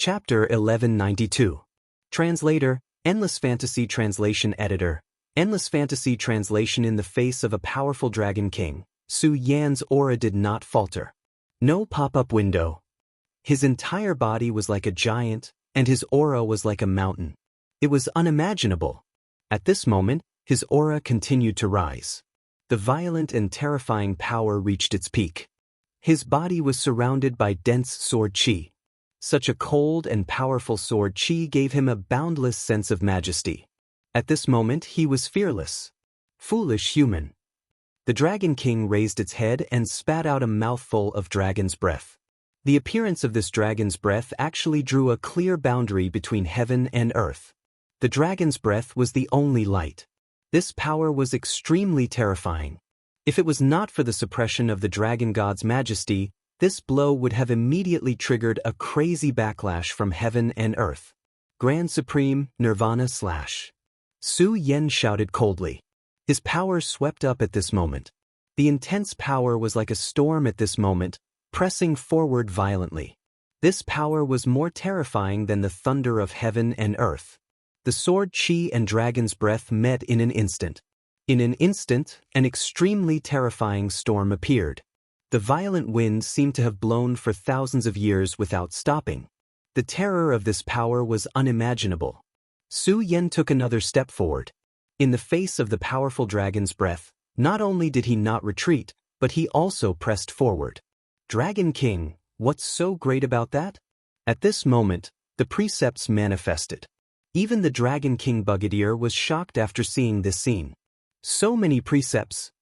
Chapter 1192. Translator, Endless Fantasy Translation Editor. Endless Fantasy Translation. In the face of a powerful Dragon King, Su Yan's aura did not falter. No pop-up window. His entire body was like a giant, and his aura was like a mountain. It was unimaginable. At this moment, his aura continued to rise. The violent and terrifying power reached its peak. His body was surrounded by dense sword qi. Such a cold and powerful sword qi gave him a boundless sense of majesty. At this moment he was fearless. Foolish human. The Dragon King raised its head and spat out a mouthful of dragon's breath. The appearance of this dragon's breath actually drew a clear boundary between heaven and earth. The dragon's breath was the only light. This power was extremely terrifying. If it was not for the suppression of the dragon god's majesty, this blow would have immediately triggered a crazy backlash from heaven and earth. Grand Supreme, Nirvana / Su Yan shouted coldly. His power swept up at this moment. The intense power was like a storm at this moment, pressing forward violently. This power was more terrifying than the thunder of heaven and earth. The sword qi and dragon's breath met in an instant. In an instant, an extremely terrifying storm appeared. The violent wind seemed to have blown for thousands of years without stopping. The terror of this power was unimaginable. Su Yan took another step forward. In the face of the powerful dragon's breath, not only did he not retreat, but he also pressed forward. Dragon King, what's so great about that? At this moment, the precepts manifested. Even the Dragon King Brigadier was shocked after seeing this scene. So many precepts.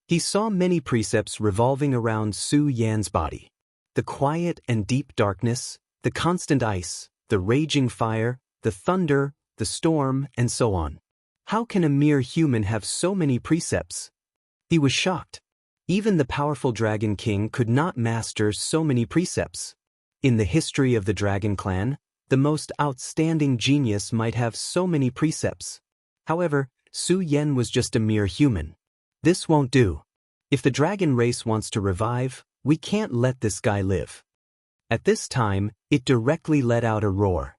He saw many precepts revolving around Su Yan's body. The quiet and deep darkness, the constant ice, the raging fire, the thunder, the storm, and so on. How can a mere human have so many precepts? He was shocked. Even the powerful Dragon King could not master so many precepts. In the history of the Dragon Clan, the most outstanding genius might have so many precepts. However, Su Yan was just a mere human. This won't do. If the dragon race wants to revive, we can't let this guy live. At this time, it directly let out a roar.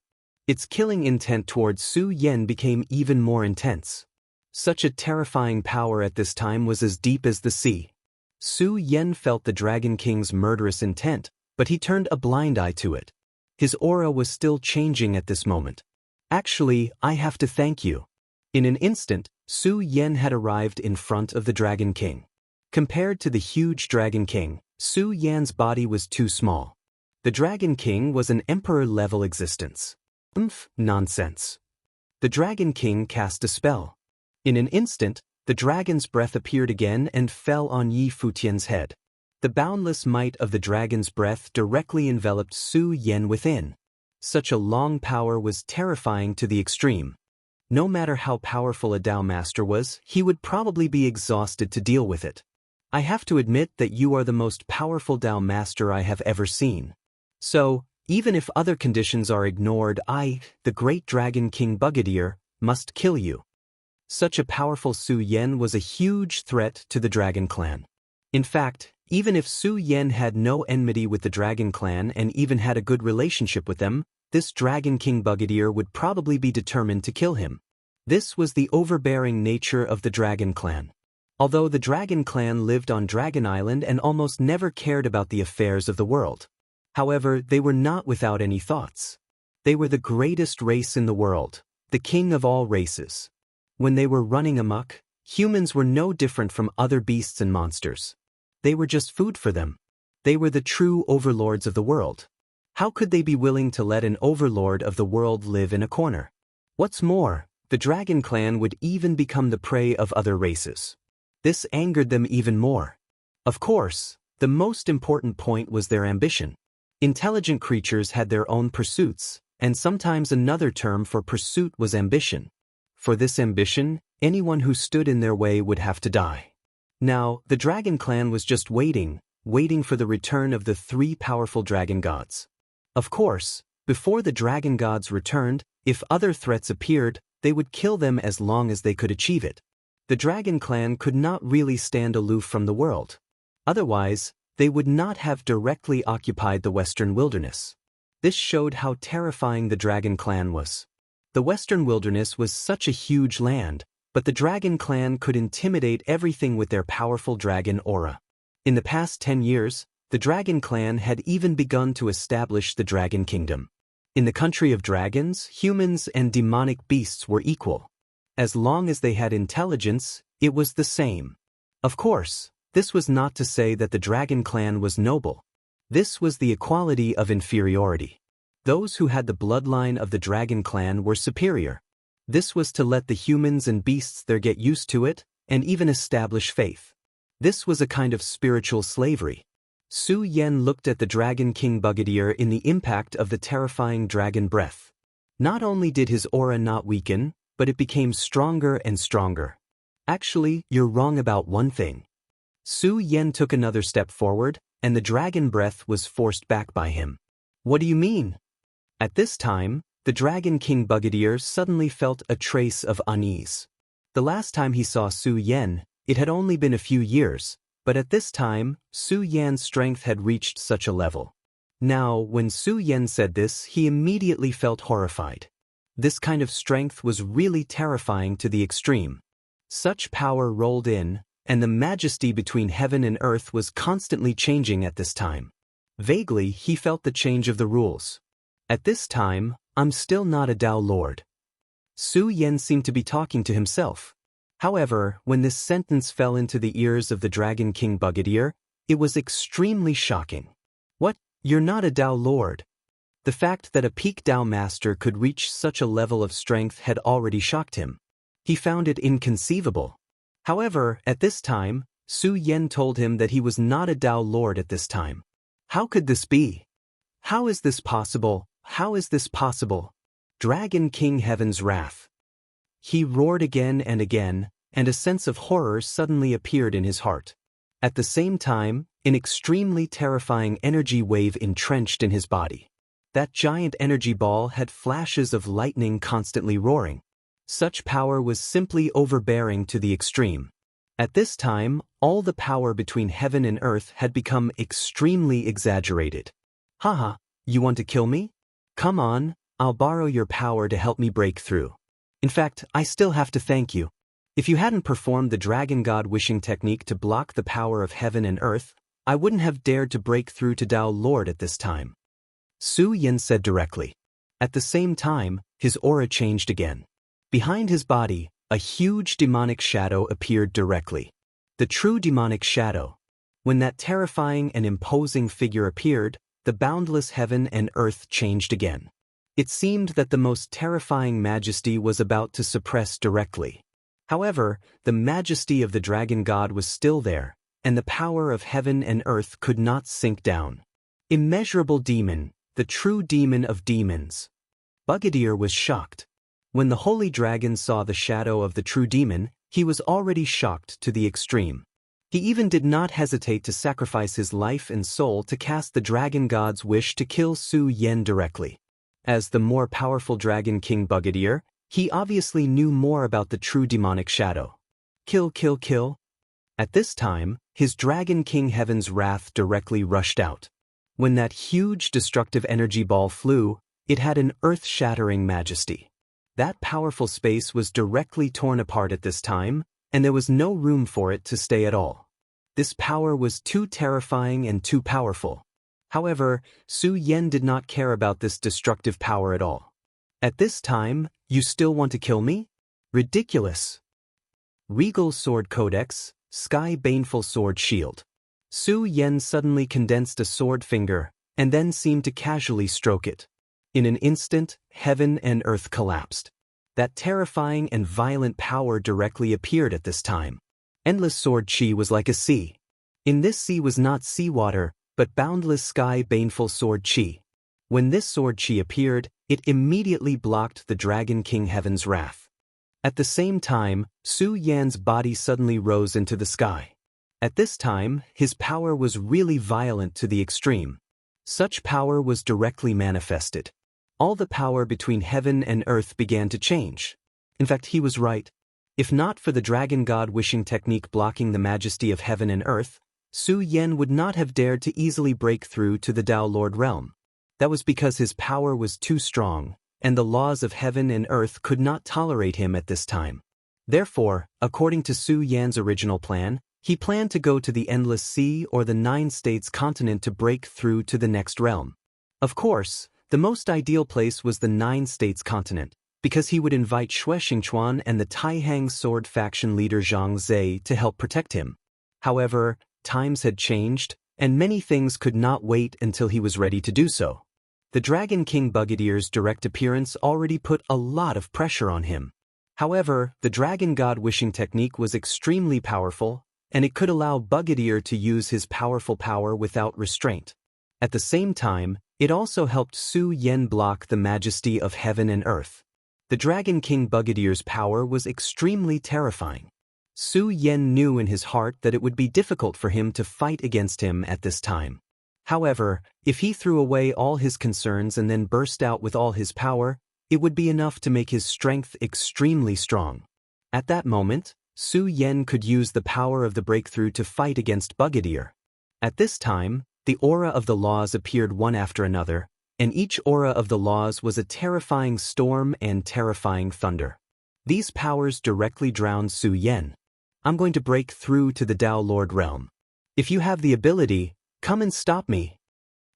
Its killing intent towards Su Yan became even more intense. Such a terrifying power at this time was as deep as the sea. Su Yan felt the Dragon King's murderous intent, but he turned a blind eye to it. His aura was still changing at this moment. Actually, I have to thank you. In an instant, Su Yan had arrived in front of the Dragon King. Compared to the huge Dragon King, Su Yan's body was too small. The Dragon King was an emperor-level existence. Nonsense. The Dragon King cast a spell. In an instant, the dragon's breath appeared again and fell on Yi Futian's head. The boundless might of the dragon's breath directly enveloped Su Yan within. Such a long power was terrifying to the extreme. No matter how powerful a Dao Master was, he would probably be exhausted to deal with it. I have to admit that you are the most powerful Dao Master I have ever seen. So, even if other conditions are ignored, I, the great Dragon King Brigadier, must kill you. Such a powerful Su Yan was a huge threat to the Dragon Clan. In fact, even if Su Yan had no enmity with the Dragon Clan and even had a good relationship with them, this Dragon King Brigadier would probably be determined to kill him. This was the overbearing nature of the Dragon Clan. Although the Dragon Clan lived on Dragon Island and almost never cared about the affairs of the world. However, they were not without any thoughts. They were the greatest race in the world, the king of all races. When they were running amok, humans were no different from other beasts and monsters. They were just food for them. They were the true overlords of the world. How could they be willing to let an overlord of the world live in a corner? What's more, the Dragon Clan would even become the prey of other races. This angered them even more. Of course, the most important point was their ambition. Intelligent creatures had their own pursuits, and sometimes another term for pursuit was ambition. For this ambition, anyone who stood in their way would have to die. Now, the Dragon Clan was just waiting for the return of the three powerful dragon gods. Of course, before the dragon gods returned, if other threats appeared, they would kill them as long as they could achieve it. The Dragon Clan could not really stand aloof from the world. Otherwise, they would not have directly occupied the western wilderness. This showed how terrifying the Dragon Clan was. The Western Wilderness was such a huge land, but the Dragon Clan could intimidate everything with their powerful dragon aura. In the past 10 years, the Dragon Clan had even begun to establish the Dragon Kingdom. In the country of dragons, humans and demonic beasts were equal. As long as they had intelligence, it was the same. Of course, this was not to say that the Dragon Clan was noble. This was the equality of inferiority. Those who had the bloodline of the Dragon Clan were superior. This was to let the humans and beasts there get used to it, and even establish faith. This was a kind of spiritual slavery. Su Yan looked at the Dragon King Brigadier in the impact of the terrifying dragon breath. Not only did his aura not weaken, but it became stronger and stronger. Actually, you're wrong about one thing. Su Yan took another step forward, and the dragon breath was forced back by him. What do you mean? At this time, the Dragon King Brigadier suddenly felt a trace of unease. The last time he saw Su Yan, it had only been a few years, but at this time, Su Yan's strength had reached such a level. Now, when Su Yan said this, he immediately felt horrified. This kind of strength was really terrifying to the extreme. Such power rolled in, and the majesty between heaven and earth was constantly changing at this time. Vaguely, he felt the change of the rules. At this time, I'm still not a Dao Lord. Su Yan seemed to be talking to himself. However, when this sentence fell into the ears of the Dragon King Brigadier, it was extremely shocking. What? You're not a Dao Lord? The fact that a peak Dao master could reach such a level of strength had already shocked him. He found it inconceivable. However, at this time, Su Yan told him that he was not a Dao Lord at this time. How could this be? How is this possible? How is this possible? Dragon King Heaven's wrath. He roared again, and a sense of horror suddenly appeared in his heart. At the same time, an extremely terrifying energy wave entrenched in his body. That giant energy ball had flashes of lightning constantly roaring. Such power was simply overbearing to the extreme. At this time, all the power between heaven and earth had become extremely exaggerated. Haha, you want to kill me? Come on, I'll borrow your power to help me break through. In fact, I still have to thank you. If you hadn't performed the Dragon God wishing technique to block the power of heaven and earth, I wouldn't have dared to break through to Dao Lord at this time. Su Yan said directly. At the same time, his aura changed again. Behind his body, a huge demonic shadow appeared directly. The true demonic shadow. When that terrifying and imposing figure appeared, the boundless heaven and earth changed again. It seemed that the most terrifying majesty was about to suppress directly. However, the majesty of the Dragon God was still there, and the power of heaven and earth could not sink down. Immeasurable demon, the true demon of demons. Brigadier was shocked. When the holy dragon saw the shadow of the true demon, he was already shocked to the extreme. He even did not hesitate to sacrifice his life and soul to cast the Dragon God's wish to kill Su Yan directly. As the more powerful Dragon King Brigadier, he obviously knew more about the true demonic shadow. Kill, kill, kill. At this time, his Dragon King Heaven's wrath directly rushed out. When that huge destructive energy ball flew, it had an earth-shattering majesty. That powerful space was directly torn apart at this time, and there was no room for it to stay at all. This power was too terrifying and too powerful. However, Su Yan did not care about this destructive power at all. At this time, you still want to kill me? Ridiculous. Regal Sword Codex, Sky Baneful Sword Shield. Su Yan suddenly condensed a sword finger, and then seemed to casually stroke it. In an instant, heaven and earth collapsed. That terrifying and violent power directly appeared at this time. Endless Sword Chi was like a sea. In this sea was not seawater, but boundless Sky Baneful Sword Chi. When this Sword Chi appeared, it immediately blocked the Dragon King Heaven's wrath. At the same time, Su Yan's body suddenly rose into the sky. At this time, his power was really violent to the extreme. Such power was directly manifested. All the power between heaven and earth began to change. In fact, he was right. If not for the Dragon God wishing technique blocking the majesty of heaven and earth, Su Yan would not have dared to easily break through to the Dao Lord realm. That was because his power was too strong, and the laws of heaven and earth could not tolerate him at this time. Therefore, according to Su Yan's original plan, he planned to go to the Endless Sea or the Nine States continent to break through to the next realm. Of course, the most ideal place was the Nine States continent, because he would invite Xue Xingchuan and the Taihang sword faction leader Zhang Zhe to help protect him. However, times had changed, and many things could not wait until he was ready to do so. The Dragon King Bugadeer's direct appearance already put a lot of pressure on him. However, the Dragon God wishing technique was extremely powerful, and it could allow Bugadeer to use his powerful power without restraint. At the same time, it also helped Su Yan block the majesty of heaven and earth. The Dragon King Bugadeer's power was extremely terrifying. Su Yan knew in his heart that it would be difficult for him to fight against him at this time. However, if he threw away all his concerns and then burst out with all his power, it would be enough to make his strength extremely strong. At that moment, Su Yan could use the power of the breakthrough to fight against Bugadeer. At this time, the aura of the laws appeared one after another, and each aura of the laws was a terrifying storm and terrifying thunder. These powers directly drowned Su Yan. I'm going to break through to the Dao Lord realm. If you have the ability, come and stop me.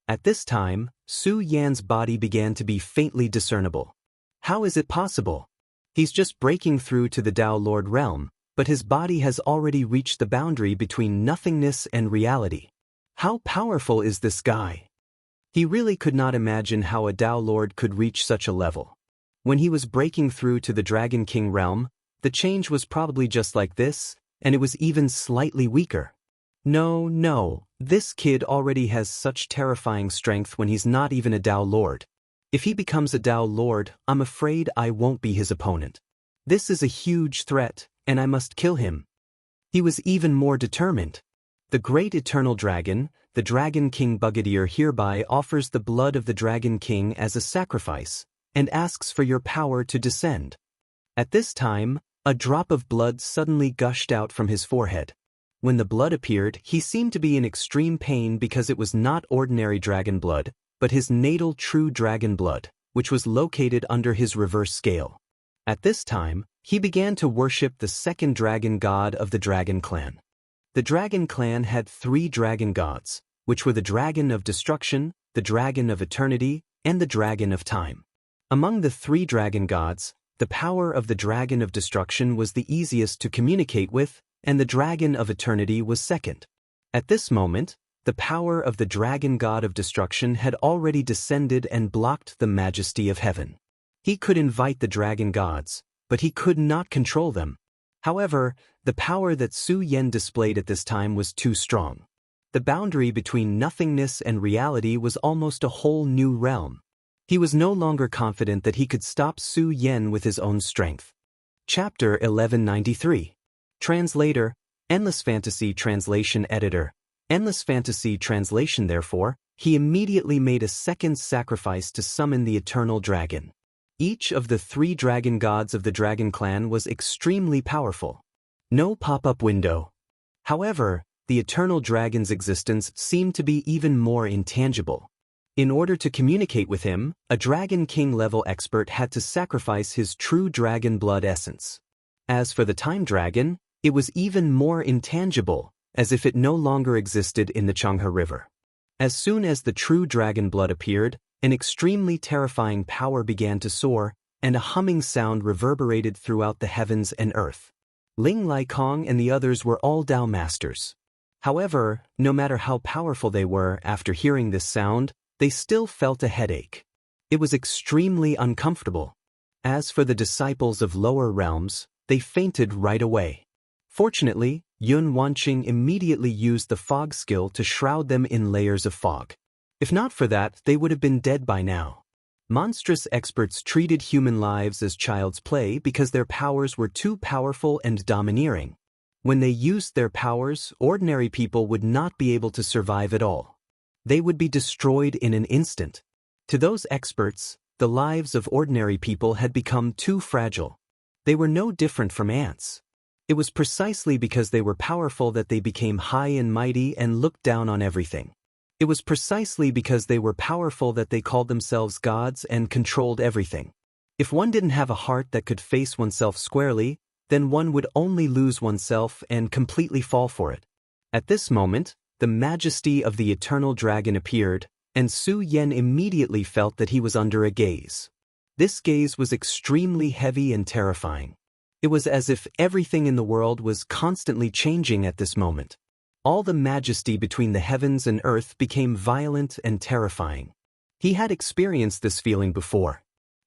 At this time, Su Yan's body began to be faintly discernible. How is it possible? He's just breaking through to the Dao Lord realm, but his body has already reached the boundary between nothingness and reality. How powerful is this guy? He really could not imagine how a Dao Lord could reach such a level. When he was breaking through to the Dragon King realm, the change was probably just like this, and it was even slightly weaker. No, this kid already has such terrifying strength when he's not even a Dao Lord. If he becomes a Dao Lord, I'm afraid I won't be his opponent. This is a huge threat, and I must kill him. He was even more determined. The great eternal dragon, the Dragon King Bugadeer, hereby offers the blood of the Dragon King as a sacrifice, and asks for your power to descend. At this time, a drop of blood suddenly gushed out from his forehead. When the blood appeared, he seemed to be in extreme pain because it was not ordinary dragon blood, but his natal true dragon blood, which was located under his reverse scale. At this time, he began to worship the second dragon god of the Dragon Clan. The Dragon Clan had 3 dragon gods, which were the Dragon of Destruction, the Dragon of Eternity, and the Dragon of Time. Among the 3 dragon gods, the power of the Dragon of Destruction was the easiest to communicate with, and the Dragon of Eternity was second. At this moment, the power of the Dragon God of Destruction had already descended and blocked the majesty of heaven. He could invite the dragon gods, but he could not control them. However, the power that Su Yan displayed at this time was too strong. The boundary between nothingness and reality was almost a whole new realm. He was no longer confident that he could stop Su Yan with his own strength. Chapter 1193. Translator, Endless Fantasy Translation Editor. Endless Fantasy Translation. Therefore, he immediately made a second sacrifice to summon the eternal dragon. Each of the 3 dragon gods of the Dragon Clan was extremely powerful. No pop-up window. However, the eternal dragon's existence seemed to be even more intangible. In order to communicate with him, a Dragon King level expert had to sacrifice his true dragon blood essence. As for the Time Dragon, it was even more intangible, as if it no longer existed in the Changhe River. As soon as the true dragon blood appeared, an extremely terrifying power began to soar, and a humming sound reverberated throughout the heavens and earth. Ling Laikong and the others were all Dao masters. However, no matter how powerful they were, after hearing this sound, they still felt a headache. It was extremely uncomfortable. As for the disciples of lower realms, they fainted right away. Fortunately, Yun Wanqing immediately used the fog skill to shroud them in layers of fog. If not for that, they would have been dead by now. Monstrous experts treated human lives as child's play because their powers were too powerful and domineering. When they used their powers, ordinary people would not be able to survive at all. They would be destroyed in an instant. To those experts, the lives of ordinary people had become too fragile. They were no different from ants. It was precisely because they were powerful that they became high and mighty and looked down on everything. It was precisely because they were powerful that they called themselves gods and controlled everything. If one didn't have a heart that could face oneself squarely, then one would only lose oneself and completely fall for it. At this moment, the majesty of the eternal dragon appeared, and Su Yan immediately felt that he was under a gaze. This gaze was extremely heavy and terrifying. It was as if everything in the world was constantly changing at this moment. All the majesty between the heavens and earth became violent and terrifying. He had experienced this feeling before.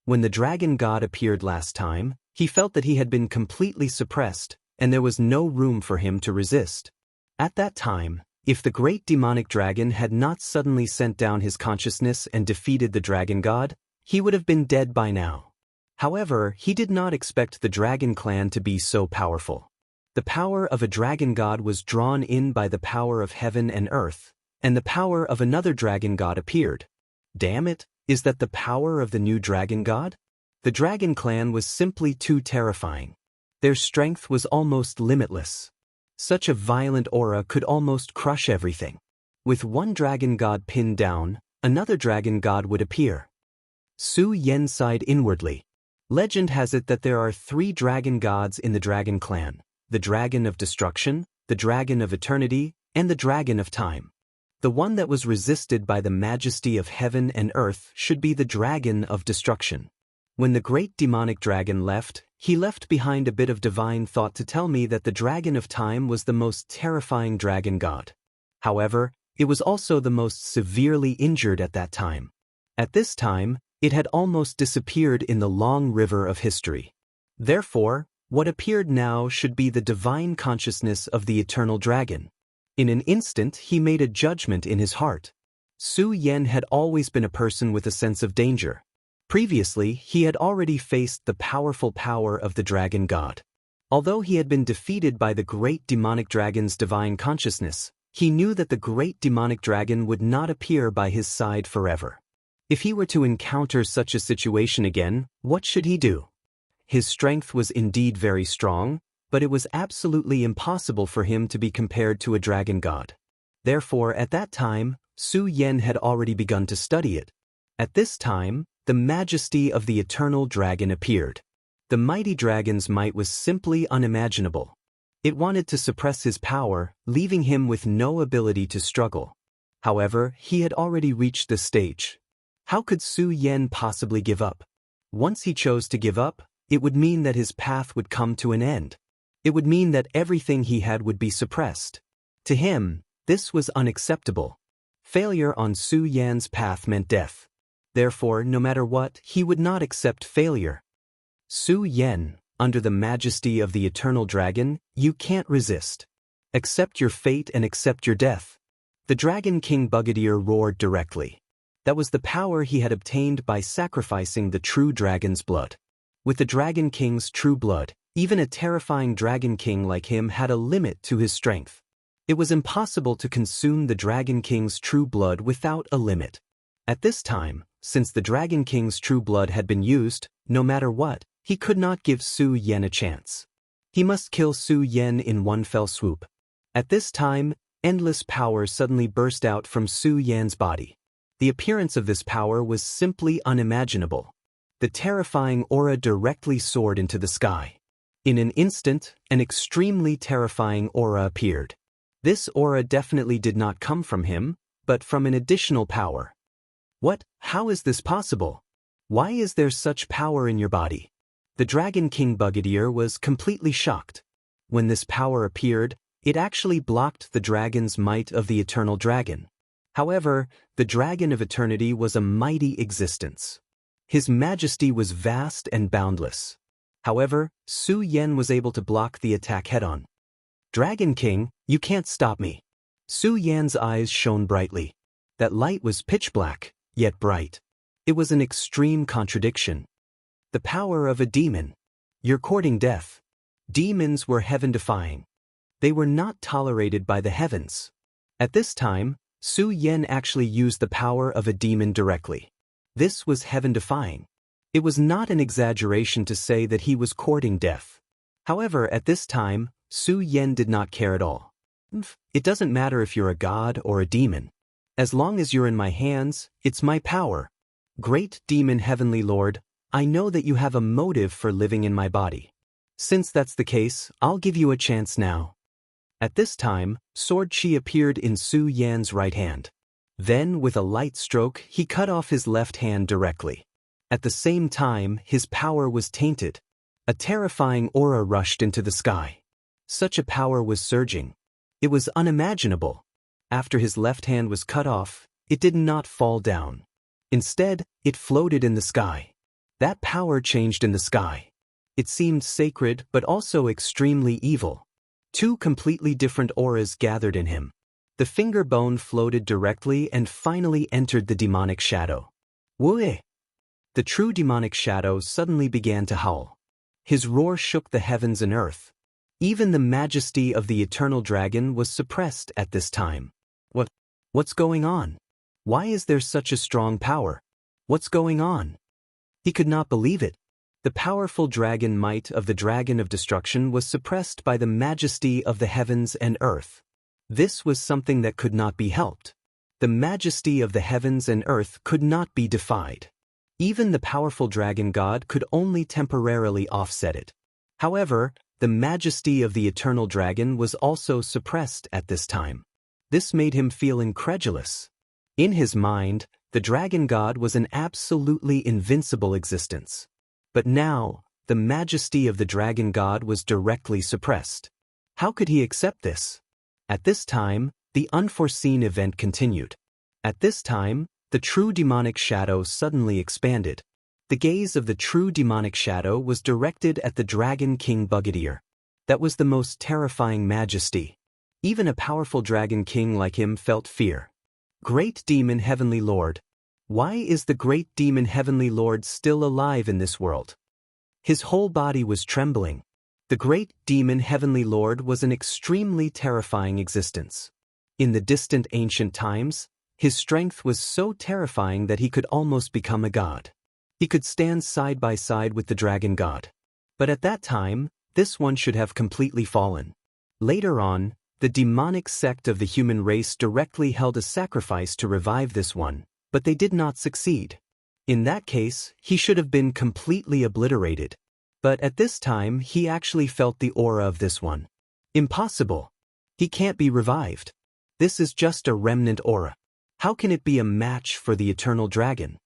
When the dragon god appeared last time, he felt that he had been completely suppressed, and there was no room for him to resist. At that time, if the great demonic dragon had not suddenly sent down his consciousness and defeated the dragon god, he would have been dead by now. However, he did not expect the dragon clan to be so powerful. The power of a dragon god was drawn in by the power of heaven and earth, and the power of another dragon god appeared. Damn it, is that the power of the new dragon god? The dragon clan was simply too terrifying. Their strength was almost limitless. Such a violent aura could almost crush everything. With one dragon god pinned down, another dragon god would appear. Su Yan sighed inwardly. Legend has it that there are 3 dragon gods in the dragon clan: the dragon of destruction, the dragon of eternity, and the dragon of time. The one that was resisted by the majesty of heaven and earth should be the dragon of destruction. When the great demonic dragon left, he left behind a bit of divine thought to tell me that the dragon of time was the most terrifying dragon god. However, it was also the most severely injured at that time. At this time, it had almost disappeared in the long river of history. Therefore, what appeared now should be the divine consciousness of the eternal dragon. In an instant, he made a judgment in his heart. Su Yan had always been a person with a sense of danger. Previously, he had already faced the powerful power of the dragon god. Although he had been defeated by the great demonic dragon's divine consciousness, he knew that the great demonic dragon would not appear by his side forever. If he were to encounter such a situation again, what should he do? His strength was indeed very strong, but it was absolutely impossible for him to be compared to a dragon god. Therefore, at that time, Su Yan had already begun to study it. At this time, the majesty of the eternal dragon appeared. The mighty dragon's might was simply unimaginable. It wanted to suppress his power, leaving him with no ability to struggle. However, he had already reached this stage. How could Su Yan possibly give up? Once he chose to give up, it would mean that his path would come to an end. It would mean that everything he had would be suppressed. To him, this was unacceptable. Failure on Su Yan's path meant death. Therefore, no matter what, he would not accept failure. Su Yan, under the majesty of the eternal dragon, you can't resist. Accept your fate and accept your death. The Dragon King Brigadier roared directly. That was the power he had obtained by sacrificing the true dragon's blood. With the Dragon King's true blood, even a terrifying Dragon King like him had a limit to his strength. It was impossible to consume the Dragon King's true blood without a limit. At this time, since the Dragon King's true blood had been used, no matter what, he could not give Su Yan a chance. He must kill Su Yan in one fell swoop. At this time, endless power suddenly burst out from Su Yan's body. The appearance of this power was simply unimaginable. The terrifying aura directly soared into the sky. In an instant, an extremely terrifying aura appeared. This aura definitely did not come from him, but from an additional power. What? How is this possible? Why is there such power in your body? The Dragon King Brigadier was completely shocked. When this power appeared, it actually blocked the dragon's might of the eternal dragon. However, the Dragon of Eternity was a mighty existence. His majesty was vast and boundless. However, Su Yan was able to block the attack head-on. Dragon King, you can't stop me. Su Yan's eyes shone brightly. That light was pitch black, yet bright. It was an extreme contradiction. The power of a demon. You're courting death. Demons were heaven-defying. They were not tolerated by the heavens. At this time, Su Yan actually used the power of a demon directly. This was heaven-defying. It was not an exaggeration to say that he was courting death. However, at this time, Su Yan did not care at all. It doesn't matter if you're a god or a demon. As long as you're in my hands, it's my power. Great demon heavenly lord, I know that you have a motive for living in my body. Since that's the case, I'll give you a chance now. At this time, sword qi appeared in Su Yan's right hand. Then, with a light stroke, he cut off his left hand directly. At the same time, his power was tainted. A terrifying aura rushed into the sky. Such a power was surging. It was unimaginable. After his left hand was cut off, it did not fall down. Instead, it floated in the sky. That power changed in the sky. It seemed sacred but also extremely evil. Two completely different auras gathered in him. The finger bone floated directly and finally entered the demonic shadow. Wu! The true demonic shadow suddenly began to howl. His roar shook the heavens and earth. Even the majesty of the eternal dragon was suppressed at this time. What's going on? Why is there such a strong power? What's going on? He could not believe it. The powerful dragon might of the dragon of destruction was suppressed by the majesty of the heavens and earth. This was something that could not be helped. The majesty of the heavens and earth could not be defied. Even the powerful dragon god could only temporarily offset it. However, the majesty of the eternal dragon was also suppressed at this time. This made him feel incredulous. In his mind, the dragon god was an absolutely invincible existence. But now, the majesty of the dragon god was directly suppressed. How could he accept this? At this time, the unforeseen event continued. At this time, the true demonic shadow suddenly expanded. The gaze of the true demonic shadow was directed at the dragon king Brigadier. That was the most terrifying majesty. Even a powerful dragon king like him felt fear. Great demon heavenly lord. Why is the great demon heavenly lord still alive in this world? His whole body was trembling. The great demon heavenly lord was an extremely terrifying existence. In the distant ancient times, his strength was so terrifying that he could almost become a god. He could stand side by side with the dragon god. But at that time, this one should have completely fallen. Later on, the demonic sect of the human race directly held a sacrifice to revive this one, but they did not succeed. In that case, he should have been completely obliterated. But at this time, he actually felt the aura of this one. Impossible. He can't be revived. This is just a remnant aura. How can it be a match for the eternal dragon?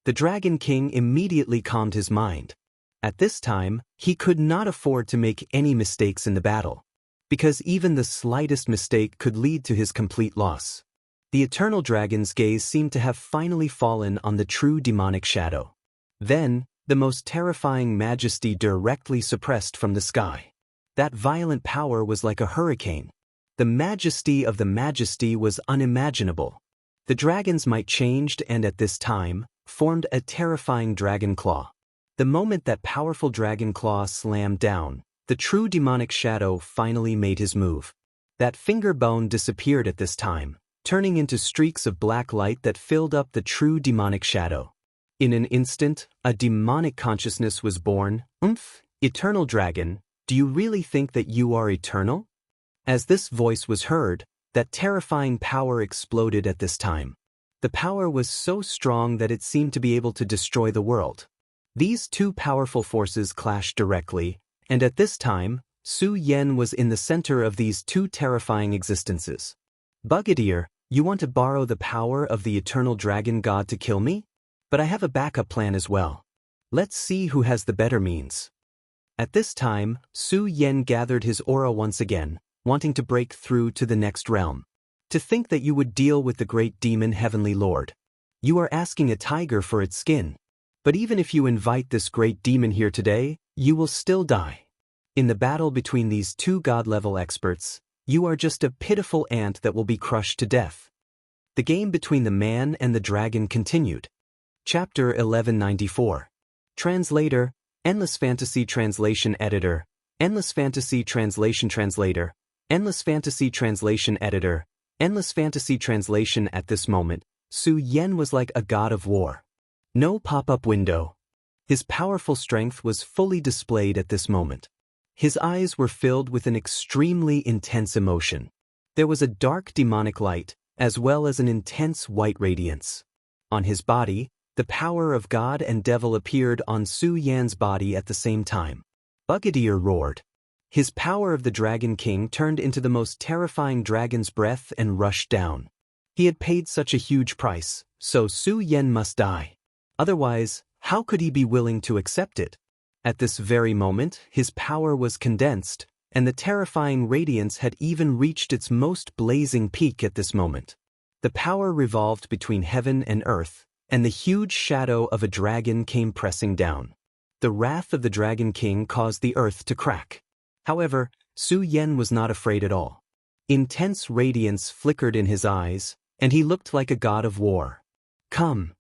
The Dragon King immediately calmed his mind. At this time, he could not afford to make any mistakes in the battle, because even the slightest mistake could lead to his complete loss. The eternal dragon's gaze seemed to have finally fallen on the true demonic shadow. Then, the most terrifying majesty directly suppressed from the sky. That violent power was like a hurricane. The majesty of the majesty was unimaginable. The dragon's might changed and at this time, formed a terrifying dragon claw. The moment that powerful dragon claw slammed down, the true demonic shadow finally made his move. That finger bone disappeared at this time, turning into streaks of black light that filled up the true demonic shadow. In an instant, a demonic consciousness was born. Eternal dragon, do you really think that you are eternal? As this voice was heard, that terrifying power exploded at this time. The power was so strong that it seemed to be able to destroy the world. These two powerful forces clashed directly, and at this time, Su Yan was in the center of these two terrifying existences. Brigadier, you want to borrow the power of the eternal dragon god to kill me? But I have a backup plan as well. Let's see who has the better means. At this time, Su Yan gathered his aura once again, wanting to break through to the next realm. To think that you would deal with the great demon heavenly lord. You are asking a tiger for its skin. But even if you invite this great demon here today, you will still die. In the battle between these two god-level experts, you are just a pitiful ant that will be crushed to death. The game between the man and the dragon continued. Chapter 1194. Translator, Endless Fantasy Translation Editor, Endless Fantasy Translation Translator, Endless Fantasy Translation Editor, Endless Fantasy Translation. At this moment, Su Yan was like a god of war. No pop-up window. His powerful strength was fully displayed at this moment. His eyes were filled with an extremely intense emotion. There was a dark demonic light, as well as an intense white radiance. On his body, the power of God and devil appeared on Su Yan's body at the same time. Brigadier roared. His power of the Dragon King turned into the most terrifying dragon's breath and rushed down. He had paid such a huge price, so Su Yan must die. Otherwise, how could he be willing to accept it? At this very moment, his power was condensed, and the terrifying radiance had even reached its most blazing peak at this moment. The power revolved between heaven and earth, and the huge shadow of a dragon came pressing down. The wrath of the Dragon King caused the earth to crack. However, Su Yan was not afraid at all. Intense radiance flickered in his eyes, and he looked like a god of war. Come.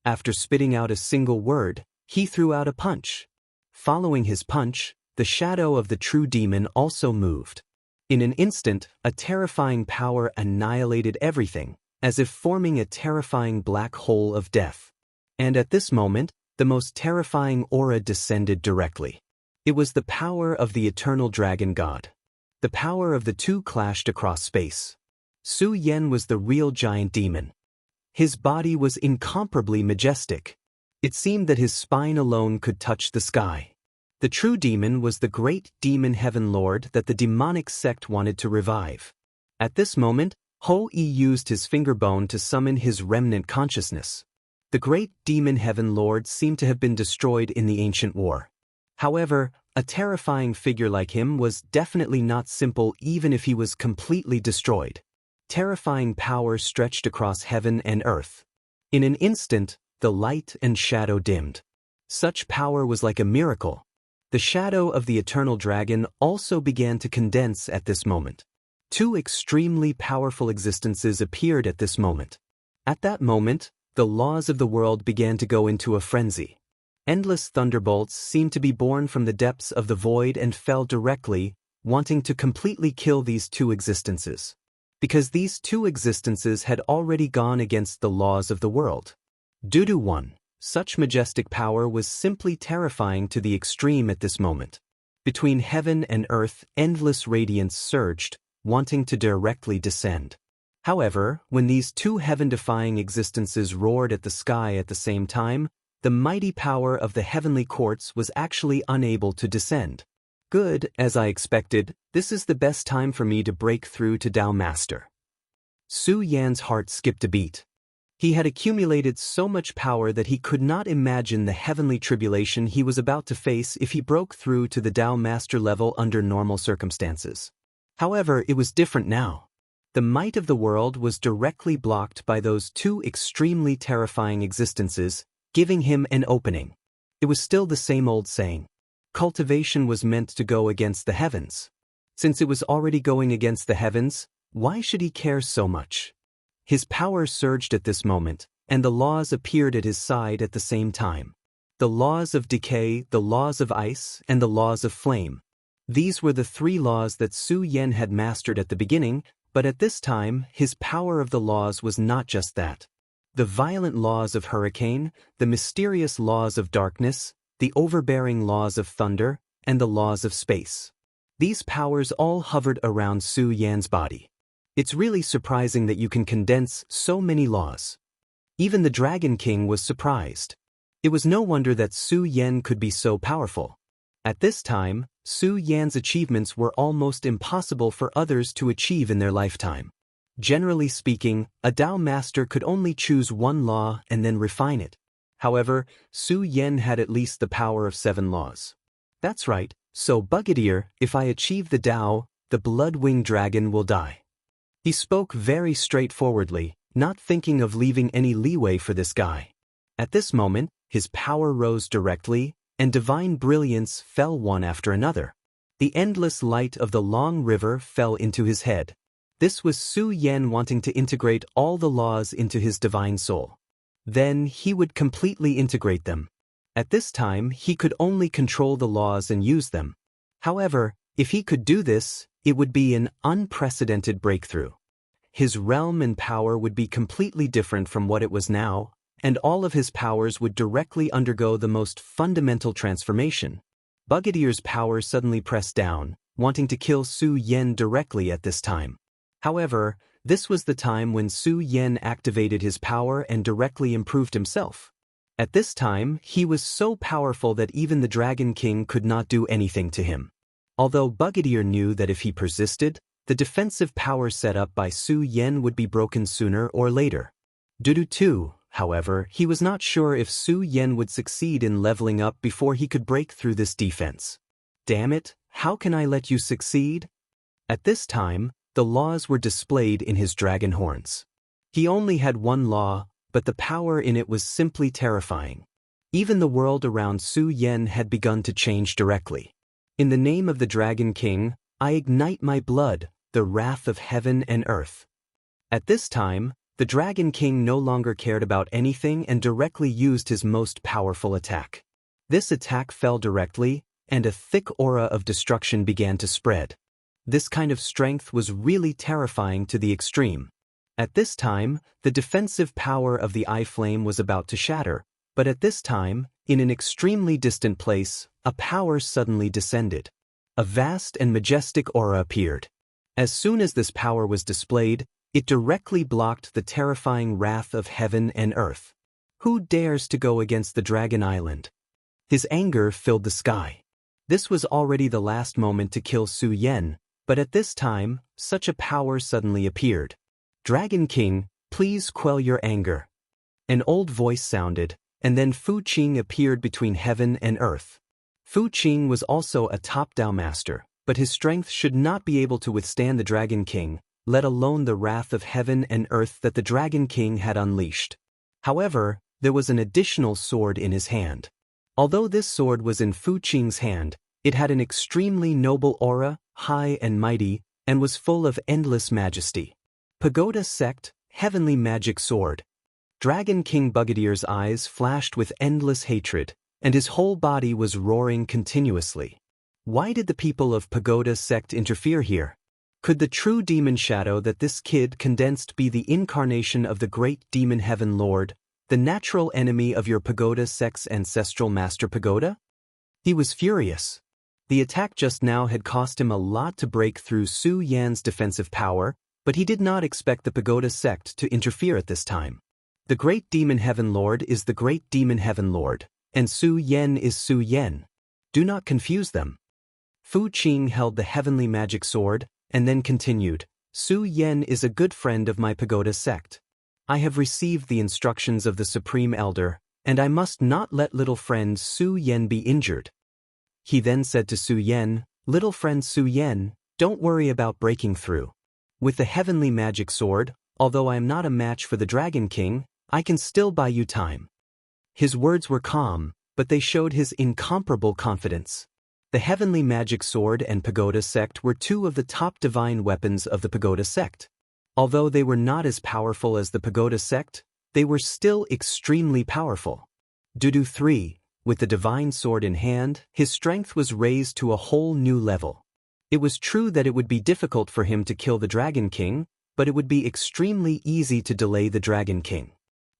After spitting out a single word, he threw out a punch. Following his punch, the shadow of the true demon also moved. In an instant, a terrifying power annihilated everything, as if forming a terrifying black hole of death. And at this moment, the most terrifying aura descended directly. It was the power of the eternal dragon god. The power of the two clashed across space. Su Yan was the real giant demon. His body was incomparably majestic. It seemed that his spine alone could touch the sky. The true demon was the great demon heaven lord that the demonic sect wanted to revive. At this moment, Ho-E used his finger bone to summon his remnant consciousness. The great demon heaven lord seemed to have been destroyed in the ancient war. However, a terrifying figure like him was definitely not simple even if he was completely destroyed. Terrifying power stretched across heaven and earth. In an instant, the light and shadow dimmed. Such power was like a miracle. The shadow of the eternal dragon also began to condense at this moment. Two extremely powerful existences appeared at this moment. At that moment, the laws of the world began to go into a frenzy. Endless thunderbolts seemed to be born from the depths of the void and fell directly, wanting to completely kill these two existences. Because these two existences had already gone against the laws of the world. Due to one, such majestic power was simply terrifying to the extreme at this moment. Between heaven and earth, endless radiance surged, wanting to directly descend. However, when these two heaven-defying existences roared at the sky at the same time, the mighty power of the heavenly courts was actually unable to descend. Good, as I expected, this is the best time for me to break through to Dao Master. Su Yan's heart skipped a beat. He had accumulated so much power that he could not imagine the heavenly tribulation he was about to face if he broke through to the Dao Master level under normal circumstances. However, it was different now. The might of the world was directly blocked by those two extremely terrifying existences, giving him an opening. It was still the same old saying. Cultivation was meant to go against the heavens. Since it was already going against the heavens, why should he care so much? His power surged at this moment, and the laws appeared at his side at the same time. The laws of decay, the laws of ice, and the laws of flame. These were the three laws that Su Yan had mastered at the beginning, but at this time, his power of the laws was not just that. The violent laws of hurricane, the mysterious laws of darkness, the overbearing laws of thunder, and the laws of space. These powers all hovered around Su Yan's body. It's really surprising that you can condense so many laws. Even the Dragon King was surprised. It was no wonder that Su Yan could be so powerful. At this time, Su Yan's achievements were almost impossible for others to achieve in their lifetime. Generally speaking, a Dao Master could only choose one law and then refine it. However, Su Yan had at least the power of 7 laws. That's right, so Brigadier, if I achieve the Dao, the blood-winged dragon will die. He spoke very straightforwardly, not thinking of leaving any leeway for this guy. At this moment, his power rose directly, and divine brilliance fell one after another. The endless light of the long river fell into his head. This was Su Yan wanting to integrate all the laws into his divine soul. Then he would completely integrate them. At this time, he could only control the laws and use them. However, if he could do this, it would be an unprecedented breakthrough. His realm and power would be completely different from what it was now, and all of his powers would directly undergo the most fundamental transformation. Brigadier's power suddenly pressed down, wanting to kill Su Yan directly at this time. However, This was the time when Su Yan activated his power and directly improved himself. At this time, he was so powerful that even the Dragon King could not do anything to him. Although Brigadier knew that if he persisted, the defensive power set up by Su Yan would be broken sooner or later. Dudu too, however, he was not sure if Su Yan would succeed in leveling up before he could break through this defense. Damn it, how can I let you succeed? At this time, the laws were displayed in his dragon horns. He only had one law, but the power in it was simply terrifying. Even the world around Su Yan had begun to change directly. In the name of the Dragon King, I ignite my blood, the wrath of heaven and earth. At this time, the Dragon King no longer cared about anything and directly used his most powerful attack. This attack fell directly, and a thick aura of destruction began to spread. This kind of strength was really terrifying to the extreme. At this time, the defensive power of the eye flame was about to shatter, but at this time, in an extremely distant place, a power suddenly descended. A vast and majestic aura appeared. As soon as this power was displayed, it directly blocked the terrifying wrath of heaven and earth. Who dares to go against the Dragon Island? His anger filled the sky. This was already the last moment to kill Su Yan, but at this time, such a power suddenly appeared. Dragon King, please quell your anger. An old voice sounded, and then Fu Qing appeared between heaven and earth. Fu Qing was also a top Dao master, but his strength should not be able to withstand the Dragon King, let alone the wrath of heaven and earth that the Dragon King had unleashed. However, there was an additional sword in his hand. Although this sword was in Fu Qing's hand, it had an extremely noble aura, high and mighty, and was full of endless majesty. Pagoda Sect, Heavenly Magic Sword. Dragon King Brigadier's eyes flashed with endless hatred, and his whole body was roaring continuously. Why did the people of Pagoda Sect interfere here? Could the true demon shadow that this kid condensed be the incarnation of the great demon heaven lord, the natural enemy of your Pagoda Sect's ancestral master Pagoda? He was furious. The attack just now had cost him a lot to break through Su Yan's defensive power, but he did not expect the Pagoda Sect to interfere at this time. The great demon heaven lord is the great demon heaven lord, and Su Yan is Su Yan. Do not confuse them. Fu Qing held the heavenly magic sword, and then continued, Su Yan is a good friend of my Pagoda Sect. I have received the instructions of the Supreme Elder, and I must not let little friend Su Yan be injured. He then said to Su Yan, little friend Su Yan, don't worry about breaking through. With the heavenly magic sword, although I am not a match for the Dragon King, I can still buy you time. His words were calm, but they showed his incomparable confidence. The heavenly magic sword and Pagoda Sect were two of the top divine weapons of the Pagoda Sect. Although they were not as powerful as the Pagoda Sect, they were still extremely powerful. Dudu 3, with the divine sword in hand, his strength was raised to a whole new level. It was true that it would be difficult for him to kill the Dragon King, but it would be extremely easy to delay the Dragon King.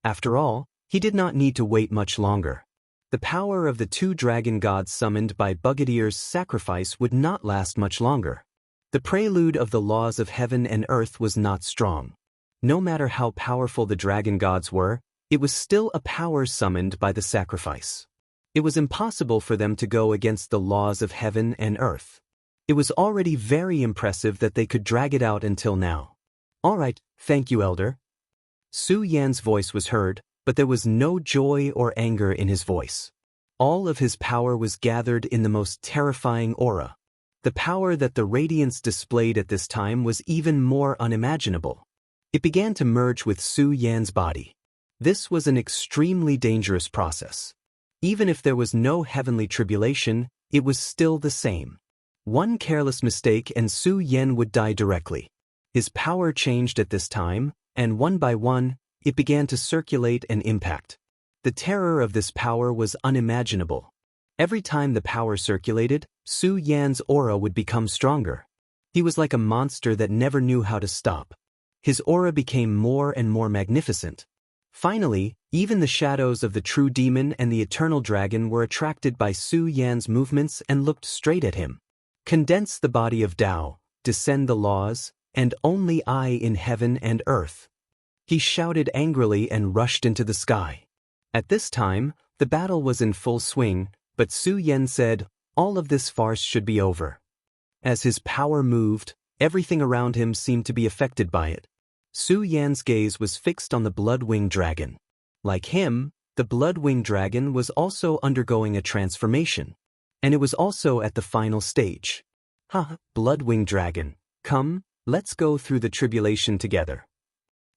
After all, he did not need to wait much longer. The power of the two dragon gods summoned by Brigadier's sacrifice would not last much longer. The prelude of the laws of heaven and earth was not strong. No matter how powerful the dragon gods were, it was still a power summoned by the sacrifice. It was impossible for them to go against the laws of heaven and earth. It was already very impressive that they could drag it out until now. All right, thank you, Elder. Su Yan's voice was heard, but there was no joy or anger in his voice. All of his power was gathered in the most terrifying aura. The power that the radiance displayed at this time was even more unimaginable. It began to merge with Su Yan's body. This was an extremely dangerous process. Even if there was no heavenly tribulation, it was still the same. One careless mistake and Su Yan would die directly. His power changed at this time, and one by one, it began to circulate and impact. The terror of this power was unimaginable. Every time the power circulated, Su Yan's aura would become stronger. He was like a monster that never knew how to stop. His aura became more and more magnificent. Finally, even the shadows of the true demon and the eternal dragon were attracted by Su Yan's movements and looked straight at him. Condense the body of Tao, descend the laws, and only I in heaven and earth." He shouted angrily and rushed into the sky. At this time, the battle was in full swing, but Su Yan said, "All of this farce should be over." As his power moved, everything around him seemed to be affected by it. Su Yan's gaze was fixed on the blood-winged dragon. Like him, the blood-winged dragon was also undergoing a transformation, and it was also at the final stage. "Ha, blood-winged dragon, come, let's go through the tribulation together."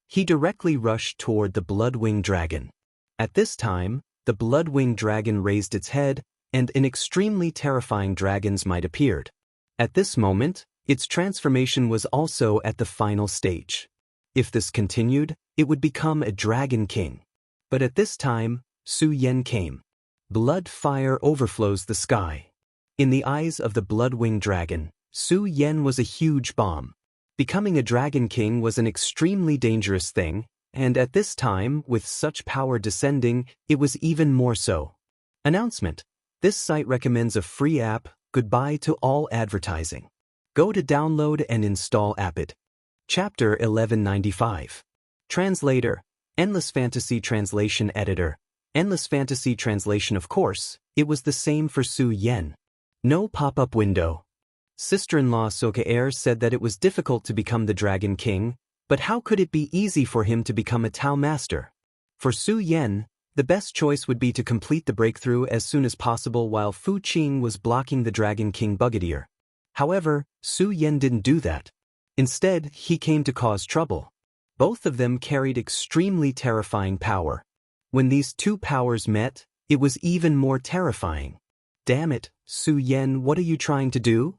He directly rushed toward the blood-winged dragon. At this time, the blood-winged dragon raised its head, and an extremely terrifying dragon's might appeared. At this moment, its transformation was also at the final stage. If this continued, it would become a dragon king. But at this time, Su Yan came. Blood fire overflows the sky. In the eyes of the blood-winged dragon, Su Yan was a huge bomb. Becoming a dragon king was an extremely dangerous thing, and at this time, with such power descending, it was even more so. Announcement: this site recommends a free app. Goodbye to all advertising. Go to download and install Appit. Chapter 1195. Translator, Endless Fantasy Translation Editor. Endless Fantasy Translation. Of course, it was the same for Su Yan. No pop-up window. Sister-in-law Soka said that it was difficult to become the Dragon King, but how could it be easy for him to become a Tao Master? For Su Yan, the best choice would be to complete the breakthrough as soon as possible while Fu Qing was blocking the Dragon King Bugadier. However, Su Yan didn't do that. Instead, he came to cause trouble. Both of them carried extremely terrifying power. When these two powers met, it was even more terrifying. "Damn it, Su Yan, what are you trying to do?"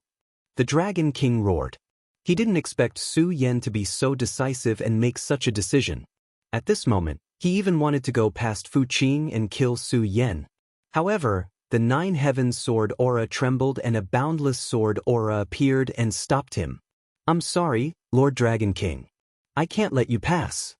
The Dragon King roared. He didn't expect Su Yan to be so decisive and make such a decision. At this moment, he even wanted to go past Fu Qing and kill Su Yan. However, the Nine Heavens sword aura trembled and a boundless sword aura appeared and stopped him. "I'm sorry, Lord Dragon King. I can't let you pass."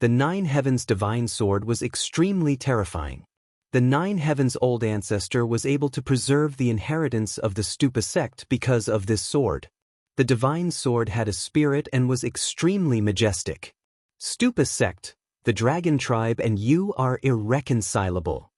The Nine Heavens divine sword was extremely terrifying. The Nine Heavens old ancestor was able to preserve the inheritance of the Stupa sect because of this sword. The divine sword had a spirit and was extremely majestic. "Stupa sect, the dragon tribe, and you are irreconcilable."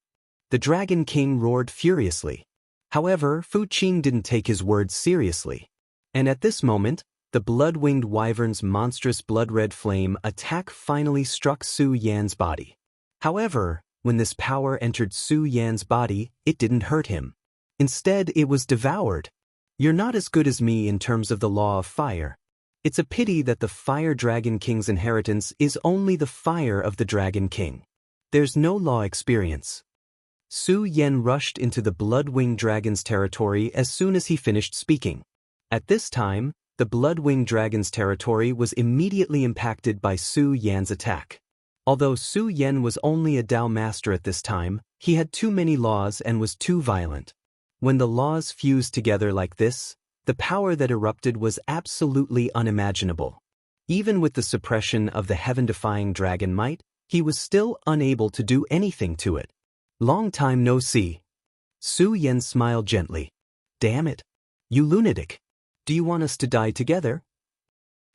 The Dragon King roared furiously. However, Fu Qing didn't take his words seriously. And at this moment, the blood-winged wyvern's monstrous blood-red flame attack finally struck Su Yan's body. However, when this power entered Su Yan's body, it didn't hurt him. Instead, it was devoured. "You're not as good as me in terms of the law of fire. It's a pity that the Fire Dragon King's inheritance is only the fire of the Dragon King. There's no law experience." Su Yan rushed into the blood-winged dragon's territory as soon as he finished speaking. At this time, the blood-winged dragon's territory was immediately impacted by Su Yan's attack. Although Su Yan was only a Dao master at this time, he had too many laws and was too violent. When the laws fused together like this, the power that erupted was absolutely unimaginable. Even with the suppression of the heaven-defying dragon might, he was still unable to do anything to it. "Long time no see." Su Yan smiled gently. "Damn it. You lunatic. Do you want us to die together?"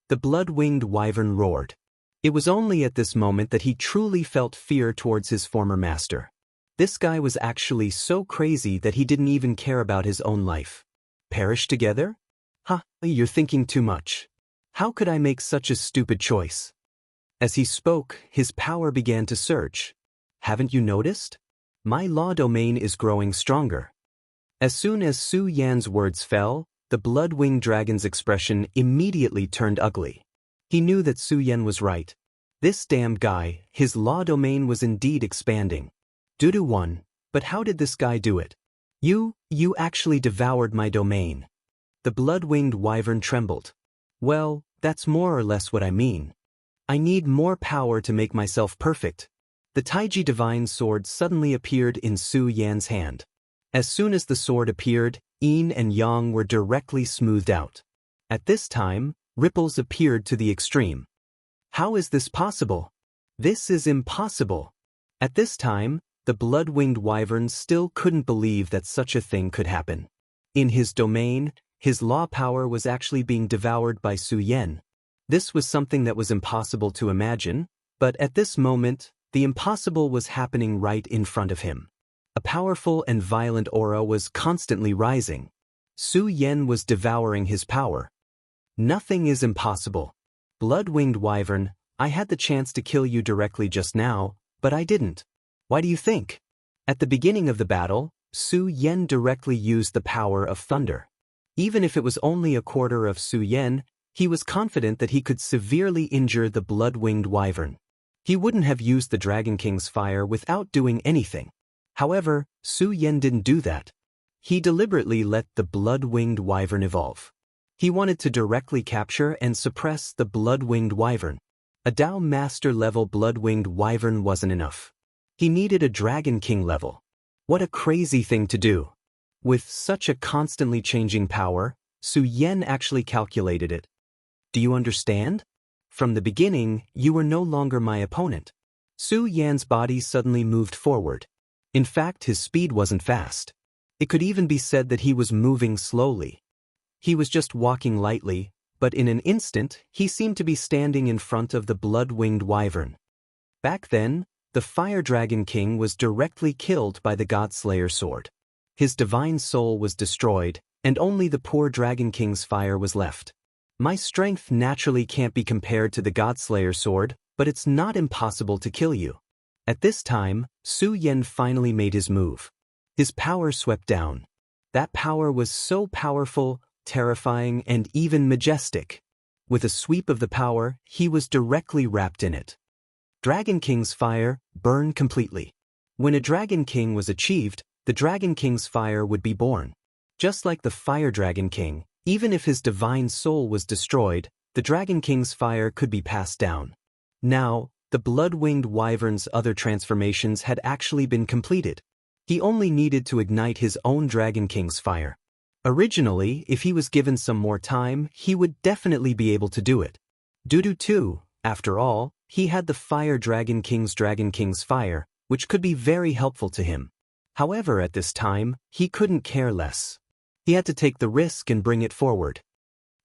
The blood-winged wyvern roared. It was only at this moment that he truly felt fear towards his former master. This guy was actually so crazy that he didn't even care about his own life. "Perish together? Ha, you're thinking too much. How could I make such a stupid choice?" As he spoke, his power began to surge. "Haven't you noticed? My law domain is growing stronger." As soon as Su Yan's words fell, the blood-winged dragon's expression immediately turned ugly. He knew that Su Yan was right. This damned guy, his law domain was indeed expanding. Dudu won, but how did this guy do it? You actually devoured my domain." The blood-winged wyvern trembled. "Well, that's more or less what I mean. I need more power to make myself perfect." The Taiji divine sword suddenly appeared in Su Yan's hand. As soon as the sword appeared, yin and yang were directly smoothed out. At this time, ripples appeared to the extreme. "How is this possible? This is impossible." At this time, the blood-winged wyvern still couldn't believe that such a thing could happen. In his domain, his law power was actually being devoured by Su Yan. This was something that was impossible to imagine, but at this moment, the impossible was happening right in front of him. A powerful and violent aura was constantly rising. Su Yan was devouring his power. Nothing is impossible. Blood-winged wyvern, I had the chance to kill you directly just now, but I didn't. Why do you think? At the beginning of the battle, Su Yan directly used the power of thunder. Even if it was only a quarter of Su Yan, he was confident that he could severely injure the blood-winged wyvern. He wouldn't have used the Dragon King's fire without doing anything. However, Su Yan didn't do that. He deliberately let the blood-winged wyvern evolve. He wanted to directly capture and suppress the blood-winged wyvern. A Dao Master level blood-winged wyvern wasn't enough. He needed a Dragon King level. What a crazy thing to do. With such a constantly changing power, Su Yan actually calculated it. Do you understand? From the beginning, you were no longer my opponent. Su Yan's body suddenly moved forward. In fact, his speed wasn't fast. It could even be said that he was moving slowly. He was just walking lightly, but in an instant, he seemed to be standing in front of the blood-winged wyvern. Back then, the Fire Dragon King was directly killed by the Godslayer sword. His divine soul was destroyed, and only the poor Dragon King's fire was left. My strength naturally can't be compared to the Godslayer sword, but it's not impossible to kill you. At this time, Su Yan finally made his move. His power swept down. That power was so powerful, terrifying, and even majestic. With a sweep of the power, he was directly wrapped in it. Dragon King's fire burned completely. When a Dragon King was achieved, the Dragon King's fire would be born. Just like the Fire Dragon King, even if his divine soul was destroyed, the Dragon King's fire could be passed down. Now, the blood-winged wyvern's other transformations had actually been completed. He only needed to ignite his own Dragon King's fire. Originally, if he was given some more time, he would definitely be able to do it. Due to, after all, he had the Fire Dragon King's fire, which could be very helpful to him. However, at this time, he couldn't care less. He had to take the risk and bring it forward.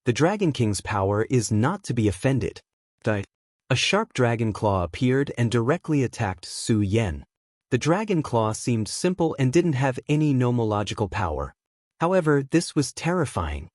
The Dragon King's power is not to be offended. A sharp dragon claw appeared and directly attacked Su Yan. The dragon claw seemed simple and didn't have any nomological power. However, this was terrifying.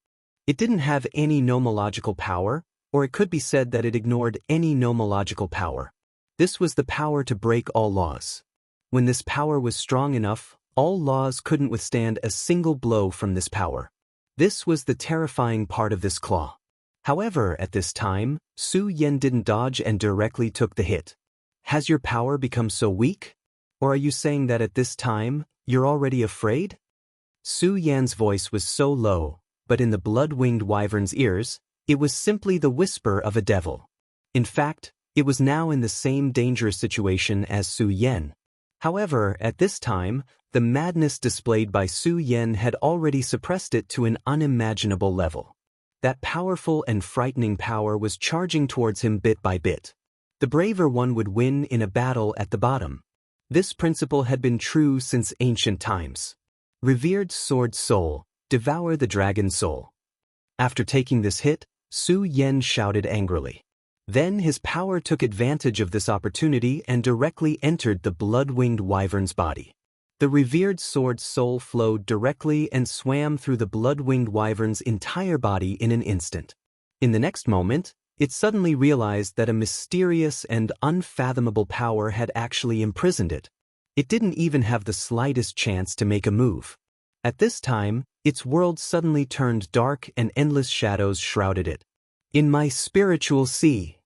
It didn't have any nomological power, or it could be said that it ignored any nomological power. This was the power to break all laws. When this power was strong enough, all laws couldn't withstand a single blow from this power. This was the terrifying part of this claw. However, at this time, Su Yan didn't dodge and directly took the hit. Has your power become so weak? Or are you saying that at this time, you're already afraid? Su Yan's voice was so low, but in the blood-winged wyvern's ears, it was simply the whisper of a devil. In fact, it was now in the same dangerous situation as Su Yan. However, at this time, the madness displayed by Su Yan had already suppressed it to an unimaginable level. That powerful and frightening power was charging towards him bit by bit. The braver one would win in a battle at the bottom. This principle had been true since ancient times. Revered sword soul, devour the dragon soul. After taking this hit, Su Yan shouted angrily. Then his power took advantage of this opportunity and directly entered the blood-winged wyvern's body. The revered sword soul flowed directly and swam through the blood-winged wyvern's entire body in an instant. In the next moment, it suddenly realized that a mysterious and unfathomable power had actually imprisoned it. It didn't even have the slightest chance to make a move. At this time, its world suddenly turned dark and endless shadows shrouded it. In my spiritual sea.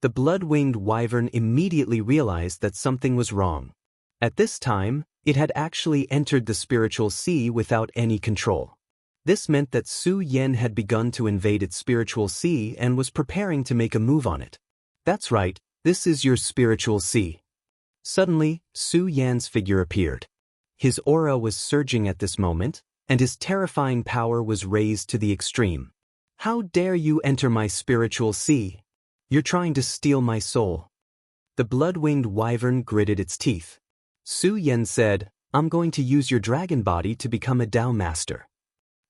The blood-winged wyvern immediately realized that something was wrong. At this time, it had actually entered the spiritual sea without any control. This meant that Su Yan had begun to invade its spiritual sea and was preparing to make a move on it. That's right, this is your spiritual sea. Suddenly, Su Yan's figure appeared. His aura was surging at this moment, and his terrifying power was raised to the extreme. How dare you enter my spiritual sea? You're trying to steal my soul. The blood-winged wyvern gritted its teeth. Su Yan said, I'm going to use your dragon body to become a Dao master.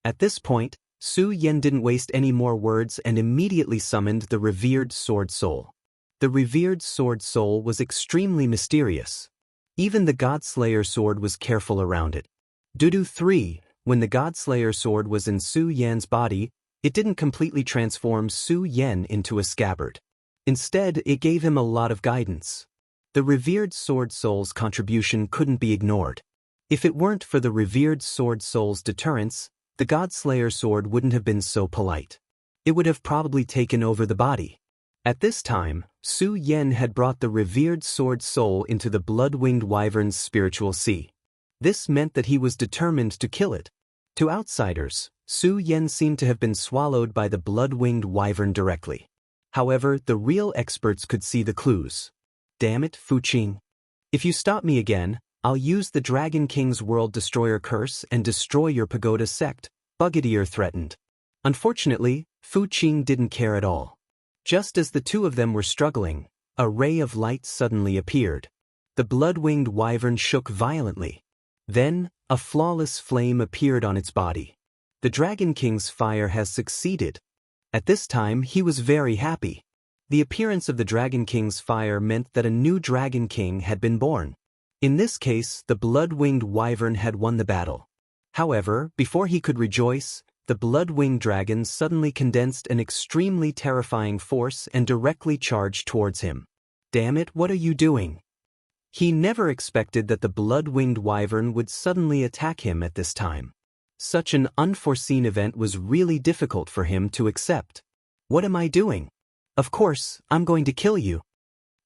At this point, Su Yan didn't waste any more words and immediately summoned the revered Sword Soul. The revered Sword Soul was extremely mysterious. Even the Godslayer sword was careful around it. Dudu 3, when the Godslayer sword was in Su Yan's body, it didn't completely transform Su Yan into a scabbard. Instead, it gave him a lot of guidance. The revered Sword Soul's contribution couldn't be ignored. If it weren't for the revered Sword Soul's deterrence, the Godslayer sword wouldn't have been so polite. It would have probably taken over the body. At this time, Su Yan had brought the revered Sword Soul into the blood-winged wyvern's spiritual sea. This meant that he was determined to kill it. To outsiders, Su Yan seemed to have been swallowed by the blood-winged wyvern directly. However, the real experts could see the clues. Damn it, Fu Qing. If you stop me again, I'll use the Dragon King's World Destroyer curse and destroy your pagoda sect, Brigadier threatened. Unfortunately, Fu Qing didn't care at all. Just as the two of them were struggling, a ray of light suddenly appeared. The blood-winged wyvern shook violently. Then, a flawless flame appeared on its body. The Dragon King's fire has succeeded. At this time, he was very happy. The appearance of the Dragon King's fire meant that a new Dragon King had been born. In this case, the blood-winged wyvern had won the battle. However, before he could rejoice, the blood-winged dragon suddenly condensed an extremely terrifying force and directly charged towards him. Damn it, what are you doing? He never expected that the blood-winged wyvern would suddenly attack him at this time. Such an unforeseen event was really difficult for him to accept. What am I doing? Of course, I'm going to kill you.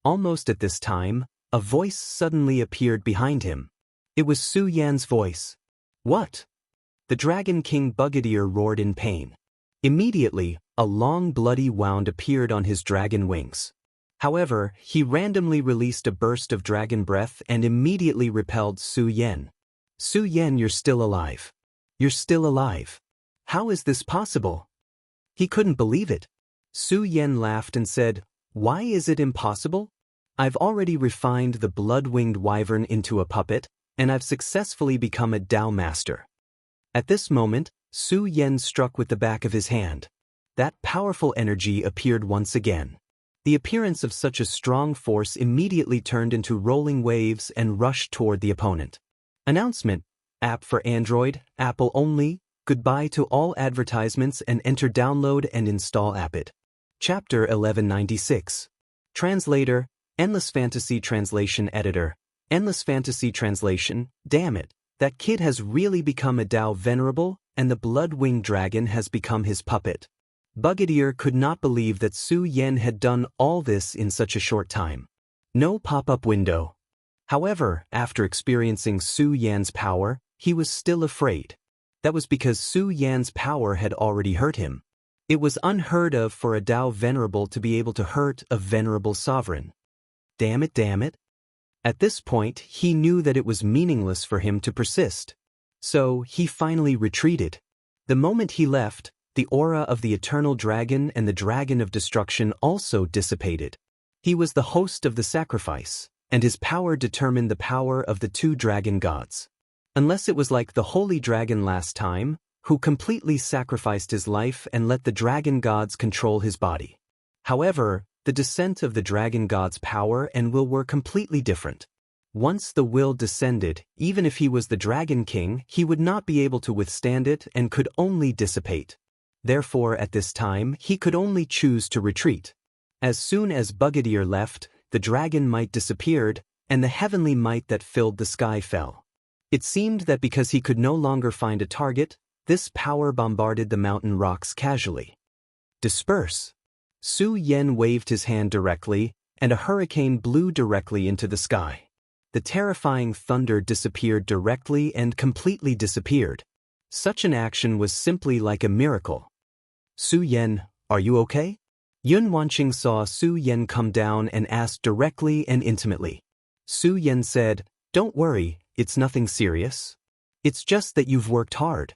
Almost at this time, a voice suddenly appeared behind him. It was Su Yan's voice. What? The Dragon King Brigadier roared in pain. Immediately, a long bloody wound appeared on his dragon wings. However, he randomly released a burst of dragon breath and immediately repelled Su Yan. Su Yan, you're still alive. You're still alive. How is this possible? He couldn't believe it. Su Yan laughed and said, Why is it impossible? I've already refined the blood-winged wyvern into a puppet, and I've successfully become a Dao master. At this moment, Su Yan struck with the back of his hand. That powerful energy appeared once again. The appearance of such a strong force immediately turned into rolling waves and rushed toward the opponent. Announcement: App for Android, Apple only, goodbye to all advertisements and enter download and install Appit. Chapter 1196. Translator, Endless Fantasy Translation Editor. Endless Fantasy Translation, damn it, that kid has really become a Dao venerable, and the blood-winged dragon has become his puppet. Brigadier could not believe that Su Yan had done all this in such a short time. No pop-up window. However, after experiencing Su Yan's power, he was still afraid. That was because Su Yan's power had already hurt him. It was unheard of for a Dao venerable to be able to hurt a venerable sovereign. Damn it, damn it. At this point, he knew that it was meaningless for him to persist. So, he finally retreated. The moment he left, the aura of the eternal dragon and the dragon of destruction also dissipated. He was the host of the sacrifice, and his power determined the power of the two dragon gods. Unless it was like the holy dragon last time, who completely sacrificed his life and let the dragon gods control his body. However, the descent of the dragon god's power and will were completely different. Once the will descended, even if he was the Dragon King, he would not be able to withstand it and could only dissipate. Therefore, at this time, he could only choose to retreat. As soon as Brigadier left, the dragon might disappeared, and the heavenly might that filled the sky fell. It seemed that because he could no longer find a target, this power bombarded the mountain rocks casually. Disperse. Su Yan waved his hand directly, and a hurricane blew directly into the sky. The terrifying thunder disappeared directly and completely disappeared. Such an action was simply like a miracle. Su Yan, are you okay? Yun Wanqing saw Su Yan come down and asked directly and intimately. Su Yan said, Don't worry, it's nothing serious. It's just that you've worked hard.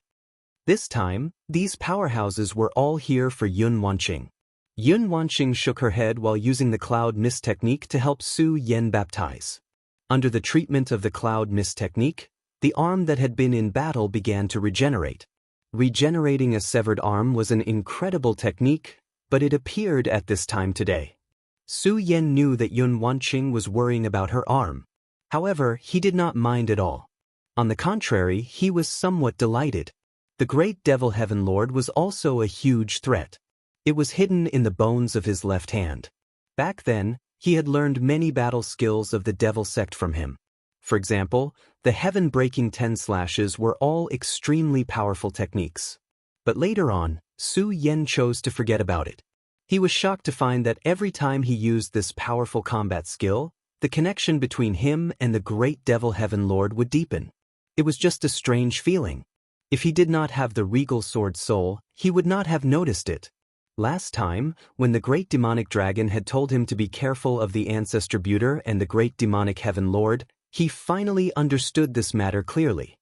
This time, these powerhouses were all here for Yun Wanqing. Yun Wanqing shook her head while using the cloud mist technique to help Su Yan baptize. Under the treatment of the cloud mist technique, the arm that had been in battle began to regenerate. Regenerating a severed arm was an incredible technique, but it appeared at this time today. Su Yan knew that Yun Wanqing was worrying about her arm. However, he did not mind at all. On the contrary, he was somewhat delighted. The great Devil Heaven Lord was also a huge threat. It was hidden in the bones of his left hand. Back then, he had learned many battle skills of the Devil sect from him. For example, the heaven-breaking 10 slashes were all extremely powerful techniques. But later on, Su Yan chose to forget about it. He was shocked to find that every time he used this powerful combat skill, the connection between him and the great Devil Heaven Lord would deepen. It was just a strange feeling. If he did not have the regal sword soul, he would not have noticed it. Last time, when the great demonic dragon had told him to be careful of the ancestor Buter and the great demonic heaven lord, he finally understood this matter clearly.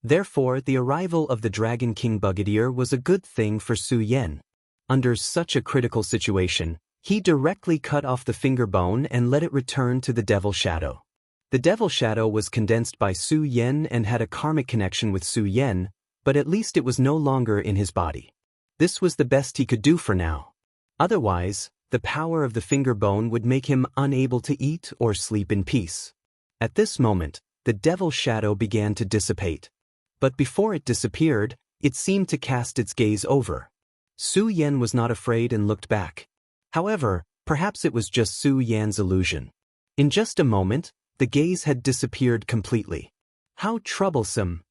Therefore, the arrival of the Dragon King Bugadier was a good thing for Su Yan. Under such a critical situation, he directly cut off the finger bone and let it return to the Devil Shadow. The Devil Shadow was condensed by Su Yan and had a karmic connection with Su Yan, but at least it was no longer in his body. This was the best he could do for now. Otherwise, the power of the finger bone would make him unable to eat or sleep in peace. At this moment, the Devil Shadow began to dissipate. But before it disappeared, it seemed to cast its gaze over. Su Yan was not afraid and looked back. However, perhaps it was just Su Yan's illusion. In just a moment, the gaze had disappeared completely. How troublesome!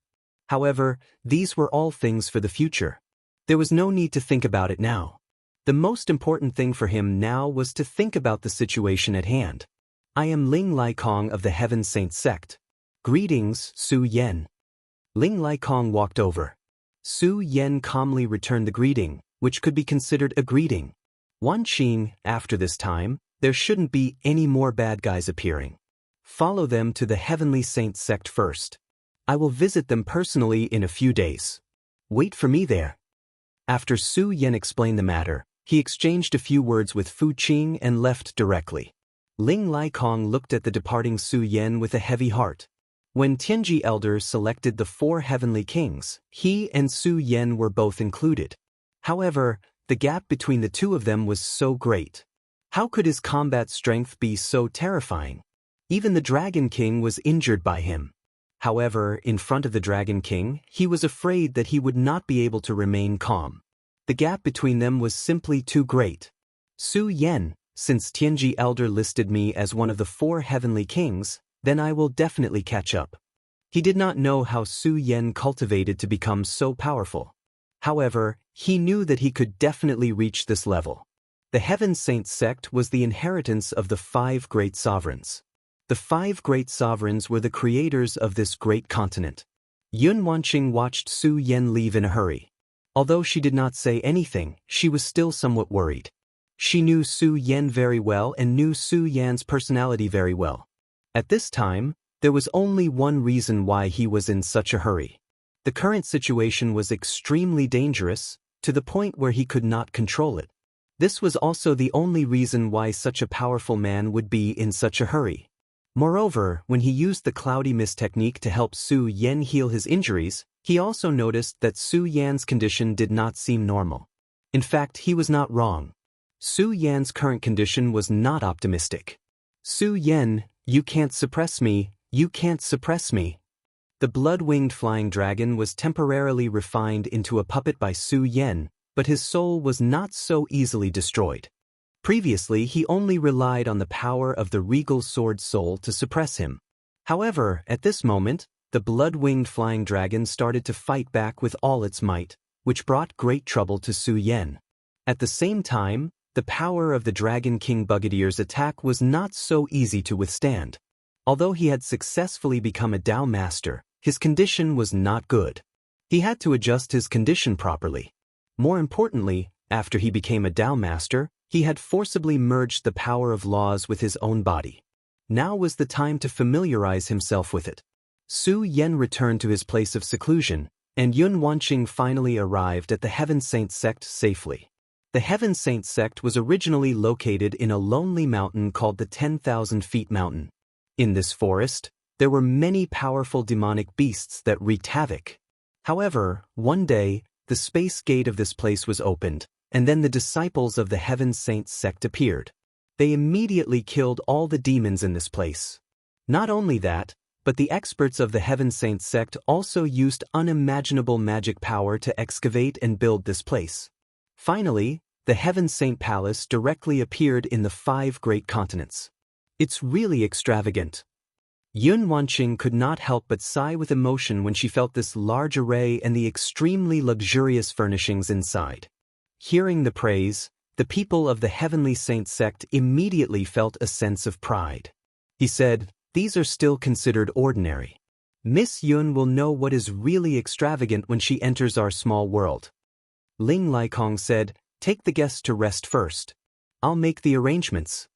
However, these were all things for the future. There was no need to think about it now. The most important thing for him now was to think about the situation at hand. I am Ling Laikong of the Heaven Saint sect. Greetings, Su Yan. Ling Laikong walked over. Su Yan calmly returned the greeting, which could be considered a greeting. Wanqing, after this time, there shouldn't be any more bad guys appearing. Follow them to the Heavenly Saint sect first. I will visit them personally in a few days. Wait for me there. After Su Yan explained the matter, he exchanged a few words with Fu Qing and left directly. Ling Laikong looked at the departing Su Yan with a heavy heart. When Tianji Elder selected the 4 heavenly kings, he and Su Yan were both included. However, the gap between the two of them was so great. How could his combat strength be so terrifying? Even the Dragon King was injured by him. However, in front of the Dragon King, he was afraid that he would not be able to remain calm. The gap between them was simply too great. Su Yan, since Tianji Elder listed me as one of the 4 heavenly kings, then I will definitely catch up. He did not know how Su Yan cultivated to become so powerful. However, he knew that he could definitely reach this level. The Heaven Saint sect was the inheritance of the 5 great sovereigns. The 5 great sovereigns were the creators of this great continent. Yun Wanqing watched Su Yan leave in a hurry. Although she did not say anything, she was still somewhat worried. She knew Su Yan very well and knew Su Yan's personality very well. At this time, there was only one reason why he was in such a hurry. The current situation was extremely dangerous, to the point where he could not control it. This was also the only reason why such a powerful man would be in such a hurry. Moreover, when he used the cloudy mist technique to help Su Yan heal his injuries, he also noticed that Su Yan's condition did not seem normal. In fact, he was not wrong. Su Yan's current condition was not optimistic. Su Yan, you can't suppress me, you can't suppress me. The blood-winged flying dragon was temporarily refined into a puppet by Su Yan, but his soul was not so easily destroyed. Previously, he only relied on the power of the regal sword soul to suppress him. However, at this moment, the blood-winged flying dragon started to fight back with all its might, which brought great trouble to Su Yan. At the same time, the power of the Dragon King Bugadier's attack was not so easy to withstand. Although he had successfully become a Dao Master, his condition was not good. He had to adjust his condition properly. More importantly, after he became a Dao Master, he had forcibly merged the power of laws with his own body. Now was the time to familiarize himself with it. Su Yan returned to his place of seclusion, and Yun Wanqing finally arrived at the Heaven Saint sect safely. The Heaven Saint sect was originally located in a lonely mountain called the 10,000 Feet Mountain. In this forest, there were many powerful demonic beasts that wreaked havoc. However, one day, the the space gate of this place was opened, and then the disciples of the Heaven Saints sect appeared. They immediately killed all the demons in this place. Not only that, but the experts of the Heaven Saints sect also used unimaginable magic power to excavate and build this place. Finally, the Heaven Saint Palace directly appeared in the 5 great continents. It's really extravagant. Yun Wanqing could not help but sigh with emotion when she felt this large array and the extremely luxurious furnishings inside. Hearing the praise, the people of the Heavenly Saint sect immediately felt a sense of pride. He said, "These are still considered ordinary. Miss Yun will know what is really extravagant when she enters our small world." Ling Laikong said, "Take the guests to rest first. I'll make the arrangements."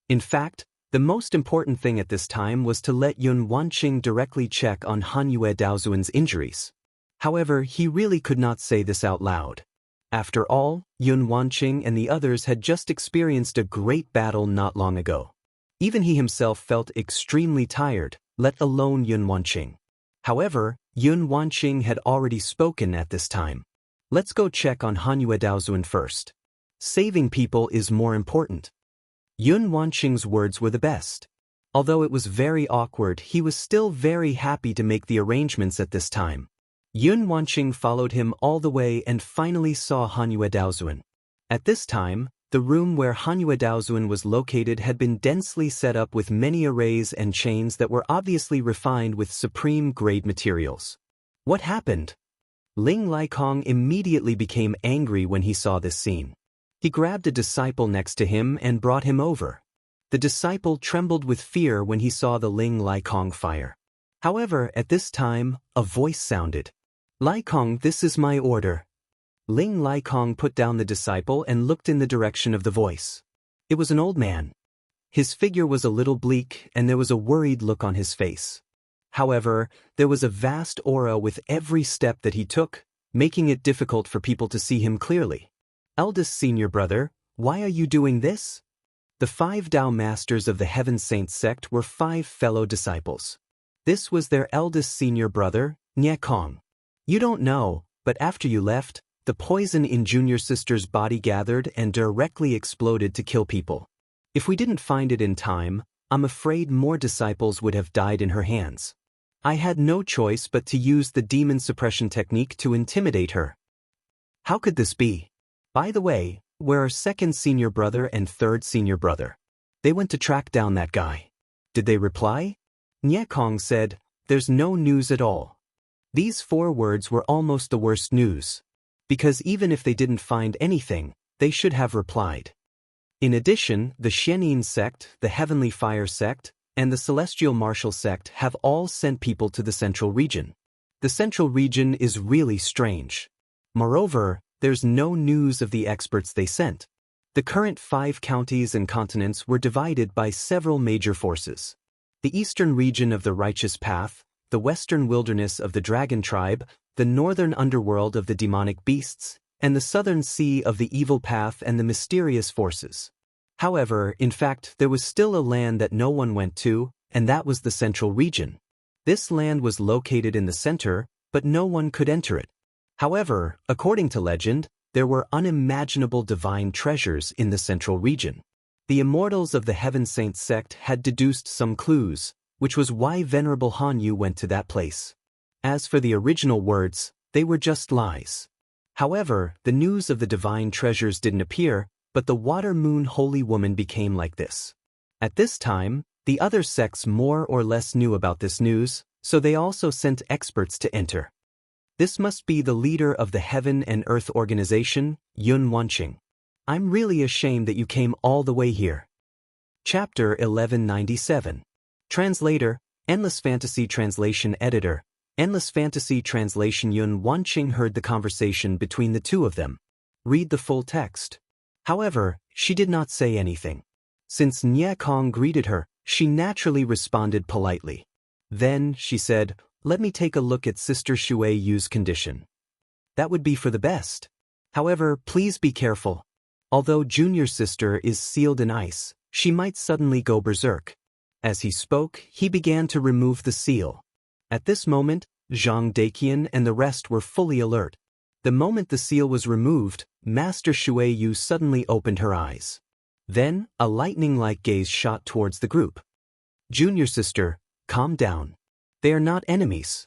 In fact, the most important thing at this time was to let Yun Wanqing directly check on Hanyue Daozuan's injuries. However, he really could not say this out loud. After all, Yun Wanqing and the others had just experienced a great battle not long ago. Even he himself felt extremely tired, let alone Yun Wanqing. However, Yun Wanqing had already spoken at this time. "Let's go check on Hanyue Daozuan first. Saving people is more important." Yun Wanqing's words were the best. Although it was very awkward, he was still very happy to make the arrangements at this time. Yun Wanqing followed him all the way and finally saw Hanyue Daozuan. At this time, the room where Hanyue Daozuan was located had been densely set up with many arrays and chains that were obviously refined with supreme-grade materials. What happened? Ling Laikong immediately became angry when he saw this scene. He grabbed a disciple next to him and brought him over. The disciple trembled with fear when he saw the Ling Laikong fire. However, at this time, a voice sounded. "Laikong, this is my order." Ling Laikong put down the disciple and looked in the direction of the voice. It was an old man. His figure was a little bleak and there was a worried look on his face. However, there was a vast aura with every step that he took, making it difficult for people to see him clearly. "Eldest senior brother, why are you doing this?" The 5 Tao masters of the Heaven Saints sect were 5 fellow disciples. This was their eldest senior brother, Nye Kong. "You don't know, but after you left, the poison in junior sister's body gathered and directly exploded to kill people. If we didn't find it in time, I'm afraid more disciples would have died in her hands. I had no choice but to use the demon suppression technique to intimidate her." "How could this be? By the way, where are 2nd senior brother and 3rd senior brother? They went to track down that guy. Did they reply?" Nye Kong said, "There's no news at all." These 4 words were almost the worst news. Because even if they didn't find anything, they should have replied. In addition, the Xianin sect, the Heavenly Fire sect, and the Celestial Martial sect have all sent people to the Central Region. The Central Region is really strange. Moreover, there's no news of the experts they sent. The current 5 counties and continents were divided by several major forces. The eastern region of the Righteous Path, the western wilderness of the Dragon Tribe, the northern underworld of the demonic beasts, and the southern sea of the Evil Path and the mysterious forces. However, in fact, there was still a land that no one went to, and that was the Central Region. This land was located in the center, but no one could enter it. However, according to legend, there were unimaginable divine treasures in the Central Region. The Immortals of the Heaven Saints sect had deduced some clues, which was why Venerable Hanyu went to that place. As for the original words, they were just lies. However, the news of the divine treasures didn't appear, but the Water Moon Holy Woman became like this. At this time, the other sects more or less knew about this news, so they also sent experts to enter. This must be the leader of the Heaven and Earth Organization, Yun Wanqing. I'm really ashamed that you came all the way here. Chapter 1197. Translator, Endless Fantasy Translation Editor, Endless Fantasy Translation. Yun Wanqing heard the conversation between the two of them. Read the full text. However, she did not say anything. Since Nye Kong greeted her, she naturally responded politely. Then, she said, "Let me take a look at Sister Shui Yu's condition. That would be for the best. However, please be careful. Although Junior Sister is sealed in ice, she might suddenly go berserk." As he spoke, he began to remove the seal. At this moment, Zhang Daqian and the rest were fully alert. The moment the seal was removed, Master Shui Yu suddenly opened her eyes. Then, a lightning-like gaze shot towards the group. Junior sister, calm down. They are not enemies.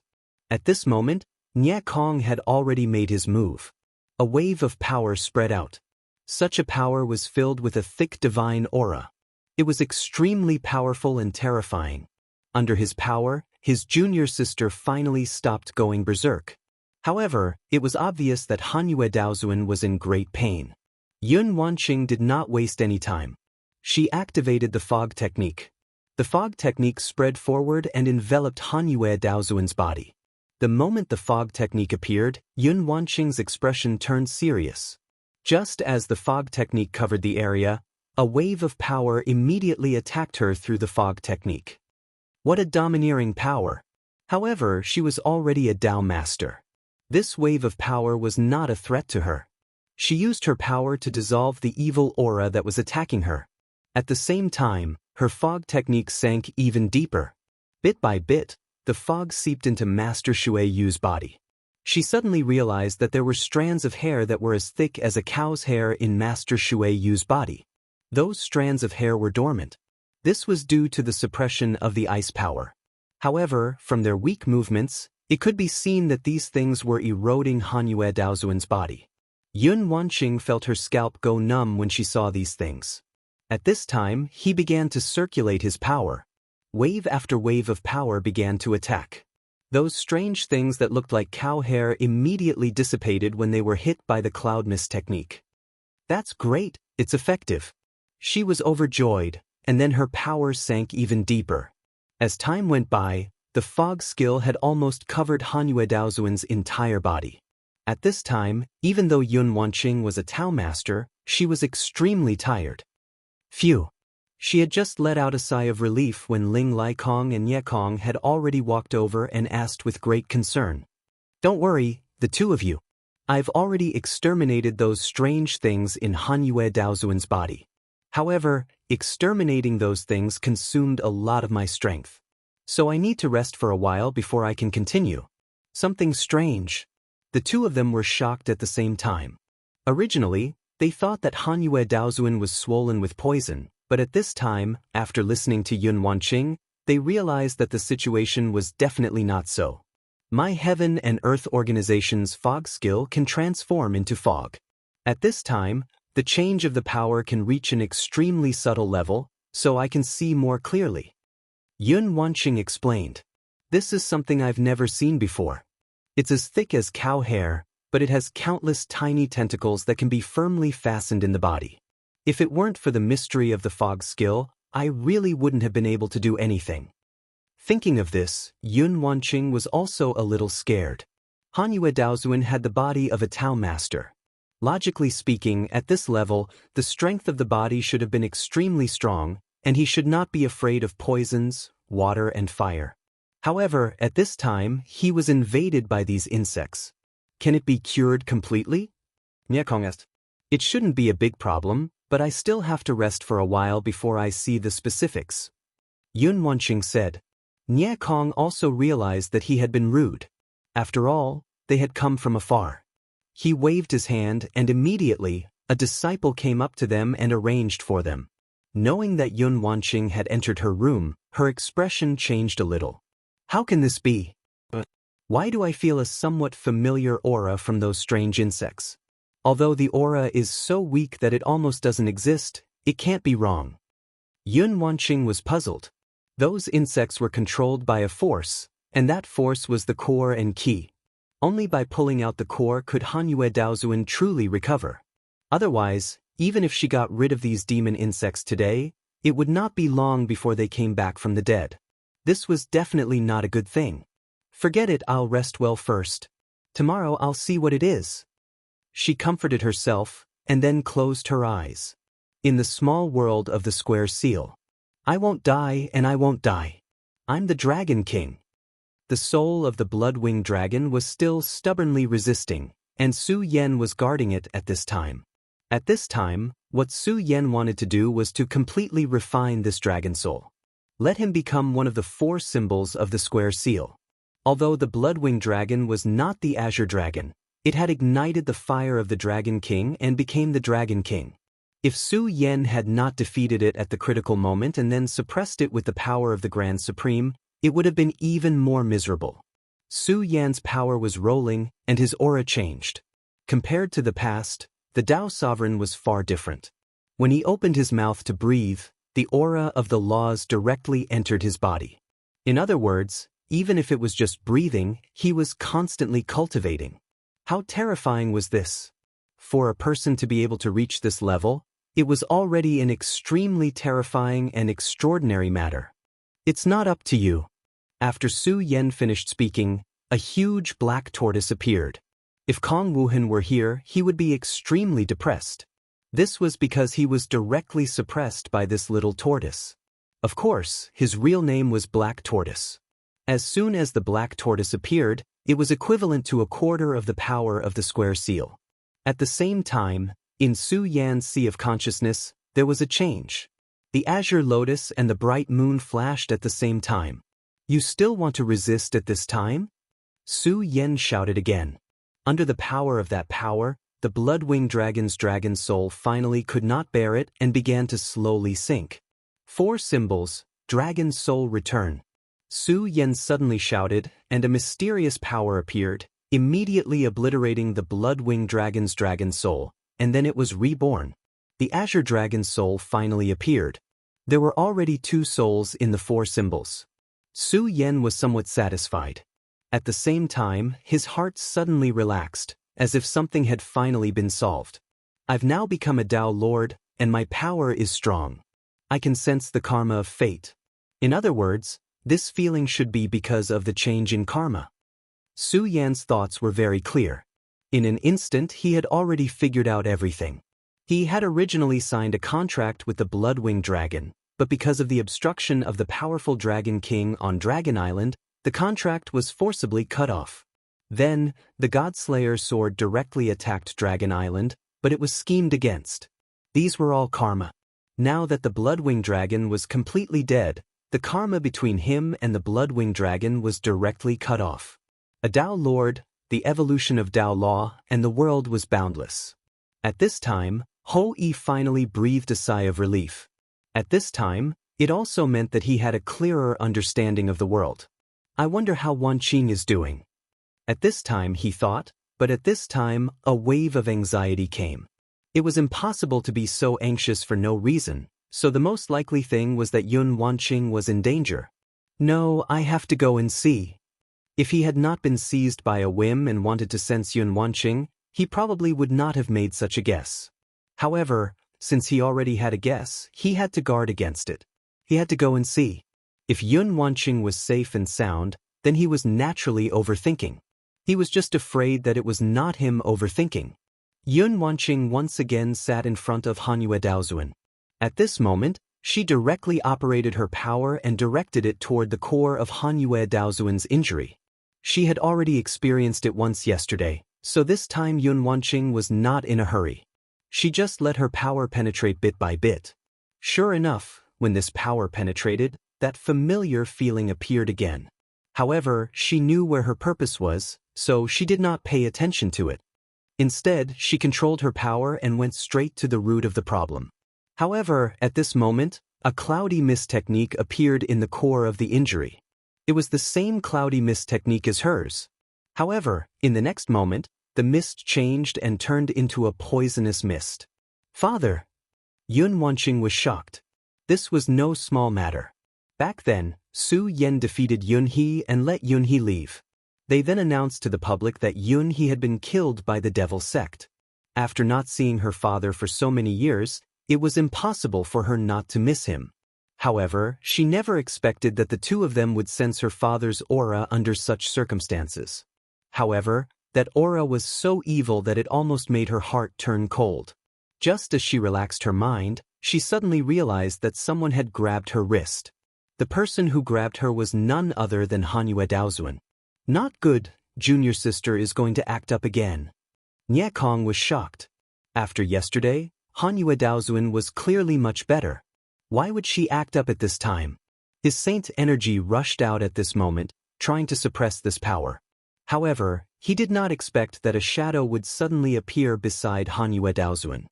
At this moment, Nie Kong had already made his move. A wave of power spread out. Such a power was filled with a thick divine aura. It was extremely powerful and terrifying. Under his power, his junior sister finally stopped going berserk. However, it was obvious that Hanyue Daozuan was in great pain. Yun Wanqing did not waste any time. She activated the fog technique. The fog technique spread forward and enveloped Hanyue Daozuan's body. The moment the fog technique appeared, Yun Wanqing's expression turned serious. Just as the fog technique covered the area, a wave of power immediately attacked her through the fog technique. What a domineering power! However, she was already a Dao master. This wave of power was not a threat to her. She used her power to dissolve the evil aura that was attacking her. At the same time, her fog technique sank even deeper. Bit by bit, the fog seeped into Master Shui Yu's body. She suddenly realized that there were strands of hair that were as thick as a cow's hair in Master Shui Yu's body. Those strands of hair were dormant. This was due to the suppression of the ice power. However, from their weak movements, it could be seen that these things were eroding Hanyue Daozuan's body. Yun Wanqing felt her scalp go numb when she saw these things. At this time, he began to circulate his power. Wave after wave of power began to attack. Those strange things that looked like cow hair immediately dissipated when they were hit by the cloud mist technique. That's great, it's effective. She was overjoyed, and then her power sank even deeper. As time went by, the fog skill had almost covered Hanyue Daozuan's entire body. At this time, even though Yun Wanqing was a Tao master, she was extremely tired. Phew! She had just let out a sigh of relief when Ling Laikong and Ye Kong had already walked over and asked with great concern. Don't worry, the two of you. I've already exterminated those strange things in Hanyue Daozuan's body. However, exterminating those things consumed a lot of my strength. So I need to rest for a while before I can continue. Something strange. The two of them were shocked at the same time. Originally, they thought that Hanyue Daozuan was swollen with poison, but at this time, after listening to Yun Wanqing, they realized that the situation was definitely not so. My Heaven and Earth Organization's fog skill can transform into fog. At this time, the change of the power can reach an extremely subtle level, so I can see more clearly. Yun Wanqing explained. This is something I've never seen before. It's as thick as cow hair, but it has countless tiny tentacles that can be firmly fastened in the body. If it weren't for the mystery of the fog skill, I really wouldn't have been able to do anything. Thinking of this, Yun Wanqing was also a little scared. Hanyue Daozuan had the body of a Tao master. Logically speaking, at this level, the strength of the body should have been extremely strong, and he should not be afraid of poisons, water and fire. However, at this time, he was invaded by these insects. Can it be cured completely? It shouldn't be a big problem, but I still have to rest for a while before I see the specifics. Yun Wanqing said. Nie Kong also realized that he had been rude. After all, they had come from afar. He waved his hand and immediately, a disciple came up to them and arranged for them. Knowing that Yun Wanqing had entered her room, her expression changed a little. How can this be? Why do I feel a somewhat familiar aura from those strange insects? Although the aura is so weak that it almost doesn't exist, it can't be wrong. Yun Wanqing was puzzled. Those insects were controlled by a force, and that force was the core and key. Only by pulling out the core could Hanyue Daozuan truly recover. Otherwise, even if she got rid of these demon insects today, it would not be long before they came back from the dead. This was definitely not a good thing. Forget it, I'll rest well first. Tomorrow I'll see what it is. She comforted herself, and then closed her eyes. In the small world of the square seal. I won't die and I won't die. I'm the Dragon King. The soul of the blood-winged dragon was still stubbornly resisting, and Su Yen was guarding it at this time. At this time, what Su Yen wanted to do was to completely refine this dragon soul. Let him become one of the 4 symbols of the square seal. Although the blood-winged dragon was not the azure dragon, It had ignited the fire of the Dragon King and became the Dragon King. If Su Yan had not defeated it at the critical moment and then suppressed it with the power of the Grand Supreme, it would have been even more miserable. Su Yan's power was rolling, and his aura changed. Compared to the past, the Dao Sovereign was far different. When he opened his mouth to breathe, the aura of the laws directly entered his body. In other words, even if it was just breathing, he was constantly cultivating. How terrifying was this? For a person to be able to reach this level, it was already an extremely terrifying and extraordinary matter. It's not up to you. After Su Yan finished speaking, a huge black tortoise appeared. If Kong Wuhan were here, he would be extremely depressed. This was because he was directly suppressed by this little tortoise. Of course, his real name was Black Tortoise. As soon as the black tortoise appeared, it was equivalent to a quarter of the power of the square seal. At the same time, in Su Yan's sea of consciousness, there was a change. The azure lotus and the bright moon flashed at the same time. You still want to resist at this time? Su Yan shouted again. Under the power of that power, the blood-winged dragon's dragon soul finally could not bear it and began to slowly sink. 4 symbols, dragon soul return. Su Yan suddenly shouted, and a mysterious power appeared, immediately obliterating the blood-winged dragon's dragon soul, and then it was reborn. The azure dragon soul finally appeared. There were already 2 souls in the 4 symbols. Su Yan was somewhat satisfied. At the same time, his heart suddenly relaxed, as if something had finally been solved. I've now become a Dao Lord, and my power is strong. I can sense the karma of fate. In other words, this feeling should be because of the change in karma. Su Yan's thoughts were very clear. In an instant he had already figured out everything. He had originally signed a contract with the Blood-Winged Dragon, but because of the obstruction of the powerful Dragon King on Dragon Island, the contract was forcibly cut off. Then, the Godslayer sword directly attacked Dragon Island, but it was schemed against. These were all karma. Now that the Blood-Winged Dragon was completely dead, the karma between him and the Blood-Winged Dragon was directly cut off. A Dao Lord, the evolution of Dao Law, and the world was boundless. At this time, Ho-Yi finally breathed a sigh of relief. At this time, it also meant that he had a clearer understanding of the world. I wonder how Wanqing is doing. At this time, he thought, but at this time, a wave of anxiety came. It was impossible to be so anxious for no reason, so the most likely thing was that Yun Wanqing was in danger. No, I have to go and see. If he had not been seized by a whim and wanted to sense Yun Wanqing, he probably would not have made such a guess. However, since he already had a guess, he had to guard against it. He had to go and see. If Yun Wanqing was safe and sound, then he was naturally overthinking. He was just afraid that it was not him overthinking. Yun Wanqing once again sat in front of Hanyue Daozuan. At this moment, she directly operated her power and directed it toward the core of Hanyue Daozuan's injury. She had already experienced it once yesterday, so this time Yun Wanqing was not in a hurry. She just let her power penetrate bit by bit. Sure enough, when this power penetrated, that familiar feeling appeared again. However, she knew where her purpose was, so she did not pay attention to it. Instead, she controlled her power and went straight to the root of the problem. However, at this moment, a cloudy mist technique appeared in the core of the injury. It was the same cloudy mist technique as hers. However, in the next moment, the mist changed and turned into a poisonous mist. Father! Yun Wanqing was shocked. This was no small matter. Back then, Su Yan defeated Yun He and let Yun He leave. They then announced to the public that Yun He had been killed by the Devil Sect. After not seeing her father for so many years, it was impossible for her not to miss him. However, she never expected that the 2 of them would sense her father's aura under such circumstances. However, that aura was so evil that it almost made her heart turn cold. Just as she relaxed her mind, she suddenly realized that someone had grabbed her wrist. The person who grabbed her was none other than Hanyue Daozuan. Not good, junior sister is going to act up again. Nye Kong was shocked. After yesterday, Hanyue Daozuan was clearly much better. Why would she act up at this time? His saint energy rushed out at this moment, trying to suppress this power. However, he did not expect that a shadow would suddenly appear beside Hanyue Daozuan.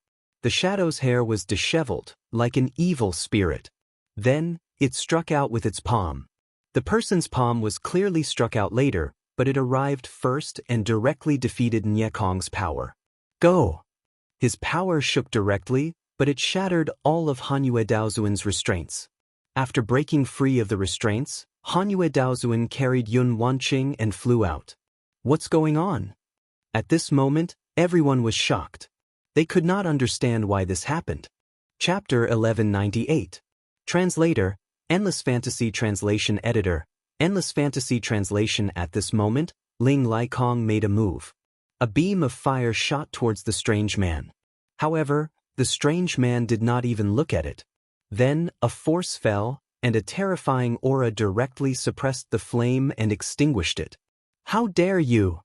The shadow's hair was disheveled, like an evil spirit. Then, it struck out with its palm. The person's palm was clearly struck out later, but it arrived first and directly defeated Nye Kong's power. Go! His power shook directly, but it shattered all of Hanyue Daozuan's restraints. After breaking free of the restraints, Hanyue Daozuan carried Yun Wanqing and flew out. What's going on? At this moment, everyone was shocked. They could not understand why this happened. Chapter 1198. Translator, Endless Fantasy Translation Editor, Endless Fantasy Translation. At this moment, Ling Likong made a move. A beam of fire shot towards the strange man. However, the strange man did not even look at it. Then, a force fell, and a terrifying aura directly suppressed the flame and extinguished it. How dare you!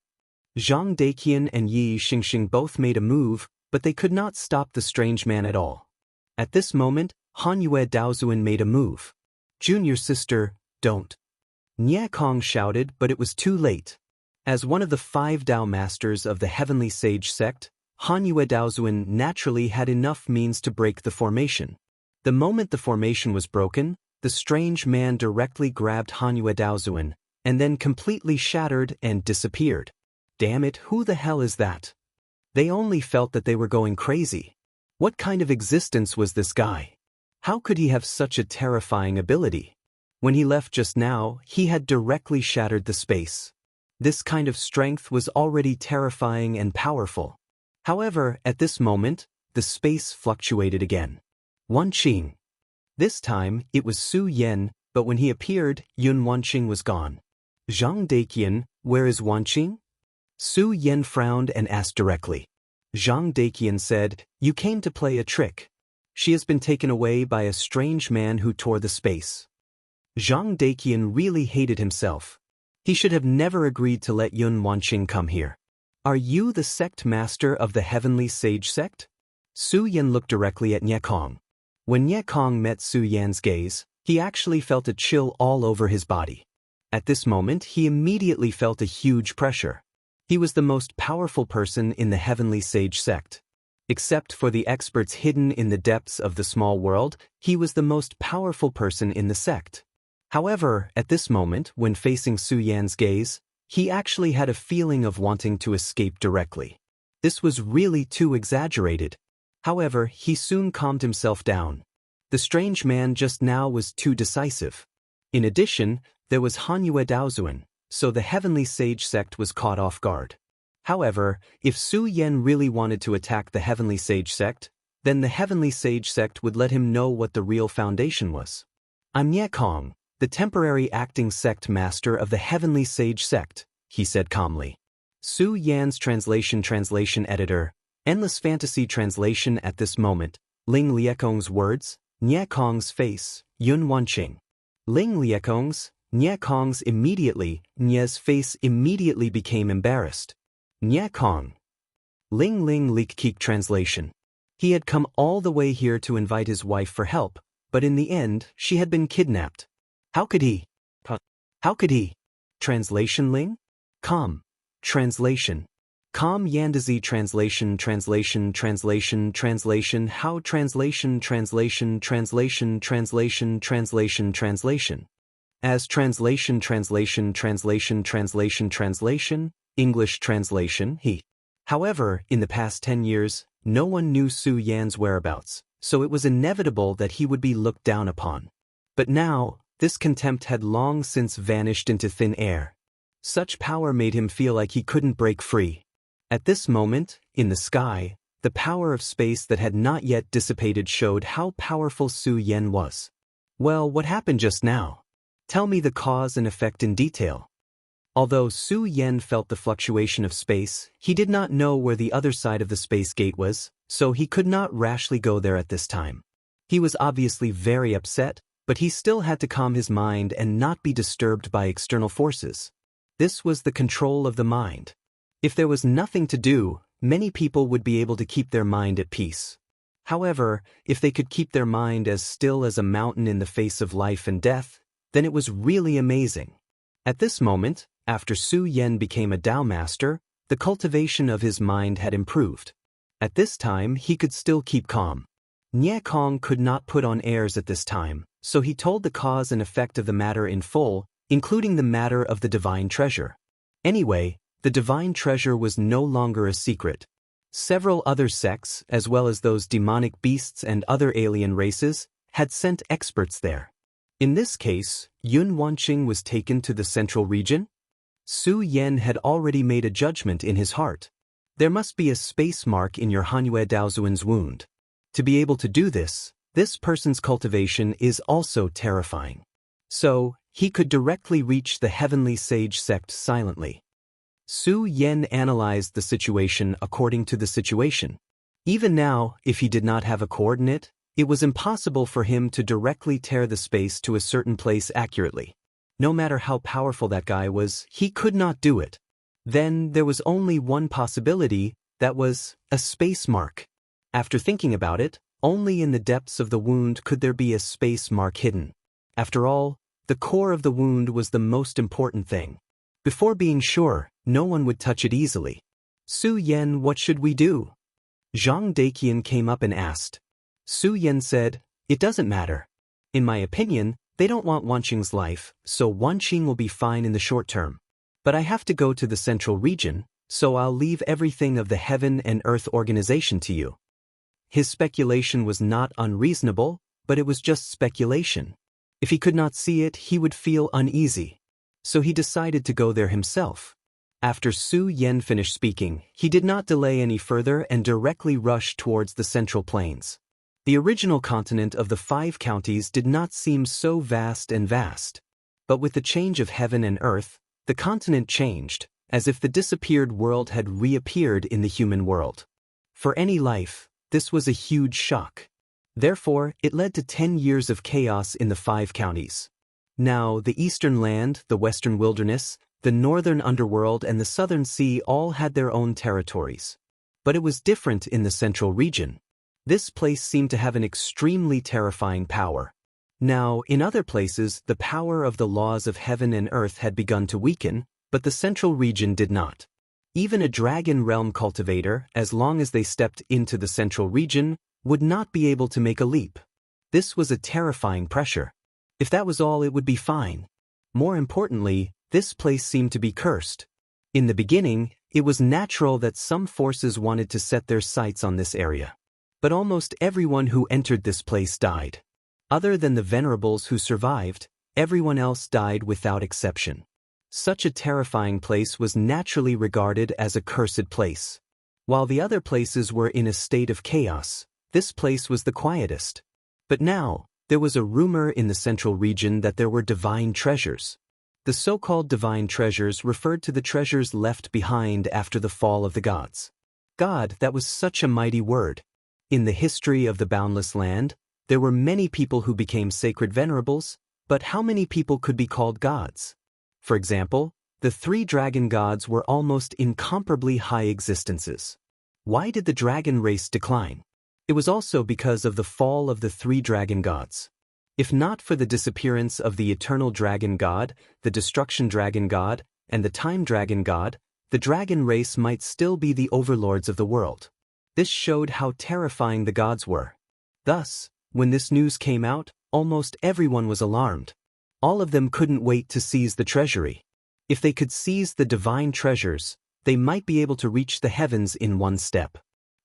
Zhang Daqian and Yi Xingxing both made a move, but they could not stop the strange man at all. At this moment, Hanyue Daozuan made a move. Junior sister, don't. Nye Kong shouted, but it was too late. As one of the 5 Dao masters of the Heavenly Sage sect, Hanyue Daozuan naturally had enough means to break the formation. The moment the formation was broken, the strange man directly grabbed Hanyue Daozuan, and then completely shattered and disappeared. Damn it, who the hell is that? They only felt that they were going crazy. What kind of existence was this guy? How could he have such a terrifying ability? When he left just now, he had directly shattered the space. This kind of strength was already terrifying and powerful. However, at this moment, the space fluctuated again. Wanqing. This time, it was Su Yan, but when he appeared, Yun Wanqing was gone. Zhang Daqian, where is Wanqing? Su Yan frowned and asked directly. Zhang Daqian said, you came to play a trick. She has been taken away by a strange man who tore the space. Zhang Daqian really hated himself. He should have never agreed to let Yun Wanqing come here. Are you the sect master of the Heavenly Sage sect? Su Yan looked directly at Nye Kong. When Nye Kong met Su Yan's gaze, he actually felt a chill all over his body. At this moment, he immediately felt a huge pressure. He was the most powerful person in the Heavenly Sage sect. Except for the experts hidden in the depths of the small world, he was the most powerful person in the sect. However, at this moment, when facing Su Yan's gaze, he actually had a feeling of wanting to escape directly. This was really too exaggerated. However, he soon calmed himself down. The strange man just now was too decisive. In addition, there was Hanyue Daozuan, so the Heavenly Sage sect was caught off guard. However, if Su Yan really wanted to attack the Heavenly Sage sect, then the Heavenly Sage sect would let him know what the real foundation was. I'm Nye Kong, the temporary acting sect master of the Heavenly Sage sect, he said calmly. Su Yan's translation editor, Endless Fantasy Translation. At this moment, Ling Liekong's words, Nye Kong's face, Yun Wanqing. Ling Liekong's, Nye Kong's immediately, Nye's face immediately became embarrassed. Nye Kong. Ling Liekik translation. He had come all the way here to invite his wife for help, but in the end, she had been kidnapped. How could he? How could he? Translation Ling? Calm. Translation. Calm Yandazi translation How translation As translation English translation he. However, in the past 10 years, no one knew Su Yan's whereabouts, so it was inevitable that he would be looked down upon. But now, this contempt had long since vanished into thin air. Such power made him feel like he couldn't break free. At this moment, in the sky, the power of space that had not yet dissipated showed how powerful Su Yan was. Well, what happened just now? Tell me the cause and effect in detail. Although Su Yan felt the fluctuation of space, he did not know where the other side of the space gate was, so he could not rashly go there at this time. He was obviously very upset, but he still had to calm his mind and not be disturbed by external forces. This was the control of the mind. If there was nothing to do, many people would be able to keep their mind at peace. However, if they could keep their mind as still as a mountain in the face of life and death, then it was really amazing. At this moment, After Su Yan became a Dao master, the cultivation of his mind had improved. At this time, he could still keep calm. Nie Kong could not put on airs at this time, so he told the cause and effect of the matter in full, including the matter of the divine treasure. Anyway, the divine treasure was no longer a secret. Several other sects, as well as those demonic beasts and other alien races, had sent experts there. In this case, Yun Wanqing was taken to the central region. Su Yan had already made a judgment in his heart. There must be a space mark in your Hanyue Daozuan's wound. To be able to do this person's cultivation is also terrifying. So, he could directly reach the heavenly sage sect silently. Su Yan analyzed the situation according to the situation. Even now, if he did not have a coordinate, it was impossible for him to directly tear the space to a certain place accurately. No matter how powerful that guy was, he could not do it. Then there was only one possibility, that was a space mark. After thinking about it, only in the depths of the wound could there be a space mark hidden. After all, the core of the wound was the most important thing. Before being sure, no one would touch it easily. Su Yan, what should we do? Zhang Daqian came up and asked. Su Yan said, it doesn't matter. In my opinion, they don't want Wanqing's life, so Wanqing will be fine in the short term. But I have to go to the central region, so I'll leave everything of the heaven and earth organization to you. His speculation was not unreasonable, but it was just speculation. If he could not see it, he would feel uneasy. So he decided to go there himself. After Su Yan finished speaking, he did not delay any further and directly rushed towards the Central Plains. The original continent of the 5 counties did not seem so vast. But with the change of heaven and earth, the continent changed, as if the disappeared world had reappeared in the human world. For any life, this was a huge shock. Therefore, it led to 10 years of chaos in the 5 counties. Now, the eastern land, the western wilderness, the northern underworld and the southern sea all had their own territories. But it was different in the central region. This place seemed to have an extremely terrifying power. Now, in other places, the power of the laws of heaven and earth had begun to weaken, but the central region did not. Even a dragon realm cultivator, as long as they stepped into the central region, would not be able to make a leap. This was a terrifying pressure. If that was all, it would be fine. More importantly, this place seemed to be cursed. In the beginning, it was natural that some forces wanted to set their sights on this area. But almost everyone who entered this place died. Other than the venerables who survived, everyone else died without exception. Such a terrifying place was naturally regarded as a cursed place. While the other places were in a state of chaos, this place was the quietest. But now, there was a rumor in the central region that there were divine treasures. The so-called divine treasures referred to the treasures left behind after the fall of the gods. God, that was such a mighty word. In the history of the boundless land, there were many people who became sacred venerables, but how many people could be called gods? For example, the 3 dragon gods were almost incomparably high existences. Why did the dragon race decline? It was also because of the fall of the 3 dragon gods. If not for the disappearance of the eternal dragon god, the destruction dragon god, and the time dragon god, the dragon race might still be the overlords of the world. This showed how terrifying the gods were. Thus, when this news came out, almost everyone was alarmed. All of them couldn't wait to seize the treasury. If they could seize the divine treasures, they might be able to reach the heavens in one step.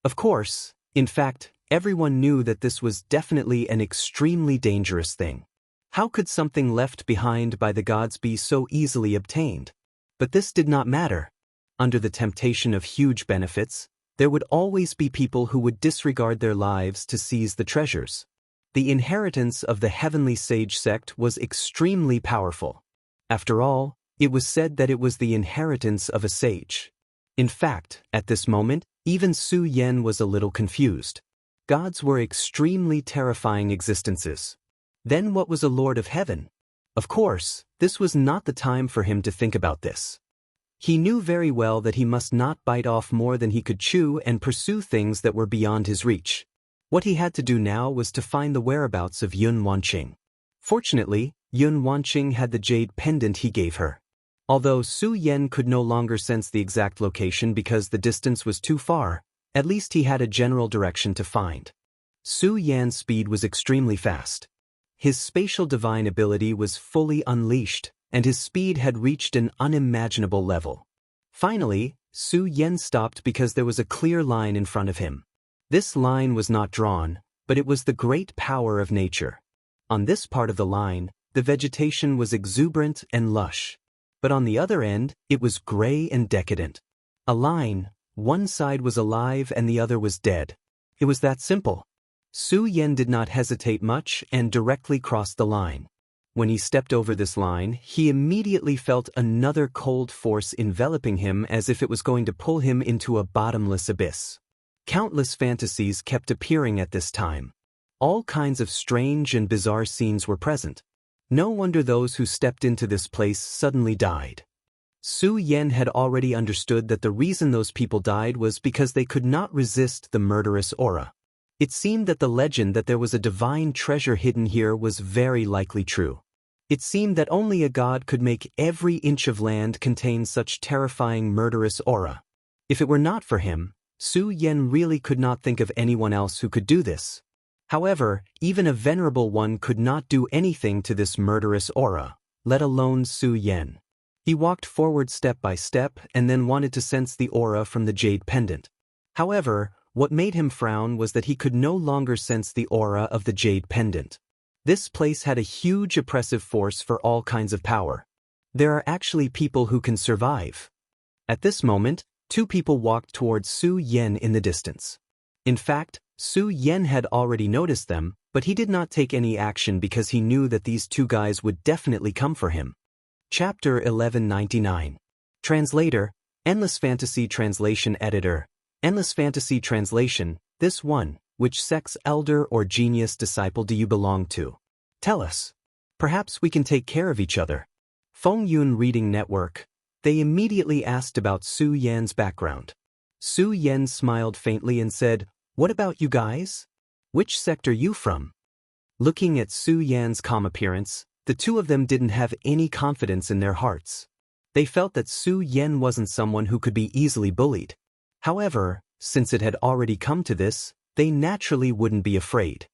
Of course, in fact, everyone knew that this was definitely an extremely dangerous thing. How could something left behind by the gods be so easily obtained? But this did not matter. Under the temptation of huge benefits, there would always be people who would disregard their lives to seize the treasures. The inheritance of the heavenly sage sect was extremely powerful. After all, it was said that it was the inheritance of a sage. In fact, at this moment, even Su Yan was a little confused. Gods were extremely terrifying existences. Then what was a Lord of Heaven? Of course, this was not the time for him to think about this. He knew very well that he must not bite off more than he could chew and pursue things that were beyond his reach. What he had to do now was to find the whereabouts of Yun Wanqing. Fortunately, Yun Wanqing had the jade pendant he gave her. Although Su Yan could no longer sense the exact location because the distance was too far, at least he had a general direction to find. Su Yan's speed was extremely fast. His spatial divine ability was fully unleashed, and his speed had reached an unimaginable level. Finally, Su Yan stopped because there was a clear line in front of him. This line was not drawn, but it was the great power of nature. On this part of the line, the vegetation was exuberant and lush. But on the other end, it was gray and decadent. A line, one side was alive and the other was dead. It was that simple. Su Yan did not hesitate much and directly crossed the line. When he stepped over this line, he immediately felt another cold force enveloping him as if it was going to pull him into a bottomless abyss. Countless fantasies kept appearing at this time. All kinds of strange and bizarre scenes were present. No wonder those who stepped into this place suddenly died. Su Yan had already understood that the reason those people died was because they could not resist the murderous aura. It seemed that the legend that there was a divine treasure hidden here was very likely true. It seemed that only a god could make every inch of land contain such terrifying murderous aura. If it were not for him, Su Yan really could not think of anyone else who could do this. However, even a venerable one could not do anything to this murderous aura, let alone Su Yan. He walked forward step by step and then wanted to sense the aura from the jade pendant. However, what made him frown was that he could no longer sense the aura of the jade pendant. This place had a huge oppressive force for all kinds of power. There are actually people who can survive. At this moment, two people walked towards Su Yan in the distance. In fact, Su Yan had already noticed them, but he did not take any action because he knew that these two guys would definitely come for him. Chapter 1199. Translator, Endless Fantasy Translation Editor. Endless Fantasy Translation, this one, which sex elder or genius disciple do you belong to? Tell us. Perhaps we can take care of each other. Feng Yun Reading Network. They immediately asked about Su Yan's background. Su Yan smiled faintly and said, "What about you guys? Which sect are you from?" Looking at Su Yan's calm appearance, the two of them didn't have any confidence in their hearts. They felt that Su Yan wasn't someone who could be easily bullied. However, since it had already come to this, they naturally wouldn't be afraid.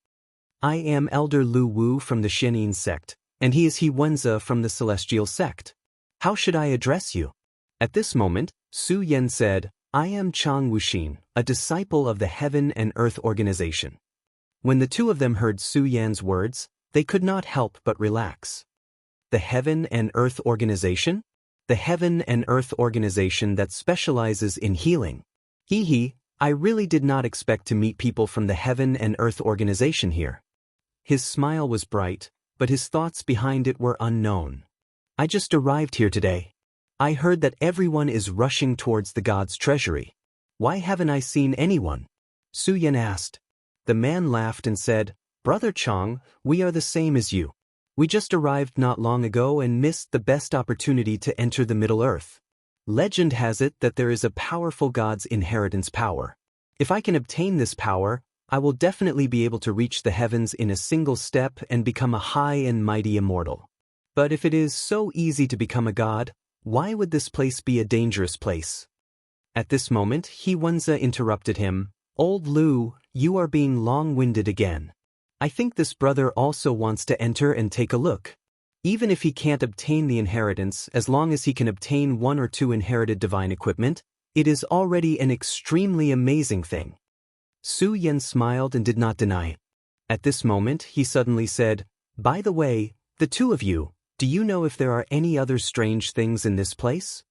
"I am Elder Lu Wu from the Xianin sect, and he is He Wenza from the Celestial sect. How should I address you?" At this moment, Su Yan said, "I am Chang Wuxin, a disciple of the Heaven and Earth Organization." When the two of them heard Su Yan's words, they could not help but relax. The Heaven and Earth Organization? The Heaven and Earth Organization that specializes in healing. I really did not expect to meet people from the Heaven and Earth Organization here. His smile was bright, but his thoughts behind it were unknown. "I just arrived here today. I heard that everyone is rushing towards the god's treasury. Why haven't I seen anyone?" Su Yan asked. The man laughed and said, "Brother Chang, we are the same as you. We just arrived not long ago and missed the best opportunity to enter the Middle Earth. Legend has it that there is a powerful god's inheritance power. If I can obtain this power, I will definitely be able to reach the heavens in a single step and become a high and mighty immortal. But if it is so easy to become a god, why would this place be a dangerous place?" At this moment, He Wenza interrupted him. "Old Lu, you are being long-winded again. I think this brother also wants to enter and take a look. Even if he can't obtain the inheritance, as long as he can obtain one or two inherited divine equipment, it is already an extremely amazing thing." Su Yan smiled and did not deny it. At this moment, he suddenly said, "By the way, the two of you, do you know if there are any other strange things in this place?"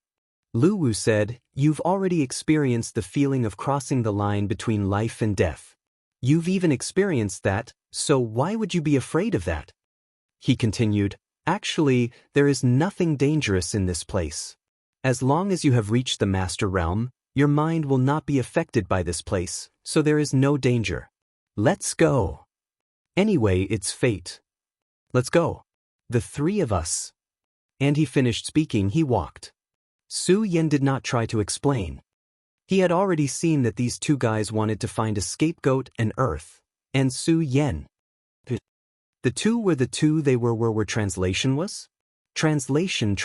Lu Wu said, "You've already experienced the feeling of crossing the line between life and death. You've even experienced that, so why would you be afraid of that?" He continued, "Actually, there is nothing dangerous in this place. As long as you have reached the Master Realm, your mind will not be affected by this place, so there is no danger. Let's go. Anyway, it's fate. Let's go. The three of us." And he finished speaking. He walked. Su Yan did not try to explain. He had already seen that these two guys wanted to find a scapegoat and Earth, and Su Yan. The two were the two they were where translation was? Translation.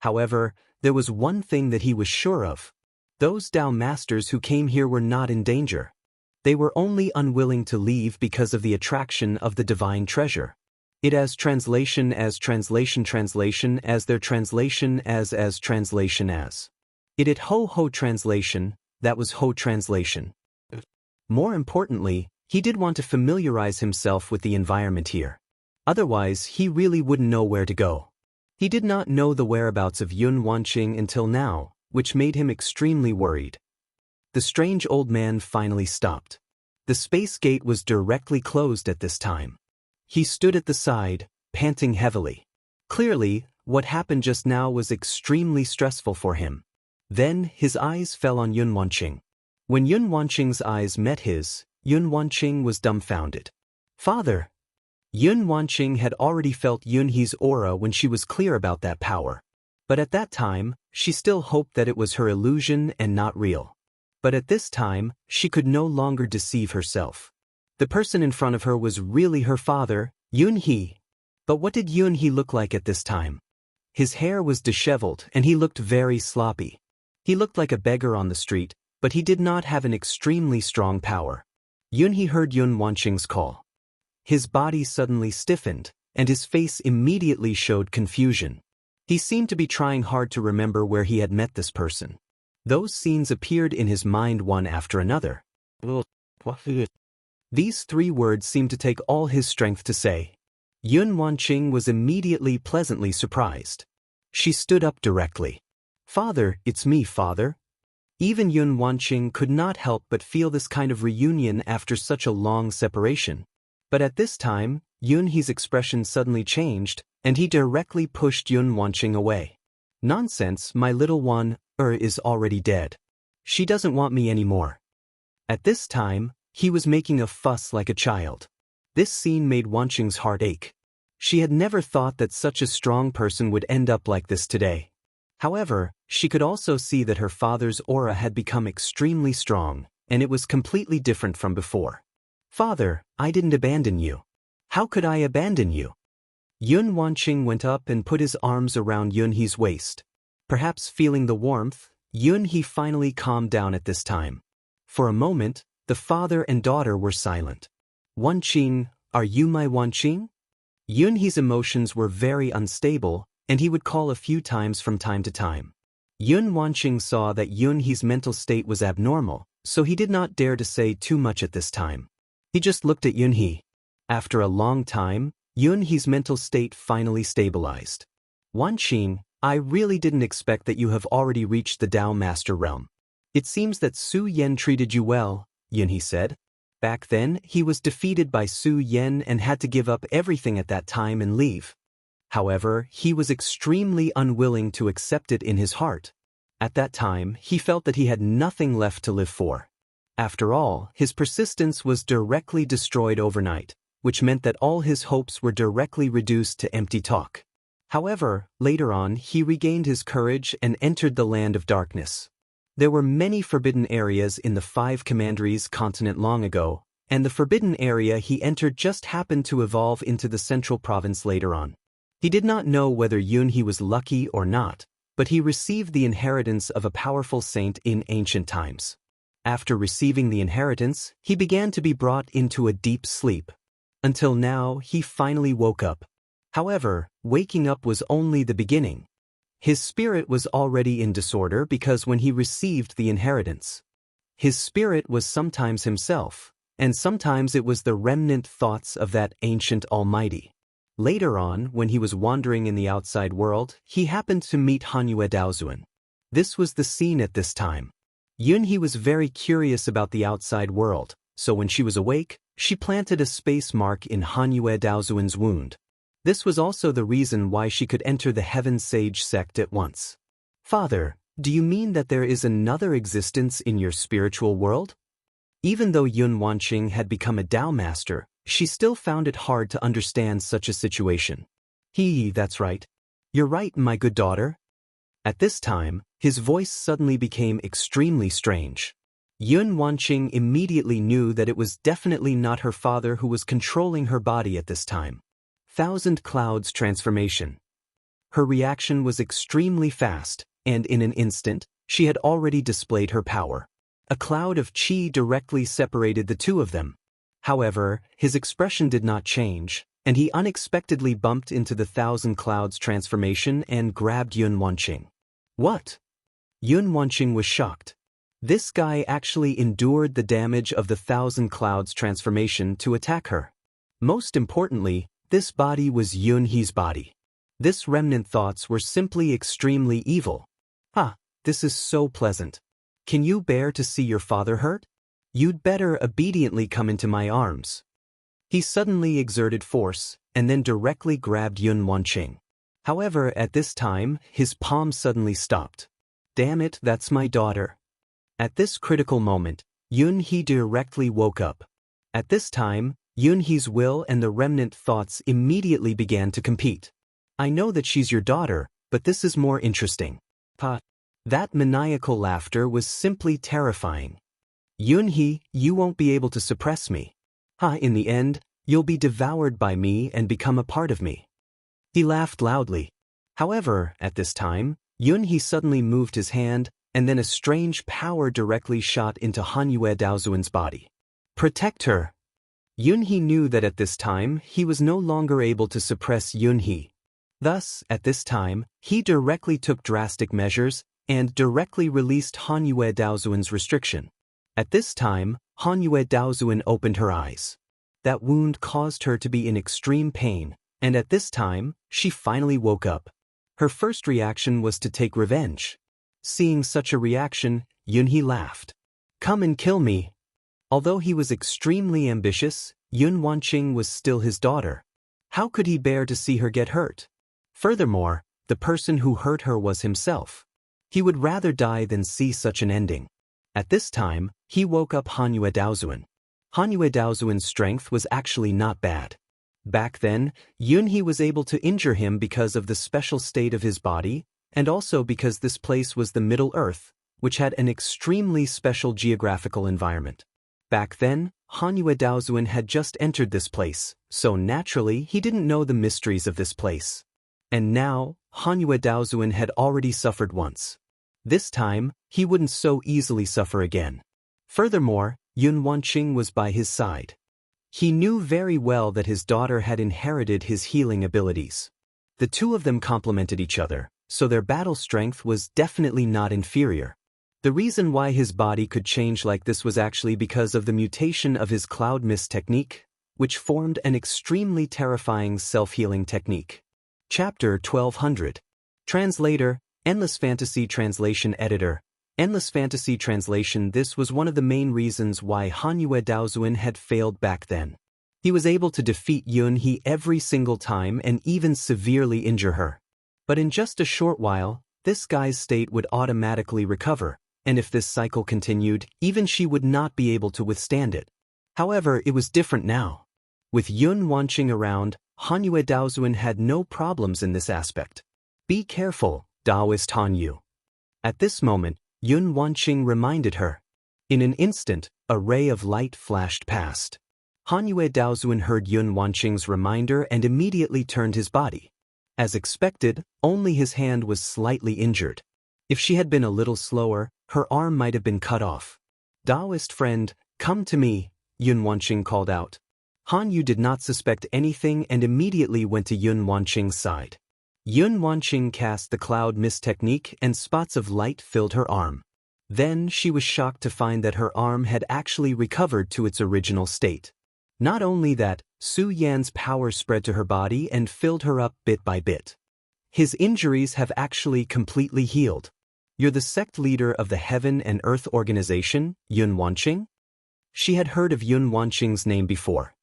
However, there was one thing that he was sure of. Those Dao masters who came here were not in danger. They were only unwilling to leave because of the attraction of the divine treasure. It as translation as translation translation as their translation as translation as. It ho translation, that was ho translation. More importantly, he did want to familiarize himself with the environment here. Otherwise, he really wouldn't know where to go. He did not know the whereabouts of Yun Wanqing until now, which made him extremely worried. The strange old man finally stopped. The space gate was directly closed at this time. He stood at the side, panting heavily. Clearly, what happened just now was extremely stressful for him. Then, his eyes fell on Yun Wanqing. When Yun Wanqing's eyes met his, Yun Wanqing was dumbfounded. Father! Yun Wanqing had already felt Yun He's aura when she was clear about that power. But at that time, she still hoped that it was her illusion and not real. But at this time, she could no longer deceive herself. The person in front of her was really her father, Yun He. But what did Yun He look like at this time? His hair was disheveled and he looked very sloppy. He looked like a beggar on the street, but he did not have an extremely strong power. Yun He heard Yun Wanqing's call. His body suddenly stiffened, and his face immediately showed confusion. He seemed to be trying hard to remember where he had met this person. Those scenes appeared in his mind one after another. These 3 words seemed to take all his strength to say. Yun Wanqing was immediately pleasantly surprised. She stood up directly. Father, it's me, father. Even Yun Wanqing could not help but feel this kind of reunion after such a long separation. But at this time, Yun He's expression suddenly changed, and he directly pushed Yun Wanqing away. Nonsense, my little one, is already dead. She doesn't want me anymore. At this time, he was making a fuss like a child. This scene made Wanqing's heart ache. She had never thought that such a strong person would end up like this today. However, she could also see that her father's aura had become extremely strong, and it was completely different from before. Father, I didn't abandon you. How could I abandon you? Yun Wanqing went up and put his arms around Yun He's waist. Perhaps feeling the warmth, Yun He finally calmed down at this time. For a moment, the father and daughter were silent. Wanqing, are you my Wanqing? Yun He's emotions were very unstable, and he would call a few times from time to time. Yun Wanqing saw that Yun He's mental state was abnormal, so he did not dare to say too much at this time. He just looked at Yun He. After a long time, Yun He's mental state finally stabilized. Wanqing, I really didn't expect that you have already reached the Dao Master realm. It seems that Su Yan treated you well, Yun He said. Back then, he was defeated by Su Yan and had to give up everything at that time and leave. However, he was extremely unwilling to accept it in his heart. At that time, he felt that he had nothing left to live for. After all, his persistence was directly destroyed overnight, which meant that all his hopes were directly reduced to empty talk. However, later on, he regained his courage and entered the land of darkness. There were many forbidden areas in the 5 commanderies continent long ago, and the forbidden area he entered just happened to evolve into the central province later on. He did not know whether Yun He was lucky or not, but he received the inheritance of a powerful saint in ancient times. After receiving the inheritance, he began to be brought into a deep sleep. Until now, he finally woke up. However, waking up was only the beginning. His spirit was already in disorder because when he received the inheritance, his spirit was sometimes himself, and sometimes it was the remnant thoughts of that ancient Almighty. Later on, when he was wandering in the outside world, he happened to meet Hanyue Daozuan. This was the scene at this time. Yun He was very curious about the outside world, so when she was awake, she planted a space mark in Hanyue Daozuan's wound. This was also the reason why she could enter the Heaven Sage sect at once. Father, do you mean that there is another existence in your spiritual world? Even though Yun Wanqing had become a Dao master, she still found it hard to understand such a situation. That's right. You're right, my good daughter. At this time, his voice suddenly became extremely strange. Yun Wanqing immediately knew that it was definitely not her father who was controlling her body at this time. Thousand Clouds transformation. Her reaction was extremely fast, and in an instant, she had already displayed her power. A cloud of qi directly separated the two of them. However, his expression did not change, and he unexpectedly bumped into the Thousand Clouds transformation and grabbed Yun Wanqing. What? Yun Wanqing was shocked. This guy actually endured the damage of the Thousand Clouds transformation to attack her. Most importantly, this body was Yun He's body. This remnant thoughts were simply extremely evil. This is so pleasant. Can you bear to see your father hurt? You'd better obediently come into my arms. He suddenly exerted force, and then directly grabbed Yun Wanqing. However, at this time, his palm suddenly stopped. Damn it, that's my daughter. At this critical moment, Yun He directly woke up. At this time, Yun He's will and the remnant thoughts immediately began to compete. I know that she's your daughter, but this is more interesting. That maniacal laughter was simply terrifying. Yun He, you won't be able to suppress me. In the end, you'll be devoured by me and become a part of me. He laughed loudly. However, at this time, Yun He suddenly moved his hand, and then a strange power directly shot into Hanyue Daozuan's body. Protect her! Yun He knew that at this time, he was no longer able to suppress Yun He. Thus, at this time, he directly took drastic measures and directly released Hanyue Daozuan's restriction. At this time, Hanyue Daozuan opened her eyes. That wound caused her to be in extreme pain, and at this time, she finally woke up. Her first reaction was to take revenge. Seeing such a reaction, Yun He laughed. Come and kill me. Although he was extremely ambitious, Yun Wanqing was still his daughter. How could he bear to see her get hurt? Furthermore, the person who hurt her was himself. He would rather die than see such an ending. At this time, he woke up Hanyue Daozuan. Hanyue Daozuan's strength was actually not bad. Back then, Yun He was able to injure him because of the special state of his body, and also because this place was the Middle Earth, which had an extremely special geographical environment. Back then, Hanyue Daozuan had just entered this place, so naturally he didn't know the mysteries of this place. And now, Hanyue Daozuan had already suffered once. This time, he wouldn't so easily suffer again. Furthermore, Yun Wanqing was by his side. He knew very well that his daughter had inherited his healing abilities. The two of them complemented each other, so their battle strength was definitely not inferior. The reason why his body could change like this was actually because of the mutation of his cloud mist technique, which formed an extremely terrifying self-healing technique. Chapter 1200. Translator, Endless Fantasy Translation Editor. Endless Fantasy Translation. This was one of the main reasons why Hanyue Daozuan had failed back then. He was able to defeat Yun He every single time and even severely injure her. But in just a short while, this guy's state would automatically recover, and if this cycle continued, even she would not be able to withstand it. However, it was different now. With Yun Wanqing around, Hanyue Daozuan had no problems in this aspect. Be careful, Daoist Hanyu. At this moment, Yun Wanqing reminded her. In an instant, a ray of light flashed past. Hanyue Daozuan heard Yun Wanqing's reminder and immediately turned his body. As expected, only his hand was slightly injured. If she had been a little slower, her arm might have been cut off. Daoist friend, come to me, Yun Wanqing called out. Hanyu did not suspect anything and immediately went to Yun Wanqing's side. Yun Wanqing cast the cloud mist technique and spots of light filled her arm. Then she was shocked to find that her arm had actually recovered to its original state. Not only that, Su Yan's power spread to her body and filled her up bit by bit. His injuries have actually completely healed. You're the sect leader of the Heaven and Earth Organization, Yun Wanqing? She had heard of Yun Wanqing's name before.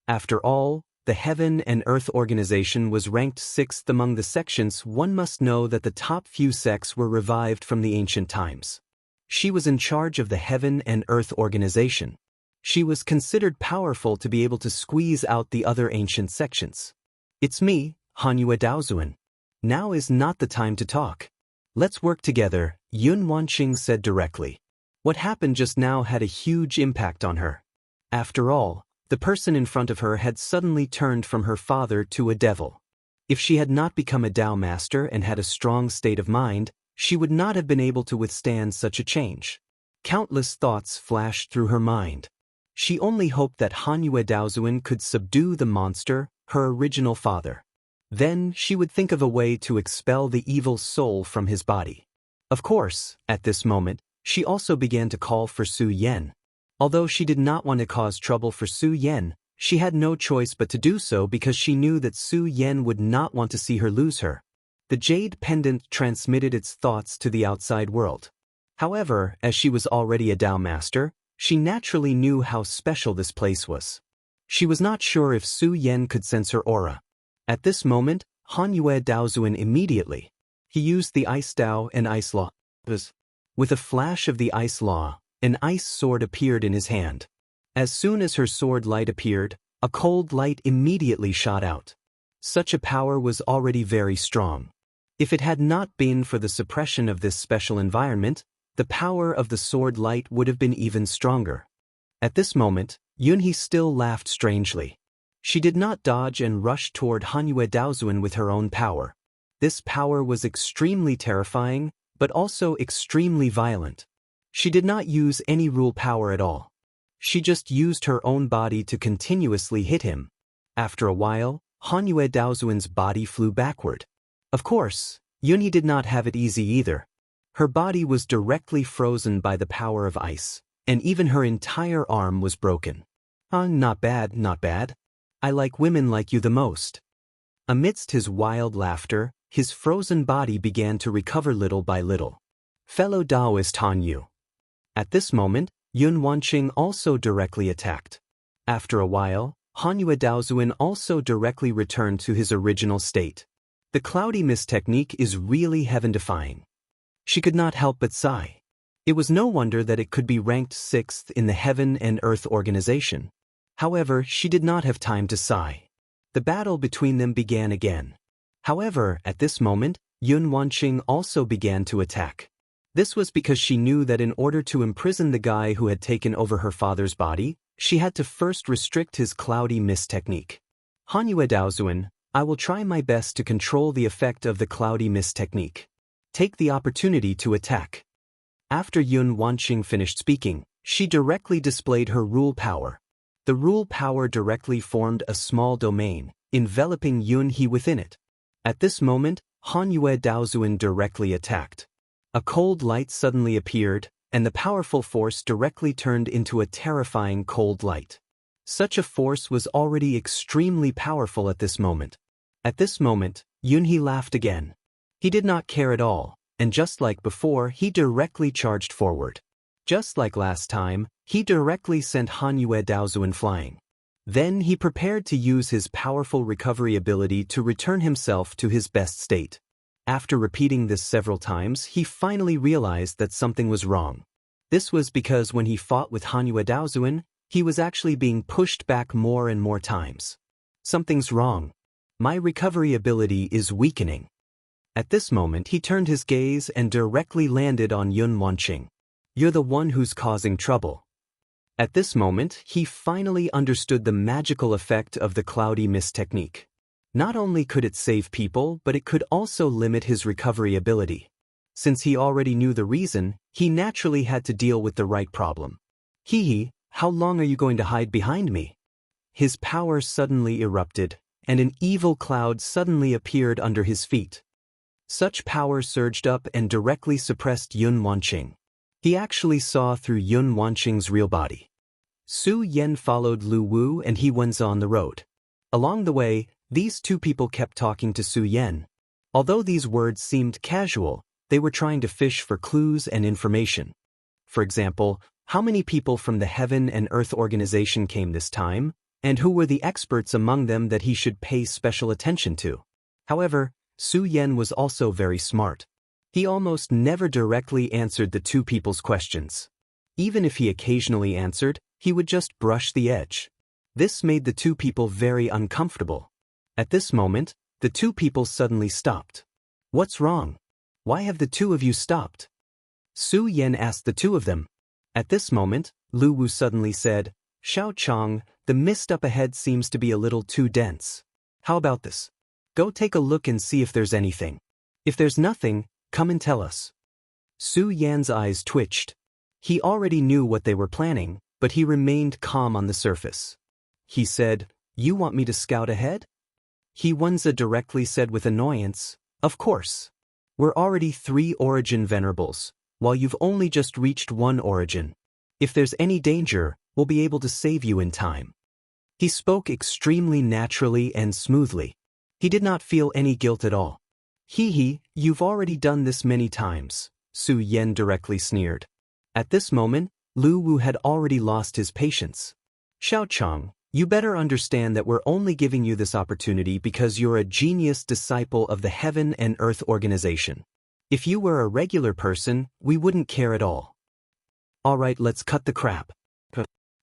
After all, the Heaven and Earth Organization was ranked 6th among the sections. One must know that the top few sects were revived from the ancient times. She was in charge of the Heaven and Earth Organization. She was considered powerful to be able to squeeze out the other ancient sections. It's me, Hanyue Daozuan. Now is not the time to talk. Let's work together, Yun Wanqing said directly. What happened just now had a huge impact on her. After all, the person in front of her had suddenly turned from her father to a devil. If she had not become a Dao master and had a strong state of mind, she would not have been able to withstand such a change. Countless thoughts flashed through her mind. She only hoped that Hanyue Daozuan could subdue the monster, her original father. Then she would think of a way to expel the evil soul from his body. Of course, at this moment, she also began to call for Su Yan. Although she did not want to cause trouble for Su Yan, she had no choice but to do so because she knew that Su Yan would not want to see her lose her. The jade pendant transmitted its thoughts to the outside world. However, as she was already a Dao master, she naturally knew how special this place was. She was not sure if Su Yan could sense her aura. At this moment, Hanyue Daozuan immediately. He used the Ice Dao and Ice Law. With a flash of the Ice Law, an ice sword appeared in his hand. As soon as her sword light appeared, a cold light immediately shot out. Such a power was already very strong. If it had not been for the suppression of this special environment, the power of the sword light would have been even stronger. At this moment, Yunhee still laughed strangely. She did not dodge and rush toward Hanyue Daozuan with her own power. This power was extremely terrifying, but also extremely violent. She did not use any rule power at all. She just used her own body to continuously hit him. After a while, Hanyue Daozuan's body flew backward. Of course, Yunhee did not have it easy either. Her body was directly frozen by the power of ice, and even her entire arm was broken. Not bad, not bad. I like women like you the most. Amidst his wild laughter, his frozen body began to recover little by little. Fellow Daoist Han Yu. At this moment, Yun Wanqing also directly attacked. After a while, Hanyue Daozuan also directly returned to his original state. The cloudy mist technique is really heaven-defying. She could not help but sigh. It was no wonder that it could be ranked 6th in the Heaven and Earth organization. However, she did not have time to sigh. The battle between them began again. However, at this moment, Yun Wanqing also began to attack. This was because she knew that in order to imprison the guy who had taken over her father's body, she had to first restrict his cloudy mist technique. Hanyue Daozuan, I will try my best to control the effect of the cloudy mist technique. Take the opportunity to attack. After Yun Wanqing finished speaking, she directly displayed her rule power. The rule power directly formed a small domain, enveloping Yunhee within it. At this moment, Hanyue Daozuan directly attacked. A cold light suddenly appeared, and the powerful force directly turned into a terrifying cold light. Such a force was already extremely powerful at this moment. At this moment, Yunhee laughed again. He did not care at all, and just like before, he directly charged forward. Just like last time, he directly sent Hanyue Daozuan flying. Then he prepared to use his powerful recovery ability to return himself to his best state. After repeating this several times, he finally realized that something was wrong. This was because when he fought with Hanyue Daozuan, he was actually being pushed back more and more times. Something's wrong. My recovery ability is weakening. At this moment, he turned his gaze and directly landed on Yun Wanqing. You're the one who's causing trouble. At this moment, he finally understood the magical effect of the cloudy mist technique. Not only could it save people, but it could also limit his recovery ability. Since he already knew the reason, he naturally had to deal with the right problem. Hee, how long are you going to hide behind me? His power suddenly erupted, and an evil cloud suddenly appeared under his feet. Such power surged up and directly suppressed Yun Wanqing. He actually saw through Yun Wanqing's real body. Su Yan followed Lu Wu and he went on the road. Along the way, these two people kept talking to Su Yan. Although these words seemed casual, they were trying to fish for clues and information. For example, how many people from the Heaven and Earth organization came this time, and who were the experts among them that he should pay special attention to? However, Su Yan was also very smart. He almost never directly answered the two people's questions. Even if he occasionally answered, he would just brush the edge. This made the two people very uncomfortable. At this moment, the two people suddenly stopped. What's wrong? Why have the two of you stopped? Su Yan asked the two of them. At this moment, Lu Wu suddenly said, Xiao Chang, the mist up ahead seems to be a little too dense. How about this? Go take a look and see if there's anything. If there's nothing, come and tell us. Su Yan's eyes twitched. He already knew what they were planning, but he remained calm on the surface. He said, "You want me to scout ahead?" Wenza directly said with annoyance, "Of course. We're already 3 origin venerables, while you've only just reached 1 origin. If there's any danger, we'll be able to save you in time." He spoke extremely naturally and smoothly. He did not feel any guilt at all. You've already done this many times," Su Yan directly sneered. At this moment, Lu Wu had already lost his patience. "Xiaochang, you better understand that we're only giving you this opportunity because you're a genius disciple of the Heaven and Earth organization. If you were a regular person, we wouldn't care at all." "Alright, let's cut the crap."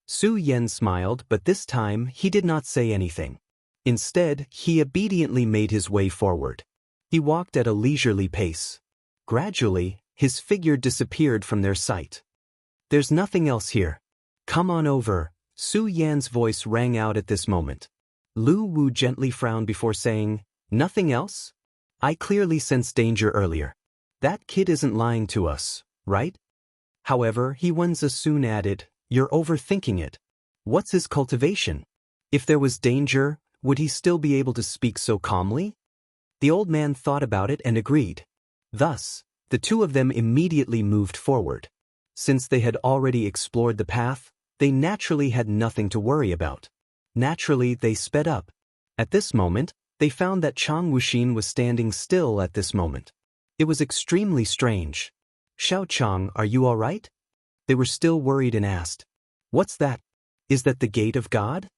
Su Yan smiled, but this time he did not say anything. Instead, he obediently made his way forward. He walked at a leisurely pace. Gradually, his figure disappeared from their sight. "There's nothing else here. Come on over," Su Yan's voice rang out at this moment. Lu Wu gently frowned before saying, "Nothing else? I clearly sensed danger earlier. That kid isn't lying to us, right?" However, Wenza soon added, "You're overthinking it. What's his cultivation? If there was danger, would he still be able to speak so calmly?" The old man thought about it and agreed. Thus, the two of them immediately moved forward. Since they had already explored the path, they naturally had nothing to worry about. Naturally, they sped up. At this moment, they found that Chang Wuxin was standing still at this moment. It was extremely strange. "Xiao Chang, are you all right?" They were still worried and asked, "What's that? Is that the gate of God?"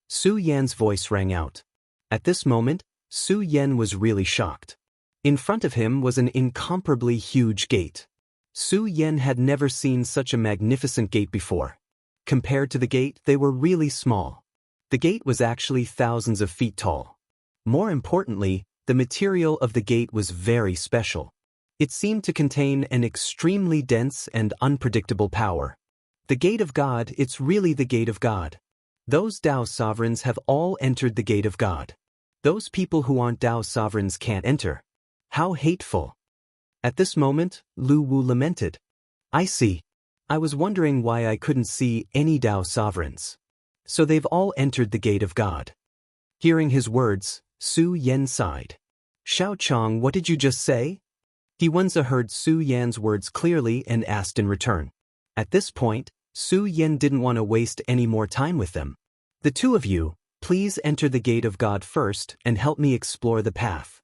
Su Yan's voice rang out. At this moment, Su Yan was really shocked. In front of him was an incomparably huge gate. Su Yan had never seen such a magnificent gate before. Compared to the gate, they were really small. The gate was actually thousands of feet tall. More importantly, the material of the gate was very special. It seemed to contain an extremely dense and unpredictable power. The gate of God, it's really the gate of God. Those Dao sovereigns have all entered the gate of God. Those people who aren't Dao sovereigns can't enter. How hateful. At this moment, Lu Wu lamented. "I see. I was wondering why I couldn't see any Dao sovereigns. So they've all entered the gate of God." Hearing his words, Su Yan sighed. "Xiao Chang, what did you just say?" Wenza heard Su Yan's words clearly and asked in return. At this point, Su Yan didn't want to waste any more time with them. "The two of you, please enter the gate of God first and help me explore the path."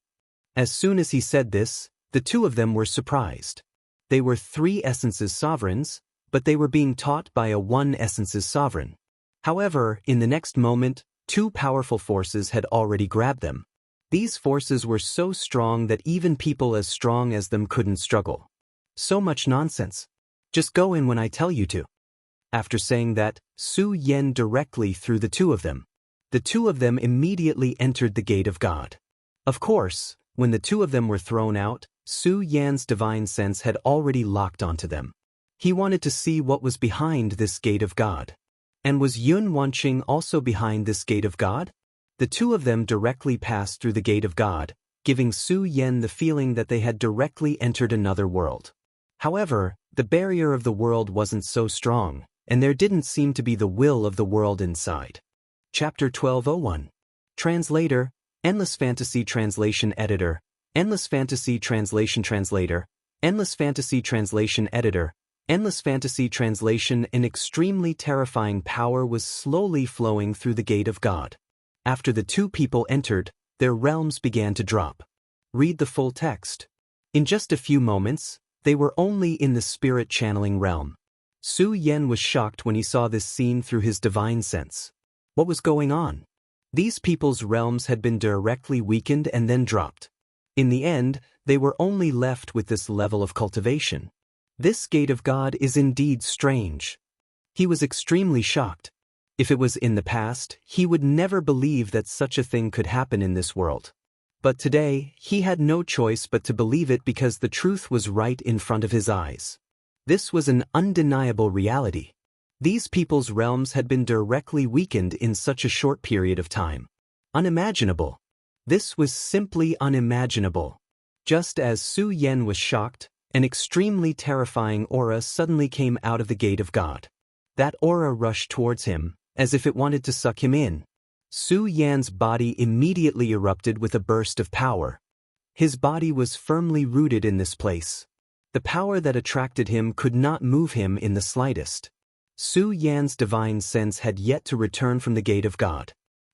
As soon as he said this, the two of them were surprised. They were 3 essences sovereigns, but they were being taught by a 1 essences sovereign. However, in the next moment, 2 powerful forces had already grabbed them. These forces were so strong that even people as strong as them couldn't struggle. So much nonsense. Just go in when I tell you to. After saying that, Su Yan directly threw the two of them. The two of them immediately entered the gate of God. Of course, when the two of them were thrown out, Su Yan's divine sense had already locked onto them. He wanted to see what was behind this gate of God. And was Yun Wanqing also behind this gate of God? The two of them directly passed through the gate of God, giving Su Yan the feeling that they had directly entered another world. However, the barrier of the world wasn't so strong, and there didn't seem to be the will of the world inside. Chapter 1201. Translator, Endless Fantasy Translation Editor, Endless Fantasy Translation Translator, Endless Fantasy Translation Editor, Endless Fantasy Translation. An extremely terrifying power was slowly flowing through the gate of God. After the two people entered, their realms began to drop. Read the full text. In just a few moments, they were only in the spirit channeling realm. Su Yan was shocked when he saw this scene through his divine sense. What was going on? These people's realms had been directly weakened and then dropped. In the end, they were only left with this level of cultivation. This gate of God is indeed strange. He was extremely shocked. If it was in the past, he would never believe that such a thing could happen in this world. But today, he had no choice but to believe it because the truth was right in front of his eyes. This was an undeniable reality. These people's realms had been directly weakened in such a short period of time. Unimaginable. This was simply unimaginable. Just as Su Yan was shocked, an extremely terrifying aura suddenly came out of the gate of God. That aura rushed towards him, as if it wanted to suck him in. Su Yan's body immediately erupted with a burst of power. His body was firmly rooted in this place. The power that attracted him could not move him in the slightest. Su Yan's divine sense had yet to return from the gate of God.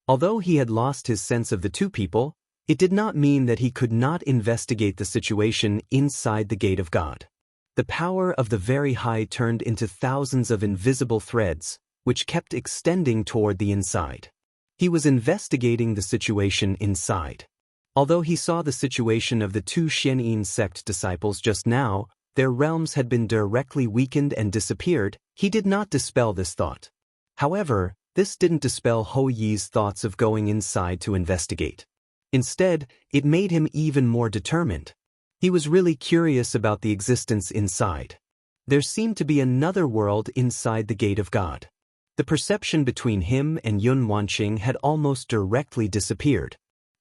Although he had lost his sense of the two people, it did not mean that he could not investigate the situation inside the gate of God. The power of the very high turned into thousands of invisible threads, which kept extending toward the inside. He was investigating the situation inside. Although he saw the situation of the two Xianyin sect disciples just now, their realms had been directly weakened and disappeared, he did not dispel this thought. However, this didn't dispel Hou Yi's thoughts of going inside to investigate. Instead, it made him even more determined. He was really curious about the existence inside. There seemed to be another world inside the gate of God. The perception between him and Yun Wanqing had almost directly disappeared.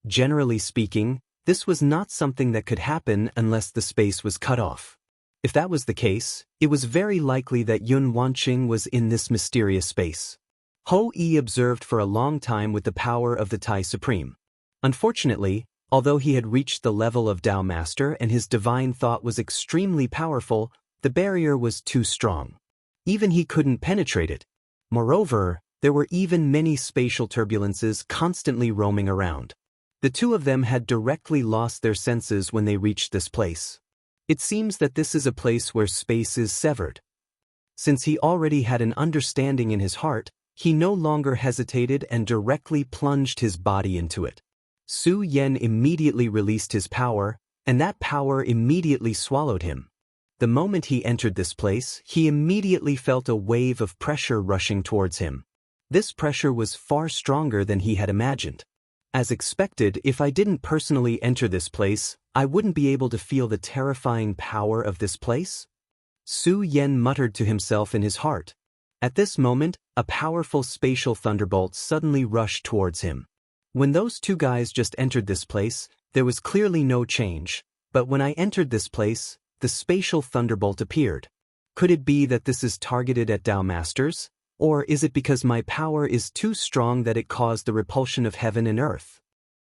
Generally speaking, this was not something that could happen unless the space was cut off. If that was the case, it was very likely that Yun Wanqing was in this mysterious space. Hou Yi observed for a long time with the power of the Tai Supreme. Unfortunately, although he had reached the level of Tao Master and his divine thought was extremely powerful, the barrier was too strong. Even he couldn't penetrate it. Moreover, there were even many spatial turbulences constantly roaming around. The two of them had directly lost their senses when they reached this place. It seems that this is a place where space is severed. Since he already had an understanding in his heart, he no longer hesitated and directly plunged his body into it. Su Yan immediately released his power, and that power immediately swallowed him. The moment he entered this place, he immediately felt a wave of pressure rushing towards him. This pressure was far stronger than he had imagined. As expected, if I didn't personally enter this place, I wouldn't be able to feel the terrifying power of this place? Su Yan muttered to himself in his heart. At this moment, a powerful spatial thunderbolt suddenly rushed towards him. When those two guys just entered this place, there was clearly no change, but when I entered this place, the spatial thunderbolt appeared. Could it be that this is targeted at Tao Masters? Or is it because my power is too strong that it caused the repulsion of heaven and earth?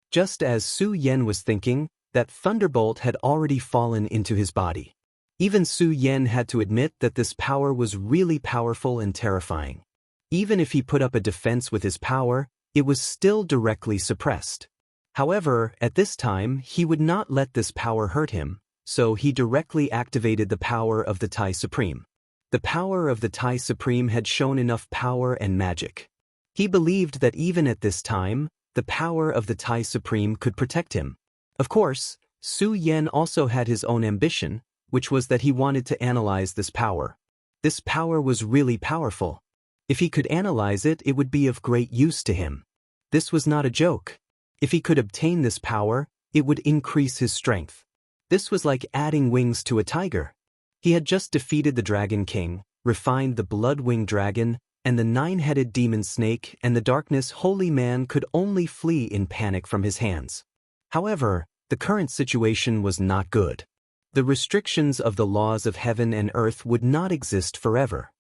Just as Su Yan was thinking, that thunderbolt had already fallen into his body. Even Su Yan had to admit that this power was really powerful and terrifying. Even if he put up a defense with his power, it was still directly suppressed. However, at this time, he would not let this power hurt him, so he directly activated the power of the Tai Supreme. The power of the Tai Supreme had shown enough power and magic. He believed that even at this time, the power of the Tai Supreme could protect him. Of course, Su Yan also had his own ambition, which was that he wanted to analyze this power. This power was really powerful. If he could analyze it, it would be of great use to him. This was not a joke. If he could obtain this power, it would increase his strength. This was like adding wings to a tiger. He had just defeated the Dragon King, refined the blood-winged dragon, and the nine-headed demon snake, and the darkness holy man could only flee in panic from his hands. However, the current situation was not good. The restrictions of the laws of heaven and earth would not exist forever.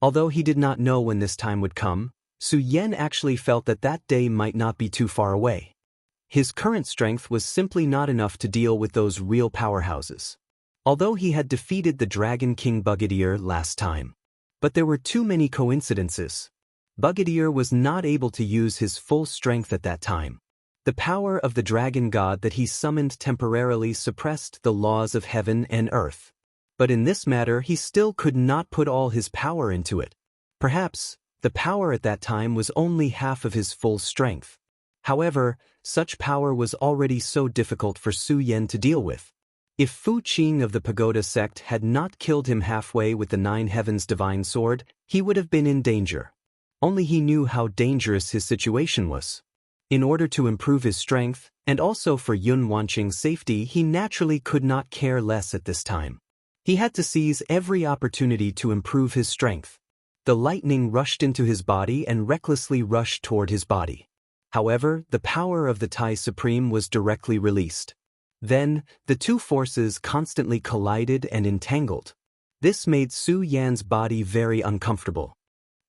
Although he did not know when this time would come, Su Yan actually felt that that day might not be too far away. His current strength was simply not enough to deal with those real powerhouses. Although he had defeated the Dragon King Bugadier last time. But there were too many coincidences. Bugadier was not able to use his full strength at that time. The power of the dragon god that he summoned temporarily suppressed the laws of heaven and earth. But in this matter he still could not put all his power into it. Perhaps, the power at that time was only half of his full strength. However, such power was already so difficult for Su Yan to deal with. If Fu Qing of the Pagoda sect had not killed him halfway with the Nine Heavens divine sword, he would have been in danger. Only he knew how dangerous his situation was. In order to improve his strength, and also for Yun Wanqing's safety, he naturally could not care less at this time. He had to seize every opportunity to improve his strength. The lightning rushed into his body and recklessly rushed toward his body. However, the power of the Tai Supreme was directly released. Then, the two forces constantly collided and entangled. This made Su Yan's body very uncomfortable.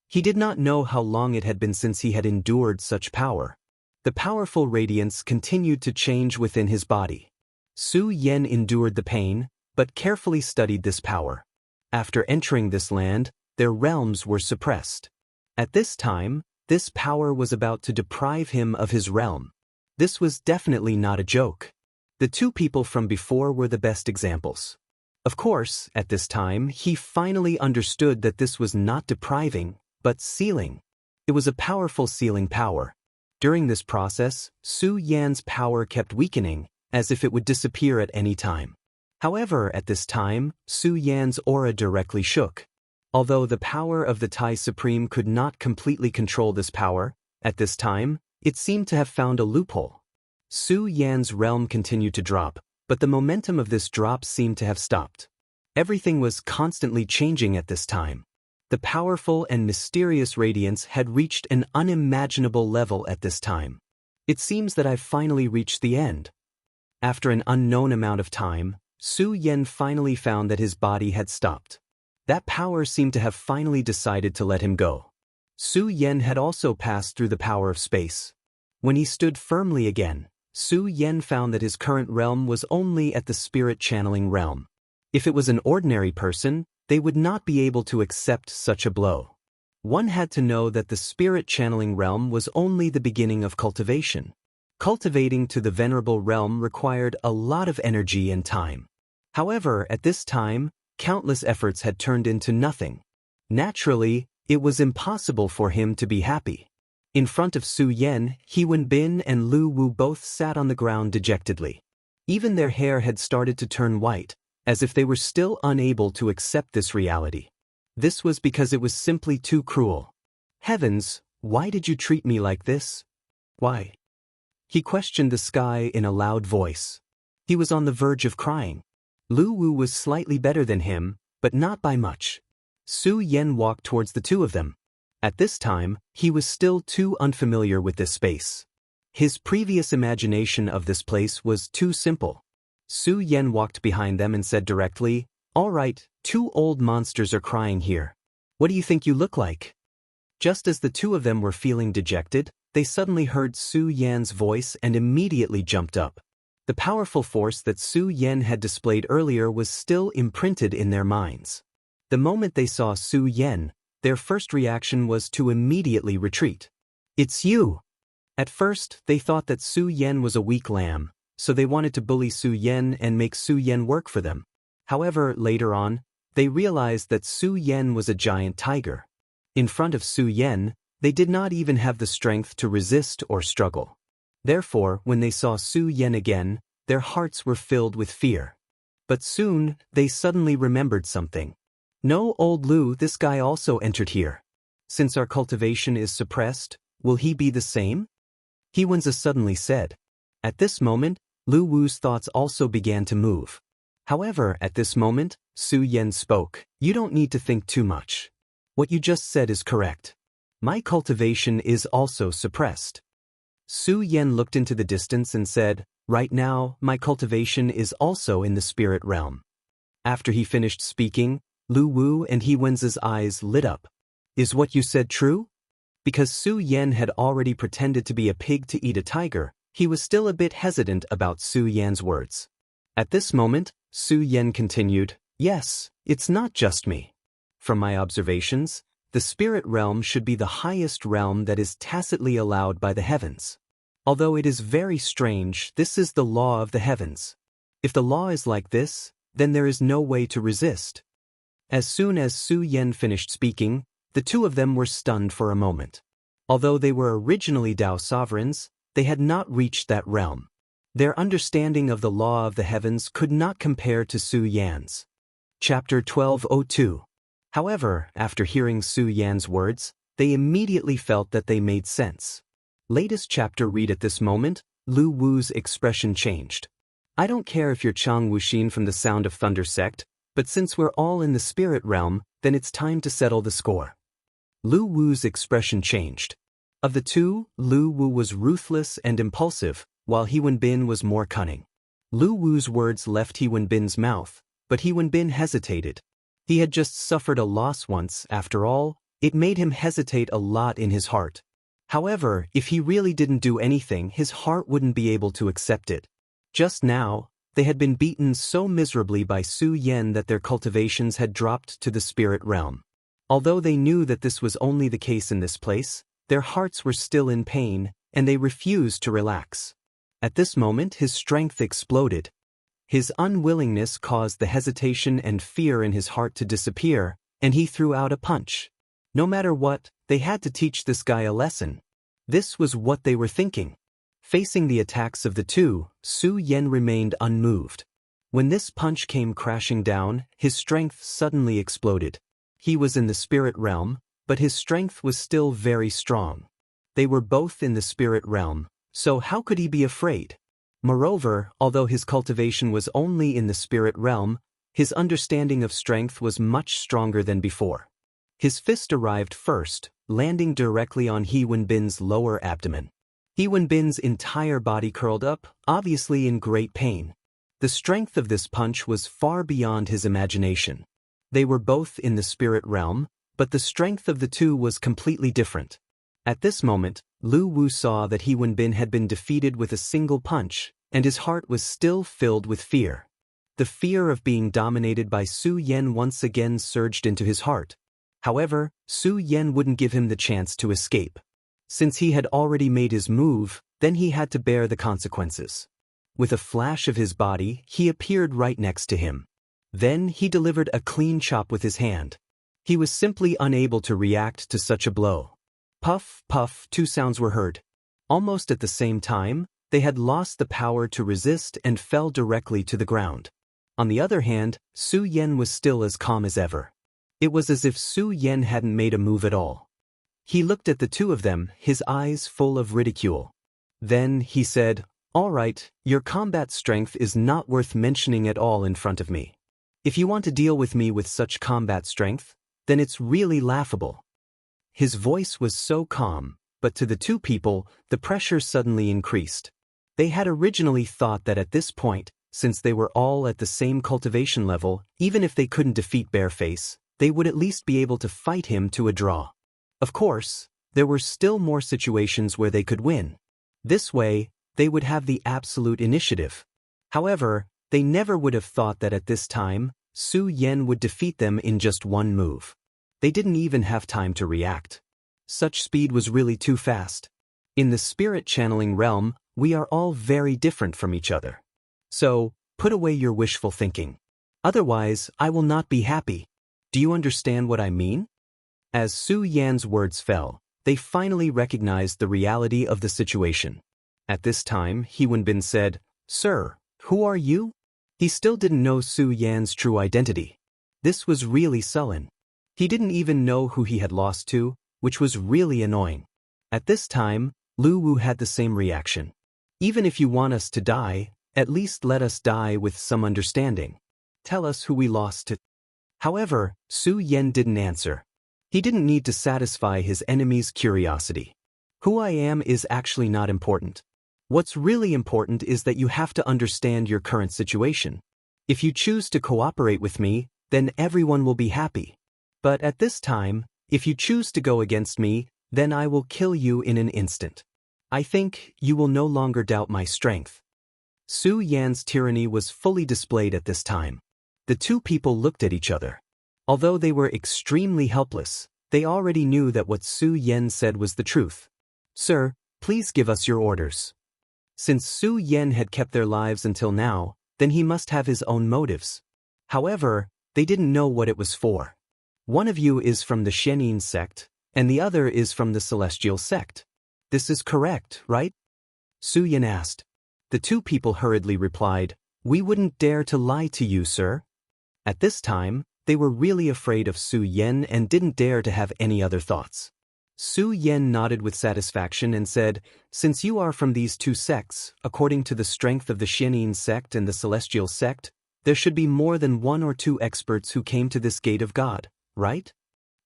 He did not know how long it had been since he had endured such power. The powerful radiance continued to change within his body. Su Yan endured the pain, but carefully studied this power. After entering this land, their realms were suppressed. At this time, this power was about to deprive him of his realm. This was definitely not a joke. The two people from before were the best examples. Of course, at this time, he finally understood that this was not depriving, but sealing. It was a powerful sealing power. During this process, Su Yan's power kept weakening, as if it would disappear at any time. However, at this time, Su Yan's aura directly shook. Although the power of the Tai Supreme could not completely control this power, at this time, it seemed to have found a loophole. Su Yan's realm continued to drop, but the momentum of this drop seemed to have stopped. Everything was constantly changing at this time. The powerful and mysterious radiance had reached an unimaginable level at this time. It seems that I've finally reached the end. After an unknown amount of time, Su Yan finally found that his body had stopped. That power seemed to have finally decided to let him go. Su Yan had also passed through the power of space. When he stood firmly again, Su Yan found that his current realm was only at the spirit channeling realm. If it was an ordinary person, they would not be able to accept such a blow. One had to know that the spirit channeling realm was only the beginning of cultivation. Cultivating to the venerable realm required a lot of energy and time. However, at this time, countless efforts had turned into nothing. Naturally, it was impossible for him to be happy. In front of Su Yan, He Wenbin and Lu Wu both sat on the ground dejectedly. Even their hair had started to turn white, as if they were still unable to accept this reality. This was because it was simply too cruel. Heavens, why did you treat me like this? Why? He questioned the sky in a loud voice. He was on the verge of crying. Lu Wu was slightly better than him, but not by much. Su Yan walked towards the two of them. At this time, he was still too unfamiliar with this space. His previous imagination of this place was too simple. Su Yan walked behind them and said directly, "All right, two old monsters are crying here. What do you think you look like?" Just as the two of them were feeling dejected, they suddenly heard Su Yan's voice and immediately jumped up. The powerful force that Su Yan had displayed earlier was still imprinted in their minds. The moment they saw Su Yan, their first reaction was to immediately retreat. "It's you!" At first, they thought that Su Yan was a weak lamb, so they wanted to bully Su Yan and make Su Yan work for them. However, later on, they realized that Su Yan was a giant tiger. In front of Su Yan, they did not even have the strength to resist or struggle. Therefore, when they saw Su Yan again, their hearts were filled with fear. But soon, they suddenly remembered something. "No, old Lu, this guy also entered here. Since our cultivation is suppressed, will he be the same?" He Wenzi suddenly said. At this moment, Lu Wu's thoughts also began to move. However, at this moment, Su Yan spoke. "You don't need to think too much. What you just said is correct. My cultivation is also suppressed." Su Yan looked into the distance and said, "Right now, my cultivation is also in the spirit realm." After he finished speaking, Lu Wu and He Wenzi's eyes lit up. "Is what you said true?" Because Su Yan had already pretended to be a pig to eat a tiger, he was still a bit hesitant about Su Yan's words. At this moment, Su Yan continued, "Yes, it's not just me. From my observations, the spirit realm should be the highest realm that is tacitly allowed by the heavens. Although it is very strange, this is the law of the heavens. If the law is like this, then there is no way to resist." As soon as Su Yan finished speaking, the two of them were stunned for a moment. Although they were originally Dao sovereigns, they had not reached that realm. Their understanding of the law of the heavens could not compare to Su Yan's. Chapter 1202. However, after hearing Su Yan's words, they immediately felt that they made sense. Latest chapter read at this moment, Lu Wu's expression changed. "I don't care if you're Chang Wuxin from the Sound of Thunder sect, but since we're all in the spirit realm, then it's time to settle the score." Lu Wu's expression changed. Of the two, Lu Wu was ruthless and impulsive, while He Wenbin was more cunning. Lu Wu's words left He Wenbin's mouth, but He Wenbin hesitated. He had just suffered a loss once, after all. It made him hesitate a lot in his heart. However, if he really didn't do anything, his heart wouldn't be able to accept it. Just now, they had been beaten so miserably by Su Yan that their cultivations had dropped to the spirit realm. Although they knew that this was only the case in this place, their hearts were still in pain, and they refused to relax. At this moment his strength exploded. His unwillingness caused the hesitation and fear in his heart to disappear, and he threw out a punch. No matter what, they had to teach this guy a lesson. This was what they were thinking. Facing the attacks of the two, Su Yan remained unmoved. When this punch came crashing down, his strength suddenly exploded. He was in the spirit realm, but his strength was still very strong. They were both in the spirit realm, so how could he be afraid? Moreover, although his cultivation was only in the spirit realm, his understanding of strength was much stronger than before. His fist arrived first, landing directly on He Wenbin's lower abdomen. He Wenbin's entire body curled up, obviously in great pain. The strength of this punch was far beyond his imagination. They were both in the spirit realm, but the strength of the two was completely different. At this moment, Lu Wu saw that He Wenbin had been defeated with a single punch, and his heart was still filled with fear. The fear of being dominated by Su Yan once again surged into his heart. However, Su Yan wouldn't give him the chance to escape. Since he had already made his move, then he had to bear the consequences. With a flash of his body, he appeared right next to him. Then he delivered a clean chop with his hand. He was simply unable to react to such a blow. Puff, puff, two sounds were heard. Almost at the same time, they had lost the power to resist and fell directly to the ground. On the other hand, Su Yan was still as calm as ever. It was as if Su Yan hadn't made a move at all. He looked at the two of them, his eyes full of ridicule. Then he said, "All right, your combat strength is not worth mentioning at all in front of me. If you want to deal with me with such combat strength, then it's really laughable." His voice was so calm, but to the two people, the pressure suddenly increased. They had originally thought that at this point, since they were all at the same cultivation level, even if they couldn't defeat Bareface, they would at least be able to fight him to a draw. Of course, there were still more situations where they could win. This way, they would have the absolute initiative. However, they never would have thought that at this time, Su Yan would defeat them in just one move. They didn't even have time to react. Such speed was really too fast. In the spirit channeling realm, we are all very different from each other. So, put away your wishful thinking. Otherwise, I will not be happy. Do you understand what I mean? As Su Yan's words fell, they finally recognized the reality of the situation. At this time, He Wenbin said, "Sir, who are you?" He still didn't know Su Yan's true identity. This was really sullen. He didn't even know who he had lost to, which was really annoying. At this time, Lu Wu had the same reaction. "Even if you want us to die, at least let us die with some understanding. Tell us who we lost to." However, Su Yan didn't answer. He didn't need to satisfy his enemy's curiosity. Who I am is actually not important. What's really important is that you have to understand your current situation. If you choose to cooperate with me, then everyone will be happy. But at this time, if you choose to go against me, then I will kill you in an instant. I think you will no longer doubt my strength. Su Yan's tyranny was fully displayed at this time. The two people looked at each other. Although they were extremely helpless, they already knew that what Su Yan said was the truth. "Sir, please give us your orders." Since Su Yan had kept their lives until now, then he must have his own motives. However, they didn't know what it was for. One of you is from the Xianxia sect, and the other is from the Celestial sect. This is correct, right? Su Yan asked. The two people hurriedly replied, "We wouldn't dare to lie to you, sir." At this time, they were really afraid of Su Yan and didn't dare to have any other thoughts. Su Yan nodded with satisfaction and said, "Since you are from these two sects, according to the strength of the Xianxia sect and the Celestial sect, there should be more than one or two experts who came to this gate of God, right?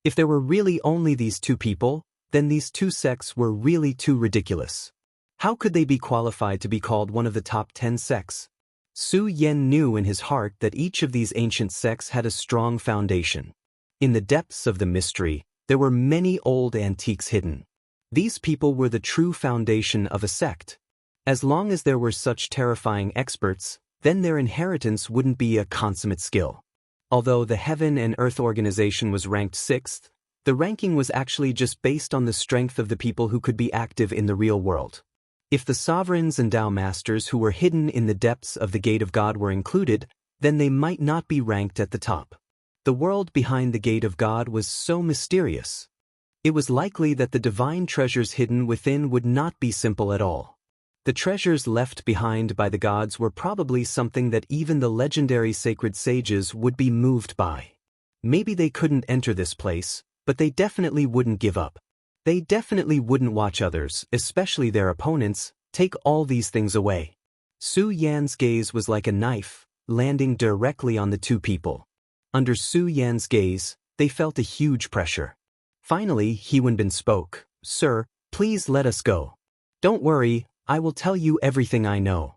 If there were really only these two people, then these two sects were really too ridiculous. How could they be qualified to be called one of the top 10 sects? Su Yan knew in his heart that each of these ancient sects had a strong foundation. In the depths of the mystery, there were many old antiques hidden. These people were the true foundation of a sect. As long as there were such terrifying experts, then their inheritance wouldn't be a consummate skill. Although the Heaven and Earth organization was ranked 6th, the ranking was actually just based on the strength of the people who could be active in the real world. If the sovereigns and Tao masters who were hidden in the depths of the Gate of God were included, then they might not be ranked at the top. The world behind the Gate of God was so mysterious. It was likely that the divine treasures hidden within would not be simple at all. The treasures left behind by the gods were probably something that even the legendary sacred sages would be moved by. Maybe they couldn't enter this place, but they definitely wouldn't give up. They definitely wouldn't watch others, especially their opponents, take all these things away. Su Yan's gaze was like a knife, landing directly on the two people. Under Su Yan's gaze, they felt a huge pressure. Finally, He Wenbin spoke. "Sir, please let us go. Don't worry, I will tell you everything I know."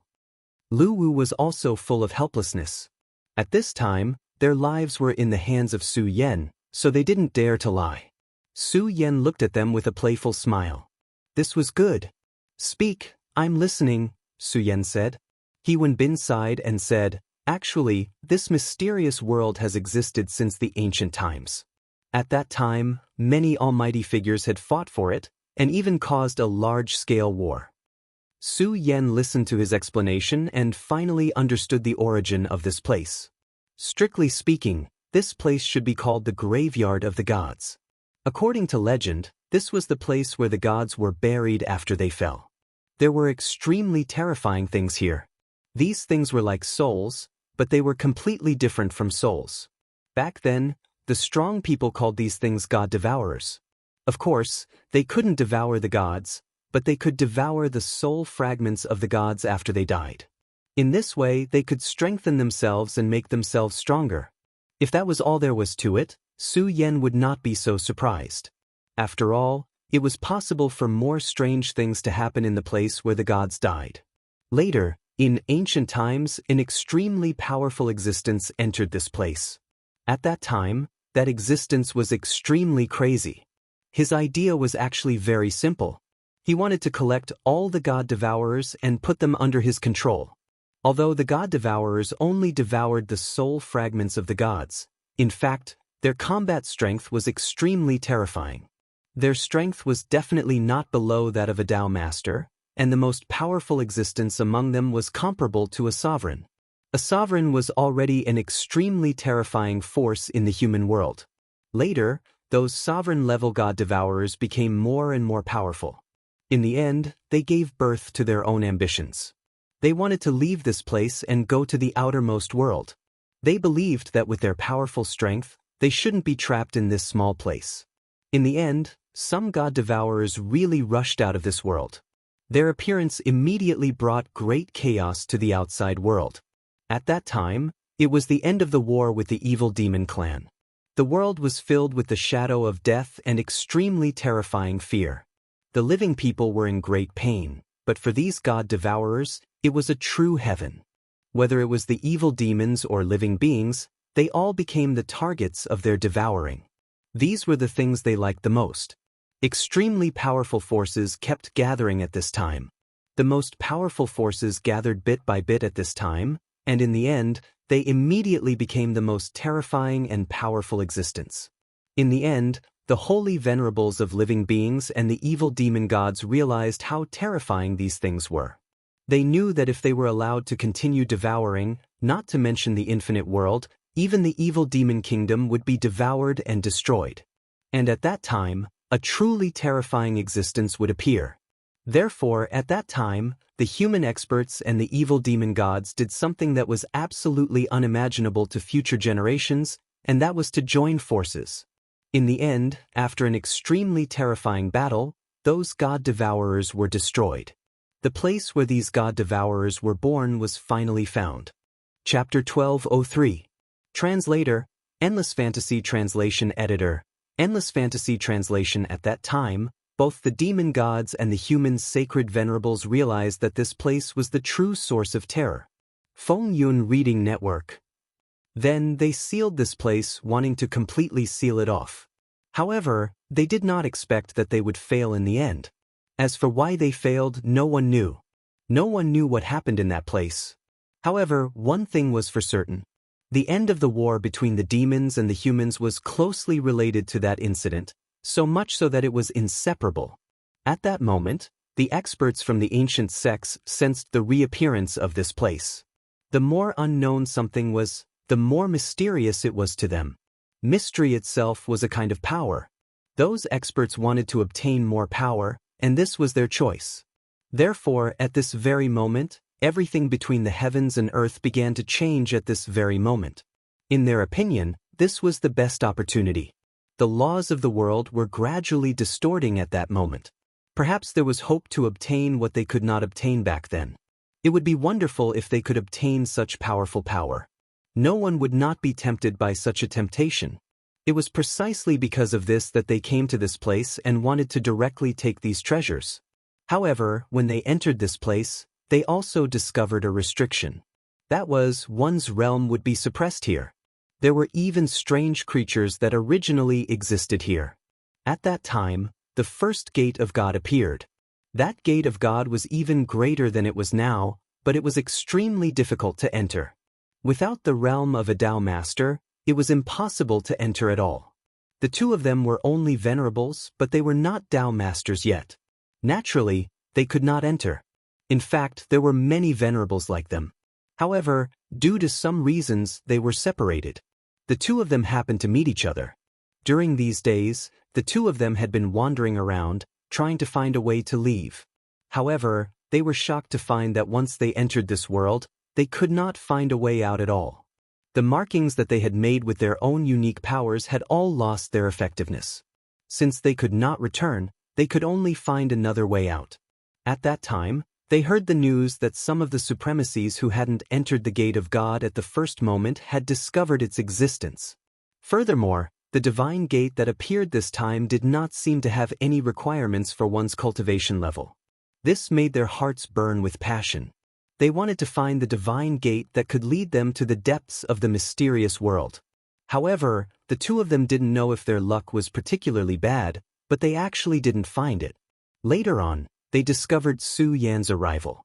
Lu Wu was also full of helplessness. At this time, their lives were in the hands of Su Yan, so they didn't dare to lie. Su Yan looked at them with a playful smile. This was good. "Speak, I'm listening," Su Yan said. He Wenbin sighed and said, "Actually, this mysterious world has existed since the ancient times. At that time, many almighty figures had fought for it, and even caused a large-scale war." Su Yan listened to his explanation and finally understood the origin of this place. Strictly speaking, this place should be called the Graveyard of the Gods. According to legend, this was the place where the gods were buried after they fell. There were extremely terrifying things here. These things were like souls, but they were completely different from souls. Back then, the strong people called these things god devourers. Of course, they couldn't devour the gods, but they could devour the soul fragments of the gods after they died. In this way, they could strengthen themselves and make themselves stronger. If that was all there was to it, Su Yan would not be so surprised. After all, it was possible for more strange things to happen in the place where the gods died. Later, in ancient times, an extremely powerful existence entered this place. At that time, that existence was extremely crazy. His idea was actually very simple. He wanted to collect all the god devourers and put them under his control. Although the god devourers only devoured the soul fragments of the gods, in fact, their combat strength was extremely terrifying. Their strength was definitely not below that of a Tao master, and the most powerful existence among them was comparable to a sovereign. A sovereign was already an extremely terrifying force in the human world. Later, those sovereign-level god devourers became more and more powerful. In the end, they gave birth to their own ambitions. They wanted to leave this place and go to the outermost world. They believed that with their powerful strength, they shouldn't be trapped in this small place. In the end, some god devourers really rushed out of this world. Their appearance immediately brought great chaos to the outside world. At that time, it was the end of the war with the evil demon clan. The world was filled with the shadow of death and extremely terrifying fear. The living people were in great pain, but for these god devourers, it was a true heaven. Whether it was the evil demons or living beings, they all became the targets of their devouring. These were the things they liked the most. Extremely powerful forces kept gathering at this time. The most powerful forces gathered bit by bit at this time, and in the end, they immediately became the most terrifying and powerful existence. In the end, the holy venerables of living beings and the evil demon gods realized how terrifying these things were. They knew that if they were allowed to continue devouring, not to mention the infinite world, even the evil demon kingdom would be devoured and destroyed. And at that time, a truly terrifying existence would appear. Therefore, at that time, the human experts and the evil demon gods did something that was absolutely unimaginable to future generations, and that was to join forces. In the end, after an extremely terrifying battle, those god devourers were destroyed. The place where these god devourers were born was finally found. Chapter 1203. Translator, Endless Fantasy Translation Editor. Endless Fantasy Translation. At that time, Both the demon gods and the human sacred venerables realized that this place was the true source of terror. Feng Yun Reading Network. Then they sealed this place, wanting to completely seal it off. However, they did not expect that they would fail in the end. As for why they failed, no one knew. No one knew what happened in that place. However, one thing was for certain. The end of the war between the demons and the humans was closely related to that incident, so much so that it was inseparable. At that moment, the experts from the ancient sects sensed the reappearance of this place. The more unknown something was, the more mysterious it was to them. Mystery itself was a kind of power. Those experts wanted to obtain more power, and this was their choice. Therefore, at this very moment, everything between the heavens and earth began to change at this very moment. In their opinion, this was the best opportunity. The laws of the world were gradually distorting at that moment. Perhaps there was hope to obtain what they could not obtain back then. It would be wonderful if they could obtain such powerful power. No one would not be tempted by such a temptation. It was precisely because of this that they came to this place and wanted to directly take these treasures. However, when they entered this place, they also discovered a restriction. That was, one's realm would be suppressed here. There were even strange creatures that originally existed here. At that time, the first gate of God appeared. That gate of God was even greater than it was now, but it was extremely difficult to enter. Without the realm of a Dao master, it was impossible to enter at all. The two of them were only venerables, but they were not Dao masters yet. Naturally, they could not enter. In fact, there were many venerables like them. However, due to some reasons, they were separated. The two of them happened to meet each other. During these days, the two of them had been wandering around, trying to find a way to leave. However, they were shocked to find that once they entered this world, they could not find a way out at all. The markings that they had made with their own unique powers had all lost their effectiveness. Since they could not return, they could only find another way out. At that time, they heard the news that some of the supremacies who hadn't entered the gate of God at the first moment had discovered its existence. Furthermore, the divine gate that appeared this time did not seem to have any requirements for one's cultivation level. This made their hearts burn with passion. They wanted to find the divine gate that could lead them to the depths of the mysterious world. However, the two of them didn't know if their luck was particularly bad, but they actually didn't find it. Later on, they discovered Su Yan's arrival.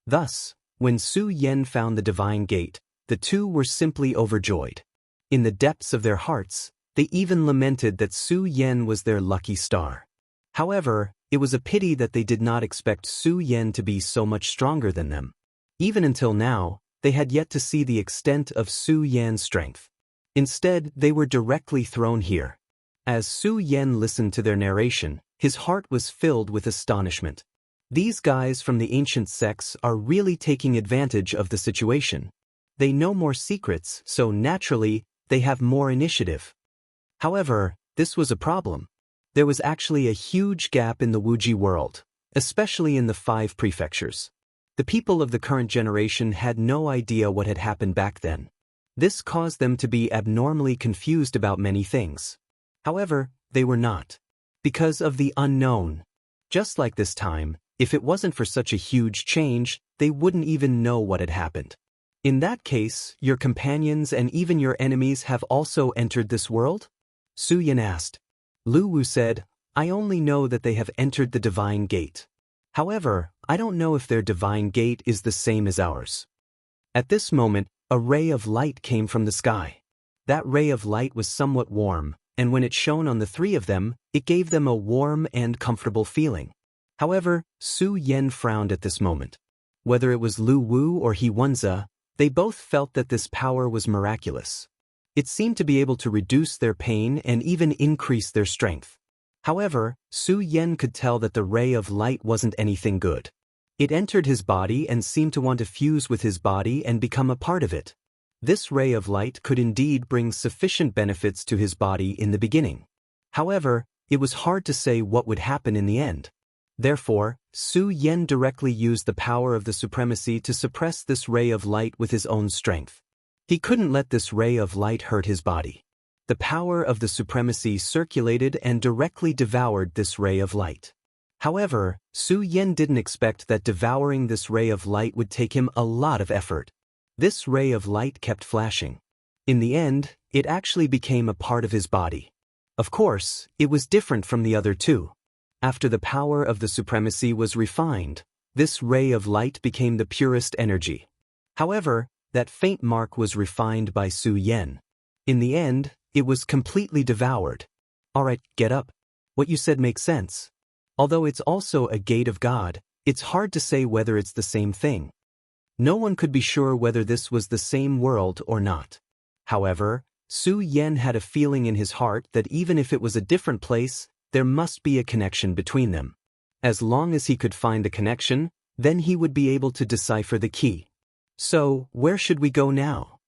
Thus, when Su Yan found the divine gate, the two were simply overjoyed. In the depths of their hearts, they even lamented that Su Yan was their lucky star. However, it was a pity that they did not expect Su Yan to be so much stronger than them. Even until now, they had yet to see the extent of Su Yan's strength. Instead, they were directly thrown here. As Su Yan listened to their narration, his heart was filled with astonishment. These guys from the ancient sects are really taking advantage of the situation. They know more secrets, so naturally, they have more initiative. However, this was a problem. There was actually a huge gap in the Wuji world, especially in the 5 prefectures. The people of the current generation had no idea what had happened back then. This caused them to be abnormally confused about many things. However, they were not. Because of the unknown. Just like this time, if it wasn't for such a huge change, they wouldn't even know what had happened. In that case, your companions and even your enemies have also entered this world? Su Yan asked. Lu Wu said, I only know that they have entered the divine gate. However, I don't know if their divine gate is the same as ours. At this moment, a ray of light came from the sky. That ray of light was somewhat warm, and when it shone on the 3 of them, it gave them a warm and comfortable feeling. However, Su Yan frowned at this moment. Whether it was Lu Wu or He Wenza, they both felt that this power was miraculous. It seemed to be able to reduce their pain and even increase their strength. However, Su Yan could tell that the ray of light wasn't anything good. It entered his body and seemed to want to fuse with his body and become a part of it. This ray of light could indeed bring sufficient benefits to his body in the beginning. However, it was hard to say what would happen in the end. Therefore, Su Yan directly used the power of the supremacy to suppress this ray of light with his own strength. He couldn't let this ray of light hurt his body. The power of the supremacy circulated and directly devoured this ray of light. However, Su Yan didn't expect that devouring this ray of light would take him a lot of effort. This ray of light kept flashing. In the end, it actually became a part of his body. Of course, it was different from the other two. After the power of the supremacy was refined, this ray of light became the purest energy. However, that faint mark was refined by Su Yan. In the end, it was completely devoured. Alright, get up. What you said makes sense. Although it's also a gate of God, it's hard to say whether it's the same thing. No one could be sure whether this was the same world or not. However, Su Yan had a feeling in his heart that even if it was a different place, there must be a connection between them. As long as he could find the connection, then he would be able to decipher the key. So, where should we go now?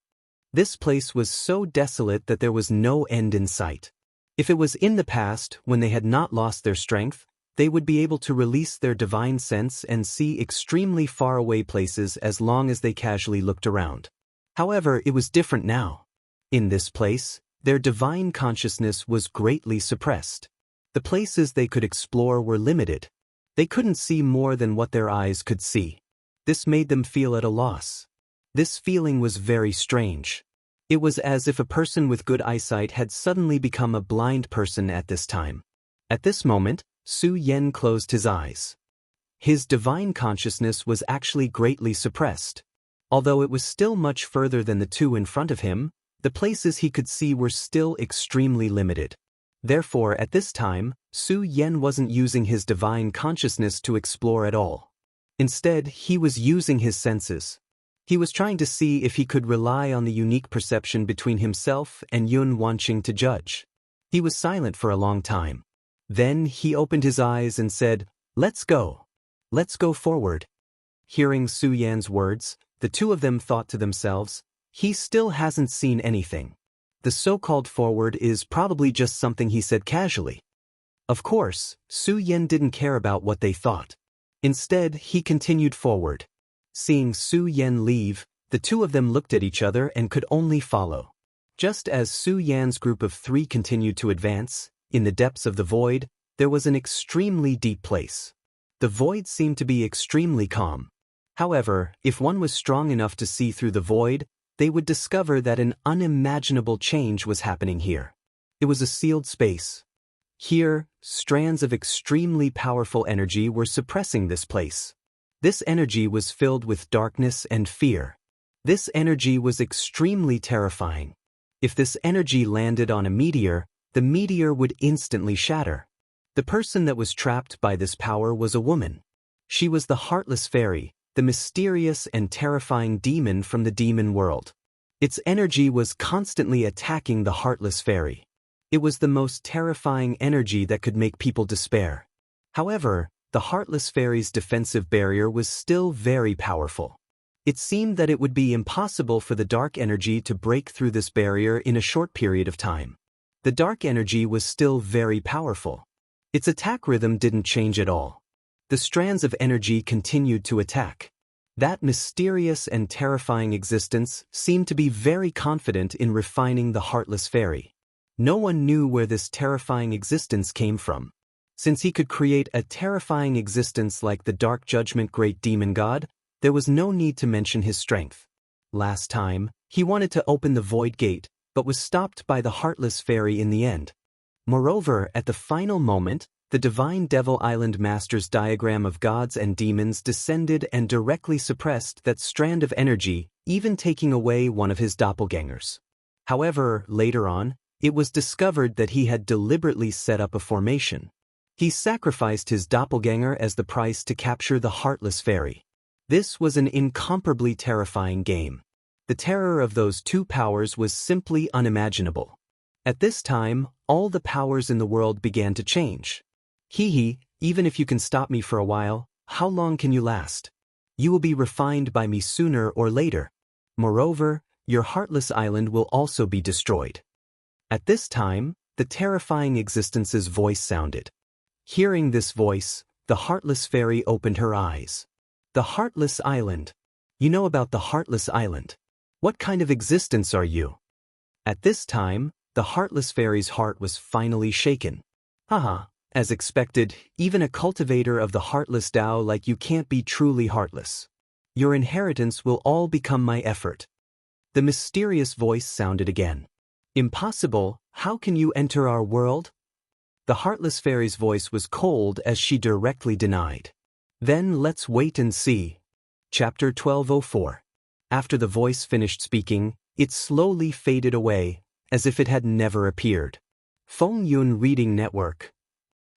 This place was so desolate that there was no end in sight. If it was in the past, when they had not lost their strength, they would be able to release their divine sense and see extremely far away places as long as they casually looked around. However, it was different now. In this place, their divine consciousness was greatly suppressed. The places they could explore were limited. They couldn't see more than what their eyes could see. This made them feel at a loss. This feeling was very strange. It was as if a person with good eyesight had suddenly become a blind person at this time. At this moment, Su Yan closed his eyes. His divine consciousness was actually greatly suppressed. Although it was still much further than the two in front of him, the places he could see were still extremely limited. Therefore, at this time, Su Yan wasn't using his divine consciousness to explore at all. Instead, he was using his senses. He was trying to see if he could rely on the unique perception between himself and Yun Wanqing to judge. He was silent for a long time. Then he opened his eyes and said, "Let's go. Let's go forward." Hearing Su Yan's words, the two of them thought to themselves, he still hasn't seen anything. The so-called forward is probably just something he said casually. Of course, Su Yan didn't care about what they thought. Instead, he continued forward. Seeing Su Yan leave, the two of them looked at each other and could only follow. Just as Su Yan's group of three continued to advance, in the depths of the void, there was an extremely deep place. The void seemed to be extremely calm. However, if one was strong enough to see through the void, they would discover that an unimaginable change was happening here. It was a sealed space. Here, strands of extremely powerful energy were suppressing this place. This energy was filled with darkness and fear. This energy was extremely terrifying. If this energy landed on a meteor, the meteor would instantly shatter. The person that was trapped by this power was a woman. She was the Heartless Fairy, the mysterious and terrifying demon from the demon world. Its energy was constantly attacking the Heartless Fairy. It was the most terrifying energy that could make people despair. However, the Heartless Fairy's defensive barrier was still very powerful. It seemed that it would be impossible for the dark energy to break through this barrier in a short period of time. The dark energy was still very powerful. Its attack rhythm didn't change at all. The strands of energy continued to attack. That mysterious and terrifying existence seemed to be very confident in refining the Heartless Fairy. No one knew where this terrifying existence came from. Since he could create a terrifying existence like the Dark Judgment Great Demon God, there was no need to mention his strength. Last time, he wanted to open the Void Gate, but was stopped by the Heartless Fairy in the end. Moreover, at the final moment, the Divine Devil Island Master's diagram of gods and demons descended and directly suppressed that strand of energy, even taking away one of his doppelgangers. However, later on, it was discovered that he had deliberately set up a formation. He sacrificed his doppelganger as the price to capture the Heartless Fairy. This was an incomparably terrifying game. The terror of those two powers was simply unimaginable. At this time, all the powers in the world began to change. Hee, even if you can stop me for a while, how long can you last? You will be refined by me sooner or later. Moreover, your Heartless Island will also be destroyed. At this time, the terrifying existence's voice sounded. Hearing this voice, the Heartless Fairy opened her eyes. The Heartless Island. You know about the Heartless Island. What kind of existence are you? At this time, the Heartless Fairy's heart was finally shaken. Haha, As expected, even a cultivator of the heartless Dao like you can't be truly heartless. Your inheritance will all become my effort. The mysterious voice sounded again. Impossible, how can you enter our world? The heartless fairy's voice was cold as she directly denied. Then let's wait and see. Chapter 1204. After the voice finished speaking, it slowly faded away, as if it had never appeared. Feng Yun Reading Network.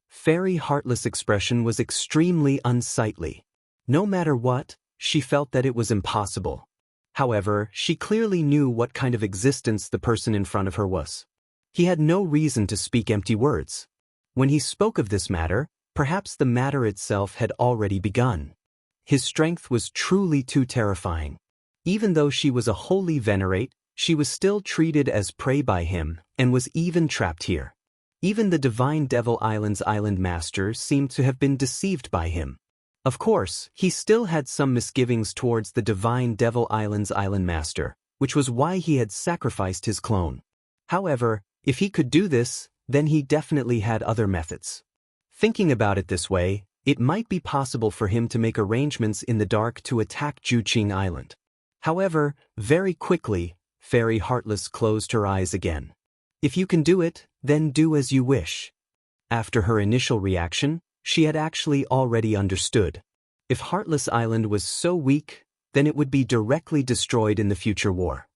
Fairy Heartless' expression was extremely unsightly. No matter what, she felt that it was impossible. However, she clearly knew what kind of existence the person in front of her was. He had no reason to speak empty words. When he spoke of this matter, perhaps the matter itself had already begun. His strength was truly too terrifying. Even though she was a holy venerate, she was still treated as prey by him, and was even trapped here. Even the Divine Devil Island's island master seemed to have been deceived by him. Of course, he still had some misgivings towards the Divine Devil Island's island master, which was why he had sacrificed his clone. However, if he could do this, then he definitely had other methods. Thinking about it this way, it might be possible for him to make arrangements in the dark to attack Juqing Island. However, very quickly, Fairy Heartless closed her eyes again. If you can do it, then do as you wish. After her initial reaction, she had actually already understood. If Heartless Island was so weak, then it would be directly destroyed in the future war.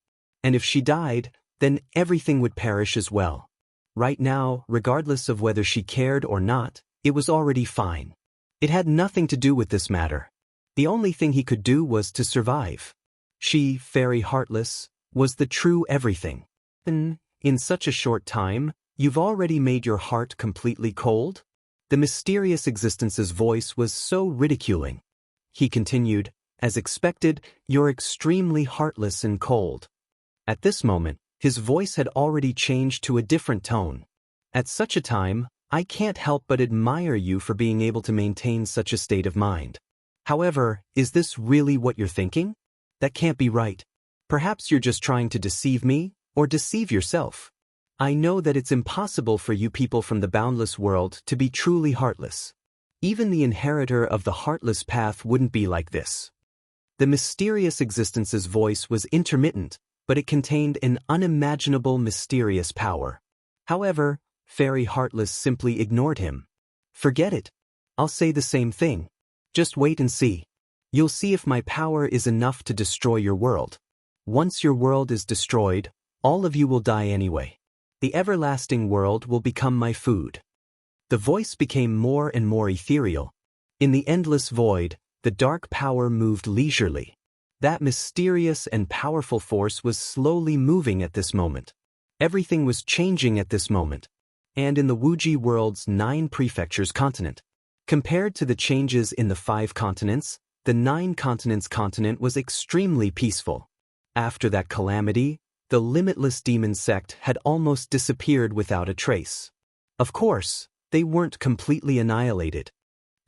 And if she died, then everything would perish as well. Right now, regardless of whether she cared or not, it was already fine. It had nothing to do with this matter. The only thing he could do was to survive. She, Fairy Heartless, was the true everything. And, in such a short time, you've already made your heart completely cold? The mysterious existence's voice was so ridiculing. He continued, as expected, you're extremely heartless and cold. At this moment, his voice had already changed to a different tone. At such a time, I can't help but admire you for being able to maintain such a state of mind. However, is this really what you're thinking? That can't be right. Perhaps you're just trying to deceive me, or deceive yourself. I know that it's impossible for you people from the boundless world to be truly heartless. Even the inheritor of the heartless path wouldn't be like this. The mysterious existence's voice was intermittent, but it contained an unimaginable mysterious power. However, Fairy Heartless simply ignored him. Forget it. I'll say the same thing. Just wait and see. You'll see if my power is enough to destroy your world. Once your world is destroyed, all of you will die anyway. The everlasting world will become my food. The voice became more and more ethereal. In the endless void, the dark power moved leisurely. That mysterious and powerful force was slowly moving at this moment. Everything was changing at this moment. And in the Wuji world's 9 prefectures continent. Compared to the changes in the 5 continents, the 9 continents continent was extremely peaceful. After that calamity, the limitless demon sect had almost disappeared without a trace. Of course, they weren't completely annihilated.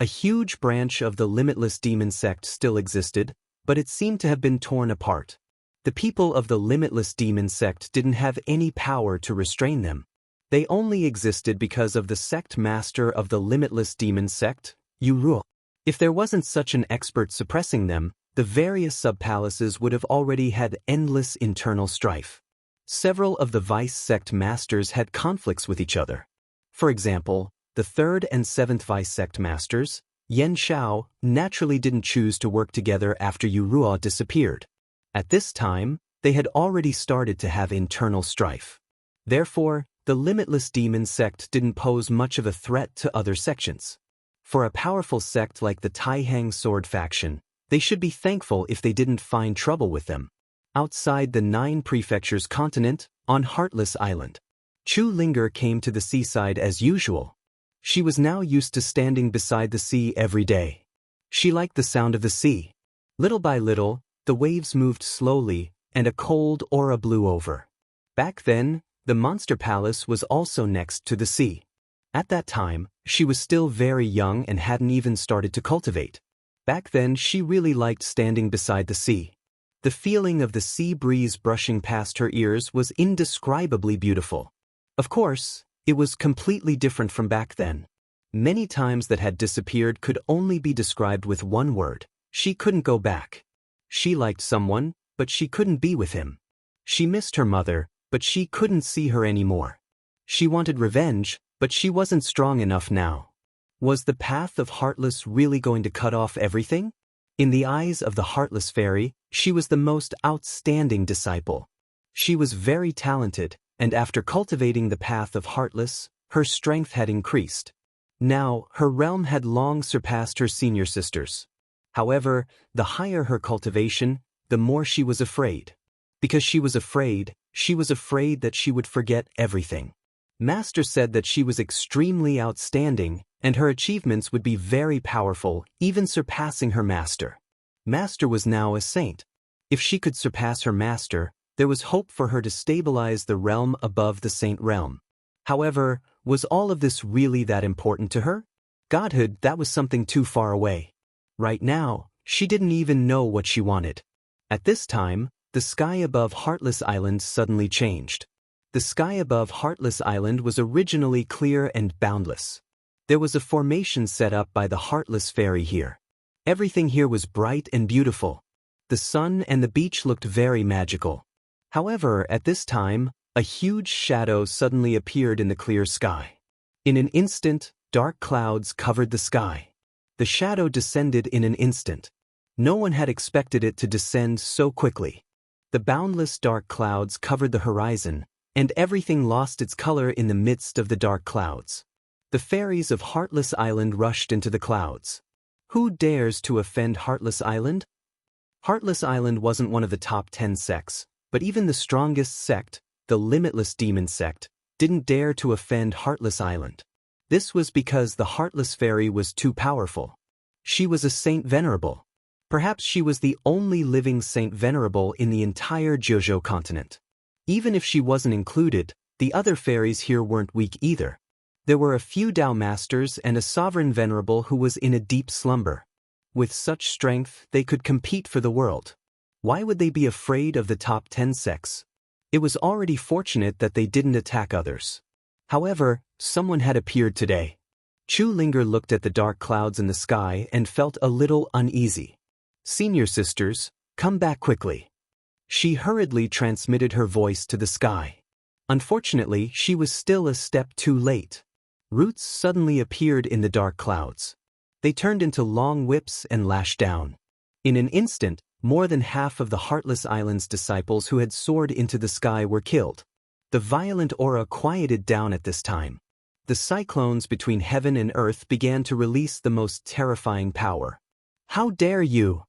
A huge branch of the limitless demon sect still existed, but it seemed to have been torn apart. The people of the limitless demon sect didn't have any power to restrain them. They only existed because of the sect master of the limitless demon sect, Yu. If there wasn't such an expert suppressing them, the various sub-palaces would have already had endless internal strife. Several of the vice sect masters had conflicts with each other. For example, the 3rd and 7th vice sect masters, Yan Xiao, naturally didn't choose to work together after Yu disappeared. At this time, they had already started to have internal strife. Therefore, the limitless demon sect didn't pose much of a threat to other sections. For a powerful sect like the Taihang Sword faction, they should be thankful if they didn't find trouble with them. Outside the 9 prefectures continent, on Heartless Island, Chu Linger came to the seaside as usual. She was now used to standing beside the sea every day. She liked the sound of the sea. Little by little, the waves moved slowly, and a cold aura blew over. Back then, the Monster Palace was also next to the sea. At that time, she was still very young and hadn't even started to cultivate. Back then, she really liked standing beside the sea. The feeling of the sea breeze brushing past her ears was indescribably beautiful. Of course, it was completely different from back then. Many times that had disappeared could only be described with one word. She couldn't go back. She liked someone, but she couldn't be with him. She missed her mother, but she couldn't see her anymore. She wanted revenge, but she wasn't strong enough now. Was the path of Heartless really going to cut off everything? In the eyes of the Heartless Fairy, she was the most outstanding disciple. She was very talented, and after cultivating the path of Heartless, her strength had increased. Now, her realm had long surpassed her senior sisters. However, the higher her cultivation, the more she was afraid. Because she was afraid that she would forget everything. Master said that she was extremely outstanding, and her achievements would be very powerful, even surpassing her master. Master was now a saint. If she could surpass her master, there was hope for her to stabilize the realm above the saint realm. However, was all of this really that important to her? Godhood, that was something too far away. Right now, she didn't even know what she wanted. At this time, the sky above Heartless Island suddenly changed. The sky above Heartless Island was originally clear and boundless. There was a formation set up by the Heartless Fairy here. Everything here was bright and beautiful. The sun and the beach looked very magical. However, at this time, a huge shadow suddenly appeared in the clear sky. In an instant, dark clouds covered the sky. The shadow descended in an instant. No one had expected it to descend so quickly. The boundless dark clouds covered the horizon, and everything lost its color in the midst of the dark clouds. The fairies of Heartless Island rushed into the clouds. Who dares to offend Heartless Island? Heartless Island wasn't one of the top 10 sects, but even the strongest sect, the Limitless Demon Sect, didn't dare to offend Heartless Island. This was because the Heartless Fairy was too powerful. She was a Saint Venerable. Perhaps she was the only living Saint Venerable in the entire Jojo continent. Even if she wasn't included, the other fairies here weren't weak either. There were a few Dao Masters and a Sovereign Venerable who was in a deep slumber. With such strength, they could compete for the world. Why would they be afraid of the top 10 sects? It was already fortunate that they didn't attack others. However, someone had appeared today. Chu Linger looked at the dark clouds in the sky and felt a little uneasy. Senior sisters, come back quickly. She hurriedly transmitted her voice to the sky. Unfortunately, she was still a step too late. Roots suddenly appeared in the dark clouds. They turned into long whips and lashed down. In an instant, more than half of the Heartless Island's disciples who had soared into the sky were killed. The violent aura quieted down at this time. The cyclones between heaven and earth began to release the most terrifying power. How dare you!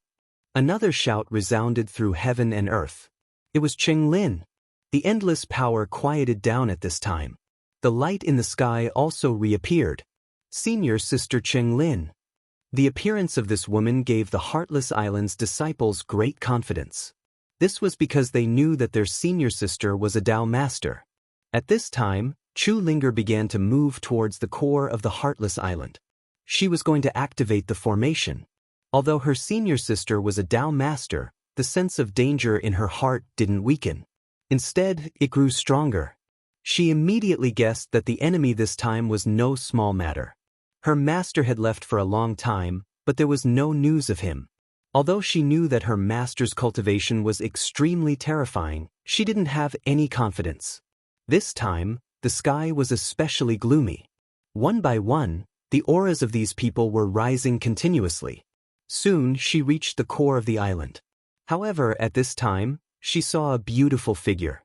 Another shout resounded through heaven and earth. It was Cheng Lin. The endless power quieted down at this time. The light in the sky also reappeared. Senior Sister Cheng Lin. The appearance of this woman gave the Heartless Island's disciples great confidence. This was because they knew that their senior sister was a Dao Master. At this time, Chu Linger began to move towards the core of the Heartless Island. She was going to activate the formation. Although her senior sister was a Dao Master, the sense of danger in her heart didn't weaken. Instead, it grew stronger. She immediately guessed that the enemy this time was no small matter. Her master had left for a long time, but there was no news of him. Although she knew that her master's cultivation was extremely terrifying, she didn't have any confidence. This time, the sky was especially gloomy. One by one, the auras of these people were rising continuously. Soon, she reached the core of the island. However, at this time, she saw a beautiful figure.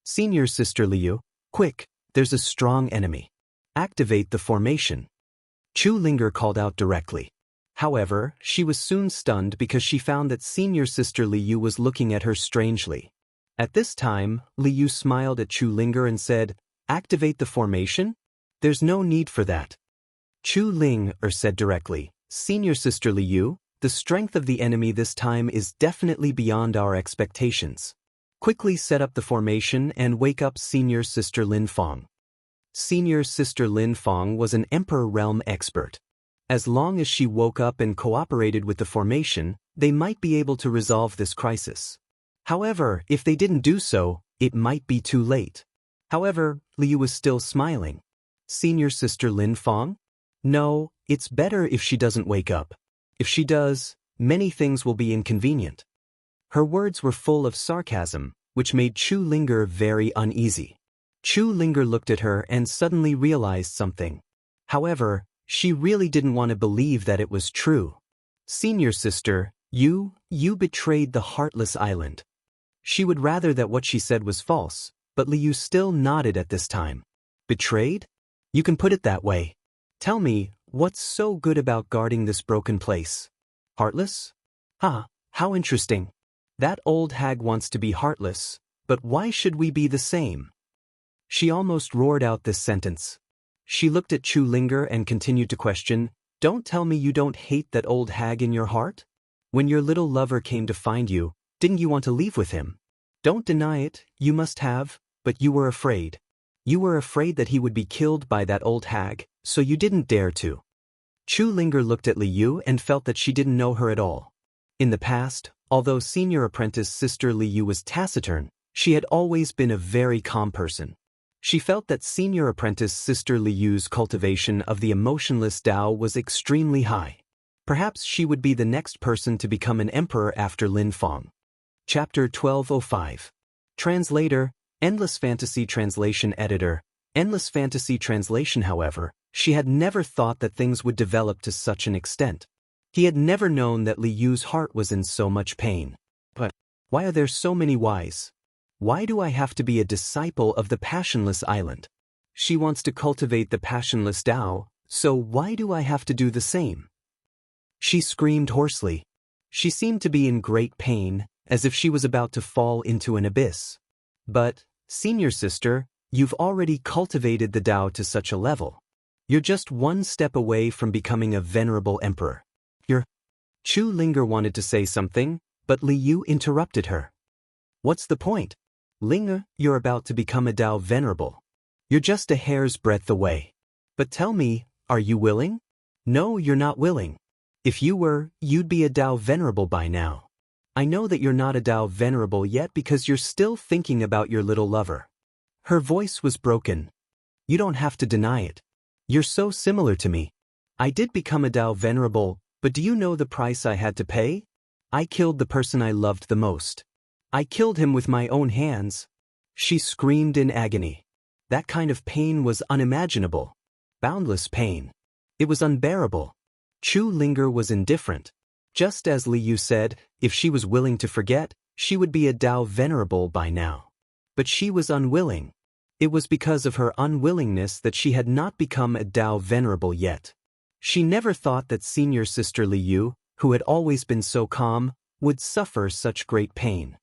Senior Sister Liu, quick, there's a strong enemy. Activate the formation. Chu Linger called out directly. However, she was soon stunned because she found that Senior Sister Liu was looking at her strangely. At this time, Liu smiled at Chu Linger and said, "Activate the formation? There's no need for that." Chu Linger said directly, "Senior Sister Liu, the strength of the enemy this time is definitely beyond our expectations. Quickly set up the formation and wake up Senior Sister Lin Fong." Senior Sister Lin Fong was an Emperor Realm expert. As long as she woke up and cooperated with the formation, they might be able to resolve this crisis. However, if they didn't do so, it might be too late. However, Liu was still smiling. "Senior Sister Lin Fong? No, it's better if she doesn't wake up. If she does, many things will be inconvenient. Her words were full of sarcasm, which made Chu Linger very uneasy. Chu Linger looked at her and suddenly realized something. However, she really didn't want to believe that it was true. Senior sister, you betrayed the Heartless Island. She would rather that what she said was false, but Liu still nodded at this time. Betrayed? You can put it that way. Tell me, what's so good about guarding this broken place? Heartless? How interesting. That old hag wants to be heartless, but why should we be the same? She almost roared out this sentence. She looked at Chu Linger and continued to question, don't tell me you don't hate that old hag in your heart? When your little lover came to find you, didn't you want to leave with him? Don't deny it, you must have, but you were afraid. You were afraid that he would be killed by that old hag, so you didn't dare to. Chu Linger looked at Liu and felt that she didn't know her at all. In the past, although senior apprentice sister Liu was taciturn, she had always been a very calm person. She felt that senior apprentice sister Liu's cultivation of the emotionless Dao was extremely high. Perhaps she would be the next person to become an emperor after Lin Feng. Chapter 1205. Translator, Endless Fantasy Translation Editor, Endless Fantasy Translation. However, she had never thought that things would develop to such an extent. He had never known that Liu's heart was in so much pain. But why are there so many whys? Why do I have to be a disciple of the Passionless Island? She wants to cultivate the Passionless Dao, so why do I have to do the same? She screamed hoarsely. She seemed to be in great pain, as if she was about to fall into an abyss. But, senior sister, you've already cultivated the Dao to such a level. You're just one step away from becoming a venerable emperor. Chu Linger wanted to say something, but Liu interrupted her. What's the point? Linger, you're about to become a Dao venerable. You're just a hair's breadth away. But tell me, are you willing? No, you're not willing. If you were, you'd be a Dao venerable by now. I know that you're not a Dao venerable yet because you're still thinking about your little lover. Her voice was broken. You don't have to deny it. You're so similar to me. I did become a Dao venerable, but do you know the price I had to pay? I killed the person I loved the most. I killed him with my own hands. She screamed in agony. That kind of pain was unimaginable. Boundless pain. It was unbearable. Chu Linger was indifferent. Just as Liu said, if she was willing to forget, she would be a Dao venerable by now. But she was unwilling. It was because of her unwillingness that she had not become a Dao venerable yet. She never thought that senior sister Liu, who had always been so calm, would suffer such great pain.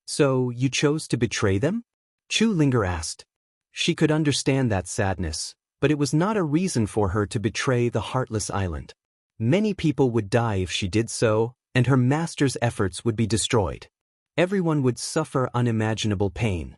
So, you chose to betray them? Chu Linger asked. She could understand that sadness, but it was not a reason for her to betray the Heartless Island. Many people would die if she did so, and her master's efforts would be destroyed. Everyone would suffer unimaginable pain.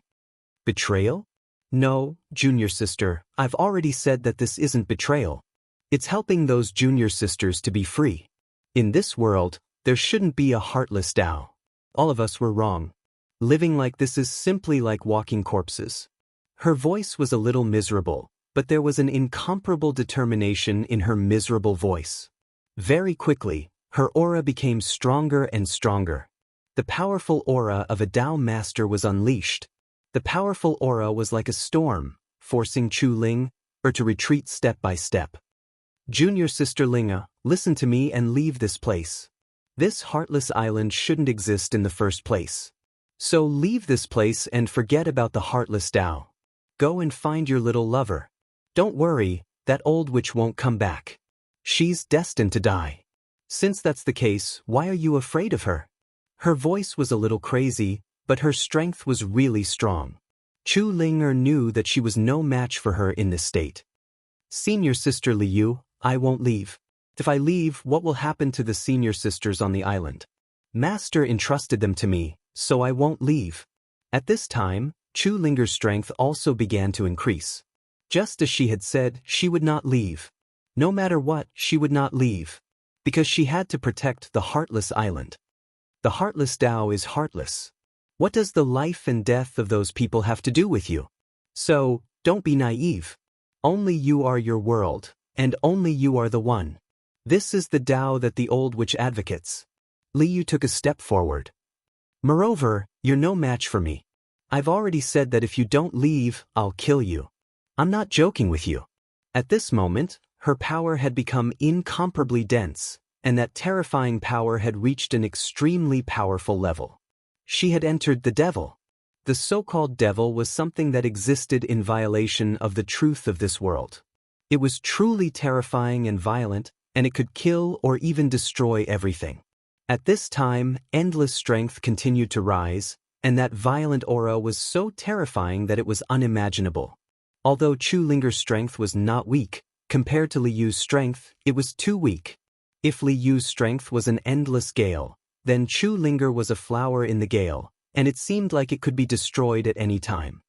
Betrayal? No, junior sister, I've already said that this isn't betrayal. It's helping those junior sisters to be free. In this world, there shouldn't be a heartless Dao. All of us were wrong. Living like this is simply like walking corpses. Her voice was a little miserable, but there was an incomparable determination in her miserable voice. Very quickly, her aura became stronger and stronger. The powerful aura of a Dao master was unleashed. The powerful aura was like a storm, forcing Chu Ling to retreat step by step. Junior sister Linga, listen to me and leave this place. This heartless island shouldn't exist in the first place. So leave this place and forget about the heartless Dao. Go and find your little lover. Don't worry, that old witch won't come back. She's destined to die. Since that's the case, why are you afraid of her? Her voice was a little crazy, but her strength was really strong. Chu Linger knew that she was no match for her in this state. Senior sister Liu, I won't leave. If I leave, what will happen to the senior sisters on the island? Master entrusted them to me, so I won't leave. At this time, Chu Linger's strength also began to increase. Just as she had said, she would not leave. No matter what, she would not leave. Because she had to protect the Heartless Island. The Heartless Dao is heartless. What does the life and death of those people have to do with you? So, don't be naive. Only you are your world, and only you are the one. This is the Tao that the old witch advocates. Li Yu took a step forward. Moreover, you're no match for me. I've already said that if you don't leave, I'll kill you. I'm not joking with you. At this moment, her power had become incomparably dense, and that terrifying power had reached an extremely powerful level. She had entered the devil. The so-called devil was something that existed in violation of the truth of this world. It was truly terrifying and violent, and it could kill or even destroy everything. At this time, endless strength continued to rise, and that violent aura was so terrifying that it was unimaginable. Although Chu Linger's strength was not weak, compared to Li Yu's strength, it was too weak. If Li Yu's strength was an endless gale, then Chu Linger was a flower in the gale, and it seemed like it could be destroyed at any time.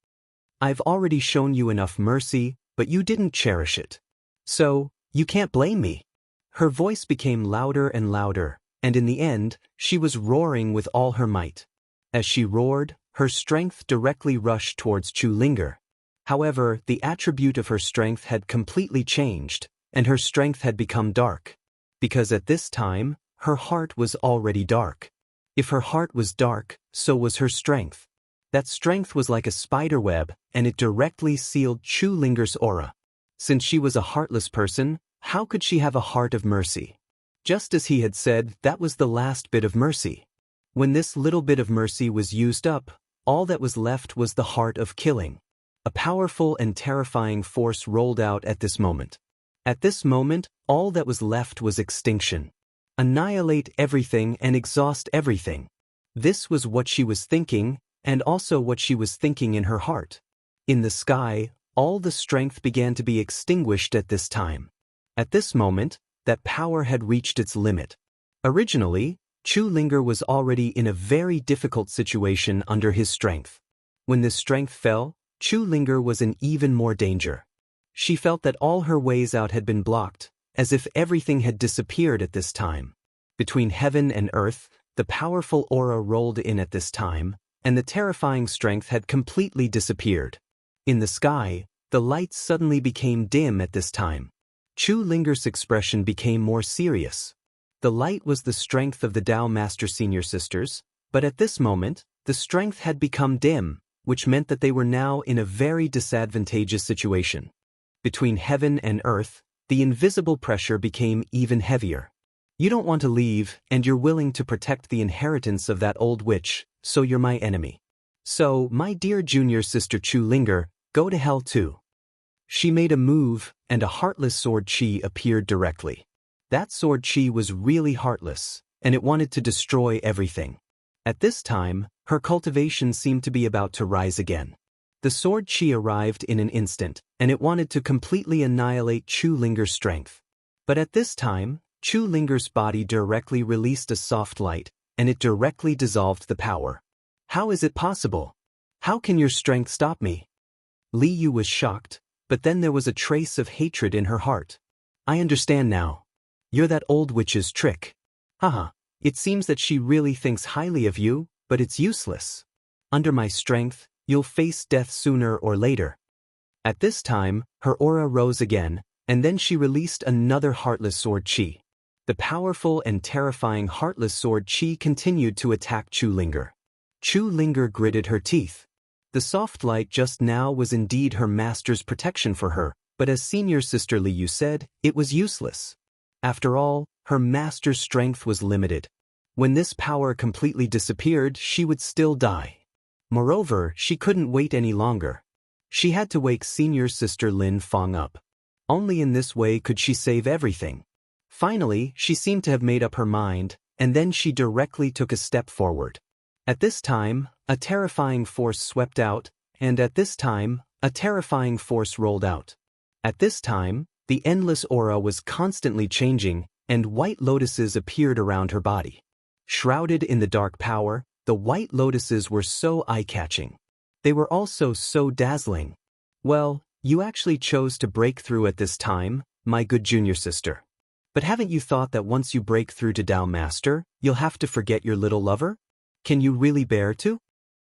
I've already shown you enough mercy, but you didn't cherish it. So, you can't blame me. Her voice became louder and louder, and in the end, she was roaring with all her might. As she roared, her strength directly rushed towards Chu Linger. However, the attribute of her strength had completely changed, and her strength had become dark. Because at this time, her heart was already dark. If her heart was dark, so was her strength. That strength was like a spider web, and it directly sealed Chu Linger's aura. Since she was a heartless person, how could she have a heart of mercy? Just as he had said, that was the last bit of mercy. When this little bit of mercy was used up, all that was left was the heart of killing. A powerful and terrifying force rolled out at this moment. At this moment, all that was left was extinction. Annihilate everything and exhaust everything. This was what she was thinking, and also what she was thinking in her heart. In the sky, all the strength began to be extinguished at this time. At this moment, that power had reached its limit. Originally, Chu Linger was already in a very difficult situation under his strength. When this strength fell, Chu Linger was in even more danger. She felt that all her ways out had been blocked, as if everything had disappeared at this time. Between heaven and earth, the powerful aura rolled in at this time, and the terrifying strength had completely disappeared. In the sky, the lights suddenly became dim at this time. Chu Linger's expression became more serious. The light was the strength of the Tao Master Senior Sisters, but at this moment, the strength had become dim, which meant that they were now in a very disadvantageous situation. Between heaven and earth, the invisible pressure became even heavier. You don't want to leave, and you're willing to protect the inheritance of that old witch, so you're my enemy. So, my dear junior sister Chu Linger, go to hell too. She made a move, and a heartless sword chi appeared directly. That sword chi was really heartless, and it wanted to destroy everything. At this time, her cultivation seemed to be about to rise again. The sword chi arrived in an instant, and it wanted to completely annihilate Chu Linger's strength. But at this time, Chu Linger's body directly released a soft light, and it directly dissolved the power. How is it possible? How can your strength stop me? Li Yu was shocked, but then there was a trace of hatred in her heart. I understand now. You're that old witch's trick. Haha, it seems that she really thinks highly of you, but it's useless. Under my strength, you'll face death sooner or later. At this time, her aura rose again, and then she released another heartless sword chi. The powerful and terrifying heartless sword chi continued to attack Chu Linger. Chu Linger gritted her teeth. The soft light just now was indeed her master's protection for her, but as senior sister Li Yu said, it was useless. After all, her master's strength was limited. When this power completely disappeared, she would still die. Moreover, she couldn't wait any longer. She had to wake senior sister Lin Fong up. Only in this way could she save everything. Finally, she seemed to have made up her mind, and then she directly took a step forward. At this time, a terrifying force swept out, and at this time, a terrifying force rolled out. At this time, the endless aura was constantly changing, and white lotuses appeared around her body. Shrouded in the dark power, the white lotuses were so eye-catching. They were also so dazzling. Well, you actually chose to break through at this time, my good junior sister. But haven't you thought that once you break through to Tao Master, you'll have to forget your little lover? Can you really bear to?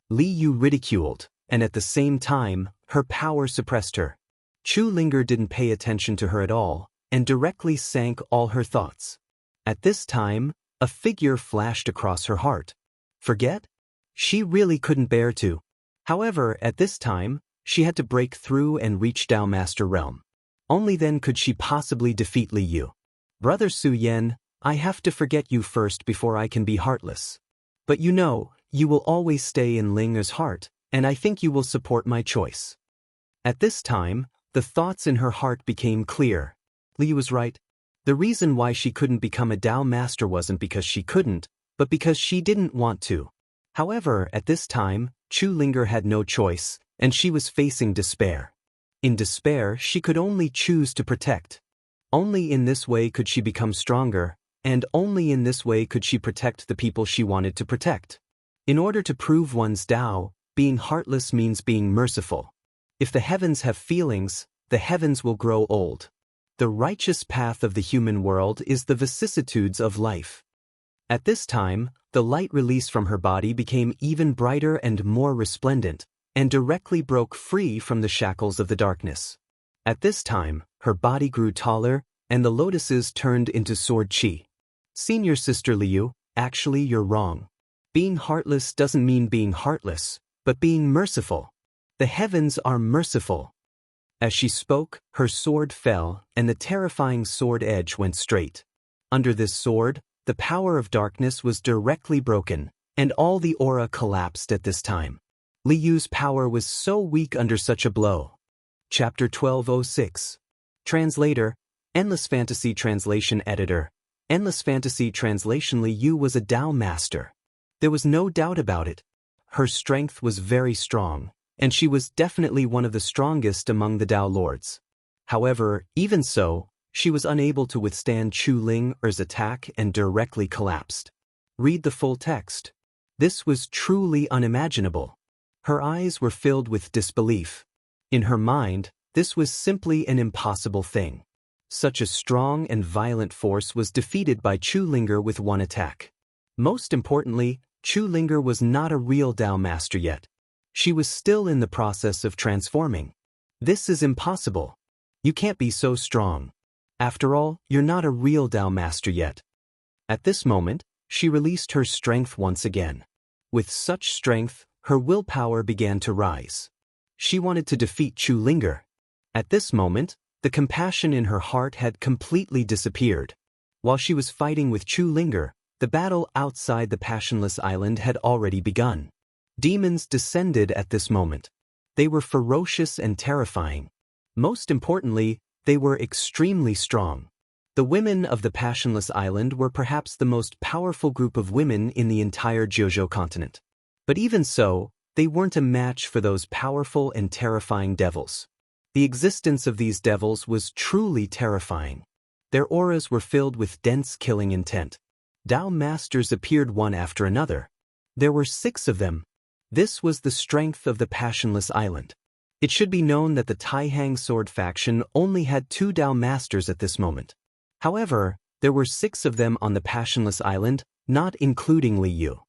Li Yu ridiculed, and at the same time, her power suppressed her. Chu Linger didn't pay attention to her at all, and directly sank all her thoughts. At this time, a figure flashed across her heart. Forget? She really couldn't bear to. However, at this time, she had to break through and reach Dao Master Realm. Only then could she possibly defeat Li Yu. Brother Su Yan, I have to forget you first before I can be heartless. But you know, you will always stay in Ling Er's heart, and I think you will support my choice. At this time, the thoughts in her heart became clear. Li Yu was right. The reason why she couldn't become a Dao Master wasn't because she couldn't, but because she didn't want to. However, at this time, Chu Linger had no choice, and she was facing despair. In despair, she could only choose to protect. Only in this way could she become stronger, and only in this way could she protect the people she wanted to protect. In order to prove one's Dao, being heartless means being merciful. If the heavens have feelings, the heavens will grow old. The righteous path of the human world is the vicissitudes of life. At this time, the light released from her body became even brighter and more resplendent, and directly broke free from the shackles of the darkness. At this time, her body grew taller, and the lotuses turned into sword chi. Senior Sister Li Yu, actually you're wrong. Being heartless doesn't mean being heartless, but being merciful. The heavens are merciful. As she spoke, her sword fell, and the terrifying sword edge went straight. Under this sword, the power of darkness was directly broken, and all the aura collapsed at this time. Li Yu's power was so weak under such a blow. Chapter 1206. Translator, Endless Fantasy Translation Editor. Endless Fantasy Translation. Li Yu was a Dao Master. There was no doubt about it. Her strength was very strong, and she was definitely one of the strongest among the Dao Lords. However, even so, she was unable to withstand Chu Linger's attack and directly collapsed. Read the full text. This was truly unimaginable. Her eyes were filled with disbelief. In her mind, this was simply an impossible thing. Such a strong and violent force was defeated by Chu Linger with one attack. Most importantly, Chu Linger was not a real Dao Master yet. She was still in the process of transforming. This is impossible. You can't be so strong. After all, you're not a real Dao Master yet. At this moment, she released her strength once again. With such strength, her willpower began to rise. She wanted to defeat Chu Linger. At this moment, the compassion in her heart had completely disappeared. While she was fighting with Chu Linger, the battle outside the Passionless Island had already begun. Demons descended at this moment. They were ferocious and terrifying. Most importantly, they were extremely strong. The women of the Passionless Island were perhaps the most powerful group of women in the entire Jiuzhou continent. But even so, they weren't a match for those powerful and terrifying devils. The existence of these devils was truly terrifying. Their auras were filled with dense killing intent. Dao Masters appeared one after another. There were 6 of them. This was the strength of the Passionless Island. It should be known that the Taihang Sword faction only had 2 Dao Masters at this moment. However, there were 6 of them on the Passionless Island, not including Li Yu.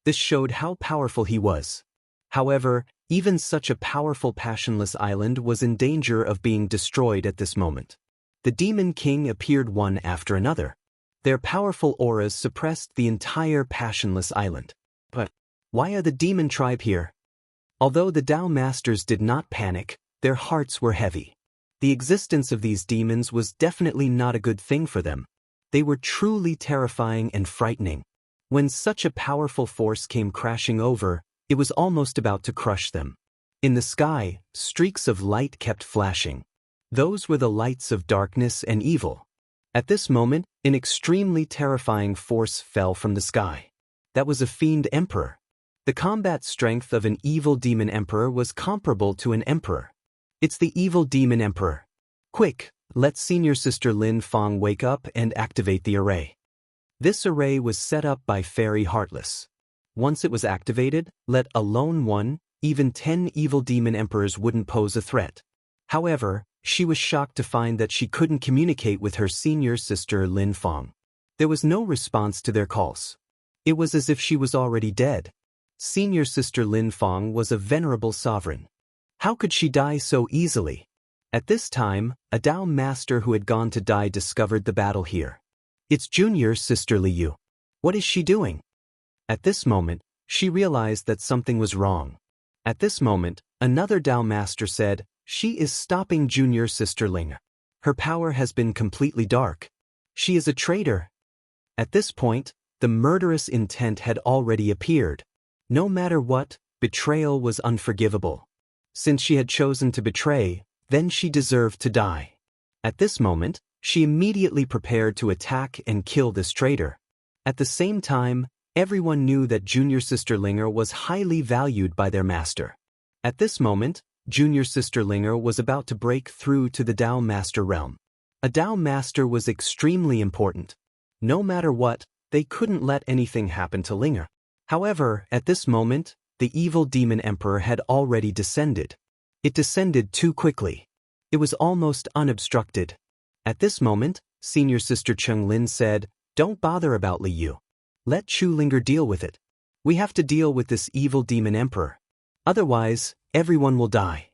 This showed how powerful he was. However, even such a powerful Passionless Island was in danger of being destroyed at this moment. The Demon King appeared one after another. Their powerful auras suppressed the entire Passionless Island. But why are the demon tribe here? Although the Dao Masters did not panic, their hearts were heavy. The existence of these demons was definitely not a good thing for them. They were truly terrifying and frightening. When such a powerful force came crashing over, it was almost about to crush them. In the sky, streaks of light kept flashing. Those were the lights of darkness and evil. At this moment, an extremely terrifying force fell from the sky. That was a fiend emperor. The combat strength of an evil demon emperor was comparable to an emperor. It's the evil demon emperor. Quick, let Senior Sister Lin Fong wake up and activate the array. This array was set up by Fairy Heartless. Once it was activated, let alone 1, even 10 evil demon emperors wouldn't pose a threat. However, she was shocked to find that she couldn't communicate with her senior sister Lin Fong. There was no response to their calls. It was as if she was already dead. Senior Sister Lin Fong was a venerable sovereign. How could she die so easily? At this time, a Dao master who had gone to die discovered the battle here. It's junior sister Liu. What is she doing? At this moment, she realized that something was wrong. At this moment, another Dao master said, she is stopping junior sister Ling. Her power has been completely dark. She is a traitor. At this point, the murderous intent had already appeared. No matter what, betrayal was unforgivable. Since she had chosen to betray, then she deserved to die. At this moment, she immediately prepared to attack and kill this traitor. At the same time, everyone knew that Junior Sister Linger was highly valued by their master. At this moment, Junior Sister Linger was about to break through to the Dao Master realm. A Dao Master was extremely important. No matter what, they couldn't let anything happen to Linger. However, at this moment, the evil demon emperor had already descended. It descended too quickly. It was almost unobstructed. At this moment, Senior Sister Wang Lin said, "Don't bother about Liu. Let Chu Linger deal with it. We have to deal with this evil demon emperor. Otherwise, everyone will die."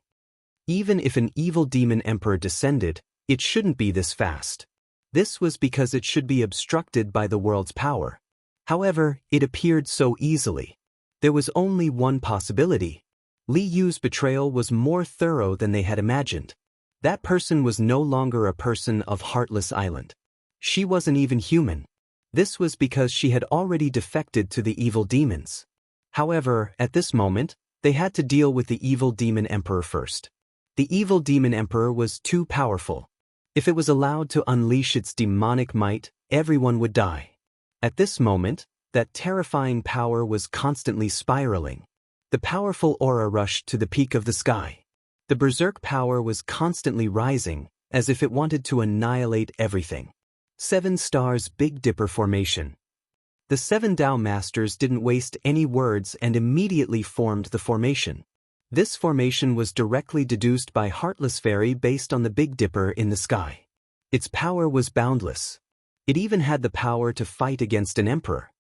Even if an evil demon emperor descended, it shouldn't be this fast. This was because it should be obstructed by the world's power. However, it appeared so easily. There was only one possibility. Li Yu's betrayal was more thorough than they had imagined. That person was no longer a person of Heartless Island. She wasn't even human. This was because she had already defected to the evil demons. However, at this moment, they had to deal with the evil demon emperor first. The evil demon emperor was too powerful. If it was allowed to unleash its demonic might, everyone would die. At this moment, that terrifying power was constantly spiraling. The powerful aura rushed to the peak of the sky. The berserk power was constantly rising, as if it wanted to annihilate everything. 7 stars Big Dipper formation. The 7 Dao Masters didn't waste any words and immediately formed the formation. This formation was directly deduced by Heartless Fairy based on the Big Dipper in the sky. Its power was boundless. It even had the power to fight against an emperor.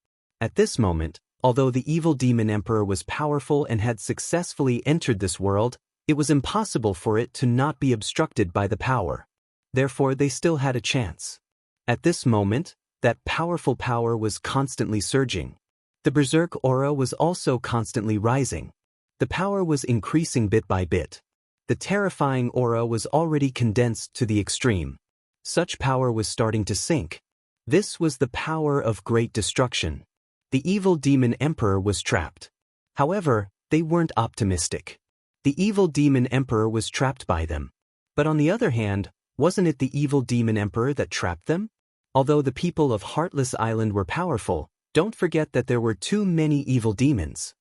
At this moment, although the evil demon emperor was powerful and had successfully entered this world, it was impossible for it to not be obstructed by the power. Therefore, they still had a chance. At this moment, that powerful power was constantly surging. The berserk aura was also constantly rising. The power was increasing bit by bit. The terrifying aura was already condensed to the extreme. Such power was starting to sink. This was the power of great destruction. The evil demon emperor was trapped. However, they weren't optimistic. The evil demon emperor was trapped by them. But on the other hand, wasn't it the evil demon emperor that trapped them? Although the people of Heartless Island were powerful, don't forget that there were too many evil demons.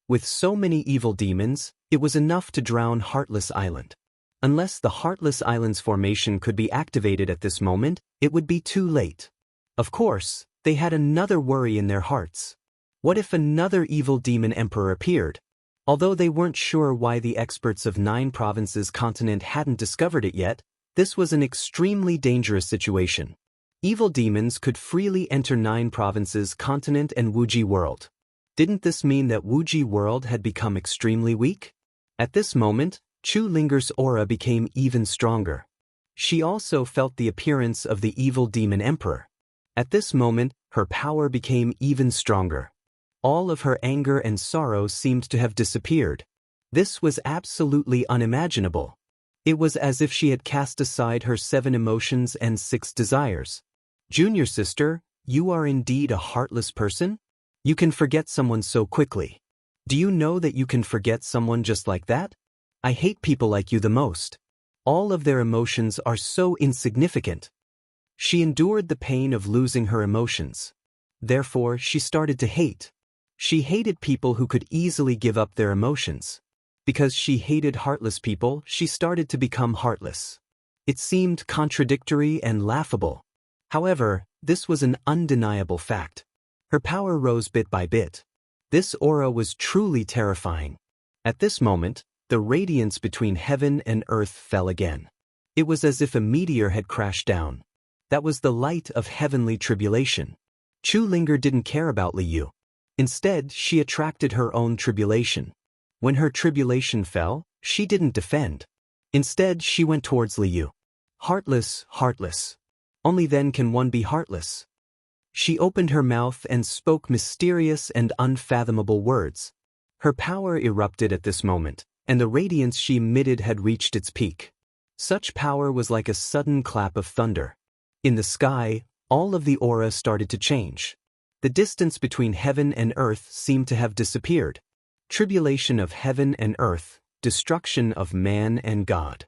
With so many evil demons, it was enough to drown Heartless Island. Unless the Heartless Island's formation could be activated at this moment, it would be too late. Of course, they had another worry in their hearts. What if another evil demon emperor appeared? Although they weren't sure why the experts of 9 provinces continent hadn't discovered it yet, this was an extremely dangerous situation. Evil demons could freely enter 9 provinces continent and Wuji world. Didn't this mean that Wuji world had become extremely weak? At this moment, Chu Linger's aura became even stronger. She also felt the appearance of the evil demon emperor. At this moment, her power became even stronger. All of her anger and sorrow seemed to have disappeared. This was absolutely unimaginable. It was as if she had cast aside her 7 emotions and 6 desires. Junior sister, you are indeed a heartless person? You can forget someone so quickly. Do you know that you can forget someone just like that? I hate people like you the most. All of their emotions are so insignificant. She endured the pain of losing her emotions. Therefore, she started to hate. She hated people who could easily give up their emotions. Because she hated heartless people, she started to become heartless. It seemed contradictory and laughable. However, this was an undeniable fact. Her power rose bit by bit. This aura was truly terrifying. At this moment, the radiance between heaven and earth fell again. It was as if a meteor had crashed down. That was the light of heavenly tribulation. Chu Linger didn't care about Liu. Instead, she attracted her own tribulation. When her tribulation fell, she didn't defend. Instead, she went towards Liu. Heartless, heartless. Only then can one be heartless. She opened her mouth and spoke mysterious and unfathomable words. Her power erupted at this moment, and the radiance she emitted had reached its peak. Such power was like a sudden clap of thunder. In the sky, all of the aura started to change. The distance between heaven and earth seemed to have disappeared. Tribulation of heaven and earth, destruction of man and God.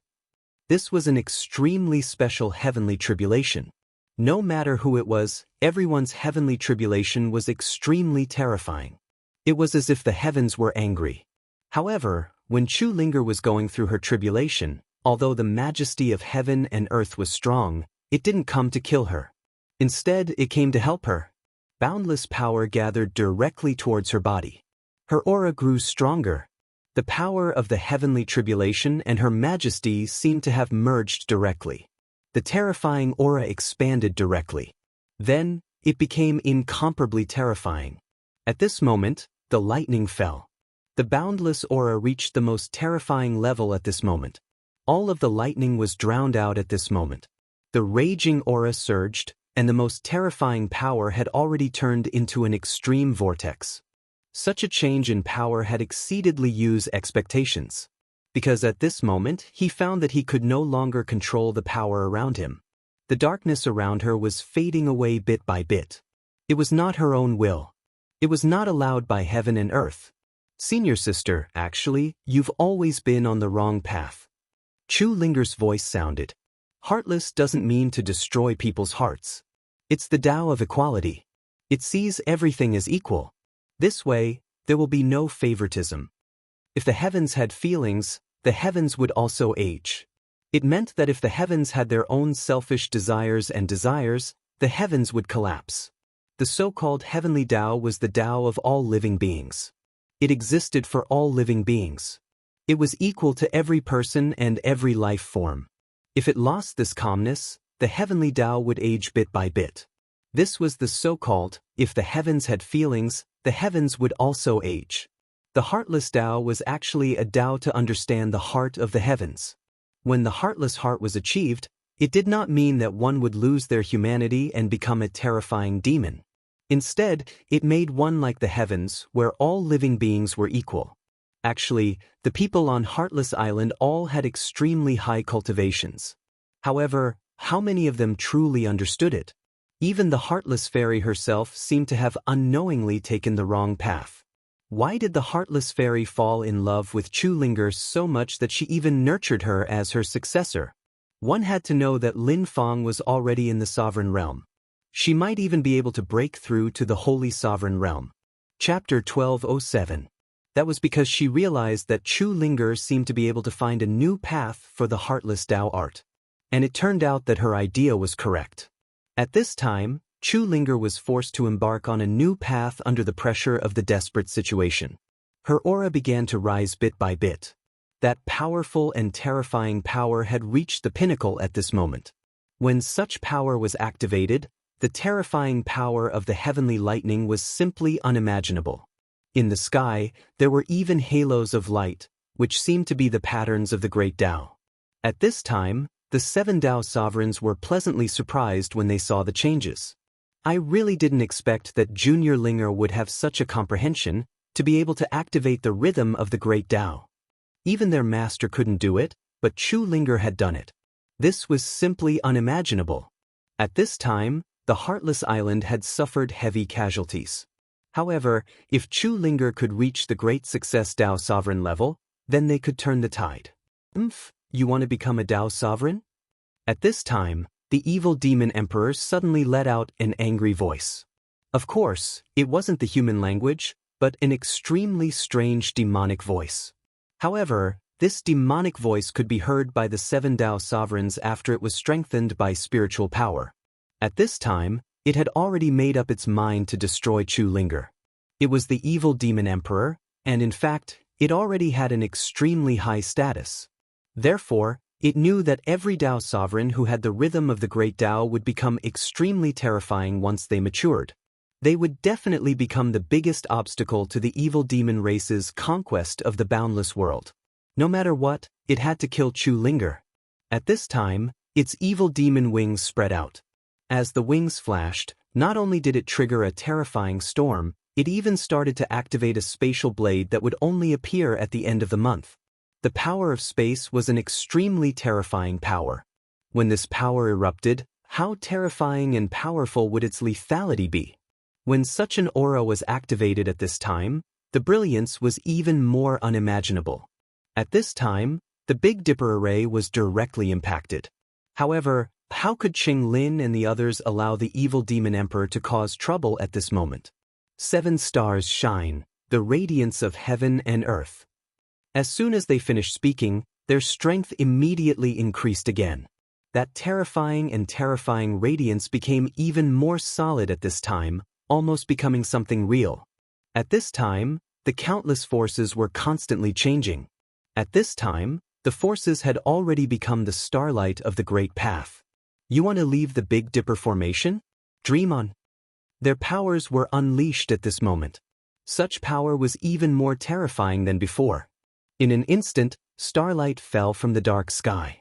This was an extremely special heavenly tribulation. No matter who it was, everyone's heavenly tribulation was extremely terrifying. It was as if the heavens were angry. However, when Chu Linger was going through her tribulation, although the majesty of heaven and earth was strong, it didn't come to kill her. Instead, it came to help her. Boundless power gathered directly towards her body. Her aura grew stronger. The power of the heavenly tribulation and her majesty seemed to have merged directly. The terrifying aura expanded directly. Then, it became incomparably terrifying. At this moment, the lightning fell. The boundless aura reached the most terrifying level at this moment. All of the lightning was drowned out at this moment. The raging aura surged, and the most terrifying power had already turned into an extreme vortex. Such a change in power had exceeded Liu's expectations, because at this moment he found that he could no longer control the power around him. The darkness around her was fading away bit by bit. It was not her own will. It was not allowed by heaven and earth. Senior sister, actually, you've always been on the wrong path. Chu Linger's voice sounded. Heartless doesn't mean to destroy people's hearts. It's the Tao of equality. It sees everything as equal. This way, there will be no favoritism. If the heavens had feelings, the heavens would also age. It meant that if the heavens had their own selfish desires, the heavens would collapse. The so-called heavenly Tao was the Tao of all living beings. It existed for all living beings. It was equal to every person and every life form. If it lost this calmness, the heavenly Tao would age bit by bit. This was the so-called, if the heavens had feelings, the heavens would also age. The heartless Tao was actually a Tao to understand the heart of the heavens. When the heartless heart was achieved, it did not mean that one would lose their humanity and become a terrifying demon. Instead, it made one like the heavens, where all living beings were equal. Actually, the people on Heartless Island all had extremely high cultivations. However, how many of them truly understood it? Even the Heartless Fairy herself seemed to have unknowingly taken the wrong path. Why did the Heartless Fairy fall in love with Chu Linger so much that she even nurtured her as her successor? One had to know that Lin Fang was already in the Sovereign Realm. She might even be able to break through to the Holy Sovereign Realm. Chapter 1207. That was because she realized that Chu Linger seemed to be able to find a new path for the Heartless Tao art. And it turned out that her idea was correct. At this time, Chu Linger was forced to embark on a new path under the pressure of the desperate situation. Her aura began to rise bit by bit. That powerful and terrifying power had reached the pinnacle at this moment. When such power was activated, the terrifying power of the heavenly lightning was simply unimaginable. In the sky, there were even halos of light, which seemed to be the patterns of the great Tao. At this time, the 7 Tao sovereigns were pleasantly surprised when they saw the changes. I really didn't expect that Junior Linger would have such a comprehension to be able to activate the rhythm of the great Tao. Even their master couldn't do it, but Chu Linger had done it. This was simply unimaginable. At this time, the Heartless Island had suffered heavy casualties. However, if Chu Linger could reach the great success Tao sovereign level, then they could turn the tide. You want to become a Tao sovereign? At this time, the evil demon emperor suddenly let out an angry voice. Of course, it wasn't the human language, but an extremely strange demonic voice. However, this demonic voice could be heard by the 7 Tao sovereigns after it was strengthened by spiritual power. At this time, it had already made up its mind to destroy Chu Linger. It was the evil demon emperor, and in fact, it already had an extremely high status. Therefore, it knew that every Tao sovereign who had the rhythm of the great Tao would become extremely terrifying once they matured. They would definitely become the biggest obstacle to the evil demon race's conquest of the boundless world. No matter what, it had to kill Chu Linger. At this time, its evil demon wings spread out. As the wings flashed, not only did it trigger a terrifying storm, it even started to activate a spatial blade that would only appear at the end of the month. The power of space was an extremely terrifying power. When this power erupted, how terrifying and powerful would its lethality be? When such an aura was activated at this time, the brilliance was even more unimaginable. At this time, the Big Dipper array was directly impacted. However, how could Qing Lin and the others allow the evil demon emperor to cause trouble at this moment? 7 stars shine, the radiance of heaven and earth. As soon as they finished speaking, their strength immediately increased again. That terrifying radiance became even more solid at this time, almost becoming something real. At this time, the countless forces were constantly changing. At this time, the forces had already become the starlight of the Great Path. You want to leave the Big Dipper formation? Dream on. Their powers were unleashed at this moment. Such power was even more terrifying than before. In an instant, starlight fell from the dark sky.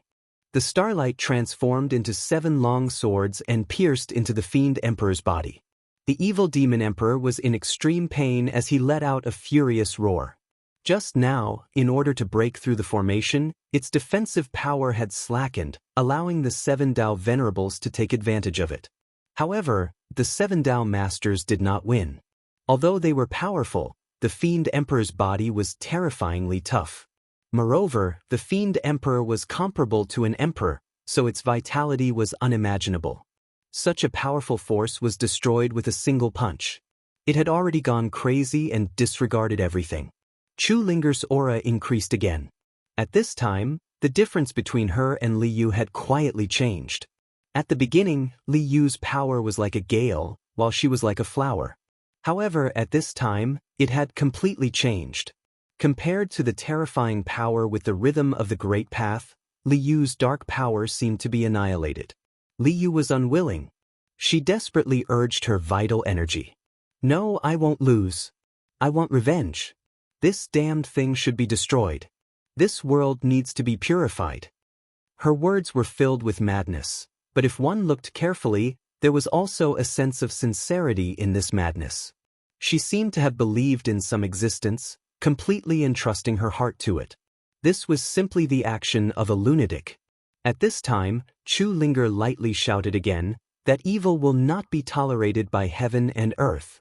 The starlight transformed into 7 long swords and pierced into the Fiend Emperor's body. The evil demon emperor was in extreme pain as he let out a furious roar. Just now, in order to break through the formation, its defensive power had slackened, allowing the 7 Dao venerables to take advantage of it. However, the 7 Dao masters did not win. Although they were powerful, the Fiend Emperor's body was terrifyingly tough. Moreover, the Fiend Emperor was comparable to an emperor, so its vitality was unimaginable. Such a powerful force was destroyed with a single punch. It had already gone crazy and disregarded everything. Chu Linger's aura increased again. At this time, the difference between her and Li Yu had quietly changed. At the beginning, Li Yu's power was like a gale, while she was like a flower. However, at this time, it had completely changed. Compared to the terrifying power with the rhythm of the Great Path, Li Yu's dark power seemed to be annihilated. Li Yu was unwilling. She desperately urged her vital energy. No, I won't lose. I want revenge. This damned thing should be destroyed. This world needs to be purified. Her words were filled with madness, but if one looked carefully, there was also a sense of sincerity in this madness. She seemed to have believed in some existence, completely entrusting her heart to it. This was simply the action of a lunatic. At this time, Chu Linger lightly shouted again, that evil will not be tolerated by heaven and earth.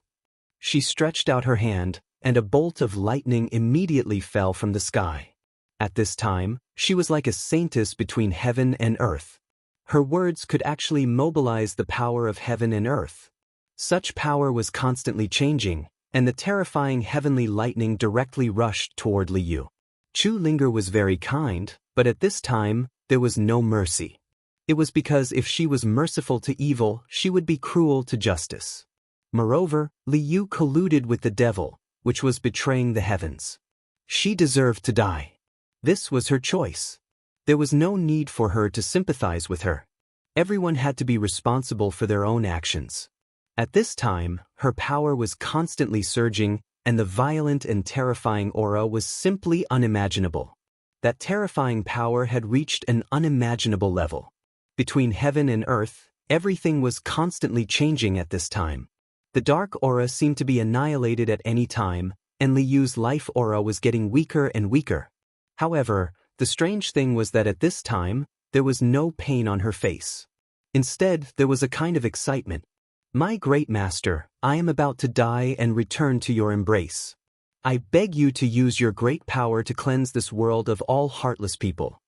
She stretched out her hand, and a bolt of lightning immediately fell from the sky. At this time, she was like a saintess between heaven and earth. Her words could actually mobilize the power of heaven and earth. Such power was constantly changing, and the terrifying heavenly lightning directly rushed toward Li Yu. Chu Linger was very kind, but at this time, there was no mercy. It was because if she was merciful to evil, she would be cruel to justice. Moreover, Li Yu colluded with the devil, which was betraying the heavens. She deserved to die. This was her choice. There was no need for her to sympathize with her. Everyone had to be responsible for their own actions. At this time, her power was constantly surging, and the violent and terrifying aura was simply unimaginable. That terrifying power had reached an unimaginable level. Between heaven and earth, everything was constantly changing at this time. The dark aura seemed to be annihilated at any time, and Li Yu's life aura was getting weaker and weaker. However, the strange thing was that at this time, there was no pain on her face. Instead, there was a kind of excitement. My great master, I am about to die and return to your embrace. I beg you to use your great power to cleanse this world of all heartless people.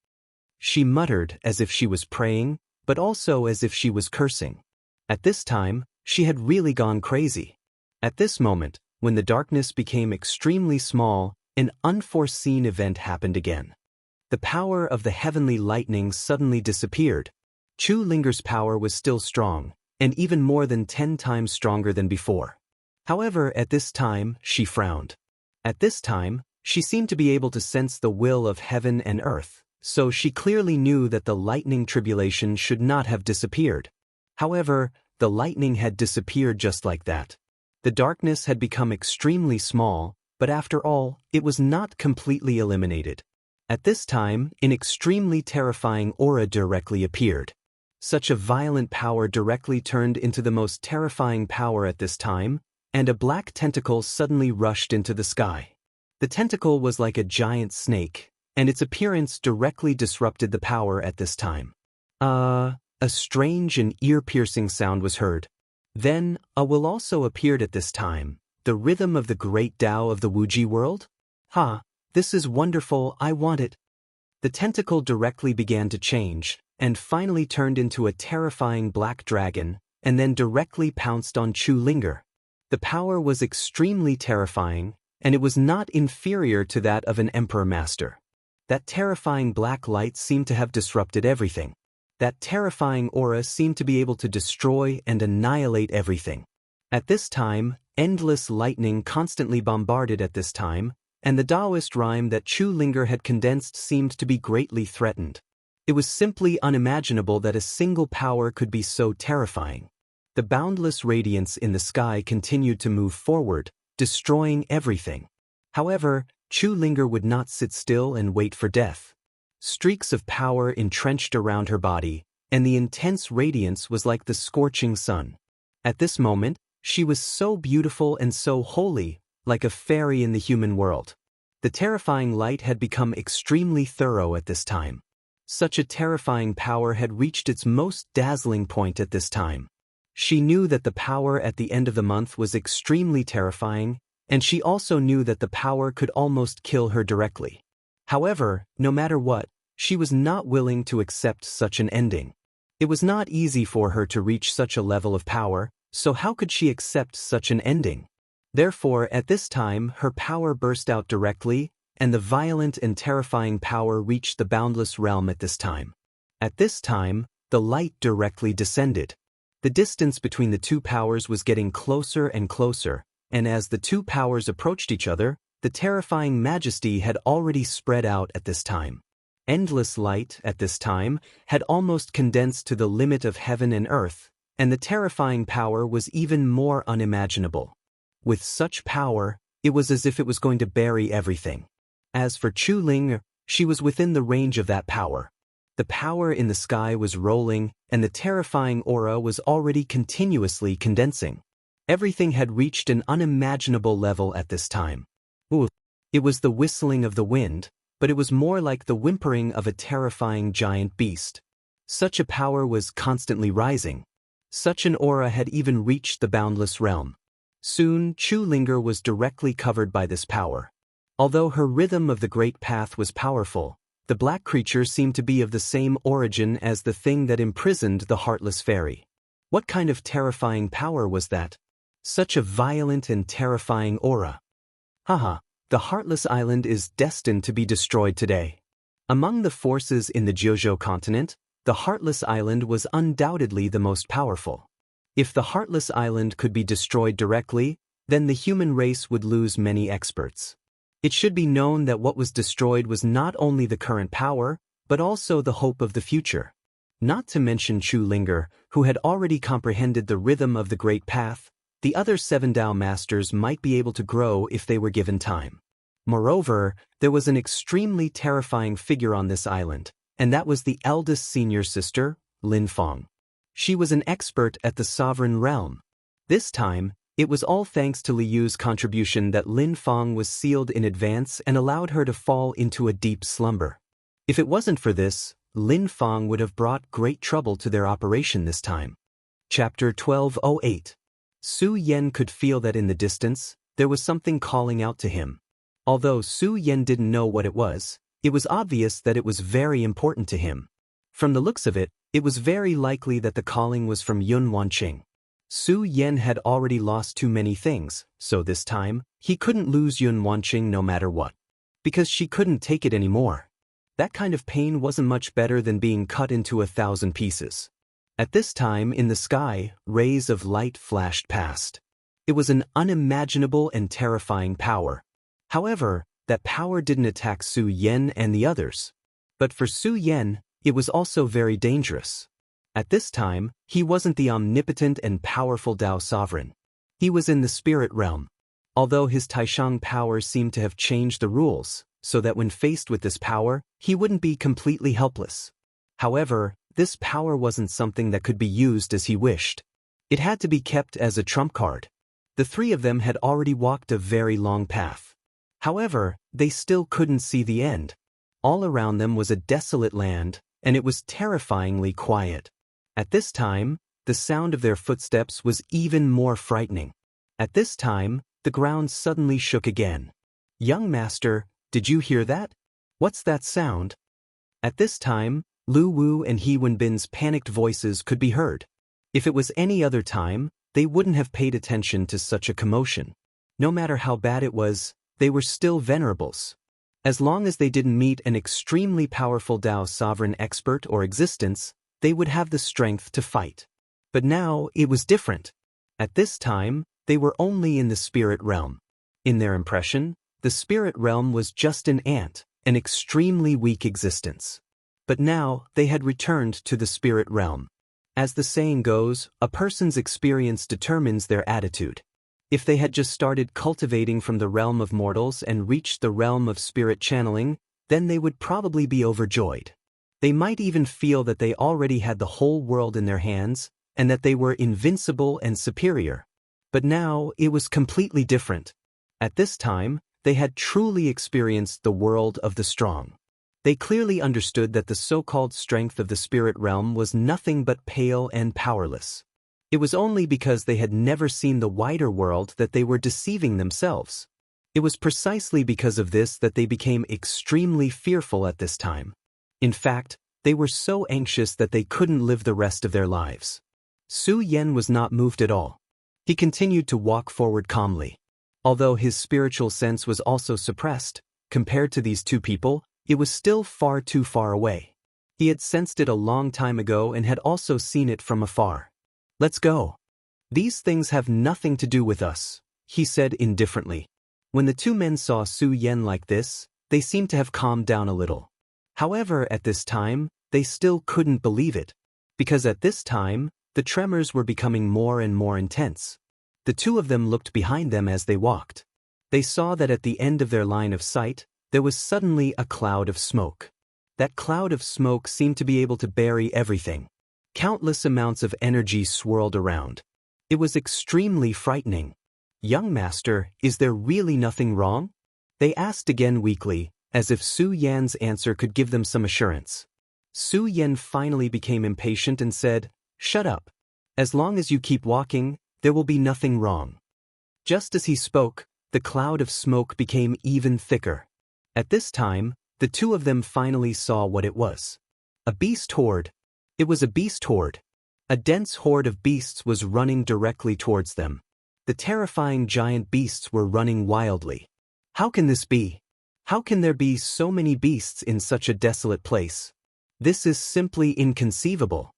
She muttered as if she was praying, but also as if she was cursing. At this time, she had really gone crazy. At this moment, when the darkness became extremely small, an unforeseen event happened again. The power of the heavenly lightning suddenly disappeared. Chu Linger's power was still strong, and even more than 10 times stronger than before. However, at this time, she frowned. At this time, she seemed to be able to sense the will of heaven and earth, so she clearly knew that the lightning tribulation should not have disappeared. However, the lightning had disappeared just like that. The darkness had become extremely small, but after all, it was not completely eliminated. At this time, an extremely terrifying aura directly appeared. Such a violent power directly turned into the most terrifying power at this time, and a black tentacle suddenly rushed into the sky. The tentacle was like a giant snake, and its appearance directly disrupted the power at this time. A strange and ear-piercing sound was heard. Then, a will also appeared at this time, the rhythm of the great Tao of the Wuji world? Ha, this is wonderful, I want it. The tentacle directly began to change, and finally turned into a terrifying black dragon, and then directly pounced on Chu Linger. The power was extremely terrifying, and it was not inferior to that of an emperor master. That terrifying black light seemed to have disrupted everything. That terrifying aura seemed to be able to destroy and annihilate everything. At this time, endless lightning constantly bombarded at this time, and the Daoist rhyme that Chu Linger had condensed seemed to be greatly threatened. It was simply unimaginable that a single power could be so terrifying. The boundless radiance in the sky continued to move forward, destroying everything. However, Chu Linger would not sit still and wait for death. Streaks of power entrenched around her body, and the intense radiance was like the scorching sun. At this moment, she was so beautiful and so holy, like a fairy in the human world. The terrifying light had become extremely thorough at this time. Such a terrifying power had reached its most dazzling point at this time. She knew that the power at the end of the month was extremely terrifying, and she also knew that the power could almost kill her directly. However, no matter what, she was not willing to accept such an ending. It was not easy for her to reach such a level of power, so how could she accept such an ending? Therefore, at this time, her power burst out directly, and the violent and terrifying power reached the boundless realm at this time. At this time, the light directly descended. The distance between the two powers was getting closer and closer, and as the two powers approached each other, the terrifying majesty had already spread out at this time. Endless light, at this time, had almost condensed to the limit of heaven and earth, and the terrifying power was even more unimaginable. With such power, it was as if it was going to bury everything. As for Chu Ling, she was within the range of that power. The power in the sky was rolling, and the terrifying aura was already continuously condensing. Everything had reached an unimaginable level at this time. It was the whistling of the wind, but it was more like the whimpering of a terrifying giant beast. Such a power was constantly rising. Such an aura had even reached the boundless realm. Soon, Chu Linger was directly covered by this power. Although her rhythm of the great path was powerful, the black creature seemed to be of the same origin as the thing that imprisoned the heartless fairy. What kind of terrifying power was that? Such a violent and terrifying aura. Haha. The Heartless Island is destined to be destroyed today. Among the forces in the Jiuzhou continent, the Heartless Island was undoubtedly the most powerful. If the Heartless Island could be destroyed directly, then the human race would lose many experts. It should be known that what was destroyed was not only the current power, but also the hope of the future. Not to mention Chu Linger, who had already comprehended the rhythm of the Great Path. The other 7 Dao masters might be able to grow if they were given time. Moreover, there was an extremely terrifying figure on this island, and that was the eldest senior sister, Lin Fang. She was an expert at the sovereign realm. This time, it was all thanks to Liyu's contribution that Lin Fang was sealed in advance and allowed her to fall into a deep slumber. If it wasn't for this, Lin Fang would have brought great trouble to their operation this time. Chapter 1208. Su Yan could feel that in the distance, there was something calling out to him. Although Su Yan didn't know what it was obvious that it was very important to him. From the looks of it, it was very likely that the calling was from Yun Wanqing. Su Yan had already lost too many things, so this time, he couldn't lose Yun Wanqing no matter what. Because she couldn't take it anymore. That kind of pain wasn't much better than being cut into 1,000 pieces. At this time in the sky, rays of light flashed past. It was an unimaginable and terrifying power. However, that power didn't attack Su Yan and the others. But for Su Yan, it was also very dangerous. At this time, he wasn't the omnipotent and powerful Dao sovereign. He was in the spirit realm. Although his Taishang power seemed to have changed the rules, so that when faced with this power, he wouldn't be completely helpless. However, this power wasn't something that could be used as he wished. It had to be kept as a trump card. The three of them had already walked a very long path. However, they still couldn't see the end. All around them was a desolate land, and it was terrifyingly quiet. At this time, the sound of their footsteps was even more frightening. At this time, the ground suddenly shook again. "Young master, did you hear that? What's that sound?" At this time, Lu Wu and He Wenbin's panicked voices could be heard. If it was any other time, they wouldn't have paid attention to such a commotion. No matter how bad it was, they were still venerables. As long as they didn't meet an extremely powerful Dao sovereign expert or existence, they would have the strength to fight. But now, it was different. At this time, they were only in the spirit realm. In their impression, the spirit realm was just an ant, an extremely weak existence. But now, they had returned to the spirit realm. As the saying goes, a person's experience determines their attitude. If they had just started cultivating from the realm of mortals and reached the realm of spirit channeling, then they would probably be overjoyed. They might even feel that they already had the whole world in their hands, and that they were invincible and superior. But now, it was completely different. At this time, they had truly experienced the world of the strong. They clearly understood that the so-called strength of the spirit realm was nothing but pale and powerless. It was only because they had never seen the wider world that they were deceiving themselves. It was precisely because of this that they became extremely fearful at this time. In fact, they were so anxious that they couldn't live the rest of their lives. Su Yan was not moved at all. He continued to walk forward calmly. Although his spiritual sense was also suppressed, compared to these two people, it was still far too far away. He had sensed it a long time ago and had also seen it from afar. "Let's go. These things have nothing to do with us," he said indifferently. When the two men saw Su Yan like this, they seemed to have calmed down a little. However, at this time, they still couldn't believe it, because at this time, the tremors were becoming more and more intense. The two of them looked behind them as they walked. They saw that at the end of their line of sight, there was suddenly a cloud of smoke. That cloud of smoke seemed to be able to bury everything. Countless amounts of energy swirled around. It was extremely frightening. "Young master, is there really nothing wrong?" they asked again weakly, as if Su Yan's answer could give them some assurance. Su Yan finally became impatient and said, "Shut up. As long as you keep walking, there will be nothing wrong." Just as he spoke, the cloud of smoke became even thicker. At this time, the two of them finally saw what it was. A beast horde. It was a beast horde. A dense horde of beasts was running directly towards them. The terrifying giant beasts were running wildly. How can this be? How can there be so many beasts in such a desolate place? This is simply inconceivable.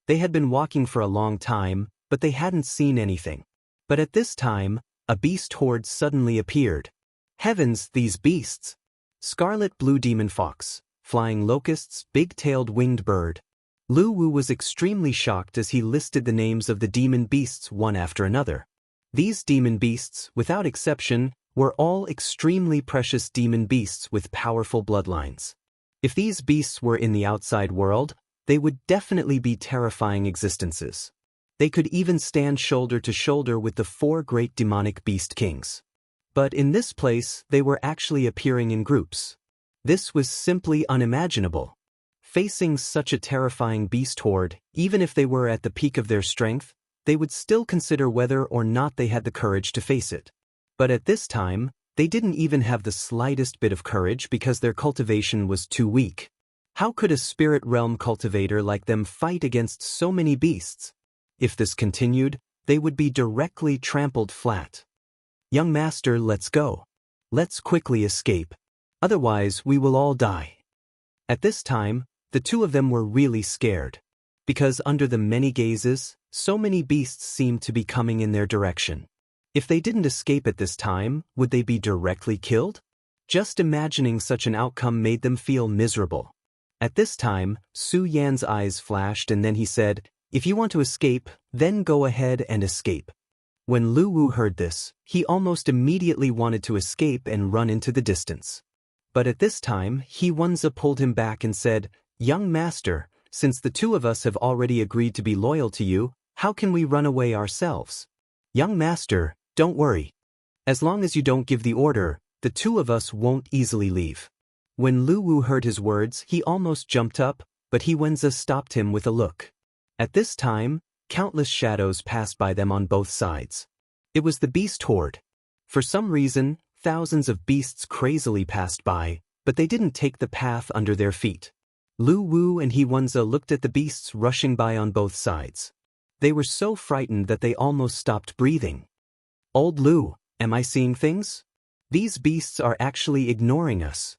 They had been walking for a long time, but they hadn't seen anything. But at this time, a beast horde suddenly appeared. Heavens, these beasts! Scarlet blue demon fox, flying locusts, big-tailed winged bird. Lu Wu was extremely shocked as he listed the names of the demon beasts one after another. These demon beasts, without exception, were all extremely precious demon beasts with powerful bloodlines. If these beasts were in the outside world, they would definitely be terrifying existences. They could even stand shoulder to shoulder with the four great demonic beast kings. But in this place, they were actually appearing in groups. This was simply unimaginable. Facing such a terrifying beast horde, even if they were at the peak of their strength, they would still consider whether or not they had the courage to face it. But at this time, they didn't even have the slightest bit of courage because their cultivation was too weak. How could a spirit realm cultivator like them fight against so many beasts? If this continued, they would be directly trampled flat. "Young master, let's go. Let's quickly escape. Otherwise, we will all die." At this time, the two of them were really scared. Because under the many gazes, so many beasts seemed to be coming in their direction. If they didn't escape at this time, would they be directly killed? Just imagining such an outcome made them feel miserable. At this time, Su Yan's eyes flashed and then he said, "If you want to escape, then go ahead and escape." When Lu Wu heard this, he almost immediately wanted to escape and run into the distance. But at this time, Wanza pulled him back and said, "Young master, since the two of us have already agreed to be loyal to you, how can we run away ourselves? Young master, don't worry. As long as you don't give the order, the two of us won't easily leave." When Lu Wu heard his words, he almost jumped up, but Wenza stopped him with a look. At this time, countless shadows passed by them on both sides. It was the beast horde. For some reason, thousands of beasts crazily passed by, but they didn't take the path under their feet. Lu Wu and Wenza looked at the beasts rushing by on both sides. They were so frightened that they almost stopped breathing. "Old Lu, am I seeing things? These beasts are actually ignoring us."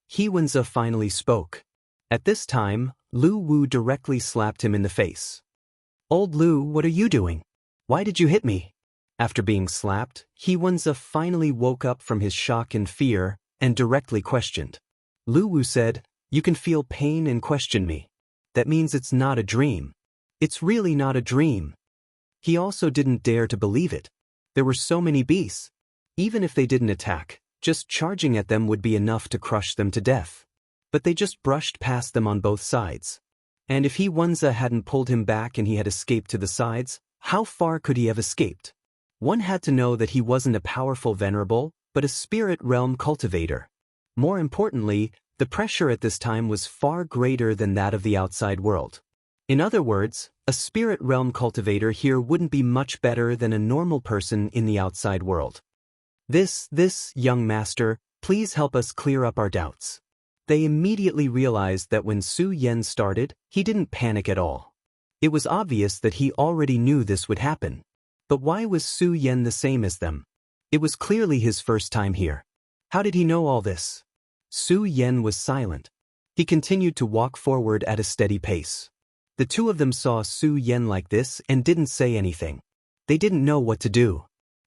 Wenza finally spoke. At this time, Lu Wu directly slapped him in the face. "Old Lu, what are you doing? Why did you hit me?" After being slapped, Wenza finally woke up from his shock and fear, and directly questioned. Lu Wu said, "You can feel pain and question me. That means it's not a dream. It's really not a dream." He also didn't dare to believe it. There were so many beasts. Even if they didn't attack, just charging at them would be enough to crush them to death. But they just brushed past them on both sides. And if Wenza hadn't pulled him back and he had escaped to the sides, how far could he have escaped? One had to know that he wasn't a powerful venerable, but a spirit realm cultivator. More importantly, the pressure at this time was far greater than that of the outside world. In other words, a spirit realm cultivator here wouldn't be much better than a normal person in the outside world. This, young master, please help us clear up our doubts." They immediately realized that when Su Yan started, he didn't panic at all. It was obvious that he already knew this would happen. But why was Su Yan the same as them? It was clearly his first time here. How did he know all this? Su Yan was silent. He continued to walk forward at a steady pace. The two of them saw Su Yan like this and didn't say anything. They didn't know what to do.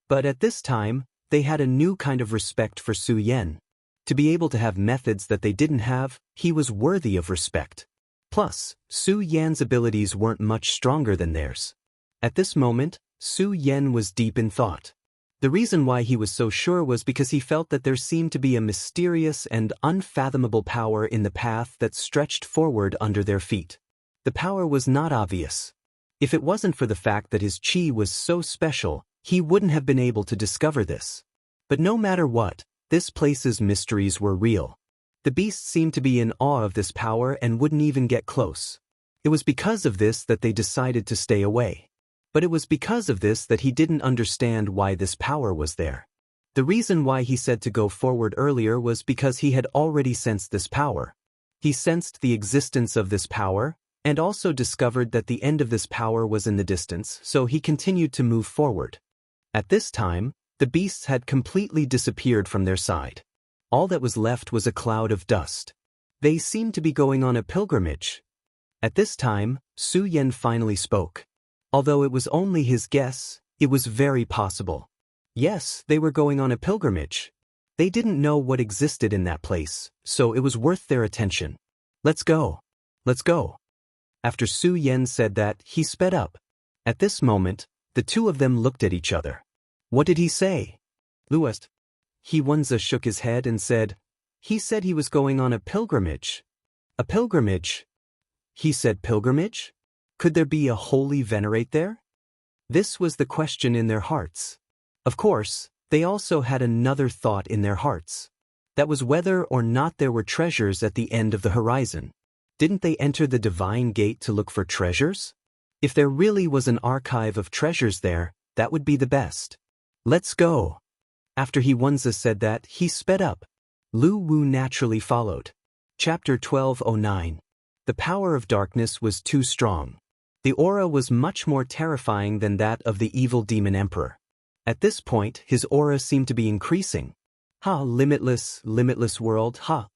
But at this time, they had a new kind of respect for Su Yan. To be able to have methods that they didn't have, he was worthy of respect. Plus, Su Yan's abilities weren't much stronger than theirs. At this moment, Su Yan was deep in thought. The reason why he was so sure was because he felt that there seemed to be a mysterious and unfathomable power in the path that stretched forward under their feet. The power was not obvious. If it wasn't for the fact that his chi was so special, he wouldn't have been able to discover this. But no matter what, this place's mysteries were real. The beasts seemed to be in awe of this power and wouldn't even get close. It was because of this that they decided to stay away. But it was because of this that he didn't understand why this power was there. The reason why he said to go forward earlier was because he had already sensed this power. He sensed the existence of this power, and also discovered that the end of this power was in the distance, so he continued to move forward. At this time, the beasts had completely disappeared from their side. All that was left was a cloud of dust. They seemed to be going on a pilgrimage. At this time, Su Yan finally spoke. Although it was only his guess, it was very possible. Yes, they were going on a pilgrimage. They didn't know what existed in that place, so it was worth their attention. "Let's go. Let's go." After Su Yan said that, he sped up. At this moment, the two of them looked at each other. What did he say? Luest. Wenza shook his head and said, "He said he was going on a pilgrimage." "A pilgrimage?" He said pilgrimage? Could there be a holy venerate there? This was the question in their hearts. Of course, they also had another thought in their hearts. That was whether or not there were treasures at the end of the horizon. Didn't they enter the divine gate to look for treasures? If there really was an archive of treasures there, that would be the best. "Let's go." After Wenza said that, he sped up. Lu Wu naturally followed. Chapter 1209. The power of darkness was too strong. The aura was much more terrifying than that of the evil demon emperor. At this point, his aura seemed to be increasing. Ha, limitless world, ha.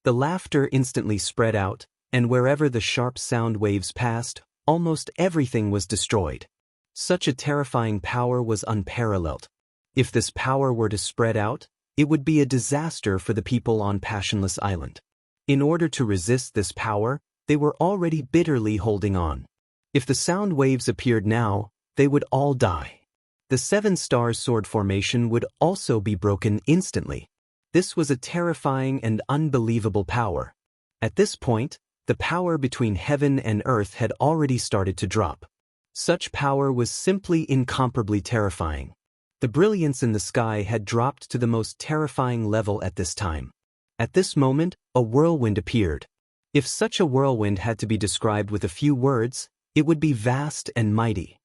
The laughter instantly spread out, and wherever the sharp sound waves passed, almost everything was destroyed. Such a terrifying power was unparalleled. If this power were to spread out, it would be a disaster for the people on Passionless Island. In order to resist this power, they were already bitterly holding on. If the sound waves appeared now, they would all die. The 7 stars sword formation would also be broken instantly. This was a terrifying and unbelievable power. At this point, the power between heaven and earth had already started to drop. Such power was simply incomparably terrifying. The brilliance in the sky had dropped to the most terrifying level at this time. At this moment, a whirlwind appeared. If such a whirlwind had to be described with a few words, it would be vast and mighty.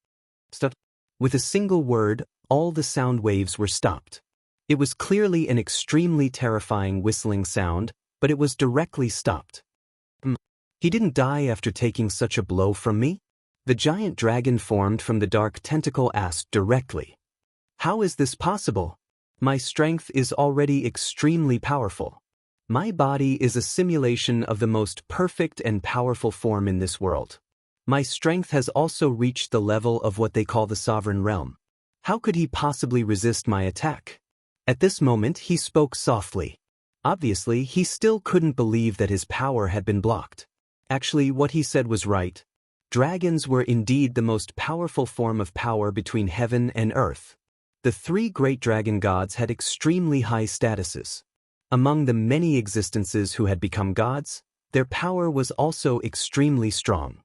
With a single word, all the sound waves were stopped. It was clearly an extremely terrifying whistling sound, but it was directly stopped. He didn't die after taking such a blow from me? The giant dragon formed from the dark tentacle asked directly. How is this possible? My strength is already extremely powerful. My body is a simulation of the most perfect and powerful form in this world. My strength has also reached the level of what they call the sovereign realm. How could he possibly resist my attack? At this moment he spoke softly. Obviously, he still couldn't believe that his power had been blocked. Actually, what he said was right. Dragons were indeed the most powerful form of power between heaven and earth. The three great dragon gods had extremely high statuses. Among the many existences who had become gods, their power was also extremely strong.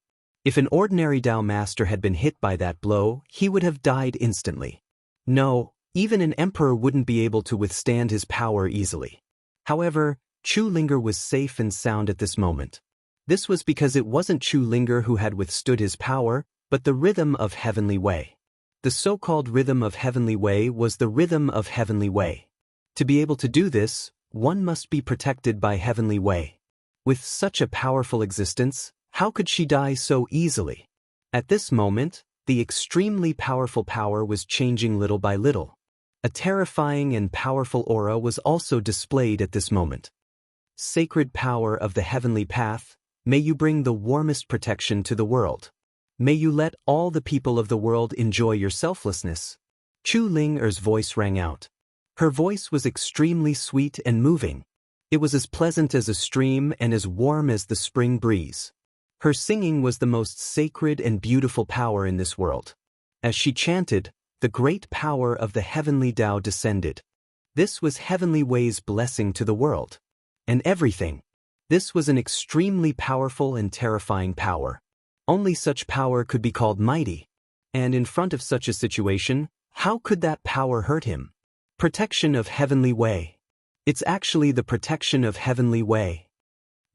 If an ordinary Dao master had been hit by that blow, he would have died instantly. No, even an emperor wouldn't be able to withstand his power easily. However, Chu Linger was safe and sound at this moment. This was because it wasn't Chu Linger who had withstood his power, but the rhythm of Heavenly Way. The so-called rhythm of Heavenly Way was the rhythm of Heavenly Way. To be able to do this, one must be protected by Heavenly Way. With such a powerful existence, how could she die so easily? At this moment, the extremely powerful power was changing little by little. A terrifying and powerful aura was also displayed at this moment. Sacred power of the heavenly path, may you bring the warmest protection to the world. May you let all the people of the world enjoy your selflessness. Chu Linger's voice rang out. Her voice was extremely sweet and moving. It was as pleasant as a stream and as warm as the spring breeze. Her singing was the most sacred and beautiful power in this world. As she chanted, the great power of the heavenly Tao descended. This was Heavenly Way's blessing to the world. And everything. This was an extremely powerful and terrifying power. Only such power could be called mighty. And in front of such a situation, how could that power hurt him? Protection of Heavenly Way. It's actually the protection of Heavenly Way.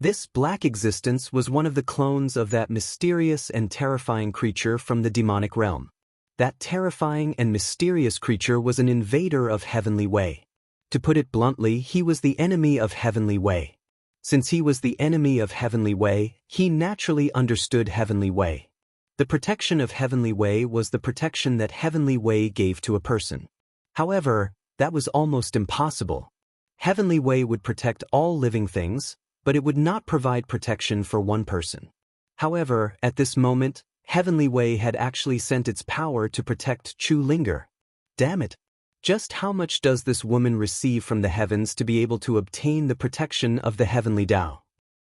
This black existence was one of the clones of that mysterious and terrifying creature from the demonic realm. That terrifying and mysterious creature was an invader of Heavenly Way. To put it bluntly, he was the enemy of Heavenly Way. Since he was the enemy of Heavenly Way, he naturally understood Heavenly Way. The protection of Heavenly Way was the protection that Heavenly Way gave to a person. However, that was almost impossible. Heavenly Way would protect all living things, but it would not provide protection for one person. However, at this moment, Heavenly Way had actually sent its power to protect Chu Linger. Damn it! Just how much does this woman receive from the heavens to be able to obtain the protection of the Heavenly Tao?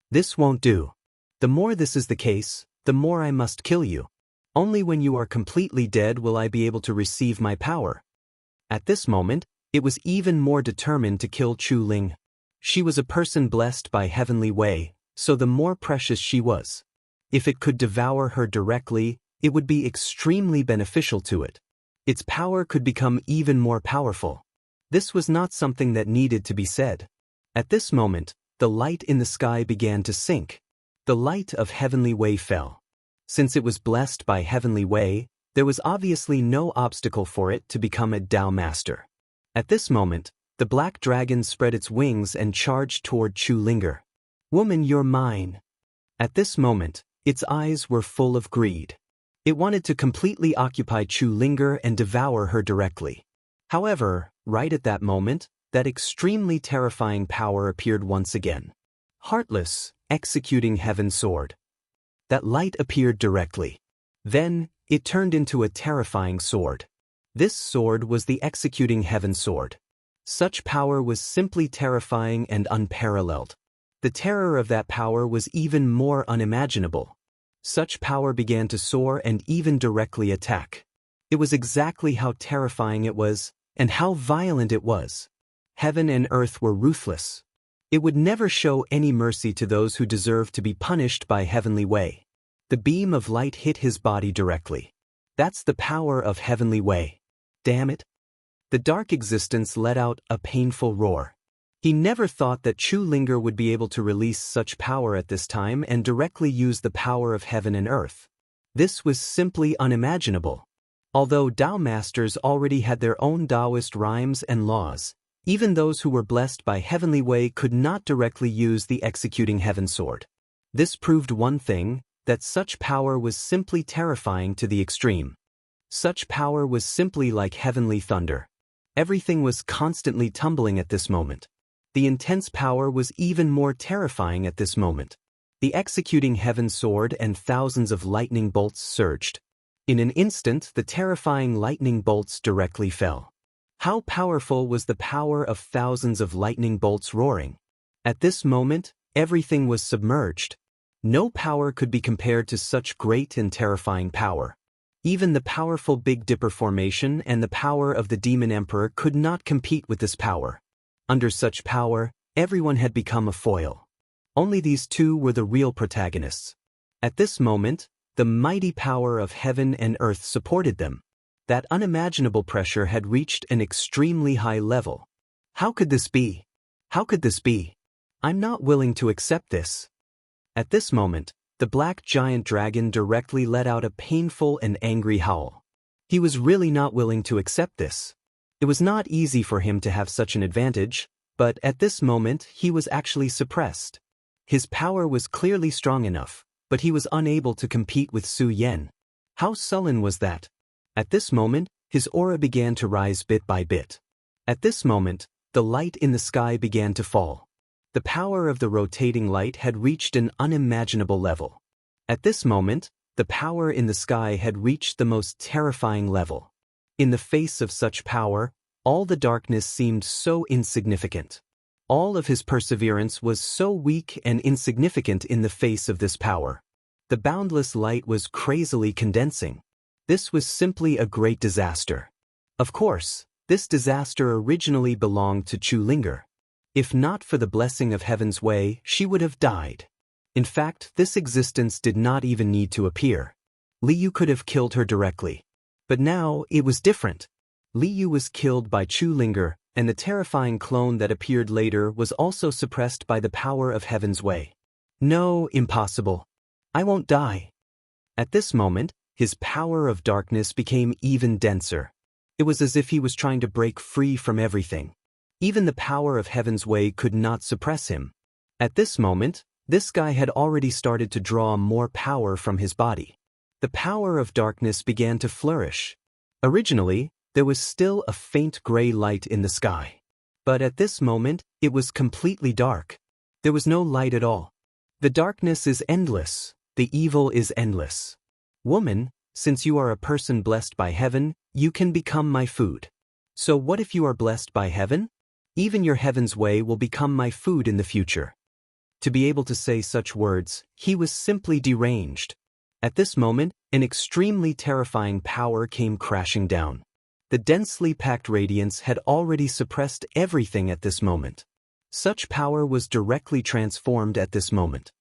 This won't do. The more this is the case, the more I must kill you. Only when you are completely dead will I be able to receive my power. At this moment, it was even more determined to kill Chu Ling. She was a person blessed by Heavenly Way, so the more precious she was. If it could devour her directly, it would be extremely beneficial to it. Its power could become even more powerful. This was not something that needed to be said. At this moment, the light in the sky began to sink. The light of Heavenly Way fell. Since it was blessed by Heavenly Way, there was obviously no obstacle for it to become a Tao Master. At this moment, the black dragon spread its wings and charged toward Chu Linger. Woman, you're mine. At this moment, its eyes were full of greed. It wanted to completely occupy Chu Linger and devour her directly. However, right at that moment, that extremely terrifying power appeared once again. Heartless, executing heaven sword. That light appeared directly. Then, it turned into a terrifying sword. This sword was the executing heaven sword. Such power was simply terrifying and unparalleled. The terror of that power was even more unimaginable. Such power began to soar and even directly attack. It was exactly how terrifying it was, and how violent it was. Heaven and earth were ruthless. It would never show any mercy to those who deserved to be punished by heavenly way. The beam of light hit his body directly. That's the power of heavenly way. Damn it. The dark existence let out a painful roar. He never thought that Chu Linger would be able to release such power at this time and directly use the power of heaven and earth. This was simply unimaginable. Although Dao masters already had their own Daoist rhymes and laws, even those who were blessed by heavenly way could not directly use the executing heaven sword. This proved one thing, that such power was simply terrifying to the extreme. Such power was simply like heavenly thunder. Everything was constantly tumbling at this moment. The intense power was even more terrifying at this moment. The executing heaven sword and thousands of lightning bolts surged. In an instant, the terrifying lightning bolts directly fell. How powerful was the power of thousands of lightning bolts roaring? At this moment, everything was submerged. No power could be compared to such great and terrifying power. Even the powerful Big Dipper formation and the power of the Demon Emperor could not compete with this power. Under such power, everyone had become a foil. Only these two were the real protagonists. At this moment, the mighty power of heaven and earth supported them. That unimaginable pressure had reached an extremely high level. How could this be? How could this be? I'm not willing to accept this. At this moment, the black giant dragon directly let out a painful and angry howl. He was really not willing to accept this. It was not easy for him to have such an advantage, but at this moment he was actually suppressed. His power was clearly strong enough, but he was unable to compete with Su Yan. How sullen was that? At this moment, his aura began to rise bit by bit. At this moment, the light in the sky began to fall. The power of the rotating light had reached an unimaginable level. At this moment, the power in the sky had reached the most terrifying level. In the face of such power, all the darkness seemed so insignificant. All of his perseverance was so weak and insignificant in the face of this power. The boundless light was crazily condensing. This was simply a great disaster. Of course, this disaster originally belonged to Chu Linger. If not for the blessing of heaven's way, she would have died. In fact, this existence did not even need to appear. Liu could have killed her directly. But now, it was different. Liu was killed by Chu Linger, and the terrifying clone that appeared later was also suppressed by the power of heaven's way. No, impossible. I won't die. At this moment, his power of darkness became even denser. It was as if he was trying to break free from everything. Even the power of heaven's way could not suppress him. At this moment, this guy had already started to draw more power from his body. The power of darkness began to flourish. Originally, there was still a faint gray light in the sky. But at this moment, it was completely dark. There was no light at all. The darkness is endless. The evil is endless. Woman, since you are a person blessed by heaven, you can become my food. So what if you are blessed by heaven? Even your heaven's way will become my food in the future. To be able to say such words, he was simply deranged. At this moment, an extremely terrifying power came crashing down. The densely packed radiance had already suppressed everything at this moment. Such power was directly transformed at this moment.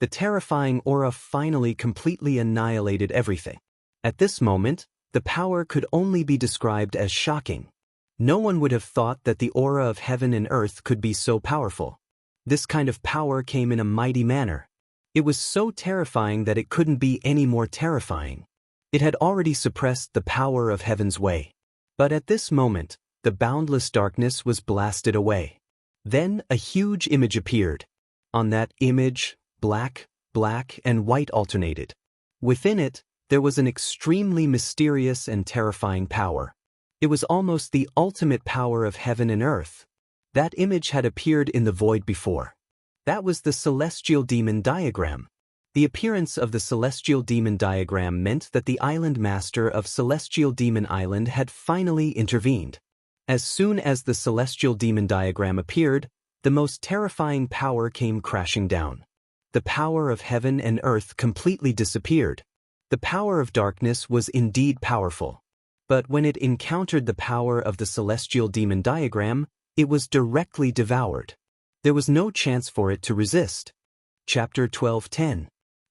The terrifying aura finally completely annihilated everything. At this moment, the power could only be described as shocking. No one would have thought that the aura of heaven and earth could be so powerful. This kind of power came in a mighty manner. It was so terrifying that it couldn't be any more terrifying. It had already suppressed the power of heaven's way. But at this moment, the boundless darkness was blasted away. Then a huge image appeared. On that image, black, and white alternated. Within it, there was an extremely mysterious and terrifying power. It was almost the ultimate power of heaven and earth. That image had appeared in the void before. That was the celestial demon diagram. The appearance of the celestial demon diagram meant that the island master of Celestial Demon Island had finally intervened. As soon as the celestial demon diagram appeared, the most terrifying power came crashing down. The power of heaven and earth completely disappeared. The power of darkness was indeed powerful. But when it encountered the power of the celestial demon diagram, It was directly devoured. There was no chance for it to resist. Chapter 12:10.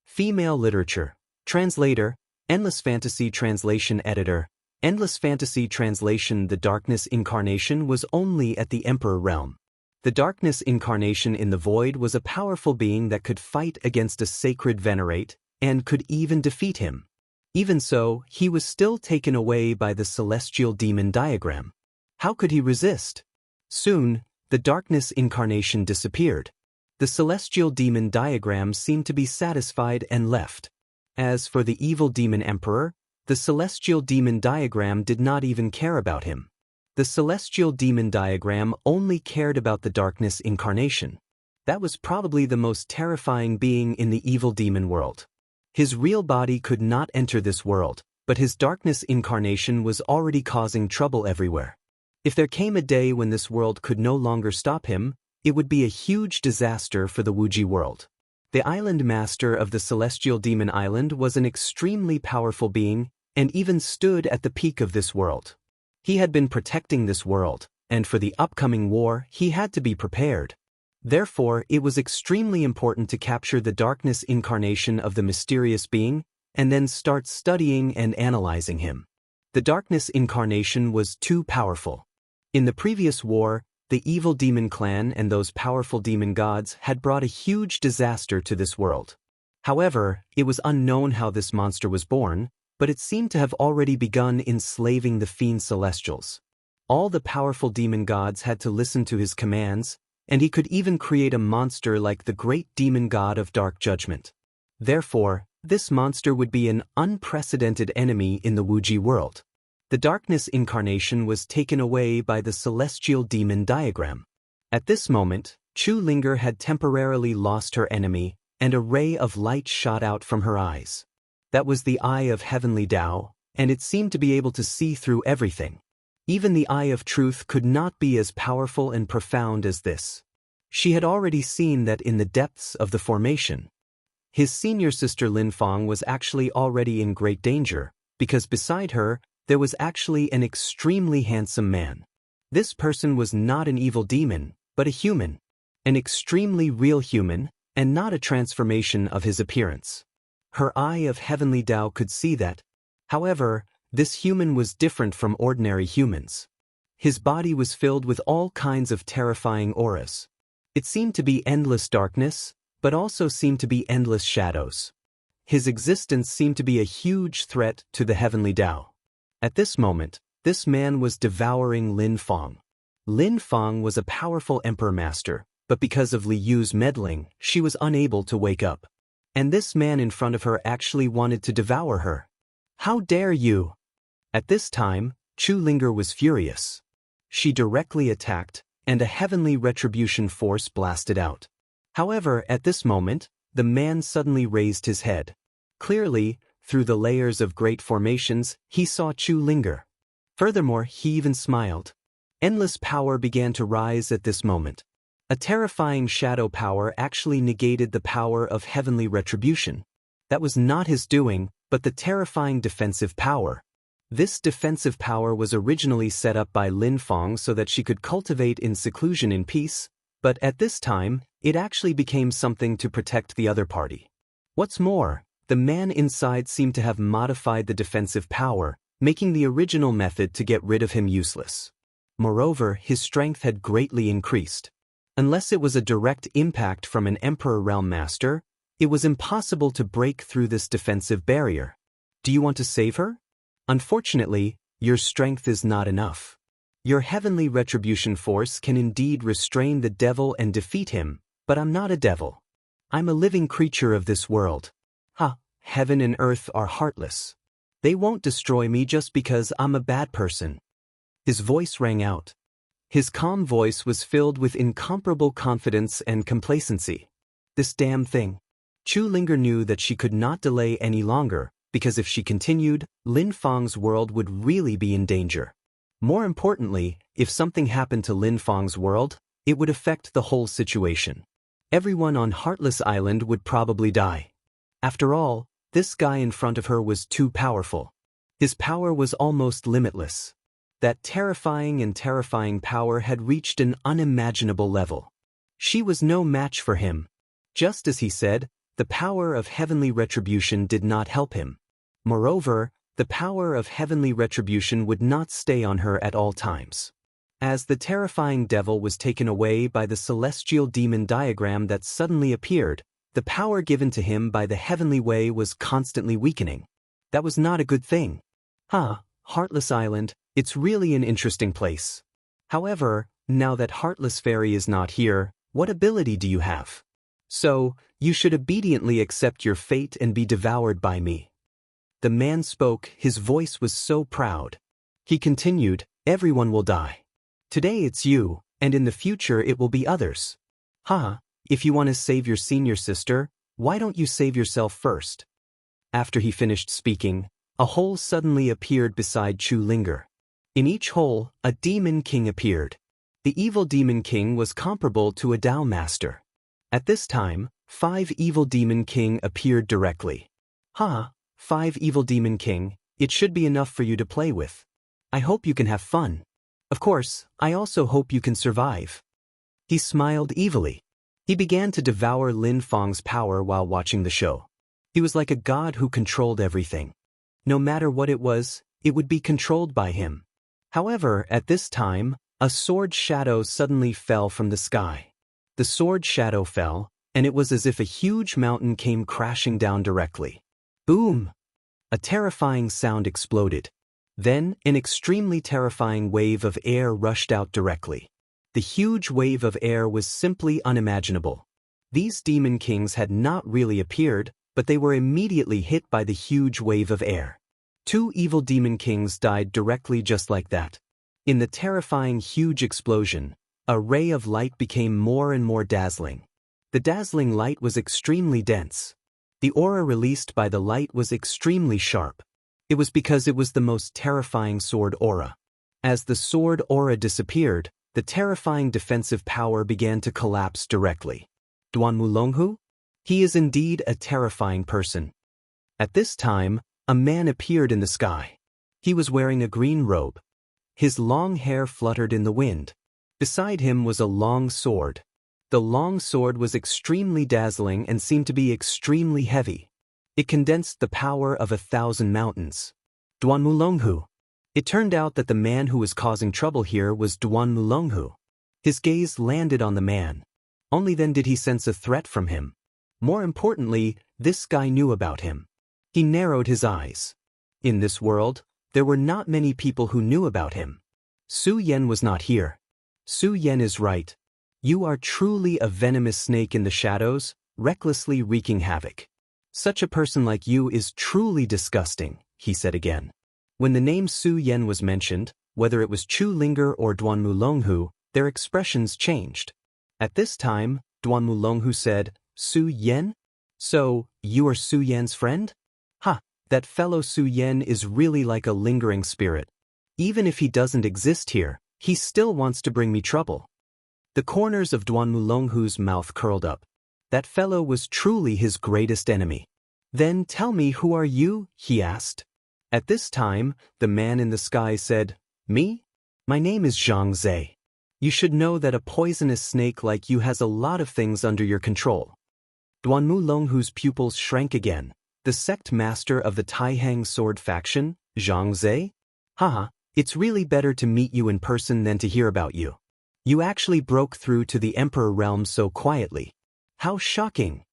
Female Literature. Translator, Endless Fantasy Translation Editor. Endless Fantasy Translation. The Darkness Incarnation was only at the Emperor realm. The Darkness Incarnation in the Void was a powerful being that could fight against a sacred venerate, and could even defeat him. Even so, he was still taken away by the celestial demon diagram. How could he resist? Soon, the Darkness Incarnation disappeared. The celestial demon diagram seemed to be satisfied and left. As for the evil demon emperor, the celestial demon diagram did not even care about him. The celestial demon diagram only cared about the Darkness Incarnation. That was probably the most terrifying being in the evil demon world. His real body could not enter this world, but his Darkness Incarnation was already causing trouble everywhere. If there came a day when this world could no longer stop him, it would be a huge disaster for the Wuji world. The island master of the celestial demon island was an extremely powerful being, and even stood at the peak of this world. He had been protecting this world, and for the upcoming war he had to be prepared. Therefore, it was extremely important to capture the Darkness Incarnation of the mysterious being, and then start studying and analyzing him. The Darkness Incarnation was too powerful. In the previous war, the evil demon clan and those powerful demon gods had brought a huge disaster to this world. However, it was unknown how this monster was born, but it seemed to have already begun enslaving the fiend celestials. All the powerful demon gods had to listen to his commands, and he could even create a monster like the great demon god of dark judgment. Therefore, this monster would be an unprecedented enemy in the Wuji world. The Darkness Incarnation was taken away by the celestial demon diagram. At this moment, Chu Linger had temporarily lost her enemy, and a ray of light shot out from her eyes. That was the Eye of Heavenly Tao, and it seemed to be able to see through everything. Even the Eye of Truth could not be as powerful and profound as this. She had already seen that in the depths of the formation. His senior sister Lin Fang was actually already in great danger, because beside her, there was actually an extremely handsome man. This person was not an evil demon, but a human. An extremely real human, and not a transformation of his appearance. Her Eye of Heavenly Tao could see that. However, this human was different from ordinary humans. His body was filled with all kinds of terrifying auras. It seemed to be endless darkness, but also seemed to be endless shadows. His existence seemed to be a huge threat to the Heavenly Tao. At this moment, this man was devouring Lin Fang. Lin Fang was a powerful emperor master, but because of Li Yu's meddling, she was unable to wake up. And this man in front of her actually wanted to devour her. How dare you! At this time, Chu Linger was furious. She directly attacked, and a heavenly retribution force blasted out. However, at this moment, the man suddenly raised his head. Clearly, through the layers of great formations, he saw Chu Linger. Furthermore, he even smiled. Endless power began to rise at this moment. A terrifying shadow power actually negated the power of heavenly retribution. That was not his doing, but the terrifying defensive power. This defensive power was originally set up by Lin Fang so that she could cultivate in seclusion in peace, but at this time, it actually became something to protect the other party. What's more, the man inside seemed to have modified the defensive power, making the original method to get rid of him useless. Moreover, his strength had greatly increased. Unless it was a direct impact from an Emperor Realm Master, it was impossible to break through this defensive barrier. Do you want to save her? Unfortunately, your strength is not enough. Your heavenly retribution force can indeed restrain the devil and defeat him, but I'm not a devil. I'm a living creature of this world. Heaven and earth are heartless. They won't destroy me just because I'm a bad person. His voice rang out. His calm voice was filled with incomparable confidence and complacency. This damn thing. Chu Linger knew that she could not delay any longer, because if she continued, Lin Fang's world would really be in danger. More importantly, if something happened to Lin Fang's world, it would affect the whole situation. Everyone on Heartless Island would probably die. After all, this guy in front of her was too powerful. His power was almost limitless. That terrifying power had reached an unimaginable level. She was no match for him. Just as he said, the power of heavenly retribution did not help him. Moreover, the power of heavenly retribution would not stay on her at all times. As the terrifying devil was taken away by the celestial demon diagram that suddenly appeared, the power given to him by the heavenly way was constantly weakening. That was not a good thing. Heartless Island, it's really an interesting place. However, now that Heartless Fairy is not here, what ability do you have? So, you should obediently accept your fate and be devoured by me. The man spoke, his voice was so proud. He continued, everyone will die. Today it's you, and in the future it will be others. If you want to save your senior sister, why don't you save yourself first? After he finished speaking, a hole suddenly appeared beside Chu Linger. In each hole, a demon king appeared. The evil demon king was comparable to a Dao master. At this time, 5 evil demon king appeared directly. 5 evil demon king, it should be enough for you to play with. I hope you can have fun. Of course, I also hope you can survive. He smiled evilly. He began to devour Lin Feng's power while watching the show. He was like a god who controlled everything. No matter what it was, it would be controlled by him. However, at this time, a sword shadow suddenly fell from the sky. The sword shadow fell, and it was as if a huge mountain came crashing down directly. Boom! A terrifying sound exploded. Then, an extremely terrifying wave of air rushed out directly. The huge wave of air was simply unimaginable. These demon kings had not really appeared, but they were immediately hit by the huge wave of air. 2 evil demon kings died directly just like that. In the terrifying huge explosion, a ray of light became more and more dazzling. The dazzling light was extremely dense. The aura released by the light was extremely sharp. It was because it was the most terrifying sword aura. As the sword aura disappeared, the terrifying defensive power began to collapse directly. Duan Mulonghu? He is indeed a terrifying person. At this time, a man appeared in the sky. He was wearing a green robe. His long hair fluttered in the wind. Beside him was a long sword. The long sword was extremely dazzling and seemed to be extremely heavy. It condensed the power of 1,000 mountains. Duan Mulonghu. It turned out that the man who was causing trouble here was Duan Mulonghu. His gaze landed on the man. Only then did he sense a threat from him. More importantly, this guy knew about him. He narrowed his eyes. In this world, there were not many people who knew about him. Su Yan was not here. Su Yan is right. You are truly a venomous snake in the shadows, recklessly wreaking havoc. Such a person like you is truly disgusting, he said again. When the name Su Yan was mentioned, whether it was Chu Linger or Duan Mulonghu, their expressions changed. At this time, Duan Mulonghu said, Su Yan? So, you are Su Yan's friend? That fellow Su Yan is really like a lingering spirit. Even if he doesn't exist here, he still wants to bring me trouble. The corners of Duan Mulonghu's mouth curled up. That fellow was truly his greatest enemy. Then tell me, who are you? He asked. At this time, the man in the sky said, Me? My name is Xianxia. You should know that a poisonous snake like you has a lot of things under your control. Duan Mulonghu's pupils shrank again. The sect master of the Taihang sword faction, Xianxia? It's really better to meet you in person than to hear about you. You actually broke through to the Emperor realm so quietly. How shocking!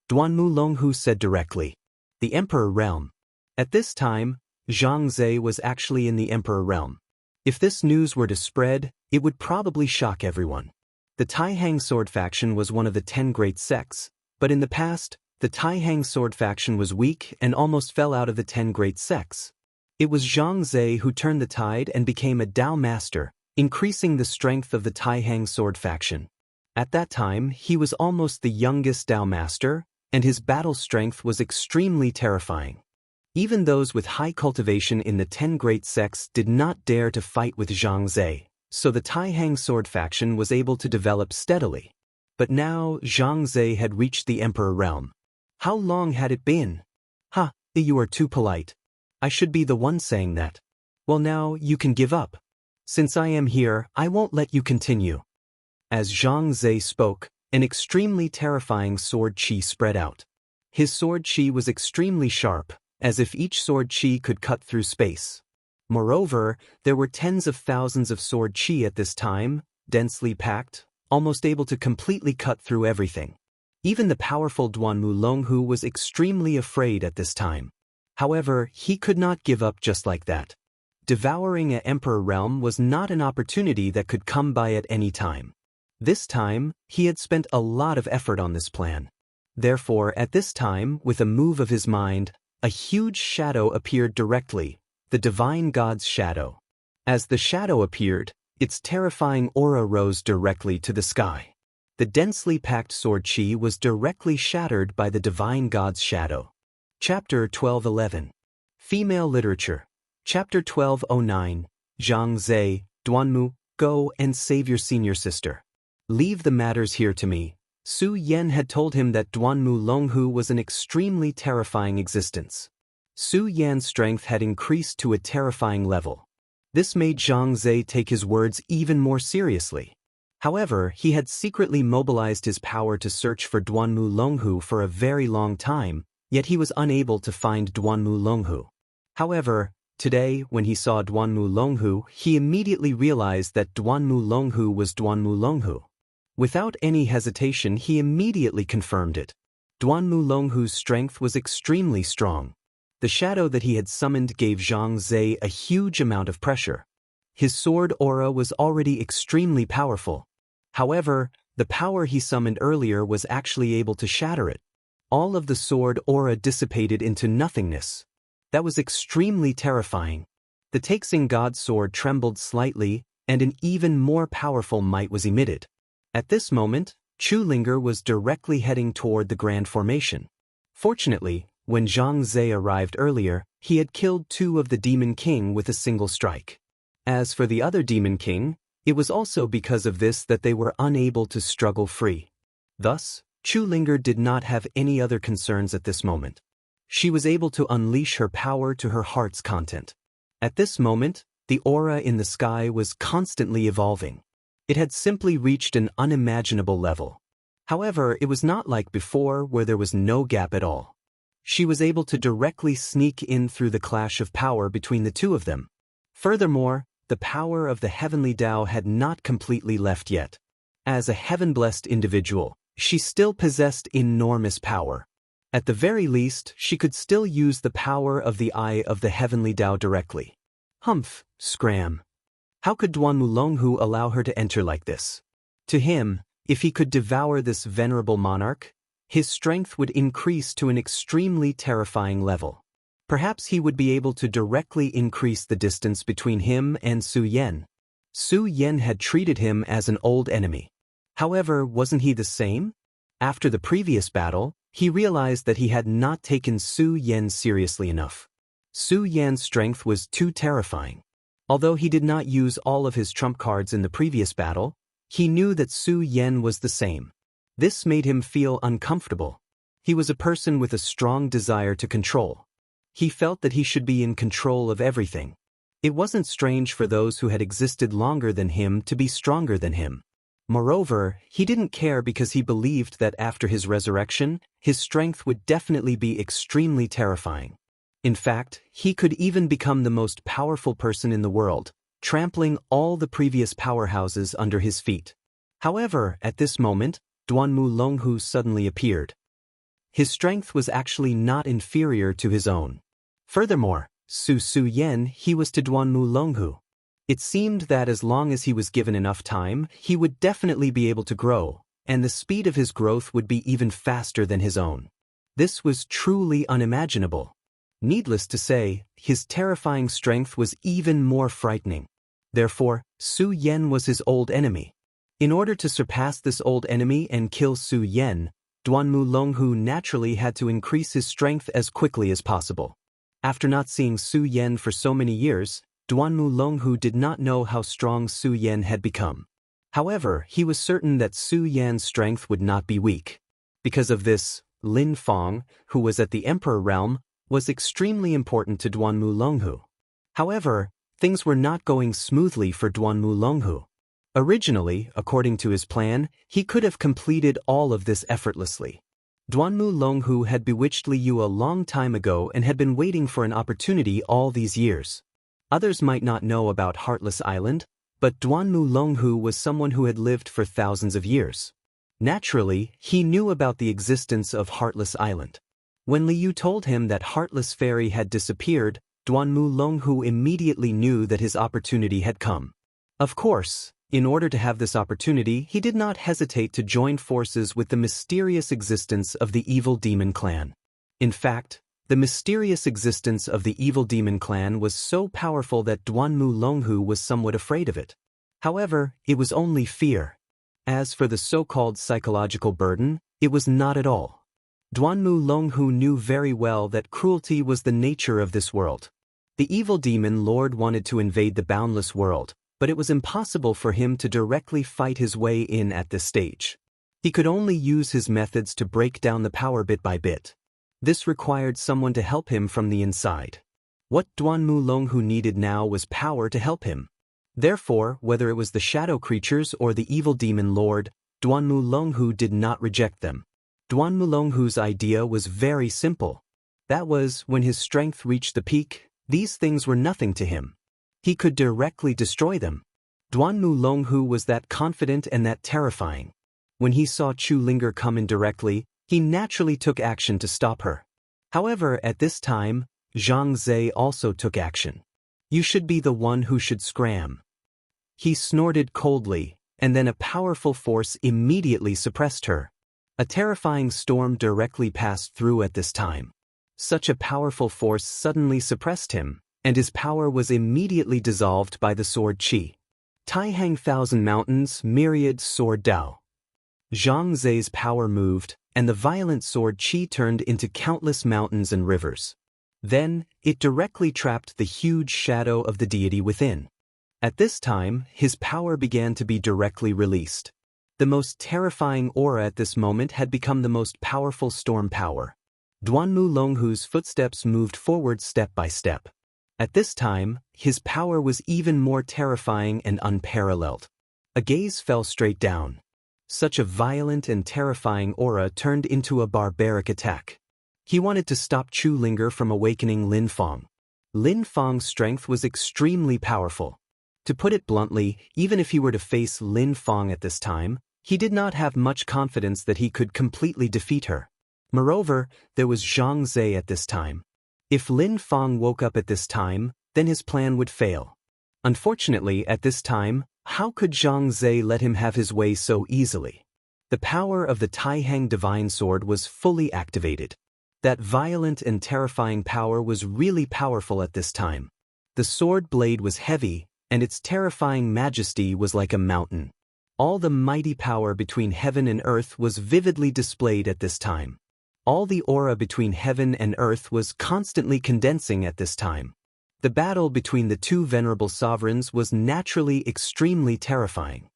Duan Mulonghu said directly. The Emperor realm. At this time, Xianxia was actually in the Emperor realm. If this news were to spread, it would probably shock everyone. The Taihang sword faction was one of the 10 great sects, but in the past, the Taihang sword faction was weak and almost fell out of the 10 great sects. It was Xianxia who turned the tide and became a Dao master, increasing the strength of the Taihang sword faction. At that time, he was almost the youngest Dao master, and his battle strength was extremely terrifying. Even those with high cultivation in the 10 great sects did not dare to fight with Xianxia, so the Taihang sword faction was able to develop steadily. But now Xianxia had reached the Emperor realm. How long had it been? You are too polite. I should be the one saying that. Well, now you can give up. Since I am here, I won't let you continue. As Zhang Zhe spoke, an extremely terrifying sword chi spread out. His sword chi was extremely sharp, as if each sword chi could cut through space. Moreover, there were tens of thousands of sword chi at this time, densely packed, almost able to completely cut through everything. Even the powerful Duanmu Longhu was extremely afraid at this time. However, he could not give up just like that. Devouring an emperor realm was not an opportunity that could come by at any time. This time, he had spent a lot of effort on this plan. Therefore, at this time, with a move of his mind, a huge shadow appeared directly, the divine god's shadow. As the shadow appeared, its terrifying aura rose directly to the sky. The densely packed sword chi was directly shattered by the divine god's shadow. Chapter 1211. Female Literature. Chapter 1209. Zhang Zhe, Duanmu, go and save your senior sister. Leave the matters here to me. Su Yan had told him that Duanmu Longhu was an extremely terrifying existence. Su Yan's strength had increased to a terrifying level. This made Zhang Zhe take his words even more seriously. However, he had secretly mobilized his power to search for Duanmu Longhu for a very long time, yet he was unable to find Duanmu Longhu. However, today, when he saw Duanmu Longhu, he immediately realized that Duanmu Longhu was Duanmu Longhu. Without any hesitation, he immediately confirmed it. Duanmu Longhu's strength was extremely strong. The shadow that he had summoned gave Zhang Zhe a huge amount of pressure. His sword aura was already extremely powerful. However, the power he summoned earlier was actually able to shatter it. All of the sword aura dissipated into nothingness. That was extremely terrifying. The Taixing God's sword trembled slightly, and an even more powerful might was emitted. At this moment, Chu Linger was directly heading toward the Grand Formation. Fortunately, when Zhang Zhe arrived earlier, he had killed 2 of the Demon King with a single strike. As for the other Demon King, it was also because of this that they were unable to struggle free. Thus, Chu Linger did not have any other concerns at this moment. She was able to unleash her power to her heart's content. At this moment, the aura in the sky was constantly evolving. It had simply reached an unimaginable level. However, it was not like before where there was no gap at all. She was able to directly sneak in through the clash of power between the 2 of them. Furthermore, the power of the heavenly Tao had not completely left yet. As a heaven-blessed individual, she still possessed enormous power. At the very least, she could still use the power of the eye of the heavenly Tao directly. Humph, scram. How could Duanmu Longhu allow her to enter like this? To him, if he could devour this venerable monarch, his strength would increase to an extremely terrifying level. Perhaps he would be able to directly increase the distance between him and Su Yan. Su Yan had treated him as an old enemy. However, wasn't he the same? After the previous battle, he realized that he had not taken Su Yan seriously enough. Su Yan's strength was too terrifying. Although he did not use all of his trump cards in the previous battle, he knew that Su Yan was the same. This made him feel uncomfortable. He was a person with a strong desire to control. He felt that he should be in control of everything. It wasn't strange for those who had existed longer than him to be stronger than him. Moreover, he didn't care because he believed that after his resurrection, his strength would definitely be extremely terrifying. In fact, he could even become the most powerful person in the world, trampling all the previous powerhouses under his feet. However, at this moment, Duanmu Longhu suddenly appeared. His strength was actually not inferior to his own. Furthermore, Su Yan he was to Duanmu Longhu. It seemed that as long as he was given enough time, he would definitely be able to grow, and the speed of his growth would be even faster than his own. This was truly unimaginable. Needless to say, his terrifying strength was even more frightening. Therefore, Su Yan was his old enemy. In order to surpass this old enemy and kill Su Yan, Duanmu Longhu naturally had to increase his strength as quickly as possible. After not seeing Su Yan for so many years, Duanmu Longhu did not know how strong Su Yan had become. However, he was certain that Su Yan's strength would not be weak. Because of this, Lin Fong, who was at the Emperor realm, was extremely important to Duanmu Longhu. However, things were not going smoothly for Duanmu Longhu. Originally, according to his plan, he could have completed all of this effortlessly. Duanmu Longhu had bewitched Liu a long time ago and had been waiting for an opportunity all these years. Others might not know about Heartless Island, but Duanmu Longhu was someone who had lived for thousands of years. Naturally, he knew about the existence of Heartless Island. When Liu told him that Heartless Fairy had disappeared, Duanmu Longhu immediately knew that his opportunity had come. Of course, in order to have this opportunity, he did not hesitate to join forces with the mysterious existence of the evil demon clan. In fact, the mysterious existence of the evil demon clan was so powerful that Duanmu Longhu was somewhat afraid of it. However, it was only fear. As for the so-called psychological burden, it was not at all. Duanmu Longhu knew very well that cruelty was the nature of this world. The evil demon lord wanted to invade the boundless world, but it was impossible for him to directly fight his way in at this stage. He could only use his methods to break down the power bit by bit. This required someone to help him from the inside. What Duanmu Longhu needed now was power to help him. Therefore, whether it was the shadow creatures or the evil demon lord, Duanmu Longhu did not reject them. Duanmu Longhu's idea was very simple. That was, when his strength reached the peak, these things were nothing to him. He could directly destroy them. Duanmu Longhu was that confident and that terrifying. When he saw Chu Linger come in directly, he naturally took action to stop her. However, at this time, Zhang Zhe also took action. You should be the one who should scram. He snorted coldly, and then a powerful force immediately suppressed her. A terrifying storm directly passed through at this time. Such a powerful force suddenly suppressed him, and his power was immediately dissolved by the sword Qi. Taihang Thousand Mountains, Myriad Sword Dao. Zhang Zhe's power moved, and the violent sword Qi turned into countless mountains and rivers. Then, it directly trapped the huge shadow of the deity within. At this time, his power began to be directly released. The most terrifying aura at this moment had become the most powerful storm power. Duanmu Longhu's footsteps moved forward step by step. At this time, his power was even more terrifying and unparalleled. A gaze fell straight down. Such a violent and terrifying aura turned into a barbaric attack. He wanted to stop Chu Linger from awakening Lin Fang. Lin Fang's strength was extremely powerful. To put it bluntly, even if he were to face Lin Fang at this time, he did not have much confidence that he could completely defeat her. Moreover, there was Zhang Zhe at this time. If Lin Fang woke up at this time, then his plan would fail. Unfortunately, at this time, how could Zhang Zhe let him have his way so easily? The power of the Taihang Divine Sword was fully activated. That violent and terrifying power was really powerful at this time. The sword blade was heavy, and its terrifying majesty was like a mountain. All the mighty power between heaven and earth was vividly displayed at this time. All the aura between heaven and earth was constantly condensing at this time. The battle between the two venerable sovereigns was naturally extremely terrifying.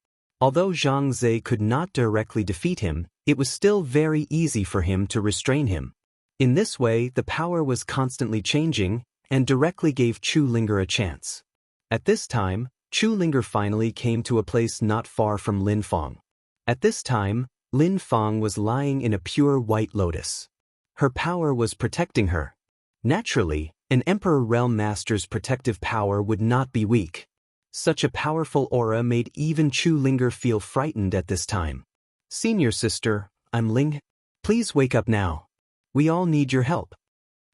Although Zhang Zhe could not directly defeat him, it was still very easy for him to restrain him. In this way, the power was constantly changing, and directly gave Chu Linger a chance. At this time, Chu Linger finally came to a place not far from Lin Fang. At this time, Lin Fang was lying in a pure white lotus. Her power was protecting her. Naturally, an Emperor Realm Master's protective power would not be weak. Such a powerful aura made even Chu Linger feel frightened at this time. "Senior sister, I'm Ling. Please wake up now. We all need your help."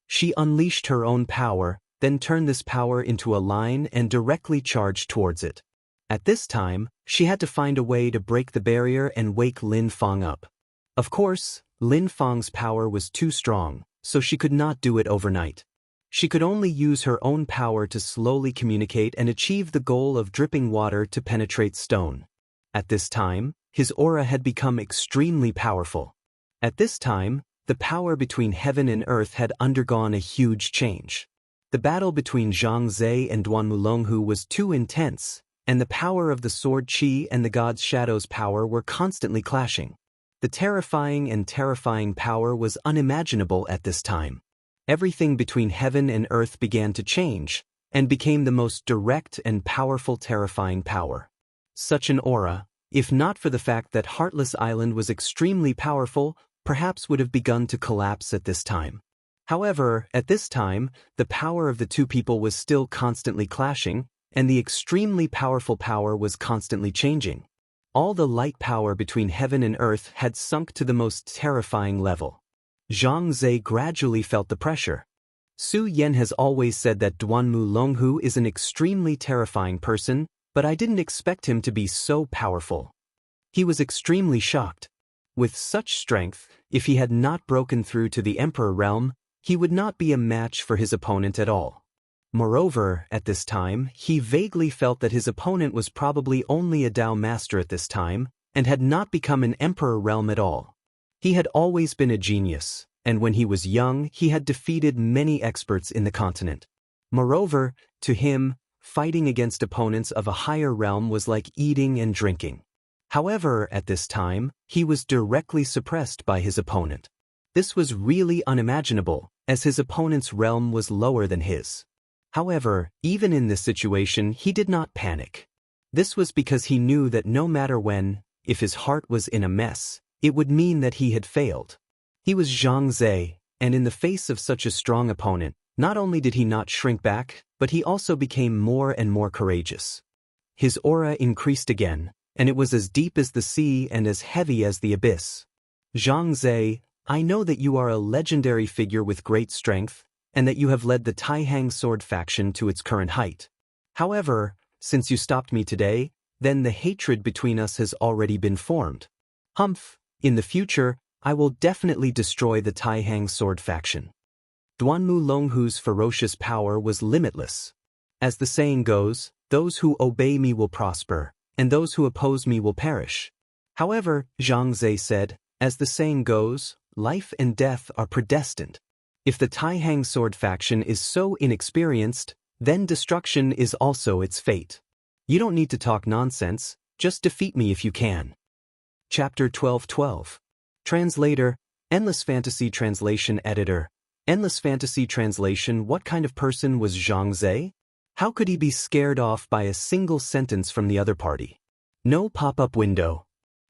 She unleashed her own power, then turned this power into a line and directly charged towards it. At this time, she had to find a way to break the barrier and wake Lin Fang up. Of course, Lin Fang's power was too strong, so she could not do it overnight. She could only use her own power to slowly communicate and achieve the goal of dripping water to penetrate stone. At this time, his aura had become extremely powerful. At this time, the power between heaven and earth had undergone a huge change. The battle between Zhang Zhe and Duanmu Longhu was too intense, and the power of the sword Qi and the god's shadow's power were constantly clashing. The terrifying power was unimaginable at this time. Everything between heaven and earth began to change, and became the most direct and powerful terrifying power. Such an aura, if not for the fact that Heartless Island was extremely powerful, perhaps would have begun to collapse at this time. However, at this time, the power of the two people was still constantly clashing, and the extremely powerful power was constantly changing. All the light power between heaven and earth had sunk to the most terrifying level. Zhang Zhe gradually felt the pressure. Su Yan has always said that Duanmu Longhu is an extremely terrifying person, but I didn't expect him to be so powerful. He was extremely shocked. With such strength, if he had not broken through to the Emperor realm, he would not be a match for his opponent at all. Moreover, at this time, he vaguely felt that his opponent was probably only a Dao master at this time, and had not become an Emperor realm at all. He had always been a genius, and when he was young, he had defeated many experts in the continent. Moreover, to him, fighting against opponents of a higher realm was like eating and drinking. However, at this time, he was directly suppressed by his opponent. This was really unimaginable, as his opponent's realm was lower than his. However, even in this situation, he did not panic. This was because he knew that no matter when, if his heart was in a mess, it would mean that he had failed. He was Zhang Zhe, and in the face of such a strong opponent, not only did he not shrink back, but he also became more and more courageous. His aura increased again, and it was as deep as the sea and as heavy as the abyss. Zhang Zhe, I know that you are a legendary figure with great strength, and that you have led the Taihang sword faction to its current height. However, since you stopped me today, then the hatred between us has already been formed. Humph, in the future, I will definitely destroy the Taihang sword faction. Duanmu Longhu's ferocious power was limitless. As the saying goes, those who obey me will prosper, and those who oppose me will perish. However, Zhang Zhe said, as the saying goes, life and death are predestined. If the Taihang sword faction is so inexperienced, then destruction is also its fate. You don't need to talk nonsense, just defeat me if you can. Chapter 12:12. Translator, Endless Fantasy Translation Editor. Endless Fantasy Translation. What kind of person was Zhang Zhe? How could he be scared off by a single sentence from the other party? No pop-up window.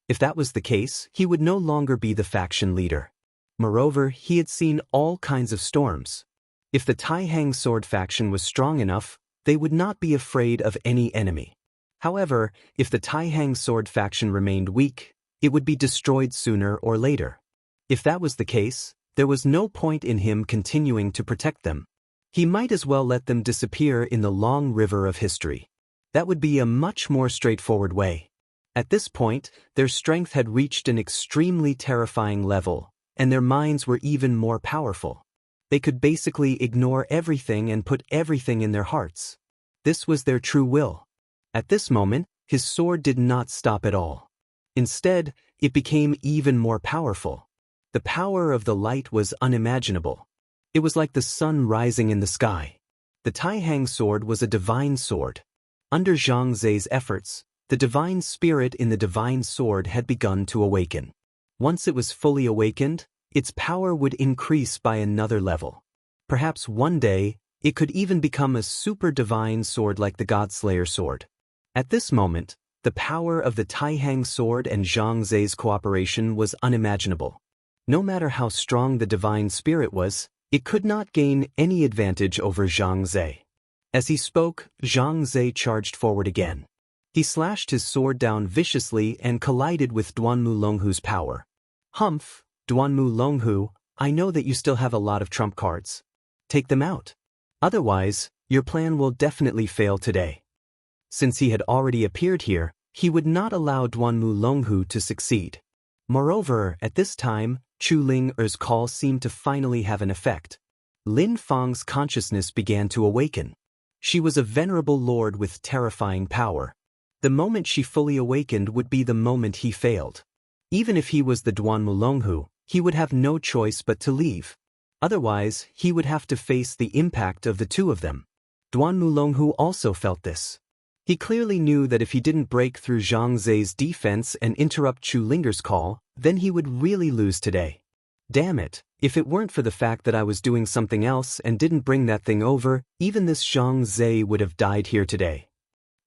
If that was the case, he would no longer be the faction leader. Moreover, he had seen all kinds of storms. If the Taihang sword faction was strong enough, they would not be afraid of any enemy. However, if the Taihang sword faction remained weak, it would be destroyed sooner or later. If that was the case, there was no point in him continuing to protect them. He might as well let them disappear in the long river of history. That would be a much more straightforward way. At this point, their strength had reached an extremely terrifying level, and their minds were even more powerful. They could basically ignore everything and put everything in their hearts. This was their true will. At this moment, his sword did not stop at all. Instead, it became even more powerful. The power of the light was unimaginable. It was like the sun rising in the sky. The Taihang sword was a divine sword. Under Zhang Zhe's efforts, the divine spirit in the divine sword had begun to awaken. Once it was fully awakened, its power would increase by another level. Perhaps one day, it could even become a super divine sword like the Godslayer sword. At this moment, the power of the Taihang sword and Zhang Zhe's cooperation was unimaginable. No matter how strong the divine spirit was, it could not gain any advantage over Zhang Zhe. As he spoke, Zhang Zhe charged forward again. He slashed his sword down viciously and collided with Duanmu Longhu's power. Humph, Duanmu Longhu, I know that you still have a lot of trump cards. Take them out. Otherwise, your plan will definitely fail today. Since he had already appeared here, he would not allow Duanmu Longhu to succeed. Moreover, at this time, Chu Ling-er's call seemed to finally have an effect. Lin Fang's consciousness began to awaken. She was a venerable lord with terrifying power. The moment she fully awakened would be the moment he failed. Even if he was the Duanmu Longhu, he would have no choice but to leave. Otherwise, he would have to face the impact of the two of them. Duanmu Longhu also felt this. He clearly knew that if he didn't break through Zhang Zhe's defense and interrupt Chu Linger's call, then he would really lose today. Damn it, if it weren't for the fact that I was doing something else and didn't bring that thing over, even this Xianxia would have died here today.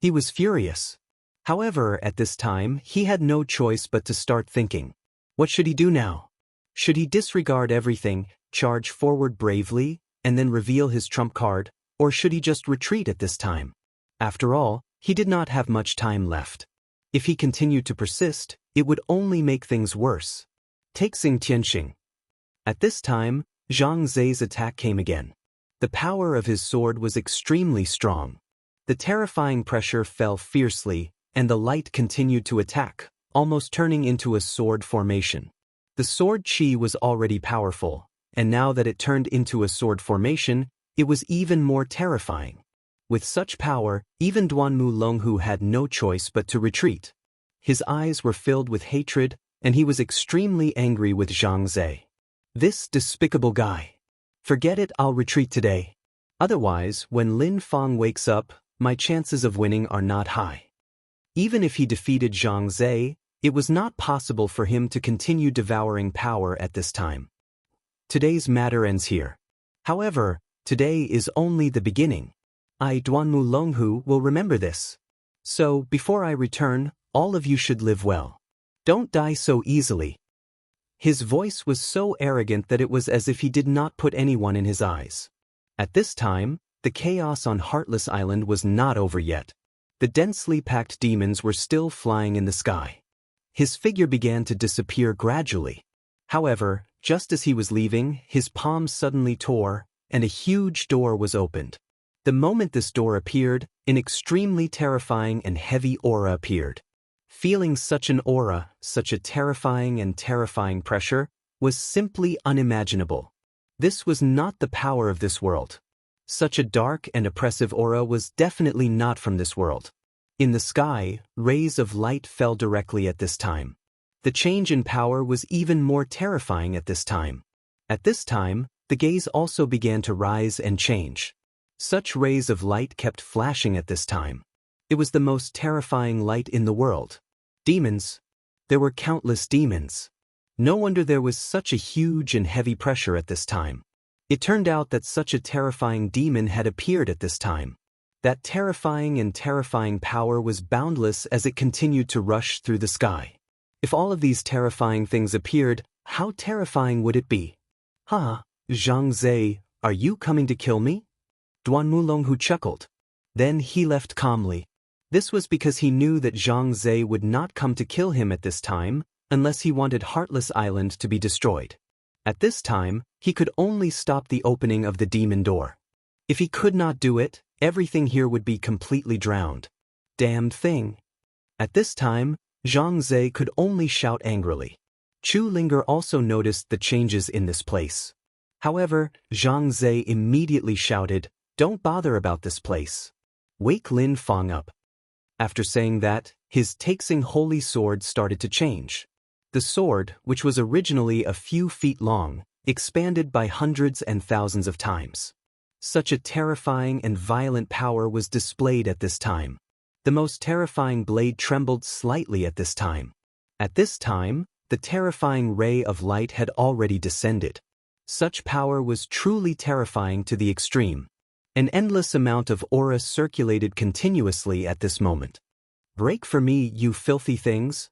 He was furious. However, at this time, he had no choice but to start thinking. What should he do now? Should he disregard everything, charge forward bravely, and then reveal his trump card, or should he just retreat at this time? After all, he did not have much time left. If he continued to persist, it would only make things worse. Take Xianxia. At this time, Zhang Zai's attack came again. The power of his sword was extremely strong. The terrifying pressure fell fiercely, and the light continued to attack, almost turning into a sword formation. The sword chi was already powerful, and now that it turned into a sword formation, it was even more terrifying. With such power, even Duanmu Longhu had no choice but to retreat. His eyes were filled with hatred, and he was extremely angry with Zhang Zai. This despicable guy. Forget it, I'll retreat today. Otherwise, when Lin Fang wakes up, my chances of winning are not high. Even if he defeated Zhang Zai, it was not possible for him to continue devouring power at this time. Today's matter ends here. However, today is only the beginning. I, Duanmu Longhu, will remember this. So, before I return, all of you should live well. Don't die so easily. His voice was so arrogant that it was as if he did not put anyone in his eyes. At this time, the chaos on Heartless Island was not over yet. The densely packed demons were still flying in the sky. His figure began to disappear gradually. However, just as he was leaving, his palm suddenly tore, and a huge door was opened. The moment this door appeared, an extremely terrifying and heavy aura appeared. Feeling such an aura, such a terrifying pressure, was simply unimaginable. This was not the power of this world. Such a dark and oppressive aura was definitely not from this world. In the sky, rays of light fell directly at this time. The change in power was even more terrifying at this time. At this time, the gaze also began to rise and change. Such rays of light kept flashing at this time. It was the most terrifying light in the world. Demons. There were countless demons. No wonder there was such a huge and heavy pressure at this time. It turned out that such a terrifying demon had appeared at this time. That terrifying power was boundless as it continued to rush through the sky. If all of these terrifying things appeared, how terrifying would it be? Zhang Zai, are you coming to kill me? Duanmu Longhu chuckled. Then he left calmly. This was because he knew that Zhang Zai would not come to kill him at this time, unless he wanted Heartless Island to be destroyed. At this time, he could only stop the opening of the demon door. If he could not do it, everything here would be completely drowned. Damned thing. At this time, Zhang Zai could only shout angrily. Chu Linger also noticed the changes in this place. However, Zhang Zai immediately shouted, "Don't bother about this place. Wake Lin Fang up." After saying that, his Taixing holy sword started to change. The sword, which was originally a few feet long, expanded by hundreds and thousands of times. Such a terrifying and violent power was displayed at this time. The most terrifying blade trembled slightly at this time. At this time, the terrifying ray of light had already descended. Such power was truly terrifying to the extreme. An endless amount of aura circulated continuously at this moment. "Break for me, you filthy things!"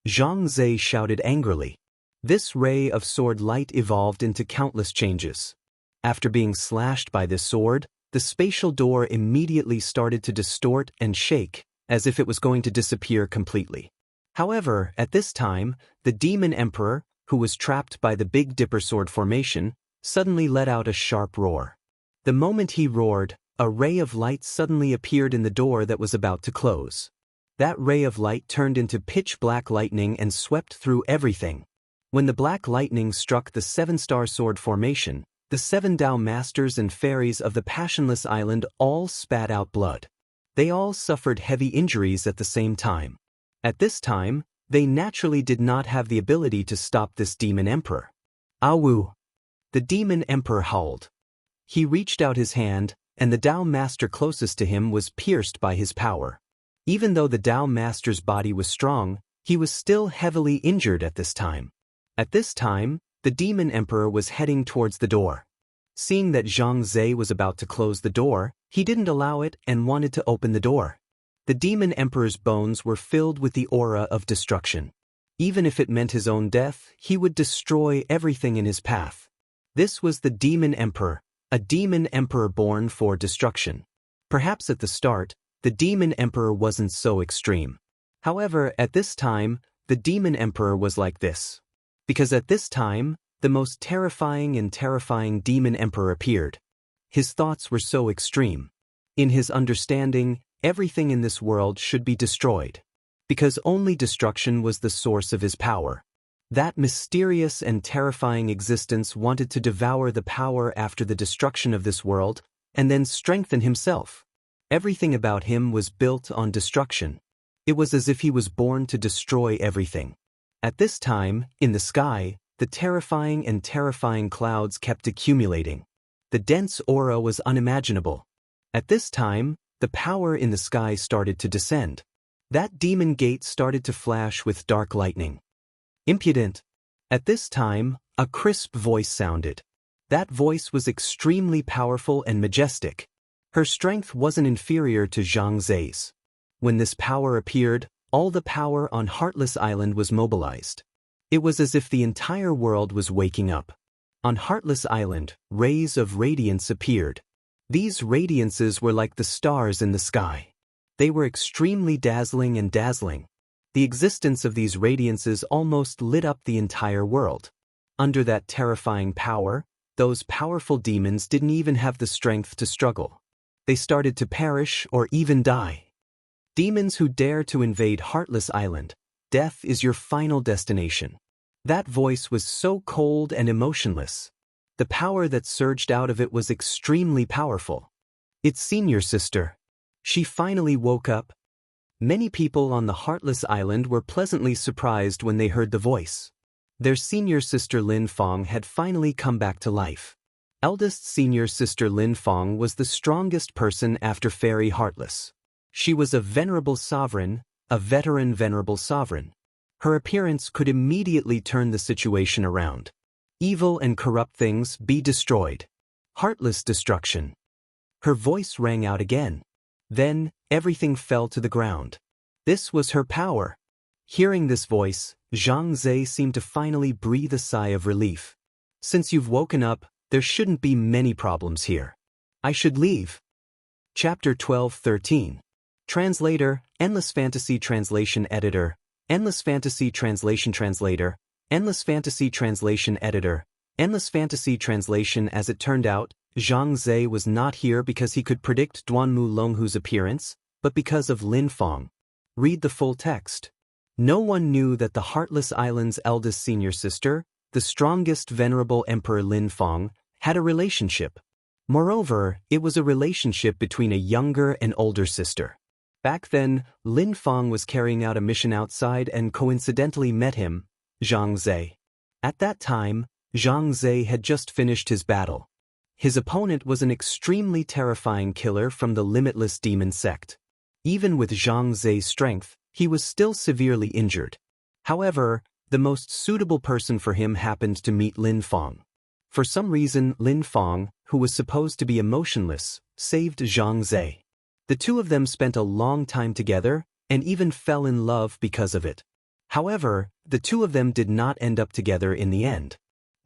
Zhang Zai shouted angrily. This ray of sword light evolved into countless changes. After being slashed by this sword, the spatial door immediately started to distort and shake, as if it was going to disappear completely. However, at this time, the Demon Emperor, who was trapped by the Big Dipper sword formation, suddenly let out a sharp roar. The moment he roared, a ray of light suddenly appeared in the door that was about to close. That ray of light turned into pitch-black lightning and swept through everything. When the black lightning struck the seven-star sword formation, the 7 Dao Masters and Fairies of the Passionless Island all spat out blood. They all suffered heavy injuries at the same time. At this time, they naturally did not have the ability to stop this Demon Emperor. "Awu!" The Demon Emperor howled. He reached out his hand, and the Dao Master closest to him was pierced by his power. Even though the Dao Master's body was strong, he was still heavily injured at this time. At this time, The demon emperor was heading towards the door. Seeing that Xianxia was about to close the door, he didn't allow it and wanted to open the door. The demon emperor's bones were filled with the aura of destruction. Even if it meant his own death, he would destroy everything in his path. This was the demon emperor, a demon emperor born for destruction. Perhaps at the start, the demon emperor wasn't so extreme. However, at this time, the demon emperor was like this. Because at this time, the most terrifying demon emperor appeared. His thoughts were so extreme. In his understanding, everything in this world should be destroyed. Because only destruction was the source of his power. That mysterious and terrifying existence wanted to devour the power after the destruction of this world, and then strengthen himself. Everything about him was built on destruction. It was as if he was born to destroy everything. At this time, in the sky, the terrifying clouds kept accumulating. The dense aura was unimaginable. At this time, the power in the sky started to descend. That demon gate started to flash with dark lightning. Impudent. At this time, a crisp voice sounded. That voice was extremely powerful and majestic. Her strength wasn't inferior to Xianxia's. When this power appeared, all the power on Heartless Island was mobilized. It was as if the entire world was waking up. On Heartless Island, rays of radiance appeared. These radiances were like the stars in the sky. They were extremely dazzling. The existence of these radiances almost lit up the entire world. Under that terrifying power, those powerful demons didn't even have the strength to struggle. They started to perish or even die. Demons who dare to invade Heartless Island, death is your final destination. That voice was so cold and emotionless. The power that surged out of it was extremely powerful. It's senior sister. She finally woke up. Many people on the Heartless Island were pleasantly surprised when they heard the voice. Their senior sister Lin Fong had finally come back to life. Eldest senior sister Lin Fong was the strongest person after Fairy Heartless. She was a venerable sovereign, a veteran venerable sovereign. Her appearance could immediately turn the situation around. Evil and corrupt things be destroyed. Heartless destruction. Her voice rang out again. Then, everything fell to the ground. This was her power. Hearing this voice, Xianxia seemed to finally breathe a sigh of relief. Since you've woken up, there shouldn't be many problems here. I should leave. Chapter 12-13. Translator, Endless Fantasy Translation Editor, Endless Fantasy Translation Translator, Endless Fantasy Translation Editor, Endless Fantasy Translation. As it turned out, Xianxia was not here because he could predict Duanmu Longhu's appearance, but because of Lin Fong. Read the full text. No one knew that the Heartless Island's eldest senior sister, the strongest venerable Emperor Lin Fong, had a relationship. Moreover, it was a relationship between a younger and older sister. Back then, Lin Fong was carrying out a mission outside and coincidentally met him, Xianxia. At that time, Xianxia had just finished his battle. His opponent was an extremely terrifying killer from the Limitless Demon sect. Even with Xianxia's strength, he was still severely injured. However, the most suitable person for him happened to meet Lin Fong. For some reason, Lin Fong, who was supposed to be emotionless, saved Xianxia. The two of them spent a long time together, and even fell in love because of it. However, the two of them did not end up together in the end.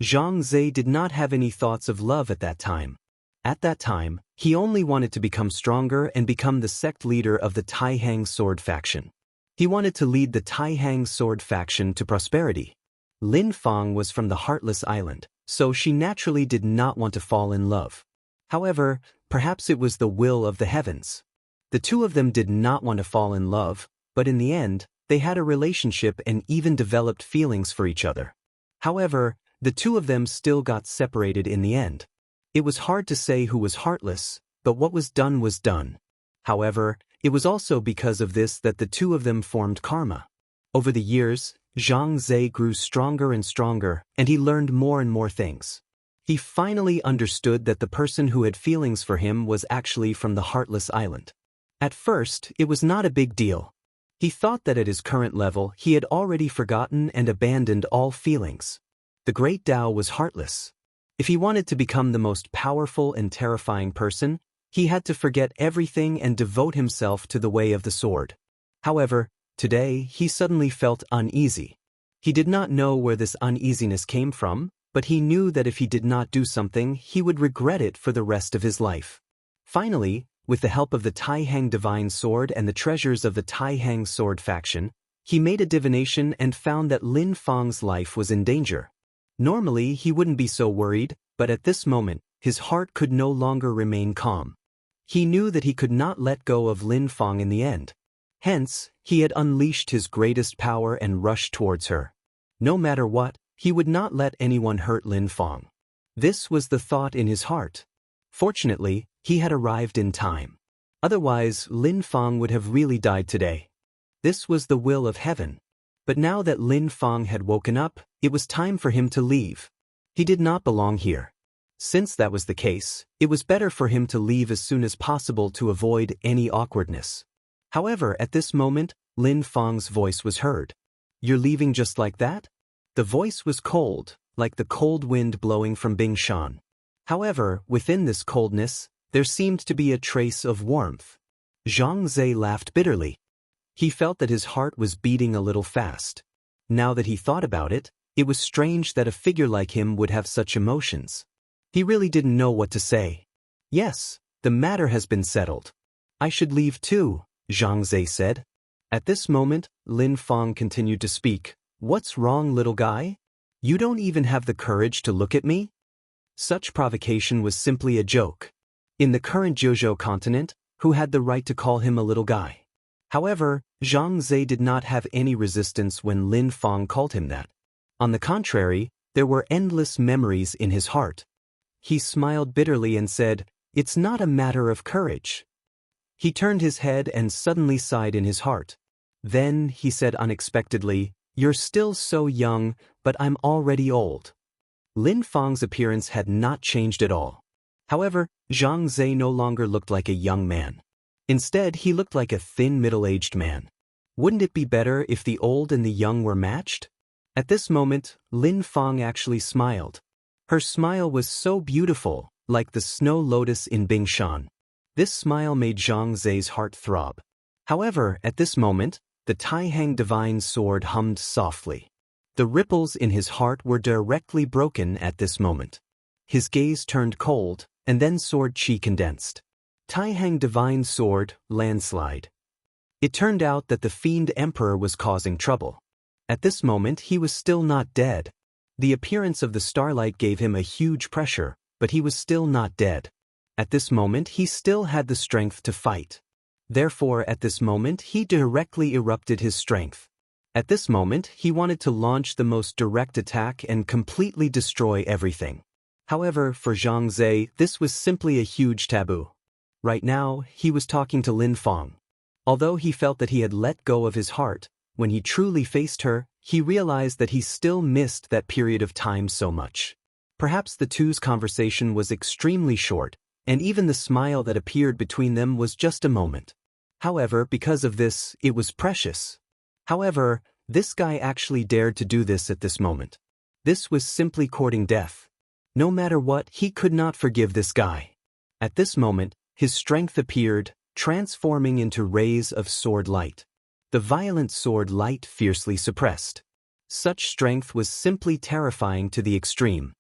Xianxia did not have any thoughts of love at that time. At that time, he only wanted to become stronger and become the sect leader of the Taihang Sword faction. He wanted to lead the Taihang Sword faction to prosperity. Lin Fong was from the Heartless Island, so she naturally did not want to fall in love. However, perhaps it was the will of the heavens. The two of them did not want to fall in love, but in the end, they had a relationship and even developed feelings for each other. However, the two of them still got separated in the end. It was hard to say who was heartless, but what was done was done. However, it was also because of this that the two of them formed karma. Over the years, Xianxia grew stronger and stronger, and he learned more and more things. He finally understood that the person who had feelings for him was actually from the Heartless Island. At first, it was not a big deal. He thought that at his current level he had already forgotten and abandoned all feelings. The great Dao was heartless. If he wanted to become the most powerful and terrifying person, he had to forget everything and devote himself to the way of the sword. However, today he suddenly felt uneasy. He did not know where this uneasiness came from, but he knew that if he did not do something, he would regret it for the rest of his life. Finally, with the help of the Taihang Divine Sword and the treasures of the Taihang Sword faction, he made a divination and found that Lin Fang's life was in danger. Normally, he wouldn't be so worried, but at this moment, his heart could no longer remain calm. He knew that he could not let go of Lin Fang in the end. Hence, he had unleashed his greatest power and rushed towards her. No matter what, he would not let anyone hurt Lin Fang. This was the thought in his heart. Fortunately, he had arrived in time. Otherwise, Lin Fang would have really died today. This was the will of heaven. But now that Lin Fang had woken up, it was time for him to leave. He did not belong here. Since that was the case, it was better for him to leave as soon as possible to avoid any awkwardness. However, at this moment, Lin Fang's voice was heard. "You're leaving just like that?" The voice was cold, like the cold wind blowing from Bingshan. However, within this coldness, there seemed to be a trace of warmth. Zhang Zhe laughed bitterly. He felt that his heart was beating a little fast. Now that he thought about it, it was strange that a figure like him would have such emotions. He really didn't know what to say. "Yes, the matter has been settled. I should leave too," Zhang Zhe said. At this moment, Lin Fang continued to speak. "What's wrong, little guy? You don't even have the courage to look at me?" Such provocation was simply a joke. In the current Zhuzhou continent, who had the right to call him a little guy? However, Zhang Zhe did not have any resistance when Lin Fang called him that. On the contrary, there were endless memories in his heart. He smiled bitterly and said, "It's not a matter of courage." He turned his head and suddenly sighed in his heart. Then he said unexpectedly, "You're still so young, but I'm already old." Lin Fang's appearance had not changed at all. However, Zhang Zhe no longer looked like a young man. Instead, he looked like a thin middle-aged man. Wouldn't it be better if the old and the young were matched? At this moment, Lin Fang actually smiled. Her smile was so beautiful, like the snow lotus in Bingshan. This smile made Zhang Zhe's heart throb. However, at this moment, the Taihang Divine Sword hummed softly. The ripples in his heart were directly broken at this moment. His gaze turned cold, and then sword chi condensed. Taihang Divine Sword, landslide. It turned out that the Fiend Emperor was causing trouble. At this moment, he was still not dead. The appearance of the starlight gave him a huge pressure, but he was still not dead. At this moment, he still had the strength to fight. Therefore, at this moment, he directly erupted his strength. At this moment, he wanted to launch the most direct attack and completely destroy everything. However, for Zhang Zhe, this was simply a huge taboo. Right now, he was talking to Lin Fang. Although he felt that he had let go of his heart, when he truly faced her, he realized that he still missed that period of time so much. Perhaps the two's conversation was extremely short, and even the smile that appeared between them was just a moment. However, because of this, it was precious. However, this guy actually dared to do this at this moment. This was simply courting death. No matter what, he could not forgive this guy. At this moment, his strength appeared, transforming into rays of sword light. The violent sword light fiercely suppressed. Such strength was simply terrifying to the extreme.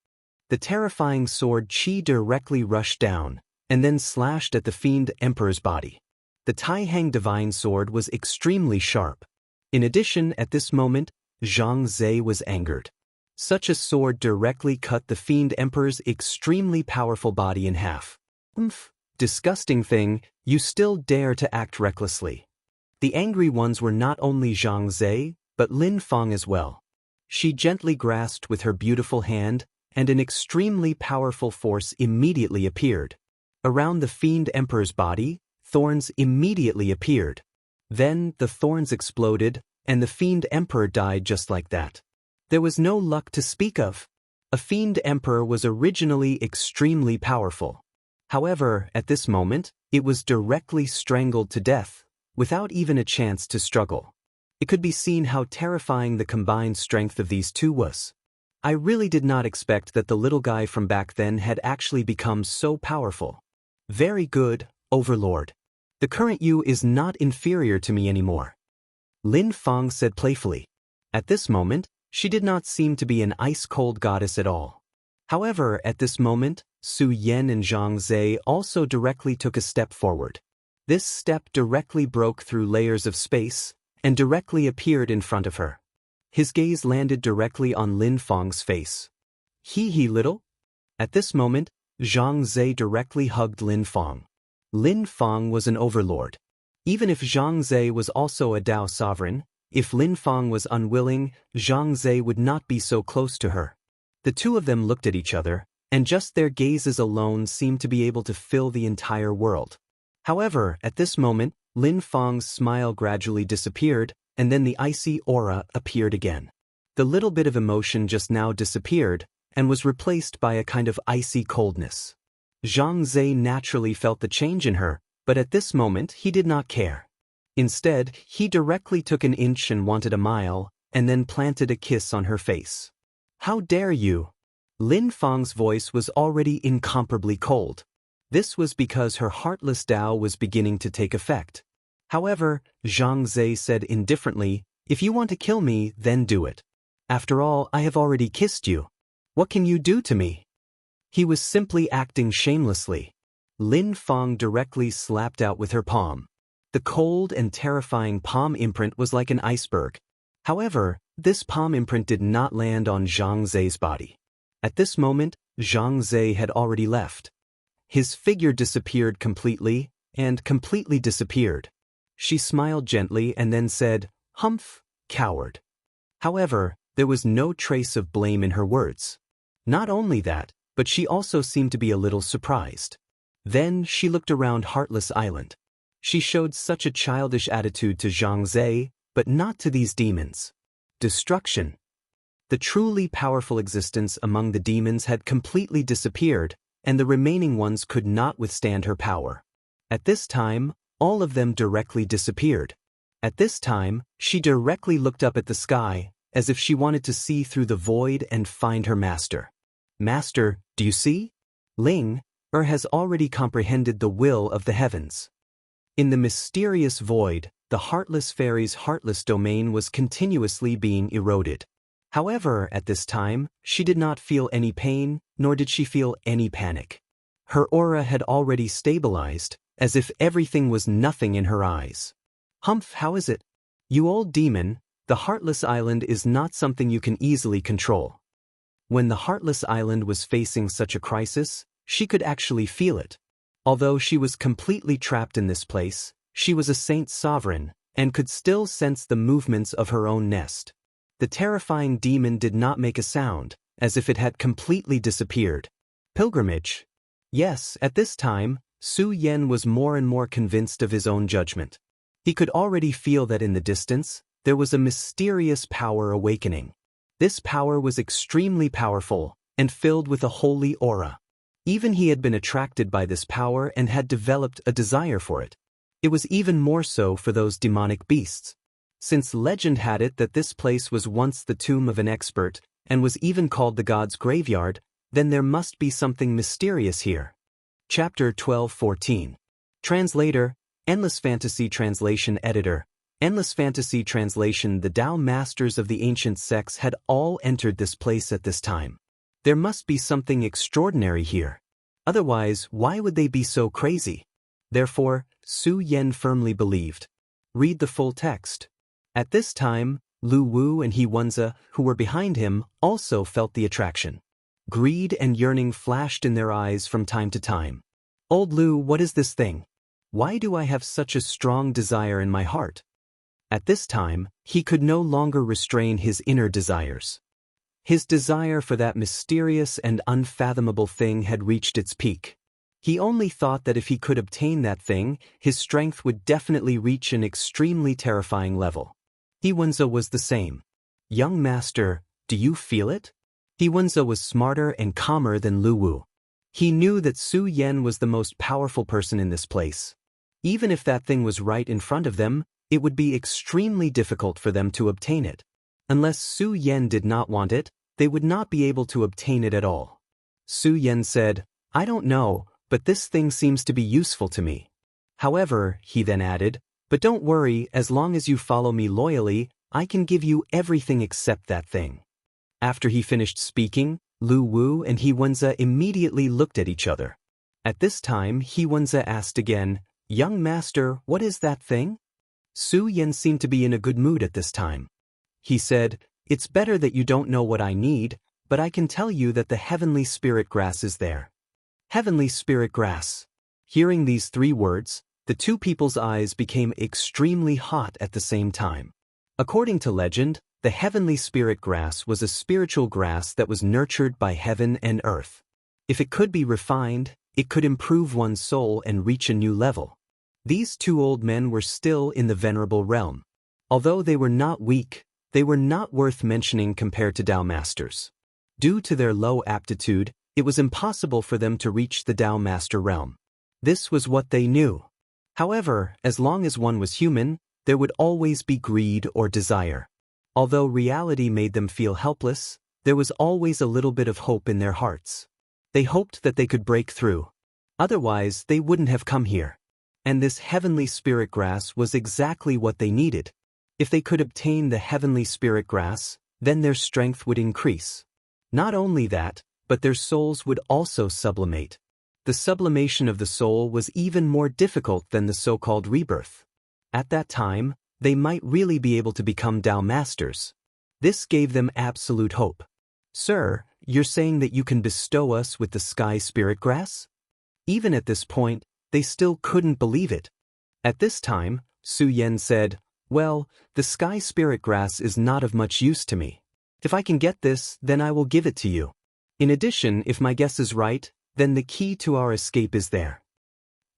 The terrifying sword chi directly rushed down, and then slashed at the Fiend Emperor's body. The Taihang Divine Sword was extremely sharp. In addition, at this moment, Zhang Zhe was angered. Such a sword directly cut the Fiend Emperor's extremely powerful body in half. Disgusting thing, you still dare to act recklessly. The angry ones were not only Zhang Zhe, but Lin Fang as well. She gently grasped with her beautiful hand, and an extremely powerful force immediately appeared. Around the Fiend Emperor's body, thorns immediately appeared. Then, the thorns exploded, and the Fiend Emperor died just like that. There was no luck to speak of. A Fiend Emperor was originally extremely powerful. However, at this moment, it was directly strangled to death, without even a chance to struggle. It could be seen how terrifying the combined strength of these two was. I really did not expect that the little guy from back then had actually become so powerful. Very good, Overlord. The current you is not inferior to me anymore. Lin Fang said playfully. At this moment, she did not seem to be an ice-cold goddess at all. However, at this moment, Su Yan and Zhang Zhe also directly took a step forward. This step directly broke through layers of space and directly appeared in front of her. His gaze landed directly on Lin Fang's face. He little? At this moment, Zhang Zhe directly hugged Lin Fang. Lin Fang was an overlord. Even if Zhang Zhe was also a Dao sovereign, if Lin Fang was unwilling, Zhang Zhe would not be so close to her. The two of them looked at each other, and just their gazes alone seemed to be able to fill the entire world. However, at this moment, Lin Fang's smile gradually disappeared, and then the icy aura appeared again. The little bit of emotion just now disappeared, and was replaced by a kind of icy coldness. Zhang Zhe naturally felt the change in her, but at this moment he did not care. Instead, he directly took an inch and wanted a mile, and then planted a kiss on her face. How dare you? Lin Fang's voice was already incomparably cold. This was because her heartless Dao was beginning to take effect. However, Zhang Zhe said indifferently, if you want to kill me, then do it. After all, I have already kissed you. What can you do to me? He was simply acting shamelessly. Lin Fang directly slapped out with her palm. The cold and terrifying palm imprint was like an iceberg. However, this palm imprint did not land on Zhang Zhe's body. At this moment, Zhang Zhe had already left. His figure disappeared completely, and completely disappeared. She smiled gently and then said, "Humph, coward." However, there was no trace of blame in her words. Not only that, but she also seemed to be a little surprised. Then she looked around Heartless Island. She showed such a childish attitude to Zhang Zhe, but not to these demons. Destruction. The truly powerful existence among the demons had completely disappeared, and the remaining ones could not withstand her power. At this time, all of them directly disappeared. At this time, she directly looked up at the sky, as if she wanted to see through the void and find her master. Master, do you see? Ling has already comprehended the will of the heavens. In the mysterious void, the Heartless Fairy's heartless domain was continuously being eroded. However, at this time, she did not feel any pain, nor did she feel any panic. Her aura had already stabilized, as if everything was nothing in her eyes. Humph, how is it? You old demon, the Heartless Island is not something you can easily control. When the Heartless Island was facing such a crisis, she could actually feel it. Although she was completely trapped in this place, she was a saint sovereign, and could still sense the movements of her own nest. The terrifying demon did not make a sound, as if it had completely disappeared. Pilgrimage. Yes, at this time, Su Yan was more and more convinced of his own judgment. He could already feel that in the distance, there was a mysterious power awakening. This power was extremely powerful, and filled with a holy aura. Even he had been attracted by this power and had developed a desire for it. It was even more so for those demonic beasts. Since legend had it that this place was once the tomb of an expert, and was even called the god's graveyard, then there must be something mysterious here. Chapter 12:14. Translator, Endless Fantasy Translation Editor. Endless Fantasy Translation. The Tao Masters of the ancient sects had all entered this place at this time. There must be something extraordinary here. Otherwise, why would they be so crazy? Therefore, Su Yan firmly believed. Read the full text. At this time, Lu Wu and He Wenze, who were behind him, also felt the attraction. Greed and yearning flashed in their eyes from time to time. Old Lu, what is this thing? Why do I have such a strong desire in my heart? At this time, he could no longer restrain his inner desires. His desire for that mysterious and unfathomable thing had reached its peak. He only thought that if he could obtain that thing, his strength would definitely reach an extremely terrifying level. He Wenze was the same. Young master, do you feel it? He Wenze was smarter and calmer than Lu Wu. He knew that Su Yan was the most powerful person in this place. Even if that thing was right in front of them, it would be extremely difficult for them to obtain it. Unless Su Yan did not want it, they would not be able to obtain it at all. Su Yan said, "I don't know, but this thing seems to be useful to me." However, he then added, "But don't worry, as long as you follow me loyally, I can give you everything except that thing." After he finished speaking, Lu Wu and He Wenze immediately looked at each other. At this time, He Wenze asked again, "Young master, what is that thing?" Su Yan seemed to be in a good mood at this time. He said, "It's better that you don't know what I need, but I can tell you that the heavenly spirit grass is there." Heavenly spirit grass. Hearing these 3 words, the 2 people's eyes became extremely hot at the same time. According to legend, the heavenly spirit grass was a spiritual grass that was nurtured by heaven and earth. If it could be refined, it could improve one's soul and reach a new level. These 2 old men were still in the venerable realm. Although they were not weak, they were not worth mentioning compared to Dao masters. Due to their low aptitude, it was impossible for them to reach the Dao master realm. This was what they knew. However, as long as one was human, there would always be greed or desire. Although reality made them feel helpless, there was always a little bit of hope in their hearts. They hoped that they could break through. Otherwise, they wouldn't have come here. And this heavenly spirit grass was exactly what they needed. If they could obtain the heavenly spirit grass, then their strength would increase. Not only that, but their souls would also sublimate. The sublimation of the soul was even more difficult than the so-called rebirth. At that time, they might really be able to become Dao masters. This gave them absolute hope. "Sir, you're saying that you can bestow us with the sky spirit grass?" Even at this point, they still couldn't believe it. At this time, Su Yan said, "Well, the sky spirit grass is not of much use to me. If I can get this, then I will give it to you. In addition, if my guess is right, then the key to our escape is there."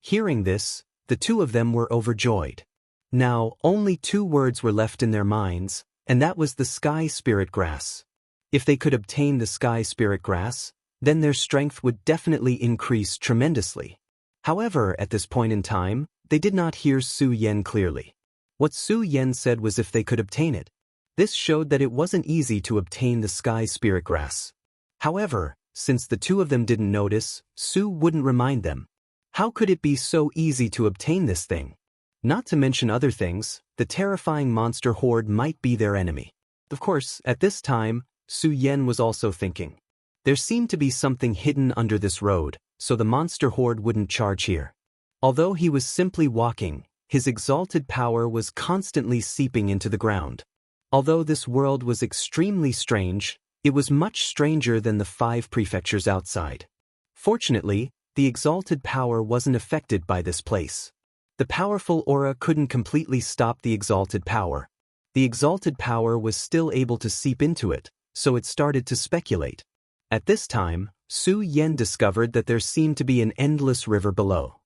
Hearing this, the 2 of them were overjoyed. Now, only 2 words were left in their minds, and that was the sky spirit grass. If they could obtain the sky spirit grass, then their strength would definitely increase tremendously. However, at this point in time, they did not hear Su Yan clearly. What Su Yan said was if they could obtain it. This showed that it wasn't easy to obtain the sky spirit grass. However, since the 2 of them didn't notice, Su wouldn't remind them. How could it be so easy to obtain this thing? Not to mention other things, the terrifying monster horde might be their enemy. Of course, at this time, Su Yan was also thinking. There seemed to be something hidden under this road, so the monster horde wouldn't charge here. Although he was simply walking, his exalted power was constantly seeping into the ground. Although this world was extremely strange, it was much stranger than the 5 prefectures outside. Fortunately, the exalted power wasn't affected by this place. The powerful aura couldn't completely stop the exalted power. The exalted power was still able to seep into it, so it started to speculate. At this time, Su Yan discovered that there seemed to be an endless river below.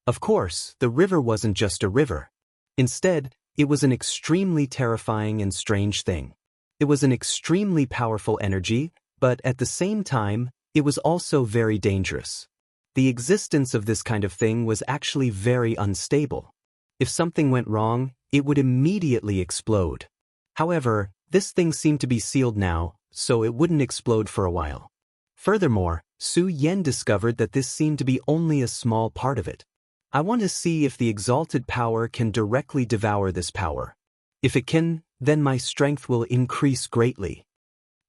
Of course, the river wasn't just a river. Instead, it was an extremely terrifying and strange thing. It was an extremely powerful energy, but at the same time, it was also very dangerous. The existence of this kind of thing was actually very unstable. If something went wrong, it would immediately explode. However, this thing seemed to be sealed now, so it wouldn't explode for a while. Furthermore, Su Yan discovered that this seemed to be only a small part of it. I want to see if the exalted power can directly devour this power. If it can, then my strength will increase greatly.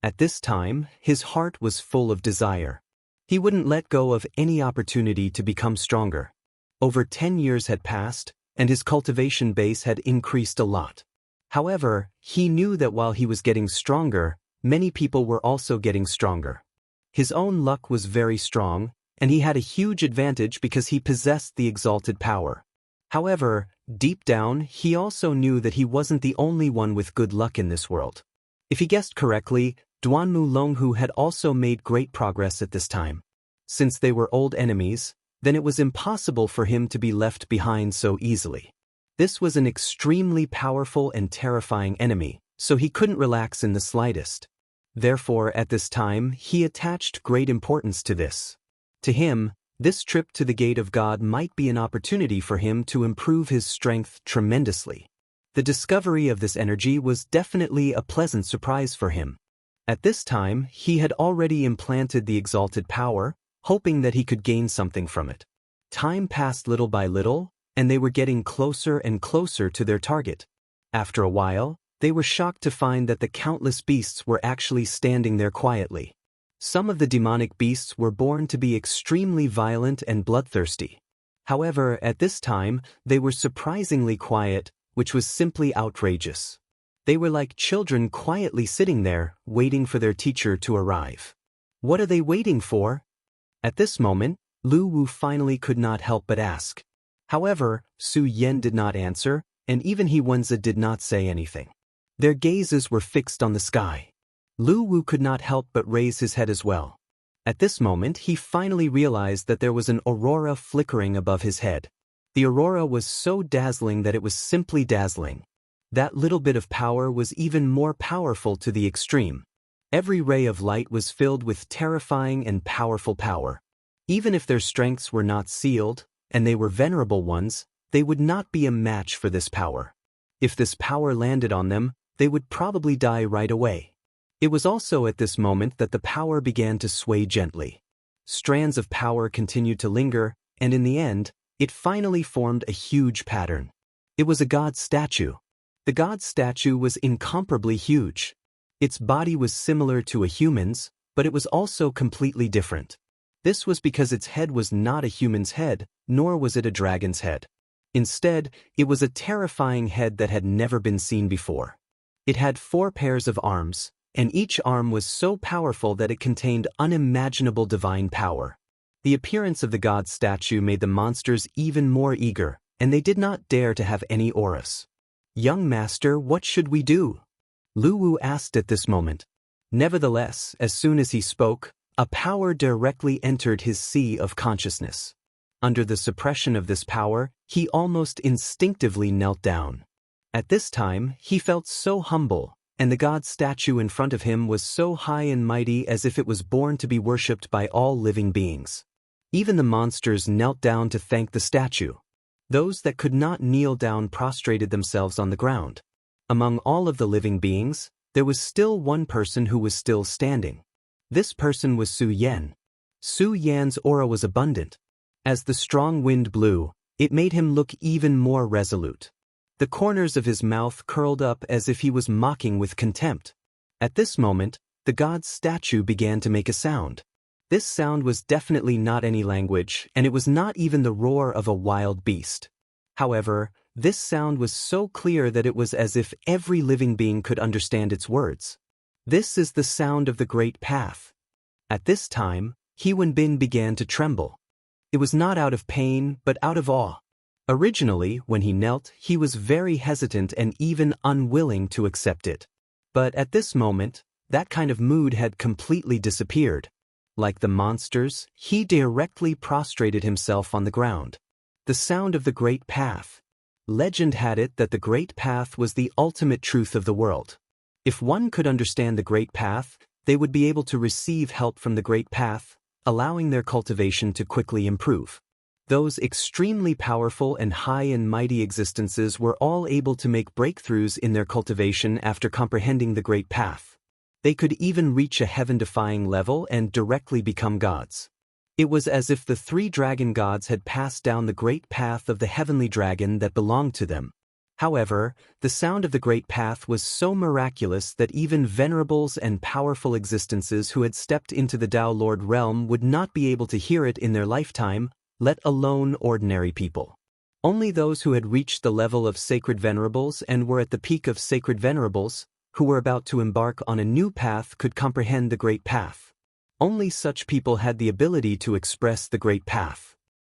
At this time, his heart was full of desire. He wouldn't let go of any opportunity to become stronger. Over 10 years had passed, and his cultivation base had increased a lot. However, he knew that while he was getting stronger, many people were also getting stronger. His own luck was very strong, and he had a huge advantage because he possessed the exalted power. However, deep down, he also knew that he wasn't the only one with good luck in this world. If he guessed correctly, Duanmu Longhu had also made great progress at this time. Since they were old enemies, then it was impossible for him to be left behind so easily. This was an extremely powerful and terrifying enemy, so he couldn't relax in the slightest. Therefore, at this time, he attached great importance to this. To him, this trip to the Gate of God might be an opportunity for him to improve his strength tremendously. The discovery of this energy was definitely a pleasant surprise for him. At this time, he had already implanted the exalted power, hoping that he could gain something from it. Time passed little by little, and they were getting closer and closer to their target. After a while, they were shocked to find that the countless beasts were actually standing there quietly. Some of the demonic beasts were born to be extremely violent and bloodthirsty. However, at this time, they were surprisingly quiet, which was simply outrageous. They were like children quietly sitting there, waiting for their teacher to arrive. What are they waiting for? At this moment, Lu Wu finally could not help but ask. However, Su Yan did not answer, and even He Wenzi did not say anything. Their gazes were fixed on the sky. Lu Wu could not help but raise his head as well. At this moment, he finally realized that there was an aurora flickering above his head. The aurora was so dazzling that it was simply dazzling. That little bit of power was even more powerful to the extreme. Every ray of light was filled with terrifying and powerful power. Even if their strengths were not sealed, and they were venerable ones, they would not be a match for this power. If this power landed on them, they would probably die right away. It was also at this moment that the power began to sway gently. Strands of power continued to linger, and in the end, it finally formed a huge pattern. It was a god statue. The god statue was incomparably huge. Its body was similar to a human's, but it was also completely different. This was because its head was not a human's head, nor was it a dragon's head. Instead, it was a terrifying head that had never been seen before. It had 4 pairs of arms, and each arm was so powerful that it contained unimaginable divine power. The appearance of the god statue made the monsters even more eager, and they did not dare to have any auras. "Young master, what should we do?" Lu Wu asked at this moment. Nevertheless, as soon as he spoke, a power directly entered his sea of consciousness. Under the suppression of this power, he almost instinctively knelt down. At this time, he felt so humble, and the god statue in front of him was so high and mighty as if it was born to be worshipped by all living beings. Even the monsters knelt down to thank the statue. Those that could not kneel down prostrated themselves on the ground. Among all of the living beings, there was still one person who was still standing. This person was Su Yan. Su Yan's aura was abundant. As the strong wind blew, it made him look even more resolute. The corners of his mouth curled up as if he was mocking with contempt. At this moment, the god's statue began to make a sound. This sound was definitely not any language, and it was not even the roar of a wild beast. However, this sound was so clear that it was as if every living being could understand its words. This is the sound of the great path. At this time, He Wenbin began to tremble. It was not out of pain, but out of awe. Originally, when he knelt, he was very hesitant and even unwilling to accept it. But at this moment, that kind of mood had completely disappeared. Like the monsters, he directly prostrated himself on the ground. The sound of the great path. Legend had it that the great path was the ultimate truth of the world. If one could understand the great path, they would be able to receive help from the great path, allowing their cultivation to quickly improve. Those extremely powerful and high and mighty existences were all able to make breakthroughs in their cultivation after comprehending the great path. They could even reach a heaven-defying level and directly become gods. It was as if the 3 dragon gods had passed down the great path of the heavenly dragon that belonged to them. However, the sound of the great path was so miraculous that even venerables and powerful existences who had stepped into the Tao Lord realm would not be able to hear it in their lifetime, let alone ordinary people. Only those who had reached the level of sacred venerables and were at the peak of sacred venerables, who were about to embark on a new path, could comprehend the great path. Only such people had the ability to express the great path.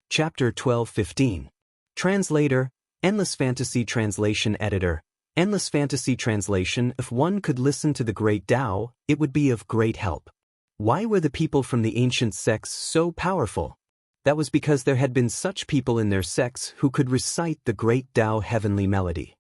Chapter 12:15. Translator, Endless Fantasy Translation Editor. Endless Fantasy Translation. If one could listen to the great Tao, it would be of great help. Why were the people from the ancient sects so powerful? That was because there had been such people in their sects who could recite the great Tao heavenly melody.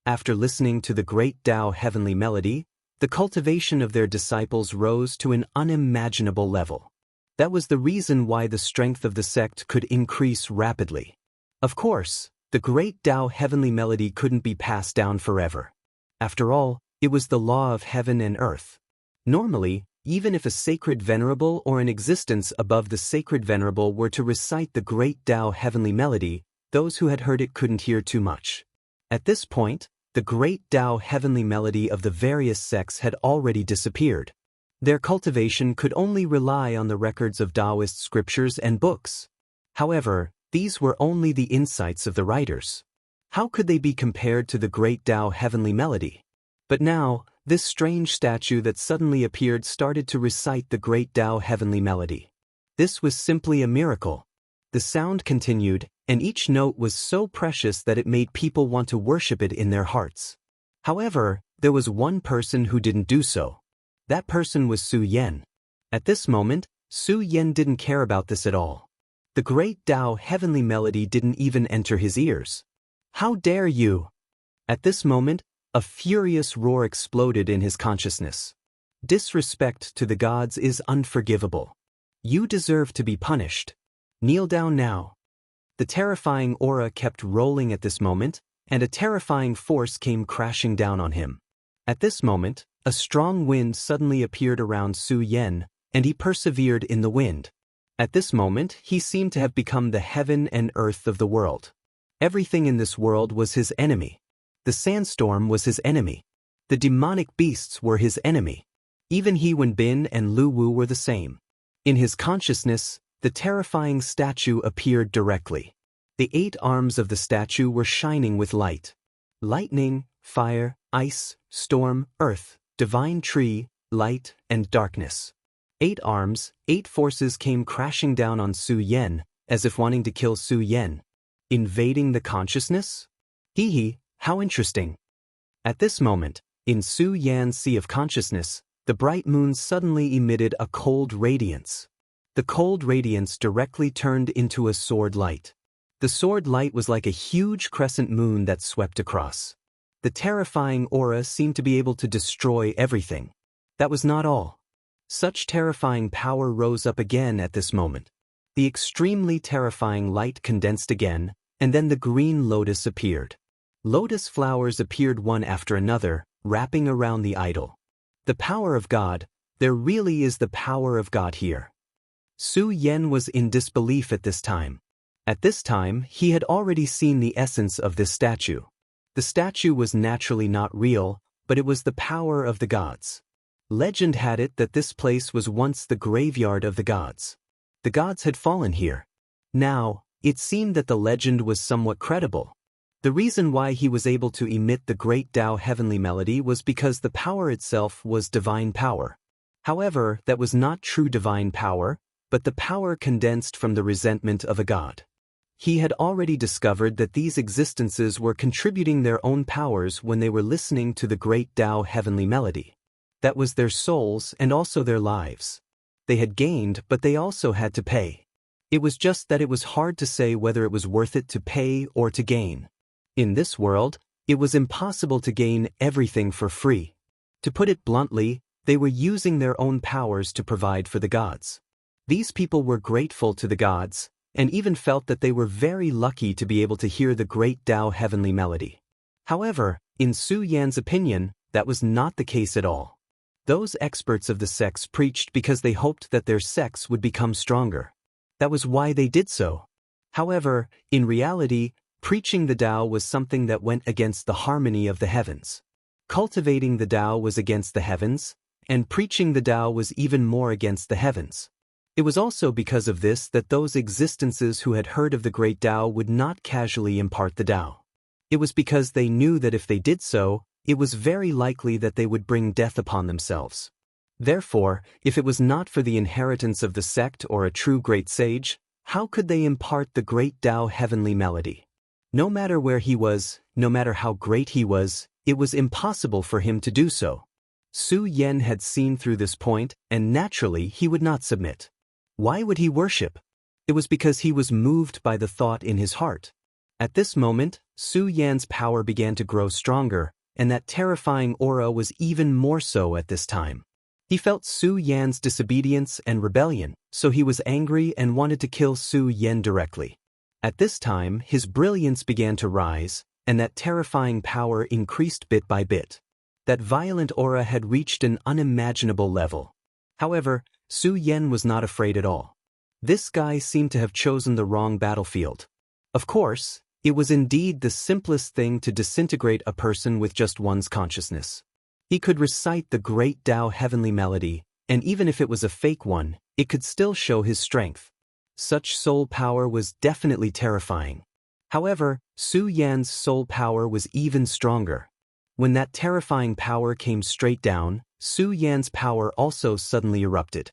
After listening to the great Tao heavenly melody, the cultivation of their disciples rose to an unimaginable level. That was the reason why the strength of the sect could increase rapidly. Of course, the great Tao heavenly melody couldn't be passed down forever. After all, it was the law of heaven and earth. Normally, even if a sacred venerable or an existence above the sacred venerable were to recite the great Tao heavenly melody, those who had heard it couldn't hear too much. At this point, the great Tao heavenly melody of the various sects had already disappeared. Their cultivation could only rely on the records of Daoist scriptures and books. However, these were only the insights of the writers. How could they be compared to the great Tao heavenly melody? But now, this strange statue that suddenly appeared started to recite the great Tao heavenly melody. This was simply a miracle. The sound continued, and each note was so precious that it made people want to worship it in their hearts. However, there was one person who didn't do so. That person was Su Yan. At this moment, Su Yan didn't care about this at all. The great Tao heavenly melody didn't even enter his ears. How dare you! At this moment, a furious roar exploded in his consciousness. Disrespect to the gods is unforgivable. You deserve to be punished. Kneel down now. The terrifying aura kept rolling at this moment, and a terrifying force came crashing down on him. At this moment, a strong wind suddenly appeared around Su Yan, and he persevered in the wind. At this moment, he seemed to have become the heaven and earth of the world. Everything in this world was his enemy. The sandstorm was his enemy. The demonic beasts were his enemy. Even He Wenbin and Lu Wu were the same. In his consciousness, the terrifying statue appeared directly. The 8 arms of the statue were shining with light. Lightning, fire, ice, storm, earth, divine tree, light, and darkness. 8 arms, 8 forces came crashing down on Su Yan, as if wanting to kill Su Yan. Invading the consciousness? Hee, how interesting. At this moment, in Su Yan's sea of consciousness, the bright moon suddenly emitted a cold radiance. The cold radiance directly turned into a sword light. The sword light was like a huge crescent moon that swept across. The terrifying aura seemed to be able to destroy everything. That was not all. Such terrifying power rose up again at this moment. The extremely terrifying light condensed again, and then the green lotus appeared. Lotus flowers appeared one after another, wrapping around the idol. The power of God, there really is the power of God here. Su Yan was in disbelief at this time. At this time, he had already seen the essence of this statue. The statue was naturally not real, but it was the power of the gods. Legend had it that this place was once the graveyard of the gods. The gods had fallen here. Now, it seemed that the legend was somewhat credible. The reason why he was able to emit the great Tao heavenly melody was because the power itself was divine power. However, that was not true divine power, but the power condensed from the resentment of a god. He had already discovered that these existences were contributing their own powers when they were listening to the great Tao heavenly melody. That was their souls and also their lives. They had gained, but they also had to pay. It was just that it was hard to say whether it was worth it to pay or to gain. In this world, it was impossible to gain everything for free. To put it bluntly, they were using their own powers to provide for the gods. These people were grateful to the gods, and even felt that they were very lucky to be able to hear the great Tao heavenly melody. However, in Su Yan's opinion, that was not the case at all. Those experts of the sects preached because they hoped that their sects would become stronger. That was why they did so. However, in reality, preaching the Tao was something that went against the harmony of the heavens. Cultivating the Tao was against the heavens, and preaching the Tao was even more against the heavens. It was also because of this that those existences who had heard of the great Tao would not casually impart the Tao. It was because they knew that if they did so, it was very likely that they would bring death upon themselves. Therefore, if it was not for the inheritance of the sect or a true great sage, how could they impart the great Tao heavenly melody? No matter where he was, no matter how great he was, it was impossible for him to do so. Su Yan had seen through this point, and naturally he would not submit. Why would he worship? It was because he was moved by the thought in his heart. At this moment, Su Yan's power began to grow stronger, and that terrifying aura was even more so at this time. He felt Su Yan's disobedience and rebellion, so he was angry and wanted to kill Su Yan directly. At this time, his brilliance began to rise, and that terrifying power increased bit by bit. That violent aura had reached an unimaginable level. However, Su Yan was not afraid at all. This guy seemed to have chosen the wrong battlefield. Of course, it was indeed the simplest thing to disintegrate a person with just one's consciousness. He could recite the great Tao heavenly melody, and even if it was a fake one, it could still show his strength. Such soul power was definitely terrifying. However, Su Yan's soul power was even stronger. When that terrifying power came straight down, Su Yan's power also suddenly erupted.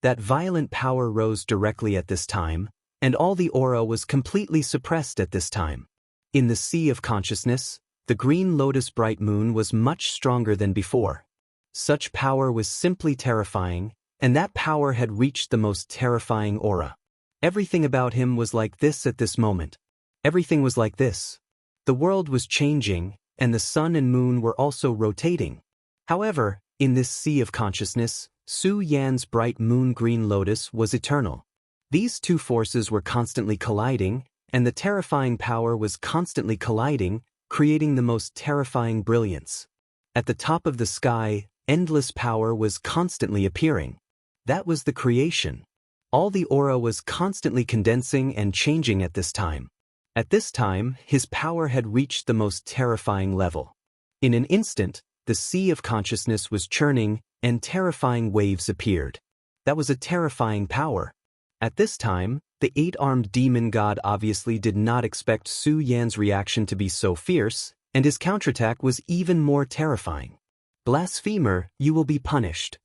That violent power rose directly at this time, and all the aura was completely suppressed at this time. In the sea of consciousness, the green lotus bright moon was much stronger than before. Such power was simply terrifying, and that power had reached the most terrifying aura. Everything about him was like this at this moment. Everything was like this. The world was changing, and the sun and moon were also rotating. However, in this sea of consciousness, Su Yan's bright moon green lotus was eternal. These two forces were constantly colliding, and the terrifying power was constantly colliding, creating the most terrifying brilliance. At the top of the sky, endless power was constantly appearing. That was the creation. All the aura was constantly condensing and changing at this time. At this time, his power had reached the most terrifying level. In an instant, the sea of consciousness was churning, and terrifying waves appeared. That was a terrifying power. At this time, the eight-armed demon god obviously did not expect Su Yan's reaction to be so fierce, and his counterattack was even more terrifying. Blasphemer, you will be punished.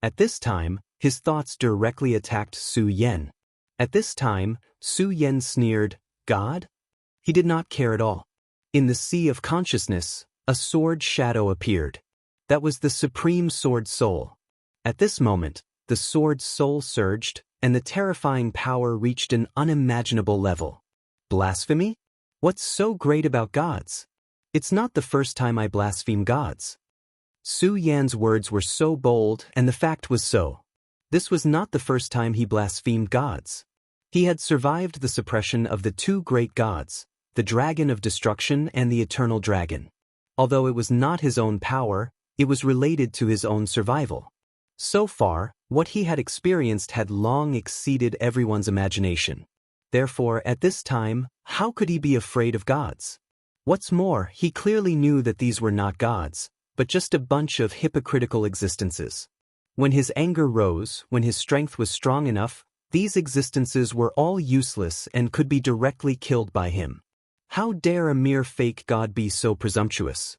At this time, his thoughts directly attacked Su Yan. At this time, Su Yan sneered, God? He did not care at all. In the sea of consciousness, a sword shadow appeared. That was the supreme sword soul. At this moment, the sword soul surged, and the terrifying power reached an unimaginable level. Blasphemy? What's so great about gods? It's not the first time I blaspheme gods. Su Yan's words were so bold, and the fact was so. This was not the first time he blasphemed gods. He had survived the suppression of the two great gods, the dragon of destruction and the eternal dragon. Although it was not his own power, it was related to his own survival. So far, what he had experienced had long exceeded everyone's imagination. Therefore, at this time, how could he be afraid of gods? What's more, he clearly knew that these were not gods, but just a bunch of hypocritical existences. When his anger rose, when his strength was strong enough, these existences were all useless and could be directly killed by him. How dare a mere fake god be so presumptuous?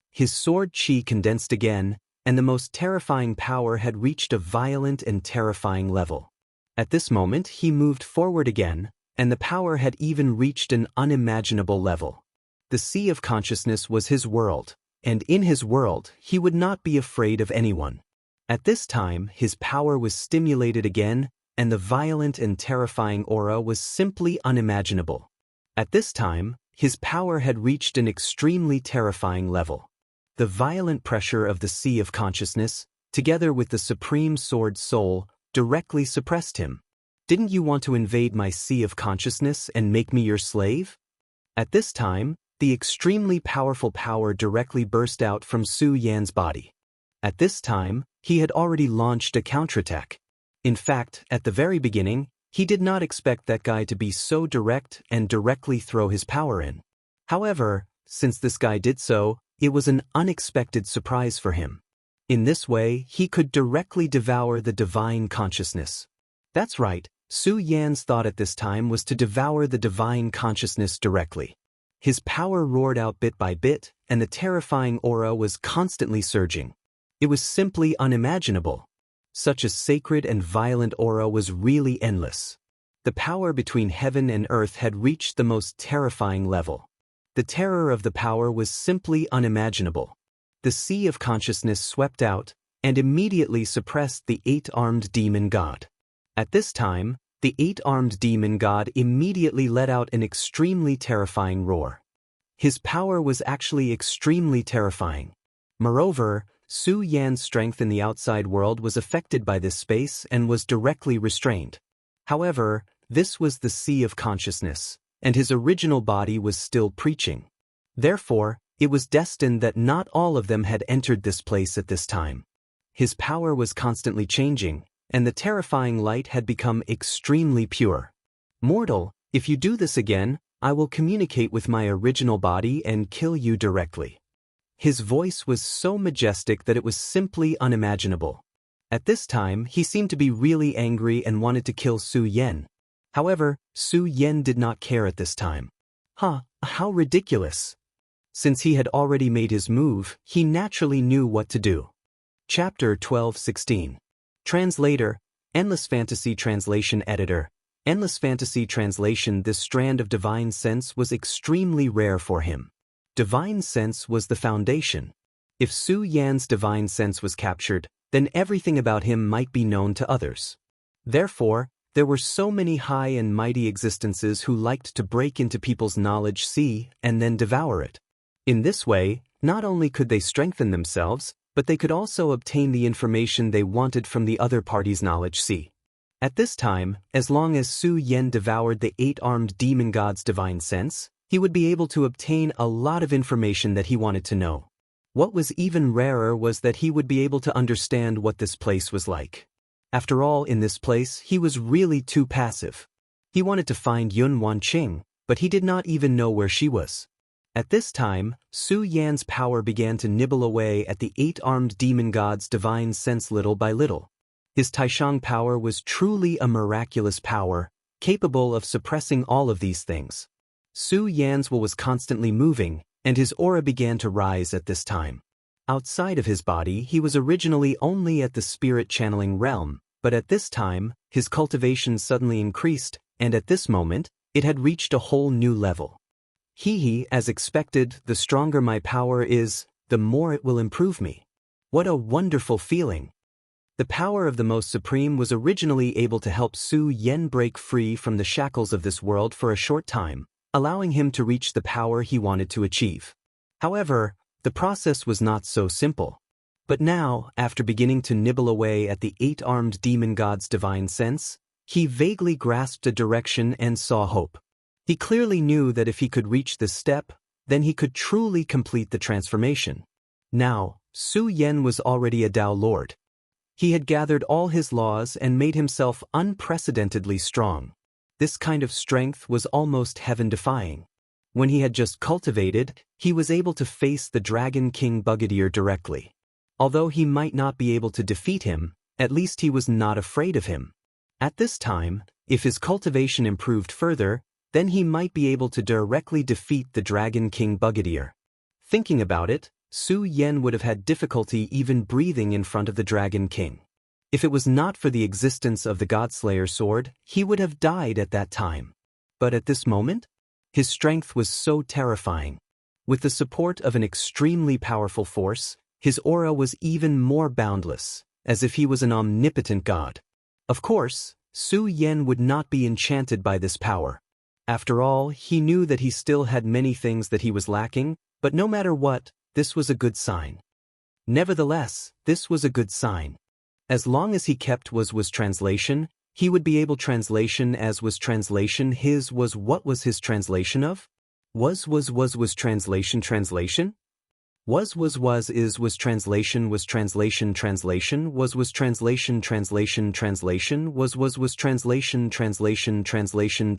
His sword chi condensed again, and the most terrifying power had reached a violent and terrifying level. At this moment he moved forward again, and the power had even reached an unimaginable level. The sea of consciousness was his world, and in his world he would not be afraid of anyone. At this time his power was stimulated again, and the violent and terrifying aura was simply unimaginable. At this time, his power had reached an extremely terrifying level. The violent pressure of the sea of consciousness, together with the supreme sword soul, directly suppressed him. Didn't you want to invade my sea of consciousness and make me your slave? At this time, the extremely powerful power directly burst out from Su Yan's body. At this time, he had already launched a counterattack. In fact, at the very beginning, he did not expect that guy to be so direct and directly throw his power in. However, since this guy did so, it was an unexpected surprise for him. In this way, he could directly devour the divine consciousness. That's right, Su Yan's thought at this time was to devour the divine consciousness directly. His power roared out bit by bit, and the terrifying aura was constantly surging. It was simply unimaginable. Such a sacred and violent aura was really endless. The power between heaven and earth had reached the most terrifying level. The terror of the power was simply unimaginable. The sea of consciousness swept out, and immediately suppressed the eight-armed demon god. At this time, the eight-armed demon god immediately let out an extremely terrifying roar. His power was actually extremely terrifying. Moreover, Su Yan's strength in the outside world was affected by this space and was directly restrained. However, this was the sea of consciousness, and his original body was still preaching. Therefore, It was destined that not all of them had entered this place at this time. His power was constantly changing, and the terrifying light had become extremely pure. "Mortal, if you do this again, I will communicate with my original body and kill you directly." His voice was so majestic that it was simply unimaginable. At this time, he seemed to be really angry and wanted to kill Su Yan. However, Su Yan did not care at this time. How ridiculous. Since he had already made his move, he naturally knew what to do. Chapter 12:16. Translator, Endless Fantasy Translation Editor. Endless Fantasy Translation. This strand of divine sense was extremely rare for him. Divine sense was the foundation. If Su Yan's divine sense was captured, then everything about him might be known to others. Therefore, there were so many high and mighty existences who liked to break into people's knowledge sea and then devour it. In this way, not only could they strengthen themselves, but they could also obtain the information they wanted from the other party's knowledge sea. At this time, as long as Su Yan devoured the 8-armed demon god's divine sense, he would be able to obtain a lot of information that he wanted to know. What was even rarer was that he would be able to understand what this place was like. After all, in this place, he was really too passive. He wanted to find Yun Wanqing, but he did not even know where she was. At this time, Su Yan's power began to nibble away at the 8-armed demon god's divine sense little by little. His Taishang power was truly a miraculous power, capable of suppressing all of these things. Su Yan's will was constantly moving, and his aura began to rise at this time. Outside of his body, he was originally only at the spirit channeling realm, but at this time, his cultivation suddenly increased, and at this moment, it had reached a whole new level. As expected, the stronger my power is, the more it will improve me. What a wonderful feeling! The power of the Most Supreme was originally able to help Su Yan break free from the shackles of this world for a short time, allowing him to reach the power he wanted to achieve. However, the process was not so simple. But now, after beginning to nibble away at the 8-armed demon god's divine sense, he vaguely grasped a direction and saw hope. He clearly knew that if he could reach this step, then he could truly complete the transformation. Now, Su Yan was already a Dao Lord. He had gathered all his laws and made himself unprecedentedly strong. This kind of strength was almost heaven-defying. When he had just cultivated, he was able to face the Dragon King Bugadier directly. Although he might not be able to defeat him, at least he was not afraid of him. At this time, if his cultivation improved further, then he might be able to directly defeat the Dragon King Bugadier. Thinking about it, Su Yan would have had difficulty even breathing in front of the Dragon King. If it was not for the existence of the Godslayer sword, he would have died at that time. But at this moment, his strength was so terrifying. With the support of an extremely powerful force, his aura was even more boundless, as if he was an omnipotent god. Of course, Su Yan would not be enchanted by this power. After all, he knew that he still had many things that he was lacking, but no matter what, this was a good sign. Nevertheless, this was a good sign. As long as he kept was translation, he would be able translation as was translation his was what was his translation of? Was translation translation? Was is was translation translation was translation translation translation was translation translation translation translation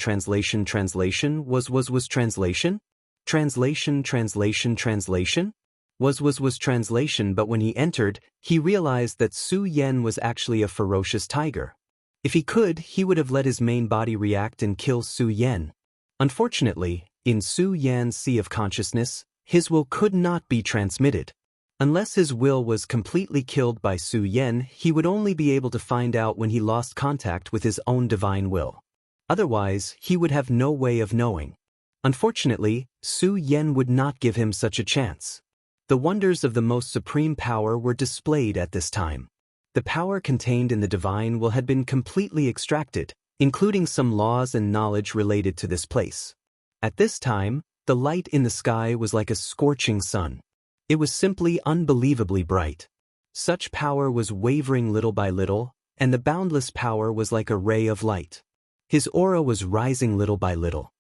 translation was translation translation was translation. But when he entered, he realized that Su Yan was actually a ferocious tiger. If he could, he would have let his main body react and kill Su Yan. Unfortunately, in Su Yan's sea of consciousness, his will could not be transmitted. Unless his will was completely killed by Su Yan, he would only be able to find out when he lost contact with his own divine will. Otherwise, he would have no way of knowing. Unfortunately, Su Yan would not give him such a chance. The wonders of the most supreme power were displayed at this time. The power contained in the divine will had been completely extracted, including some laws and knowledge related to this place. At this time, the light in the sky was like a scorching sun. It was simply unbelievably bright. Such power was wavering little by little, and the boundless power was like a ray of light. His aura was rising little by little.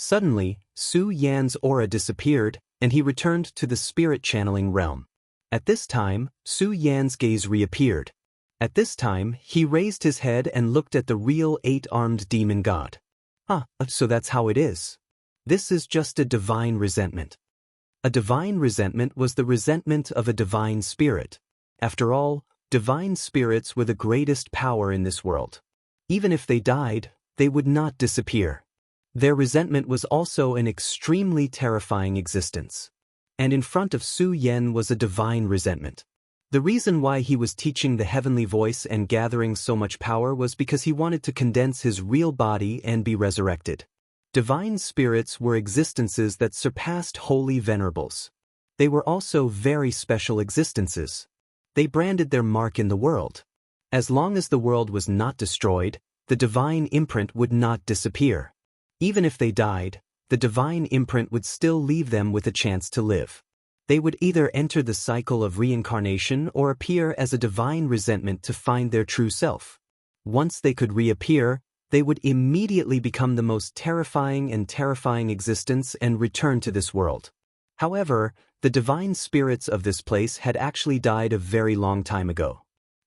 Suddenly, Su Yan's aura disappeared, and he returned to the spirit channeling realm. At this time, Su Yan's gaze reappeared. At this time, he raised his head and looked at the real 8-armed demon god. So that's how it is. This is just a divine resentment. A divine resentment was the resentment of a divine spirit. After all, divine spirits were the greatest power in this world. Even if they died, they would not disappear. Their resentment was also an extremely terrifying existence. And in front of Su Yan was a divine resentment. The reason why he was teaching the heavenly voice and gathering so much power was because he wanted to condense his real body and be resurrected. Divine spirits were existences that surpassed holy venerables. They were also very special existences. They branded their mark in the world. As long as the world was not destroyed, the divine imprint would not disappear. Even if they died, the divine imprint would still leave them with a chance to live. They would either enter the cycle of reincarnation or appear as a divine resentment to find their true self. Once they could reappear, they would immediately become the most terrifying existence and return to this world. However, the divine spirits of this place had actually died a very long time ago.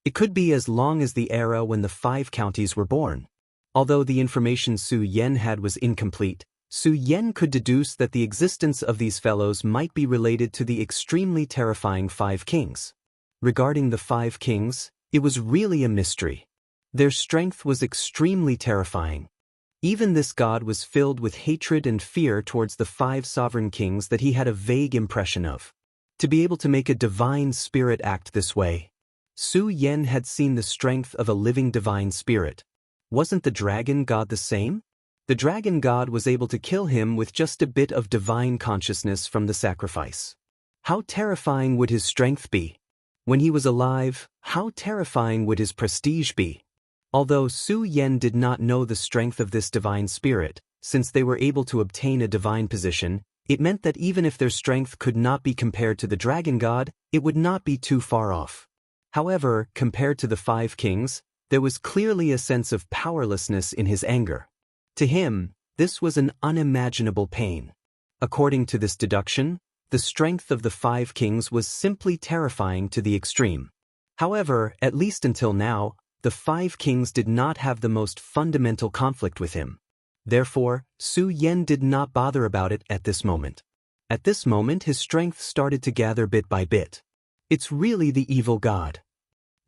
It could be as long as the era when the 5 counties were born. Although the information Su Yan had was incomplete, Su Yan could deduce that the existence of these fellows might be related to the extremely terrifying 5 kings. Regarding the 5 kings, it was really a mystery. Their strength was extremely terrifying. Even this god was filled with hatred and fear towards the 5 sovereign kings that he had a vague impression of. To be able to make a divine spirit act this way. Su Yan had seen the strength of a living divine spirit. Wasn't the dragon god the same? The dragon god was able to kill him with just a bit of divine consciousness from the sacrifice. How terrifying would his strength be? When he was alive, how terrifying would his prestige be? Although Su Yan did not know the strength of this divine spirit, since they were able to obtain a divine position, it meant that even if their strength could not be compared to the dragon god, it would not be too far off. However, compared to the 5 kings, there was clearly a sense of powerlessness in his anger. To him, this was an unimaginable pain. According to this deduction, the strength of the 5 kings was simply terrifying to the extreme. However, at least until now, the 5 kings did not have the most fundamental conflict with him. Therefore, Su Yan did not bother about it at this moment. At this moment his strength started to gather bit by bit. It's really the evil god.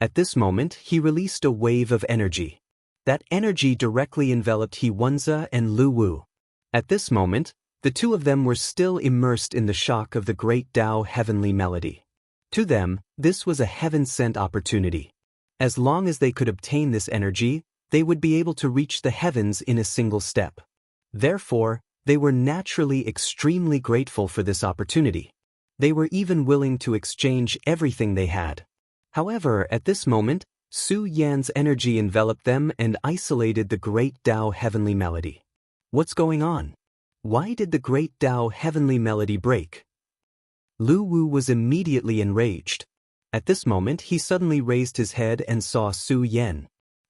At this moment he released a wave of energy. That energy directly enveloped Wuxia and Lu Wu. At this moment, the 2 of them were still immersed in the shock of the great Dao heavenly melody. To them, this was a heaven-sent opportunity. As long as they could obtain this energy, they would be able to reach the heavens in a single step. Therefore, they were naturally extremely grateful for this opportunity. They were even willing to exchange everything they had. However, at this moment, Su Yan's energy enveloped them and isolated the great Dao heavenly melody. What's going on? Why did the great Dao heavenly melody break? Lu Wu was immediately enraged. At this moment he suddenly raised his head and saw Su Yan.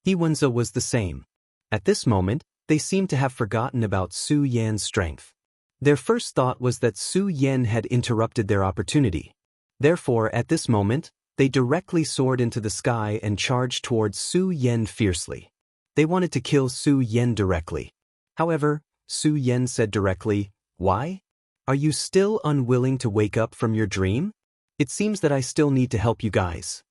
Wuxia was the same. At this moment, they seemed to have forgotten about Su Yan's strength. Their first thought was that Su Yan had interrupted their opportunity. Therefore, at this moment, they directly soared into the sky and charged towards Su Yan fiercely. They wanted to kill Su Yan directly. However, Su Yan said directly, "Why? Are you still unwilling to wake up from your dream? It seems that I still need to help you guys."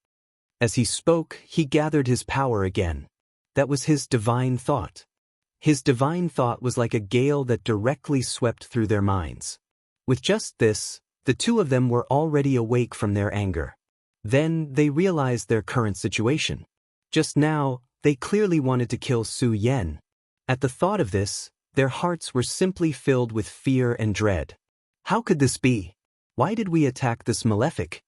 As he spoke, he gathered his power again. That was his divine thought. His divine thought was like a gale that directly swept through their minds. With just this, the 2 of them were already awake from their anger. Then they realized their current situation. Just now, they clearly wanted to kill Su Yan. At the thought of this, their hearts were simply filled with fear and dread. How could this be? Why did we attack this malefic?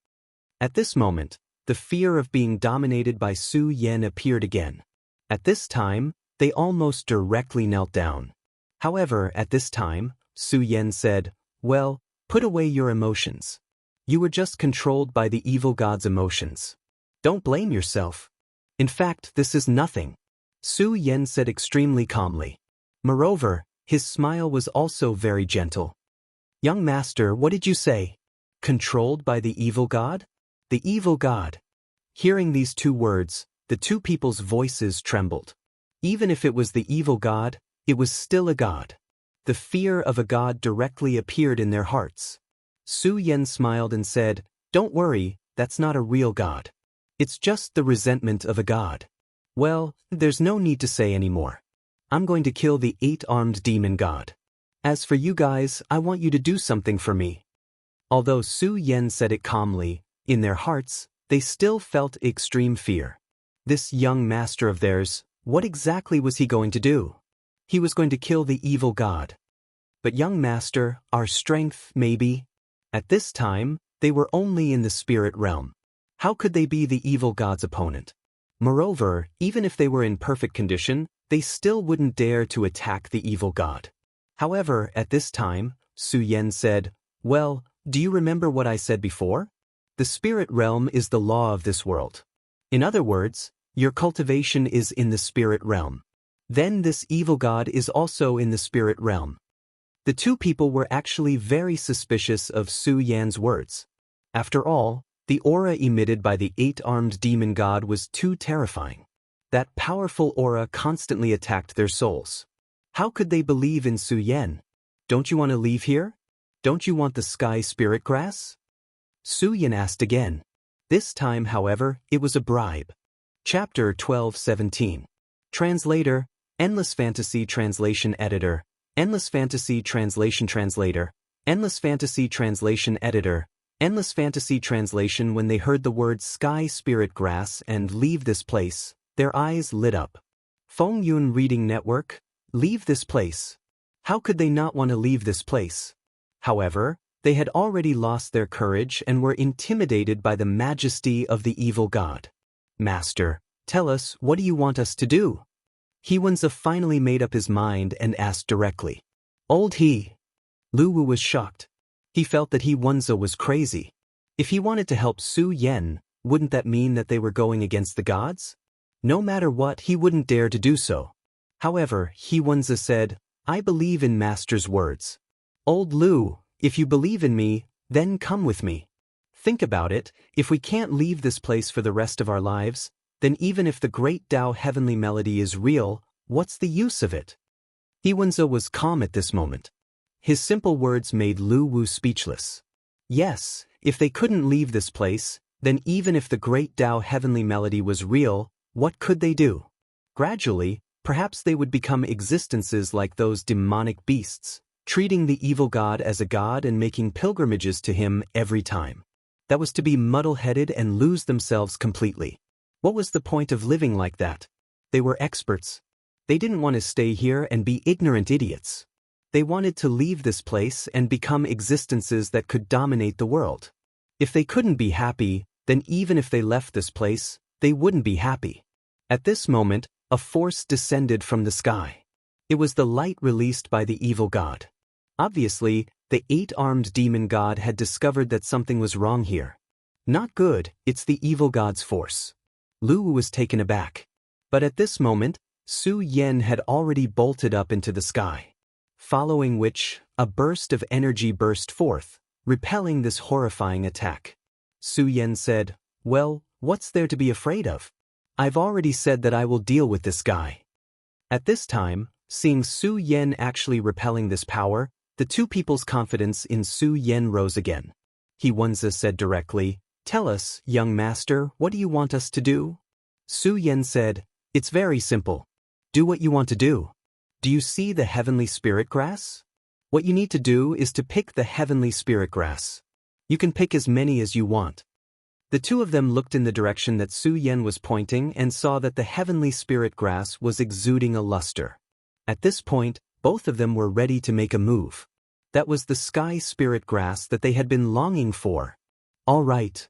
At this moment, the fear of being dominated by Su Yan appeared again. At this time, they almost directly knelt down. However, at this time, Su Yan said, "Well, put away your emotions. You were just controlled by the evil god's emotions. Don't blame yourself. In fact, this is nothing," Su Yan said extremely calmly. "Moreover, His smile was also very gentle. Young master, what did you say? Controlled by the evil god? The evil god. Hearing these two words, the two people's voices trembled. Even if it was the evil god, it was still a god. The fear of a god directly appeared in their hearts. Su Yan smiled and said, "Don't worry, that's not a real god. It's just the resentment of a god. Well, there's no need to say any more. I'm going to kill the 8-armed demon god. As for you guys, I want you to do something for me." Although Su Yan said it calmly, in their hearts, they still felt extreme fear. This young master of theirs, what exactly was he going to do? He was going to kill the evil god. But young master, our strength, maybe? At this time, they were only in the spirit realm. How could they be the evil god's opponent? Moreover, even if they were in perfect condition, they still wouldn't dare to attack the evil god. However, at this time, Su Yan said, "Well, do you remember what I said before? The spirit realm is the law of this world. In other words, your cultivation is in the spirit realm. Then this evil god is also in the spirit realm." The two people were actually very suspicious of Su Yan's words. After all, the aura emitted by the 8-armed demon god was too terrifying. That powerful aura constantly attacked their souls. How could they believe in Su Yan? "Don't you want to leave here? Don't you want the sky spirit grass?" Su Yan asked again. This time, however, it was a bribe. Chapter 12:17. Translator, Endless Fantasy Translation Editor, Endless Fantasy Translation Translator, Endless Fantasy Translation Editor, Endless Fantasy Translation. When they heard the words sky spirit grass and leave this place, their eyes lit up. Feng Yun Reading Network, leave this place. How could they not want to leave this place? However, they had already lost their courage and were intimidated by the majesty of the evil god. "Master, tell us, what do you want us to do?" He-Wenza finally made up his mind and asked directly. "Old he." Lu Wu was shocked. He felt that He-Wenza was crazy. If he wanted to help Su Yan, wouldn't that mean that they were going against the gods? No matter what, he wouldn't dare to do so. However, He-Wenza said, "I believe in Master's words. Old Lu, if you believe in me, then come with me. Think about it, if we can't leave this place for the rest of our lives, then even if the great Tao heavenly melody is real, what's the use of it?" He-Wenza was calm at this moment. His simple words made Lu Wu speechless. Yes, if they couldn't leave this place, then even if the great Tao heavenly melody was real, what could they do? Gradually, perhaps they would become existences like those demonic beasts, treating the evil god as a god and making pilgrimages to him every time. That was to be muddle-headed and lose themselves completely. What was the point of living like that? They were experts. They didn't want to stay here and be ignorant idiots. They wanted to leave this place and become existences that could dominate the world. If they couldn't be happy, then even if they left this place, they wouldn't be happy. At this moment, a force descended from the sky. It was the light released by the evil god. Obviously, the 8-armed demon god had discovered that something was wrong here. Not good, it's the evil god's force. Lu Wu was taken aback. But at this moment, Su Yan had already bolted up into the sky. Following which, a burst of energy burst forth, repelling this horrifying attack. Su Yan said, "Well, what's there to be afraid of? I've already said that I will deal with this guy." At this time, seeing Su Yan actually repelling this power, the two people's confidence in Su Yan rose again. He-Wenza said directly, "Tell us, young master, what do you want us to do?" Su Yan said, "It's very simple. Do what you want to do. Do you see the heavenly spirit grass? What you need to do is to pick the heavenly spirit grass. You can pick as many as you want." The two of them looked in the direction that Su Yan was pointing and saw that the heavenly spirit grass was exuding a luster. At this point, both of them were ready to make a move. That was the sky spirit grass that they had been longing for. All right.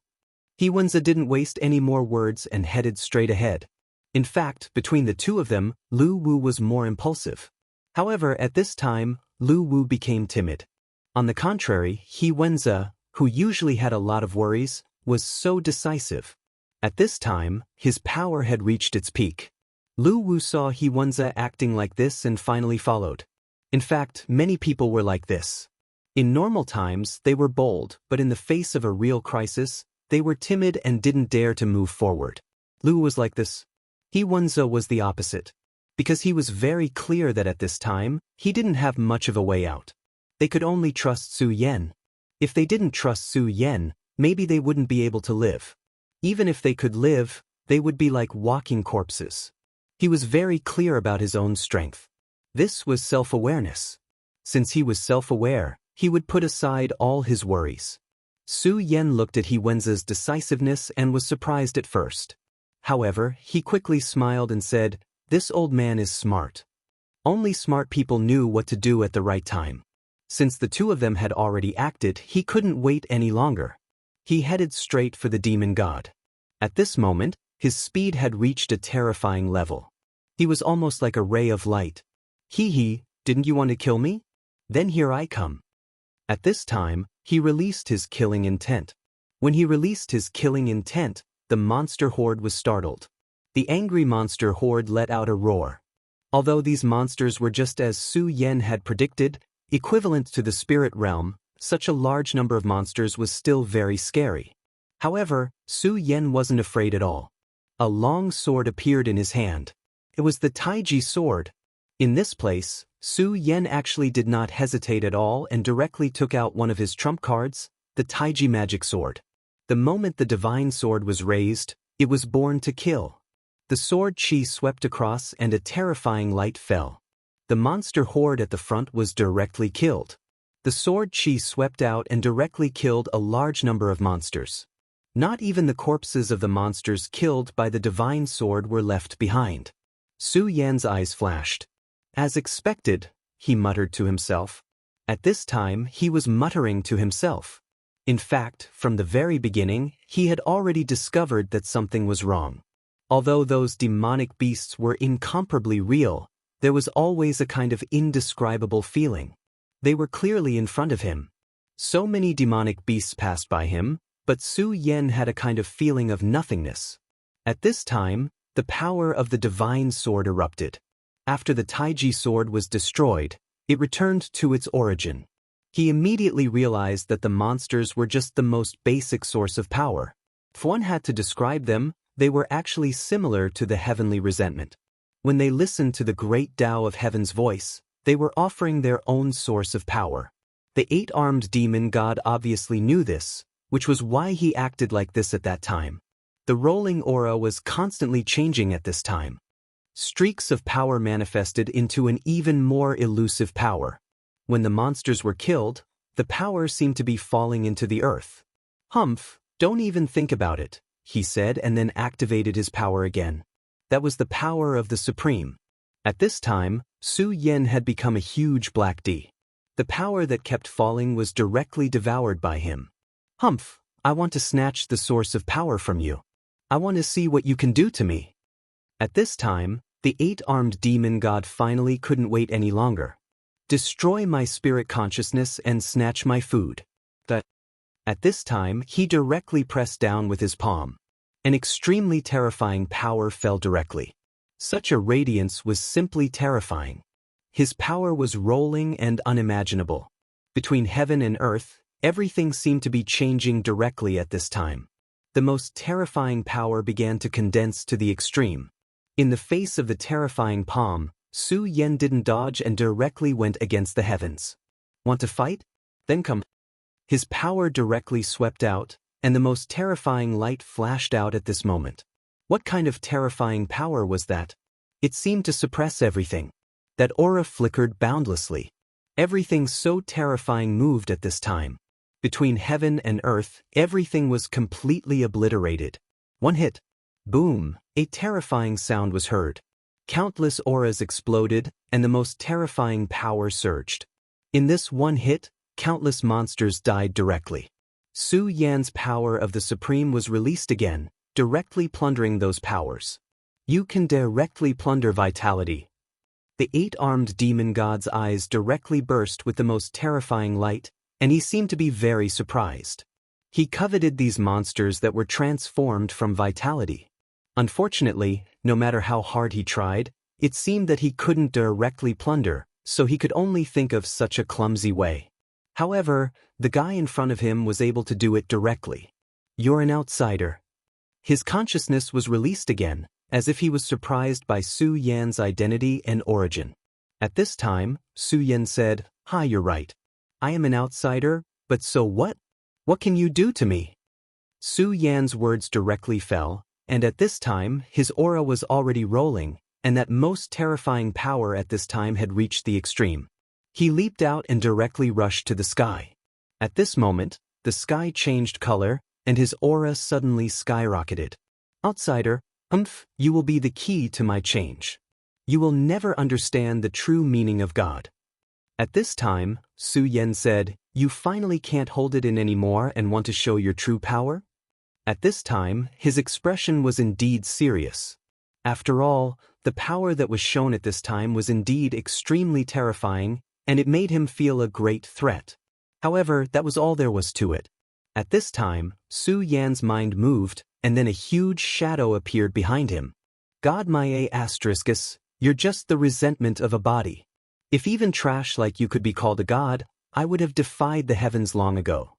He-Wenza didn't waste any more words and headed straight ahead. In fact, between the two of them, Lu Wu was more impulsive. However, at this time, Lu Wu became timid. On the contrary, He-Wenza, who usually had a lot of worries, was so decisive. At this time, his power had reached its peak. Lu Wu saw He-Wenza acting like this and finally followed. In fact, many people were like this. In normal times, they were bold, but in the face of a real crisis, they were timid and didn't dare to move forward. Lu was like this. He Wenze was the opposite. Because he was very clear that at this time, he didn't have much of a way out. They could only trust Su Yan. If they didn't trust Su Yan, maybe they wouldn't be able to live. Even if they could live, they would be like walking corpses. He was very clear about his own strength. This was self-awareness. Since he was self-aware, he would put aside all his worries. Su Yan looked at He Wenze's decisiveness and was surprised at first. However, he quickly smiled and said, "This old man is smart." Only smart people knew what to do at the right time. Since the two of them had already acted, he couldn't wait any longer. He headed straight for the demon god. At this moment, his speed had reached a terrifying level. He was almost like a ray of light. "Hee, didn't you want to kill me? Then here I come." At this time, he released his killing intent. When he released his killing intent, the monster horde was startled. The angry monster horde let out a roar. Although these monsters were just as Su Yan had predicted, equivalent to the spirit realm, such a large number of monsters was still very scary. However, Su Yan wasn't afraid at all. A long sword appeared in his hand. It was the Taiji sword. In this place, Su Yan actually did not hesitate at all and directly took out one of his trump cards, the Taiji magic sword. The moment the divine sword was raised, it was born to kill. The sword chi swept across and a terrifying light fell. The monster horde at the front was directly killed. The sword chi swept out and directly killed a large number of monsters. Not even the corpses of the monsters killed by the divine sword were left behind. Su Yan's eyes flashed. As expected, he muttered to himself. At this time, he was muttering to himself. In fact, from the very beginning, he had already discovered that something was wrong. Although those demonic beasts were incomparably real, there was always a kind of indescribable feeling. They were clearly in front of him. So many demonic beasts passed by him, but Su Yan had a kind of feeling of nothingness. At this time, the power of the divine sword erupted. After the Taiji sword was destroyed, it returned to its origin. He immediately realized that the monsters were just the most basic source of power. If one had to describe them, they were actually similar to the heavenly resentment. When they listened to the great Tao of heaven's voice, they were offering their own source of power. The eight-armed demon god obviously knew this, which was why he acted like this at that time. The rolling aura was constantly changing at this time. Streaks of power manifested into an even more elusive power. When the monsters were killed, the power seemed to be falling into the earth. "Humph, don't even think about it," he said and then activated his power again. That was the power of the Supreme. At this time, Su Yan had become a huge black D. The power that kept falling was directly devoured by him. "Humph, I want to snatch the source of power from you. I want to see what you can do to me." At this time, the eight-armed demon god finally couldn't wait any longer. "Destroy my spirit consciousness and snatch my food." At this time, he directly pressed down with his palm. An extremely terrifying power fell directly. Such a radiance was simply terrifying. His power was rolling and unimaginable. Between heaven and earth, everything seemed to be changing directly at this time. The most terrifying power began to condense to the extreme. In the face of the terrifying palm, Su Yan didn't dodge and directly went against the heavens. "Want to fight? Then come." His power directly swept out, and the most terrifying light flashed out at this moment. What kind of terrifying power was that? It seemed to suppress everything. That aura flickered boundlessly. Everything so terrifying moved at this time. Between heaven and earth, everything was completely obliterated. One hit. Boom, a terrifying sound was heard. Countless auras exploded, and the most terrifying power surged. In this one hit, countless monsters died directly. Su Yan's power of the Supreme was released again, directly plundering those powers. You can directly plunder vitality. The eight-armed demon god's eyes directly burst with the most terrifying light, and he seemed to be very surprised. He coveted these monsters that were transformed from vitality. Unfortunately, no matter how hard he tried, it seemed that he couldn't directly plunder, so he could only think of such a clumsy way. However, the guy in front of him was able to do it directly. "You're an outsider." His consciousness was released again, as if he was surprised by Su Yan's identity and origin. At this time, Su Yan said, "Hi, you're right. I am an outsider, but so what? What can you do to me?" Su Yan's words directly fell, and at this time his aura was already rolling, and that most terrifying power at this time had reached the extreme. He leaped out and directly rushed to the sky. At this moment, the sky changed color, and his aura suddenly skyrocketed. "Outsider, you will be the key to my change. You will never understand the true meaning of God." At this time, Su Yan said, "You finally can't hold it in anymore and want to show your true power?" At this time, his expression was indeed serious. After all, the power that was shown at this time was indeed extremely terrifying, and it made him feel a great threat. However, that was all there was to it. At this time, Su Yan's mind moved, and then a huge shadow appeared behind him. "God my asteriskis, you're just the resentment of a body. If even trash like you could be called a god, I would have defied the heavens long ago."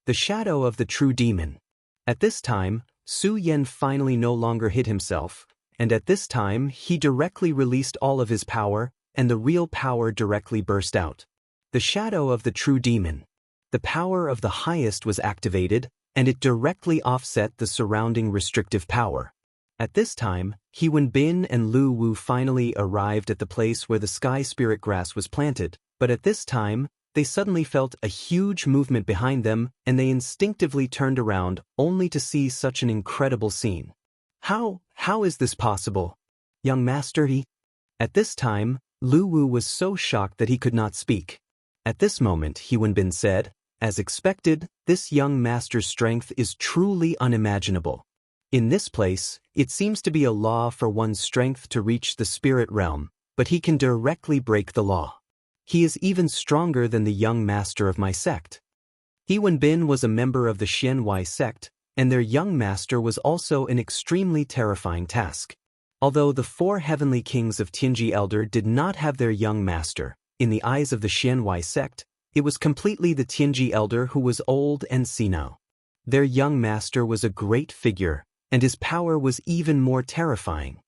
The shadow of the true demon. At this time, Su Yan finally no longer hid himself, and at this time he directly released all of his power, and the real power directly burst out. The shadow of the true demon. The power of the highest was activated, and it directly offset the surrounding restrictive power. At this time, He Wenbin and Lu Wu finally arrived at the place where the sky spirit grass was planted, but at this time, they suddenly felt a huge movement behind them, and they instinctively turned around, only to see such an incredible scene. How is this possible? Young master, he... At this time, Lu Wu was so shocked that he could not speak. At this moment, He Wenbin said, "As expected, this young master's strength is truly unimaginable. In this place, it seems to be a law for one's strength to reach the spirit realm, but he can directly break the law. He is even stronger than the young master of my sect." He Wenbin was a member of the Xianxia sect, and their young master was also an extremely terrifying task. Although the 4 heavenly kings of Tianji Elder did not have their young master, in the eyes of the Xianxia sect, it was completely the Tianji Elder who was old and senile. Their young master was a great figure, and his power was even more terrifying.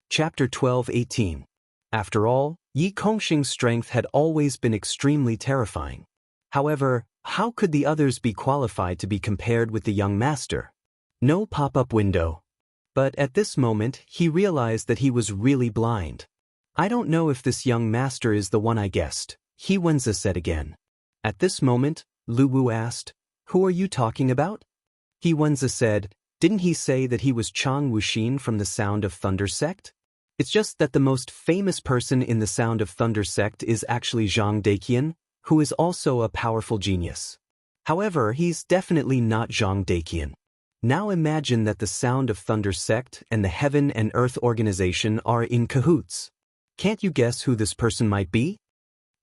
Chapter 12:18. After all, Yi Kongxing's strength had always been extremely terrifying. However, how could the others be qualified to be compared with the young master? No pop-up window. But at this moment, he realized that he was really blind. "I don't know if this young master is the one I guessed," He Wenzi said again. At this moment, Lu Wu asked, "Who are you talking about?" He Wenzi said, "Didn't he say that he was Chang Wuxin from the Sound of Thunder sect? It's just that the most famous person in the Sound of Thunder sect is actually Zhang Daqian, who is also a powerful genius. However, he's definitely not Zhang Daqian. Now imagine that the Sound of Thunder sect and the Heaven and Earth organization are in cahoots. Can't you guess who this person might be?"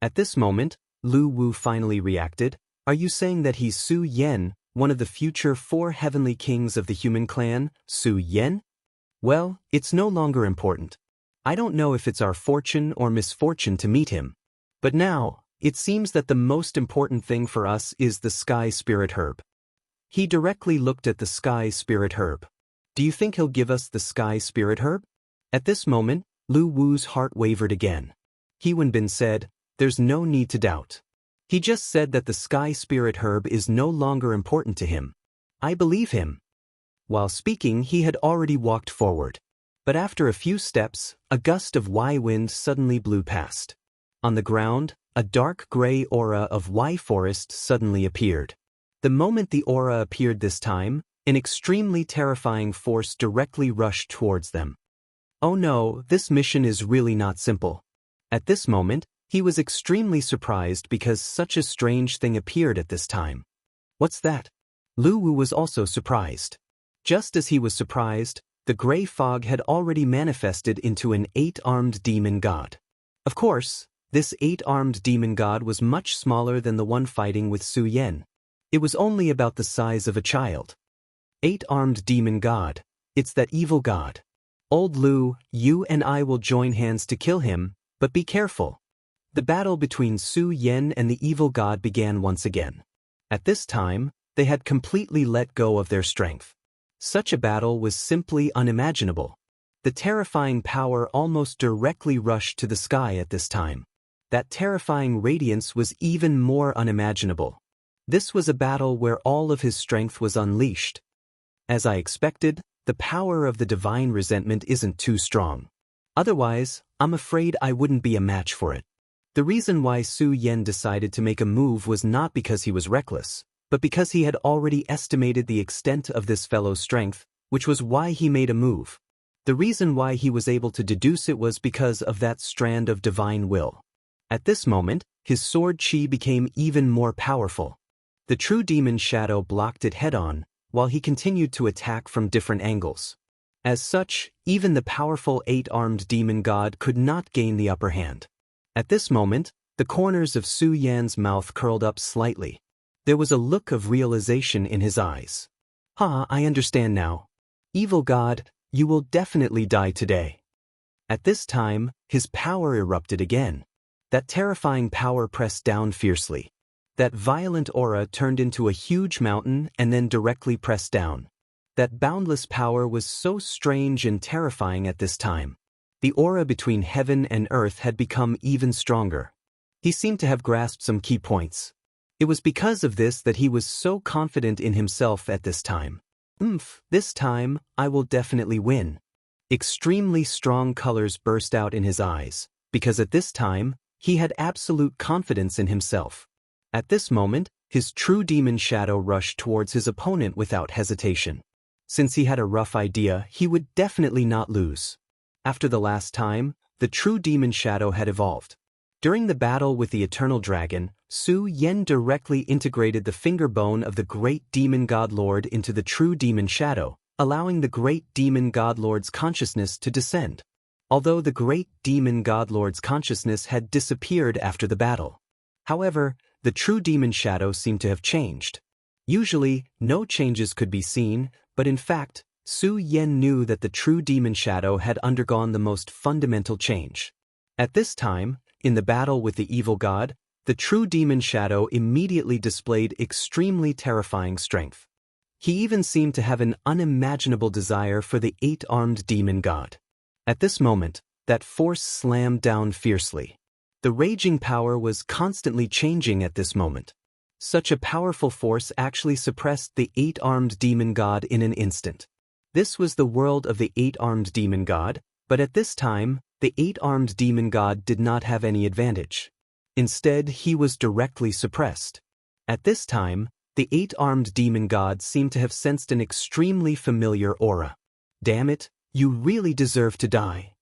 At this moment, Lu Wu finally reacted. "Are you saying that he's Su Yan, one of the future 4 heavenly kings of the human clan, Su Yan? Well, it's no longer important. I don't know if it's our fortune or misfortune to meet him. But now, it seems that the most important thing for us is the Sky Spirit Herb." He directly looked at the Sky Spirit Herb. "Do you think he'll give us the Sky Spirit Herb?" At this moment, Lu Wu's heart wavered again. He Wenbin said, "There's no need to doubt. He just said that the Sky Spirit Herb is no longer important to him. I believe him." While speaking, he had already walked forward. But after a few steps, a gust of Y wind suddenly blew past. On the ground, a dark gray aura of Y forest suddenly appeared. The moment the aura appeared this time, an extremely terrifying force directly rushed towards them. Oh no, this mission is really not simple. At this moment, he was extremely surprised because such a strange thing appeared at this time. What's that? Lu Wu was also surprised. Just as he was surprised, the gray fog had already manifested into an 8-armed demon god. Of course, this 8-armed demon god was much smaller than the one fighting with Su Yan. It was only about the size of a child. 8-armed demon god. It's that evil god. Old Lu, you and I will join hands to kill him, but be careful. the battle between Su Yan and the evil god began once again. At this time, they had completely let go of their strength. Such a battle was simply unimaginable. The terrifying power almost directly rushed to the sky at this time. That terrifying radiance was even more unimaginable. This was a battle where all of his strength was unleashed. As I expected, the power of the divine resentment isn't too strong. Otherwise, I'm afraid I wouldn't be a match for it. The reason why Su Yan decided to make a move was not because he was reckless, but because he had already estimated the extent of this fellow's strength, which was why he made a move. The reason why he was able to deduce it was because of that strand of divine will. At this moment, his sword chi became even more powerful. The true demon shadow blocked it head-on, while he continued to attack from different angles. As such, even the powerful 8-armed demon god could not gain the upper hand. At this moment, the corners of Su Yan's mouth curled up slightly. There was a look of realization in his eyes. I understand now. Evil god, you will definitely die today. At this time, his power erupted again. That terrifying power pressed down fiercely. That violent aura turned into a huge mountain and then directly pressed down. That boundless power was so strange and terrifying at this time. The aura between heaven and earth had become even stronger. He seemed to have grasped some key points. It was because of this that he was so confident in himself at this time. This time, I will definitely win. Extremely strong colors burst out in his eyes, because at this time, he had absolute confidence in himself. At this moment, his true demon shadow rushed towards his opponent without hesitation. Since he had a rough idea, he would definitely not lose. After the last time, the true demon shadow had evolved. During the battle with the eternal dragon, Su Yan directly integrated the finger bone of the great demon god lord into the true demon shadow, allowing the great demon god lord's consciousness to descend. Although the great demon god lord's consciousness had disappeared after the battle. However, the true demon shadow seemed to have changed. Usually, no changes could be seen, but in fact, Su Yan knew that the true demon shadow had undergone the most fundamental change. At this time, in the battle with the evil god, the true demon shadow immediately displayed extremely terrifying strength. He even seemed to have an unimaginable desire for the 8-armed demon god. At this moment, that force slammed down fiercely. The raging power was constantly changing at this moment. Such a powerful force actually suppressed the 8-armed demon god in an instant. This was the world of the 8-armed demon god, but at this time, the 8-armed demon god did not have any advantage. Instead, he was directly suppressed. At this time, the 8-armed demon god seemed to have sensed an extremely familiar aura. Damn it, you really deserve to die.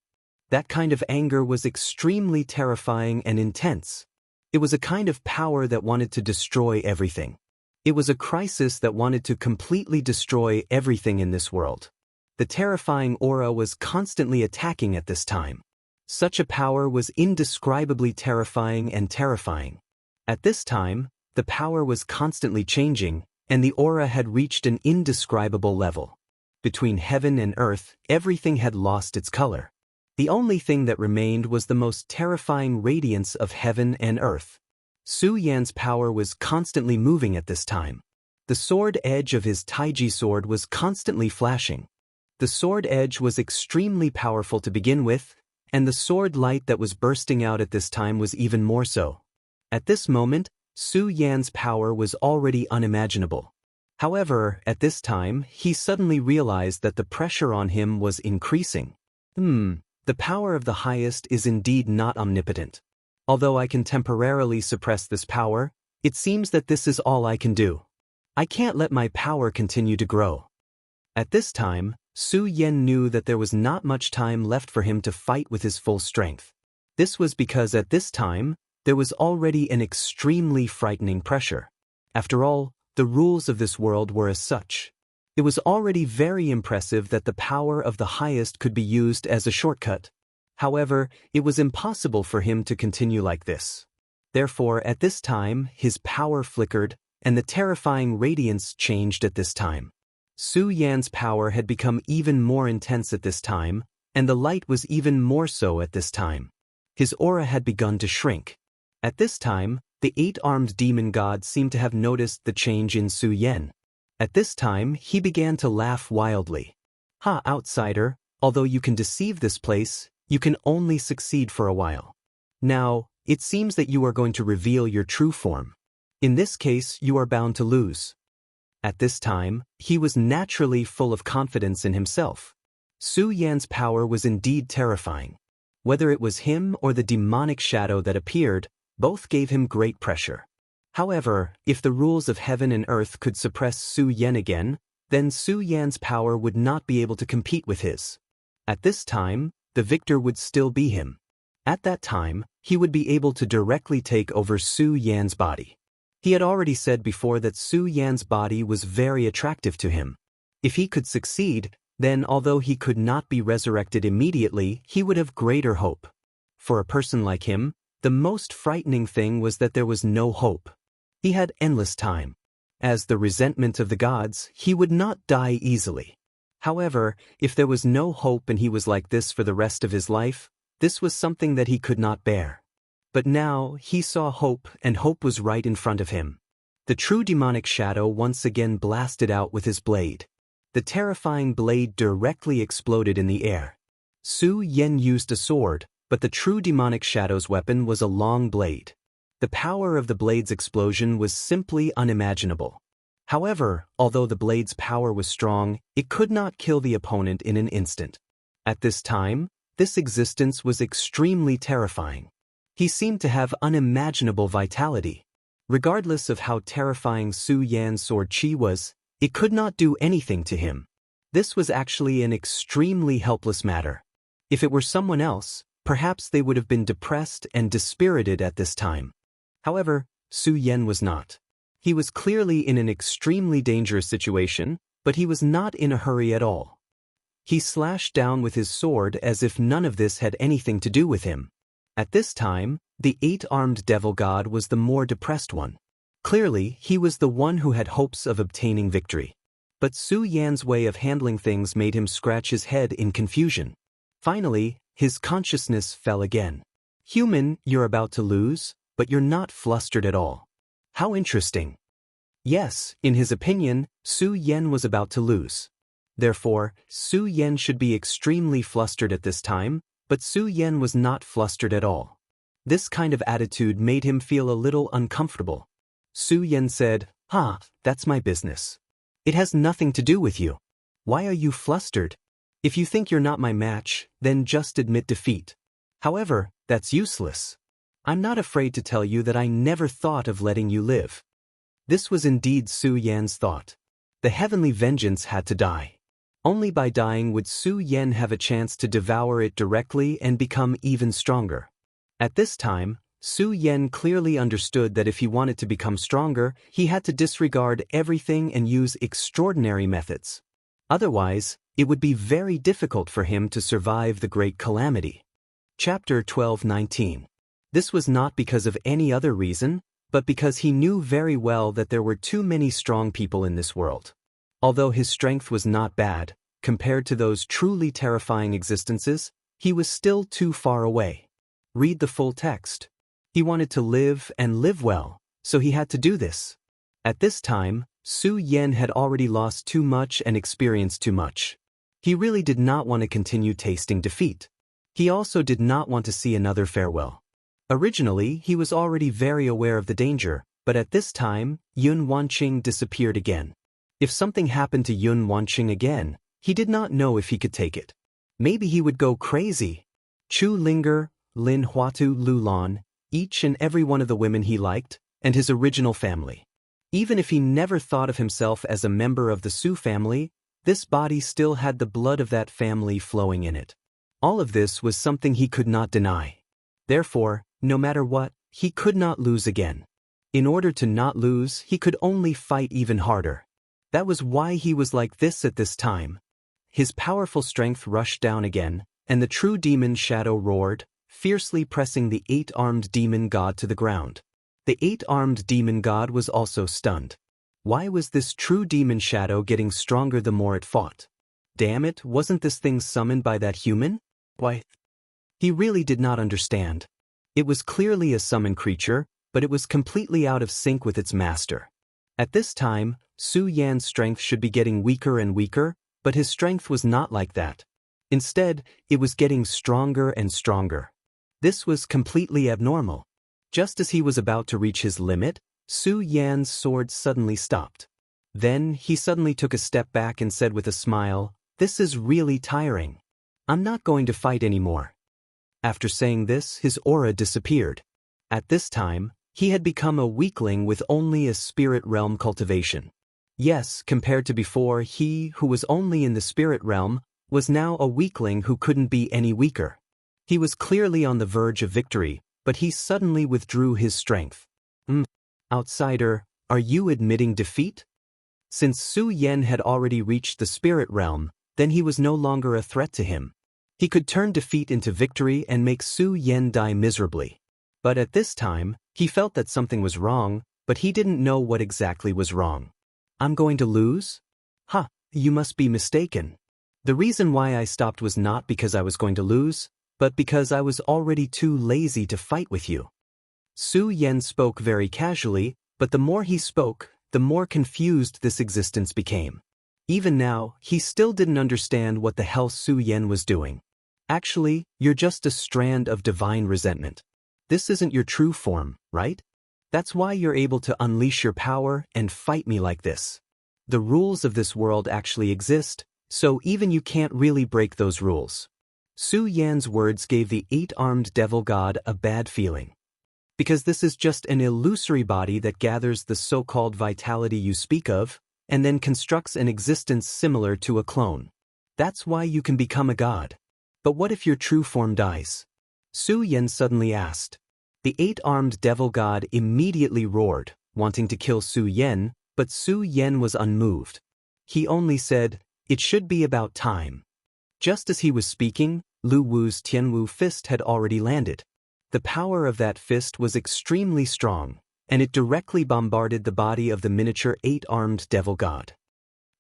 That kind of anger was extremely terrifying and intense. It was a kind of power that wanted to destroy everything. It was a crisis that wanted to completely destroy everything in this world. The terrifying aura was constantly attacking at this time. Such a power was indescribably terrifying and terrifying. At this time, the power was constantly changing, and the aura had reached an indescribable level. Between heaven and earth, everything had lost its color. The only thing that remained was the most terrifying radiance of heaven and earth. Su Yan's power was constantly moving at this time. The sword edge of his Taiji sword was constantly flashing. The sword edge was extremely powerful to begin with, and the sword light that was bursting out at this time was even more so. At this moment, Su Yan's power was already unimaginable. However, at this time, he suddenly realized that the pressure on him was increasing. The power of the highest is indeed not omnipotent. Although I can temporarily suppress this power, it seems that this is all I can do. I can't let my power continue to grow. At this time, Su Yan knew that there was not much time left for him to fight with his full strength. This was because at this time, there was already an extremely frightening pressure. After all, the rules of this world were as such. It was already very impressive that the power of the highest could be used as a shortcut. However, it was impossible for him to continue like this. Therefore, at this time, his power flickered, and the terrifying radiance changed at this time. Su Yan's power had become even more intense at this time, and the light was even more so at this time. His aura had begun to shrink. At this time, the 8-armed demon god seemed to have noticed the change in Su Yan. At this time, he began to laugh wildly. "Ha, outsider, although you can deceive this place, you can only succeed for a while. Now, it seems that you are going to reveal your true form. In this case, you are bound to lose." At this time, he was naturally full of confidence in himself. Su Yan's power was indeed terrifying. Whether it was him or the demonic shadow that appeared, both gave him great pressure. However, if the rules of heaven and earth could suppress Su Yan again, then Su Yan's power would not be able to compete with his. At this time, the victor would still be him. At that time, he would be able to directly take over Su Yan's body. He had already said before that Su Yan's body was very attractive to him. If he could succeed, then although he could not be resurrected immediately, he would have greater hope. For a person like him, the most frightening thing was that there was no hope. He had endless time. As the resentment of the gods, he would not die easily. However, if there was no hope and he was like this for the rest of his life, this was something that he could not bear. But now, he saw hope, and hope was right in front of him. The true demonic shadow once again blasted out with his blade. The terrifying blade directly exploded in the air. Su Yan used a sword, but the true demonic shadow's weapon was a long blade. The power of the blade's explosion was simply unimaginable. However, although the blade's power was strong, it could not kill the opponent in an instant. At this time, this existence was extremely terrifying. He seemed to have unimaginable vitality. Regardless of how terrifying Su Yan's sword chi was, it could not do anything to him. This was actually an extremely helpless matter. If it were someone else, perhaps they would have been depressed and dispirited at this time. However, Su Yan was not. He was clearly in an extremely dangerous situation, but he was not in a hurry at all. He slashed down with his sword as if none of this had anything to do with him. At this time, the 8-armed devil god was the more depressed one. Clearly, he was the one who had hopes of obtaining victory. But Su Yan's way of handling things made him scratch his head in confusion. Finally, his consciousness fell again. "Human, you're about to lose, but you're not flustered at all. How interesting." Yes, in his opinion, Su Yan was about to lose. Therefore, Su Yan should be extremely flustered at this time, but Su Yan was not flustered at all. This kind of attitude made him feel a little uncomfortable. Su Yan said, "Ha, that's my business. It has nothing to do with you. Why are you flustered? If you think you're not my match, then just admit defeat. However, that's useless. I'm not afraid to tell you that I never thought of letting you live." This was indeed Su Yan's thought. The heavenly vengeance had to die. Only by dying would Su Yan have a chance to devour it directly and become even stronger. At this time, Su Yan clearly understood that if he wanted to become stronger, he had to disregard everything and use extraordinary methods. Otherwise, it would be very difficult for him to survive the great calamity. Chapter 12:19. This was not because of any other reason, but because he knew very well that there were too many strong people in this world. Although his strength was not bad, compared to those truly terrifying existences, he was still too far away. Read the full text. He wanted to live and live well, so he had to do this. At this time, Su Yan had already lost too much and experienced too much. He really did not want to continue tasting defeat. He also did not want to see another farewell. Originally, he was already very aware of the danger, but at this time, Yun Wanqing disappeared again. If something happened to Yun Wanqing again, he did not know if he could take it. Maybe he would go crazy. Chu Linger, Lin Huatu Lulan, each and every one of the women he liked, and his original family. Even if he never thought of himself as a member of the Su family, this body still had the blood of that family flowing in it. All of this was something he could not deny. Therefore, no matter what, he could not lose again. In order to not lose, he could only fight even harder. That was why he was like this at this time. His powerful strength rushed down again, and the true demon shadow roared, fiercely pressing the 8-armed demon god to the ground. The 8-armed demon god was also stunned. Why was this true demon shadow getting stronger the more it fought? Damn it, wasn't this thing summoned by that human? Why? He really did not understand. It was clearly a summoned creature, but it was completely out of sync with its master. At this time, Su Yan's strength should be getting weaker and weaker, but his strength was not like that. Instead, it was getting stronger and stronger. This was completely abnormal. Just as he was about to reach his limit, Su Yan's sword suddenly stopped. Then, he suddenly took a step back and said with a smile, "This is really tiring. I'm not going to fight anymore." After saying this, his aura disappeared. At this time, he had become a weakling with only a spirit realm cultivation. Yes, compared to before, he, who was only in the spirit realm, was now a weakling who couldn't be any weaker. He was clearly on the verge of victory, but he suddenly withdrew his strength. Outsider, are you admitting defeat? Since Su Yan had already reached the spirit realm, then he was no longer a threat to him. He could turn defeat into victory and make Su Yan die miserably. But at this time, he felt that something was wrong, but he didn't know what exactly was wrong. I'm going to lose? You must be mistaken. The reason why I stopped was not because I was going to lose, but because I was already too lazy to fight with you. Su Yan spoke very casually, but the more he spoke, the more confused this existence became. Even now, he still didn't understand what the hell Su Yan was doing. Actually, you're just a strand of divine resentment. This isn't your true form, right? That's why you're able to unleash your power and fight me like this. The rules of this world actually exist, so even you can't really break those rules. Su Yan's words gave the 8-armed devil god a bad feeling. Because this is just an illusory body that gathers the so-called vitality you speak of, and then constructs an existence similar to a clone. That's why you can become a god. But what if your true form dies? Su Yan suddenly asked. The 8-armed devil god immediately roared, wanting to kill Su Yan, but Su Yan was unmoved. He only said, "It should be about time." Just as he was speaking, Lu Wu's Tianwu fist had already landed. The power of that fist was extremely strong, and it directly bombarded the body of the miniature 8-armed devil god.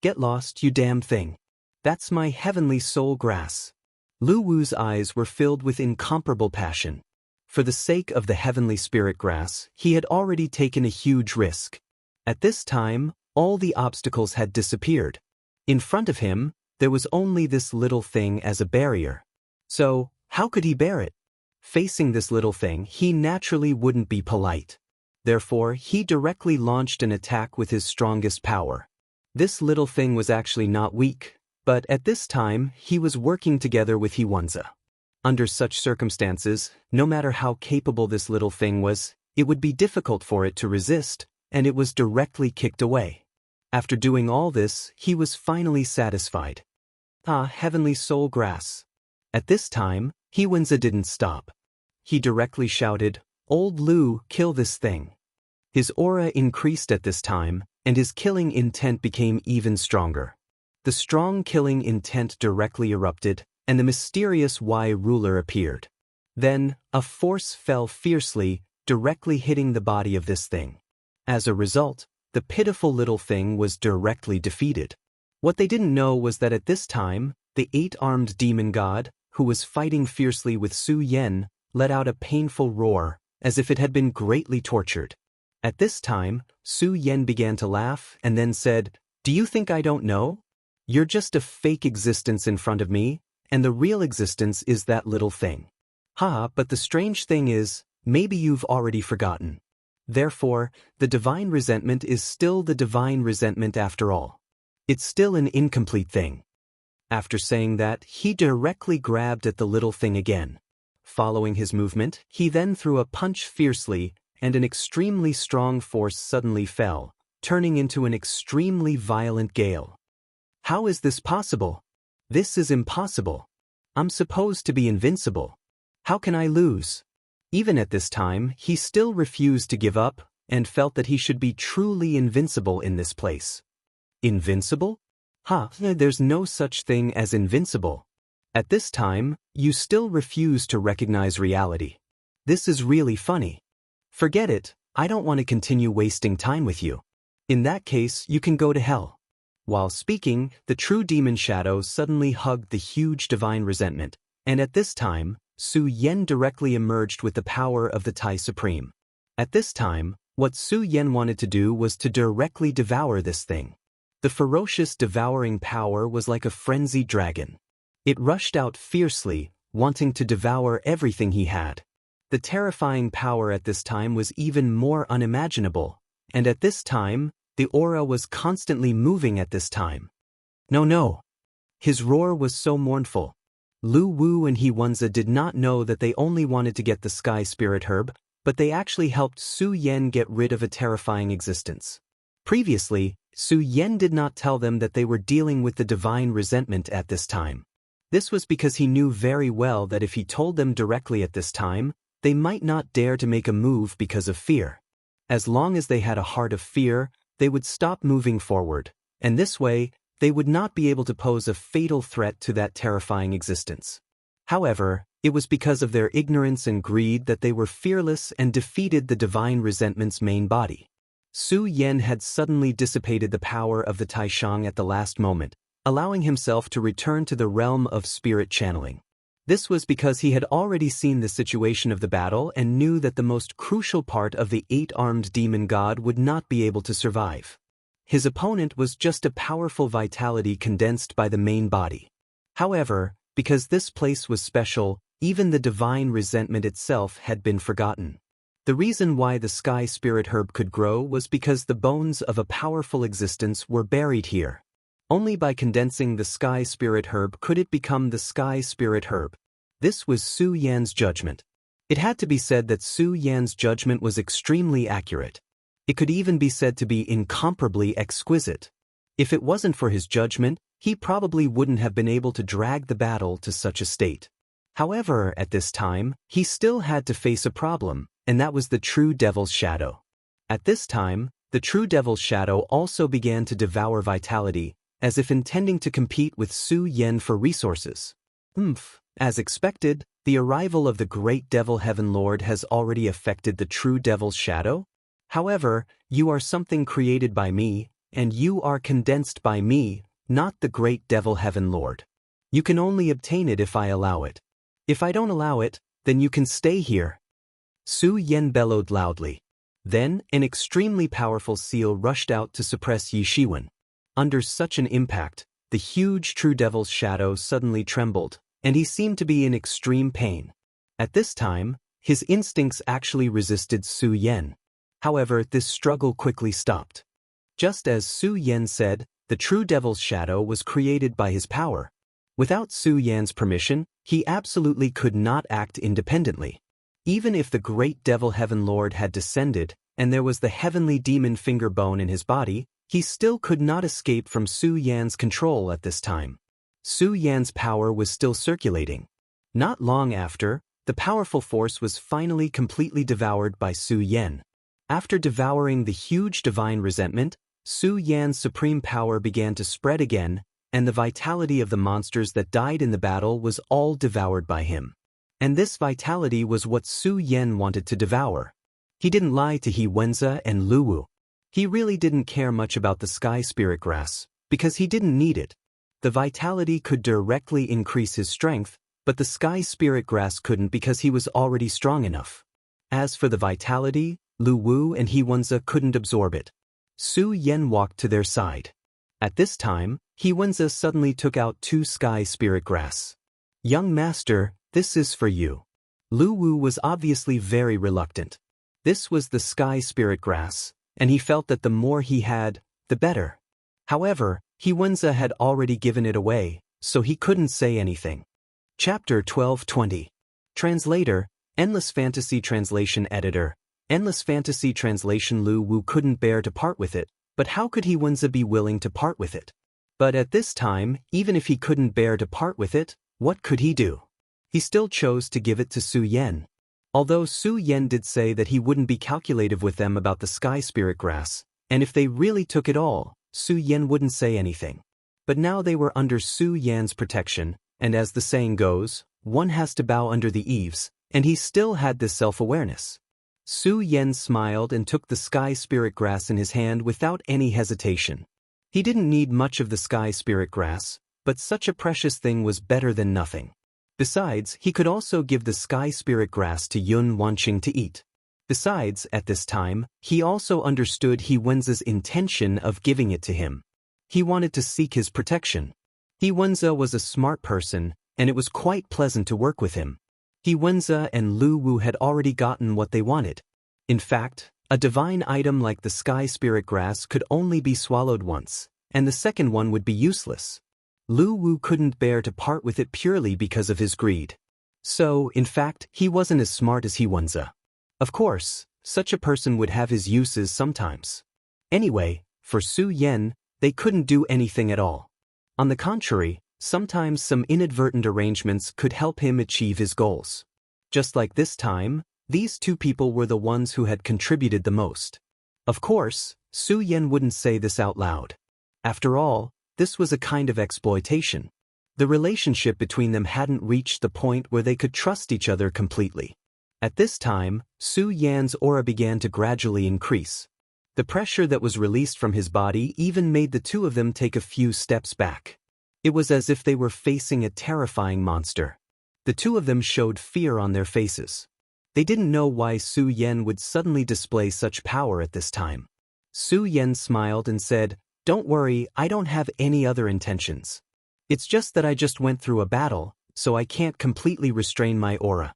Get lost, you damn thing. That's my heavenly soul grass. Lu Wu's eyes were filled with incomparable passion. For the sake of the heavenly spirit grass, he had already taken a huge risk. At this time, all the obstacles had disappeared. In front of him, there was only this little thing as a barrier. So, how could he bear it? Facing this little thing, he naturally wouldn't be polite. Therefore, he directly launched an attack with his strongest power. This little thing was actually not weak, but at this time, he was working together with Huanza. Under such circumstances, no matter how capable this little thing was, it would be difficult for it to resist, and it was directly kicked away. After doing all this, he was finally satisfied. Heavenly soul grass. At this time, Huanza didn't stop. He directly shouted, "Old Lu, kill this thing." His aura increased at this time, and his killing intent became even stronger. The strong killing intent directly erupted, and the mysterious Y ruler appeared. Then, a force fell fiercely, directly hitting the body of this thing. As a result, the pitiful little thing was directly defeated. What they didn't know was that at this time, the 8-armed demon god, who was fighting fiercely with Su Yan, let out a painful roar, as if it had been greatly tortured. At this time, Su Yan began to laugh and then said, "Do you think I don't know? You're just a fake existence in front of me, and the real existence is that little thing. But the strange thing is, maybe you've already forgotten. Therefore, the divine resentment is still the divine resentment after all. It's still an incomplete thing." After saying that, he directly grabbed at the little thing again. Following his movement, he then threw a punch fiercely, and an extremely strong force suddenly fell, turning into an extremely violent gale. How is this possible? This is impossible. I'm supposed to be invincible. How can I lose? Even at this time, he still refused to give up, and felt that he should be truly invincible in this place. Invincible? There's no such thing as invincible. At this time, you still refuse to recognize reality. This is really funny. Forget it, I don't want to continue wasting time with you. In that case, you can go to hell. While speaking, the true demon shadow suddenly hugged the huge divine resentment, and at this time, Su Yan directly emerged with the power of the Tai Supreme. At this time, what Su Yan wanted to do was to directly devour this thing. The ferocious devouring power was like a frenzied dragon. It rushed out fiercely, wanting to devour everything he had. The terrifying power at this time was even more unimaginable, and at this time, the aura was constantly moving at this time. No, no. His roar was so mournful. Lu Wu and Xianxia did not know that they only wanted to get the Sky Spirit Herb, but they actually helped Su Yan get rid of a terrifying existence. Previously, Su Yan did not tell them that they were dealing with the divine resentment at this time. This was because he knew very well that if he told them directly at this time, they might not dare to make a move because of fear. As long as they had a heart of fear, they would stop moving forward, and this way, they would not be able to pose a fatal threat to that terrifying existence. However, it was because of their ignorance and greed that they were fearless and defeated the divine resentment's main body. Su Yan had suddenly dissipated the power of the Taishang at the last moment, allowing himself to return to the realm of spirit channeling. This was because he had already seen the situation of the battle and knew that the most crucial part of the 8-armed demon god would not be able to survive. His opponent was just a powerful vitality condensed by the main body. However, because this place was special, even the divine resentment itself had been forgotten. The reason why the Sky Spirit Herb could grow was because the bones of a powerful existence were buried here. Only by condensing the Sky Spirit Herb could it become the Sky Spirit Herb. This was Su Yan's judgment. It had to be said that Su Yan's judgment was extremely accurate. It could even be said to be incomparably exquisite. If it wasn't for his judgment, he probably wouldn't have been able to drag the battle to such a state. However, at this time, he still had to face a problem, and that was the True Devil's Shadow. At this time, the True Devil's Shadow also began to devour vitality, as if intending to compete with Su Yan for resources. As expected, the arrival of the Great Devil Heaven Lord has already affected the True Devil's Shadow. However, you are something created by me, and you are condensed by me, not the Great Devil Heaven Lord. You can only obtain it if I allow it. If I don't allow it, then you can stay here. Su Yan bellowed loudly. Then, an extremely powerful seal rushed out to suppress Yi Shiwen. Under such an impact, the huge True Devil's Shadow suddenly trembled, and he seemed to be in extreme pain. At this time, his instincts actually resisted Su Yan. However, this struggle quickly stopped. Just as Su Yan said, the True Devil's Shadow was created by his power. Without Su Yan's permission, he absolutely could not act independently. Even if the Great Devil Heaven Lord had descended, and there was the heavenly demon finger bone in his body, he still could not escape from Su Yan's control at this time. Su Yan's power was still circulating. Not long after, the powerful force was finally completely devoured by Su Yan. After devouring the huge divine resentment, Su Yan's supreme power began to spread again, and the vitality of the monsters that died in the battle was all devoured by him. And this vitality was what Su Yan wanted to devour. He didn't lie to Xianxia and Lu Wu. He really didn't care much about the Sky Spirit Grass, because he didn't need it. The vitality could directly increase his strength, but the Sky Spirit Grass couldn't because he was already strong enough. As for the vitality, Lu Wu and Xianxia couldn't absorb it. Su Yan walked to their side. At this time, Xianxia suddenly took out 2 Sky Spirit Grass. "Young master, this is for you." Lu Wu was obviously very reluctant. This was the Sky Spirit Grass, and he felt that the more he had, the better. However, Xianxia had already given it away, so he couldn't say anything. Chapter 12:20. Translator, Endless Fantasy Translation Editor. Endless Fantasy Translation. Lu Wu couldn't bear to part with it, but how could Xianxia be willing to part with it? But at this time, even if he couldn't bear to part with it, what could he do? He still chose to give it to Su Yan. Although Su Yan did say that he wouldn't be calculative with them about the Sky Spirit Grass, and if they really took it all, Su Yan wouldn't say anything. But now they were under Su Yan's protection, and as the saying goes, one has to bow under the eaves, and he still had this self-awareness. Su Yan smiled and took the Sky Spirit Grass in his hand without any hesitation. He didn't need much of the Sky Spirit Grass, but such a precious thing was better than nothing. Besides, he could also give the sky spirit grass to Yun Wanqing to eat. Besides, at this time, he also understood He Wen's intention of giving it to him. He wanted to seek his protection. He Wenza was a smart person, and it was quite pleasant to work with him. He Wenza and Lu Wu had already gotten what they wanted. In fact, a divine item like the sky spirit grass could only be swallowed once, and the second one would be useless. Lu Wu couldn't bear to part with it purely because of his greed. So, in fact, he wasn't as smart as He Wenza. Of course, such a person would have his uses sometimes. Anyway, for Su Yan, they couldn't do anything at all. On the contrary, sometimes some inadvertent arrangements could help him achieve his goals. Just like this time, these two people were the ones who had contributed the most. Of course, Su Yan wouldn't say this out loud. After all, this was a kind of exploitation. The relationship between them hadn't reached the point where they could trust each other completely. At this time, Su Yan's aura began to gradually increase. The pressure that was released from his body even made the two of them take a few steps back. It was as if they were facing a terrifying monster. The two of them showed fear on their faces. They didn't know why Su Yan would suddenly display such power at this time. Su Yan smiled and said, "Don't worry, I don't have any other intentions. It's just that I just went through a battle, so I can't completely restrain my aura."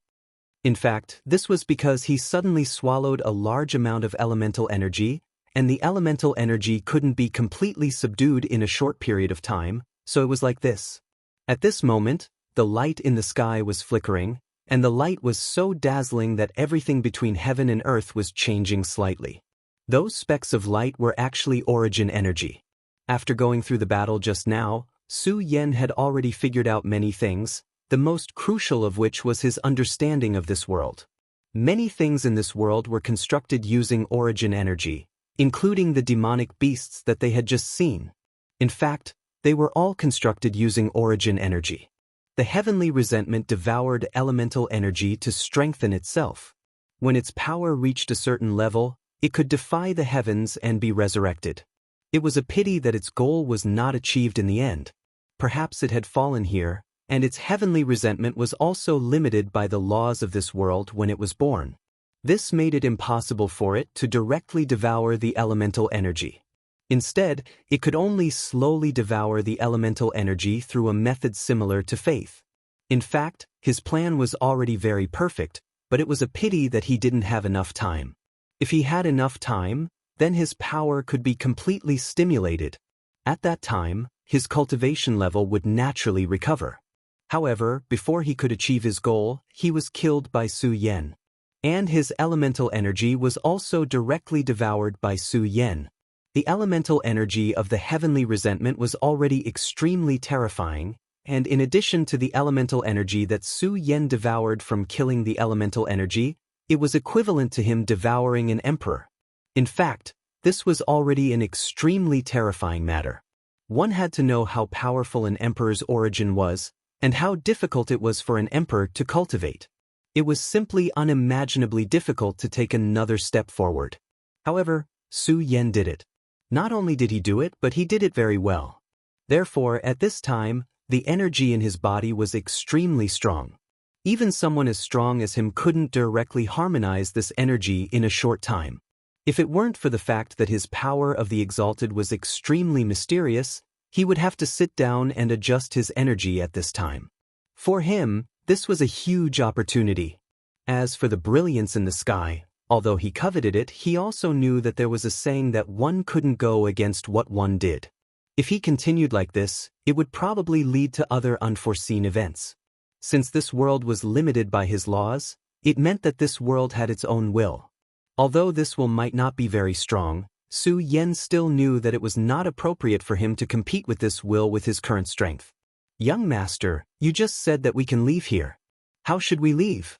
In fact, this was because he suddenly swallowed a large amount of elemental energy, and the elemental energy couldn't be completely subdued in a short period of time, so it was like this. At this moment, the light in the sky was flickering, and the light was so dazzling that everything between heaven and earth was changing slightly. Those specks of light were actually origin energy. After going through the battle just now, Su Yan had already figured out many things, the most crucial of which was his understanding of this world. Many things in this world were constructed using origin energy, including the demonic beasts that they had just seen. In fact, they were all constructed using origin energy. The heavenly resentment devoured elemental energy to strengthen itself. When its power reached a certain level, it could defy the heavens and be resurrected. It was a pity that its goal was not achieved in the end. Perhaps it had fallen here, and its heavenly resentment was also limited by the laws of this world when it was born. This made it impossible for it to directly devour the elemental energy. Instead, it could only slowly devour the elemental energy through a method similar to faith. In fact, his plan was already very perfect, but it was a pity that he didn't have enough time. If he had enough time, then his power could be completely stimulated. At that time, his cultivation level would naturally recover. However, before he could achieve his goal, he was killed by Su Yan. And his elemental energy was also directly devoured by Su Yan. The elemental energy of the heavenly resentment was already extremely terrifying, and in addition to the elemental energy that Su Yan devoured from killing the elemental energy, it was equivalent to him devouring an emperor. In fact, this was already an extremely terrifying matter. One had to know how powerful an emperor's origin was, and how difficult it was for an emperor to cultivate. It was simply unimaginably difficult to take another step forward. However, Su Yan did it. Not only did he do it, but he did it very well. Therefore, at this time, the energy in his body was extremely strong. Even someone as strong as him couldn't directly harmonize this energy in a short time. If it weren't for the fact that his power of the exalted was extremely mysterious, he would have to sit down and adjust his energy at this time. For him, this was a huge opportunity. As for the brilliance in the sky, although he coveted it, he also knew that there was a saying that one couldn't go against what one did. If he continued like this, it would probably lead to other unforeseen events. Since this world was limited by his laws, it meant that this world had its own will. Although this will might not be very strong, Su Yan still knew that it was not appropriate for him to compete with this will with his current strength. "Young master, you just said that we can leave here. How should we leave?"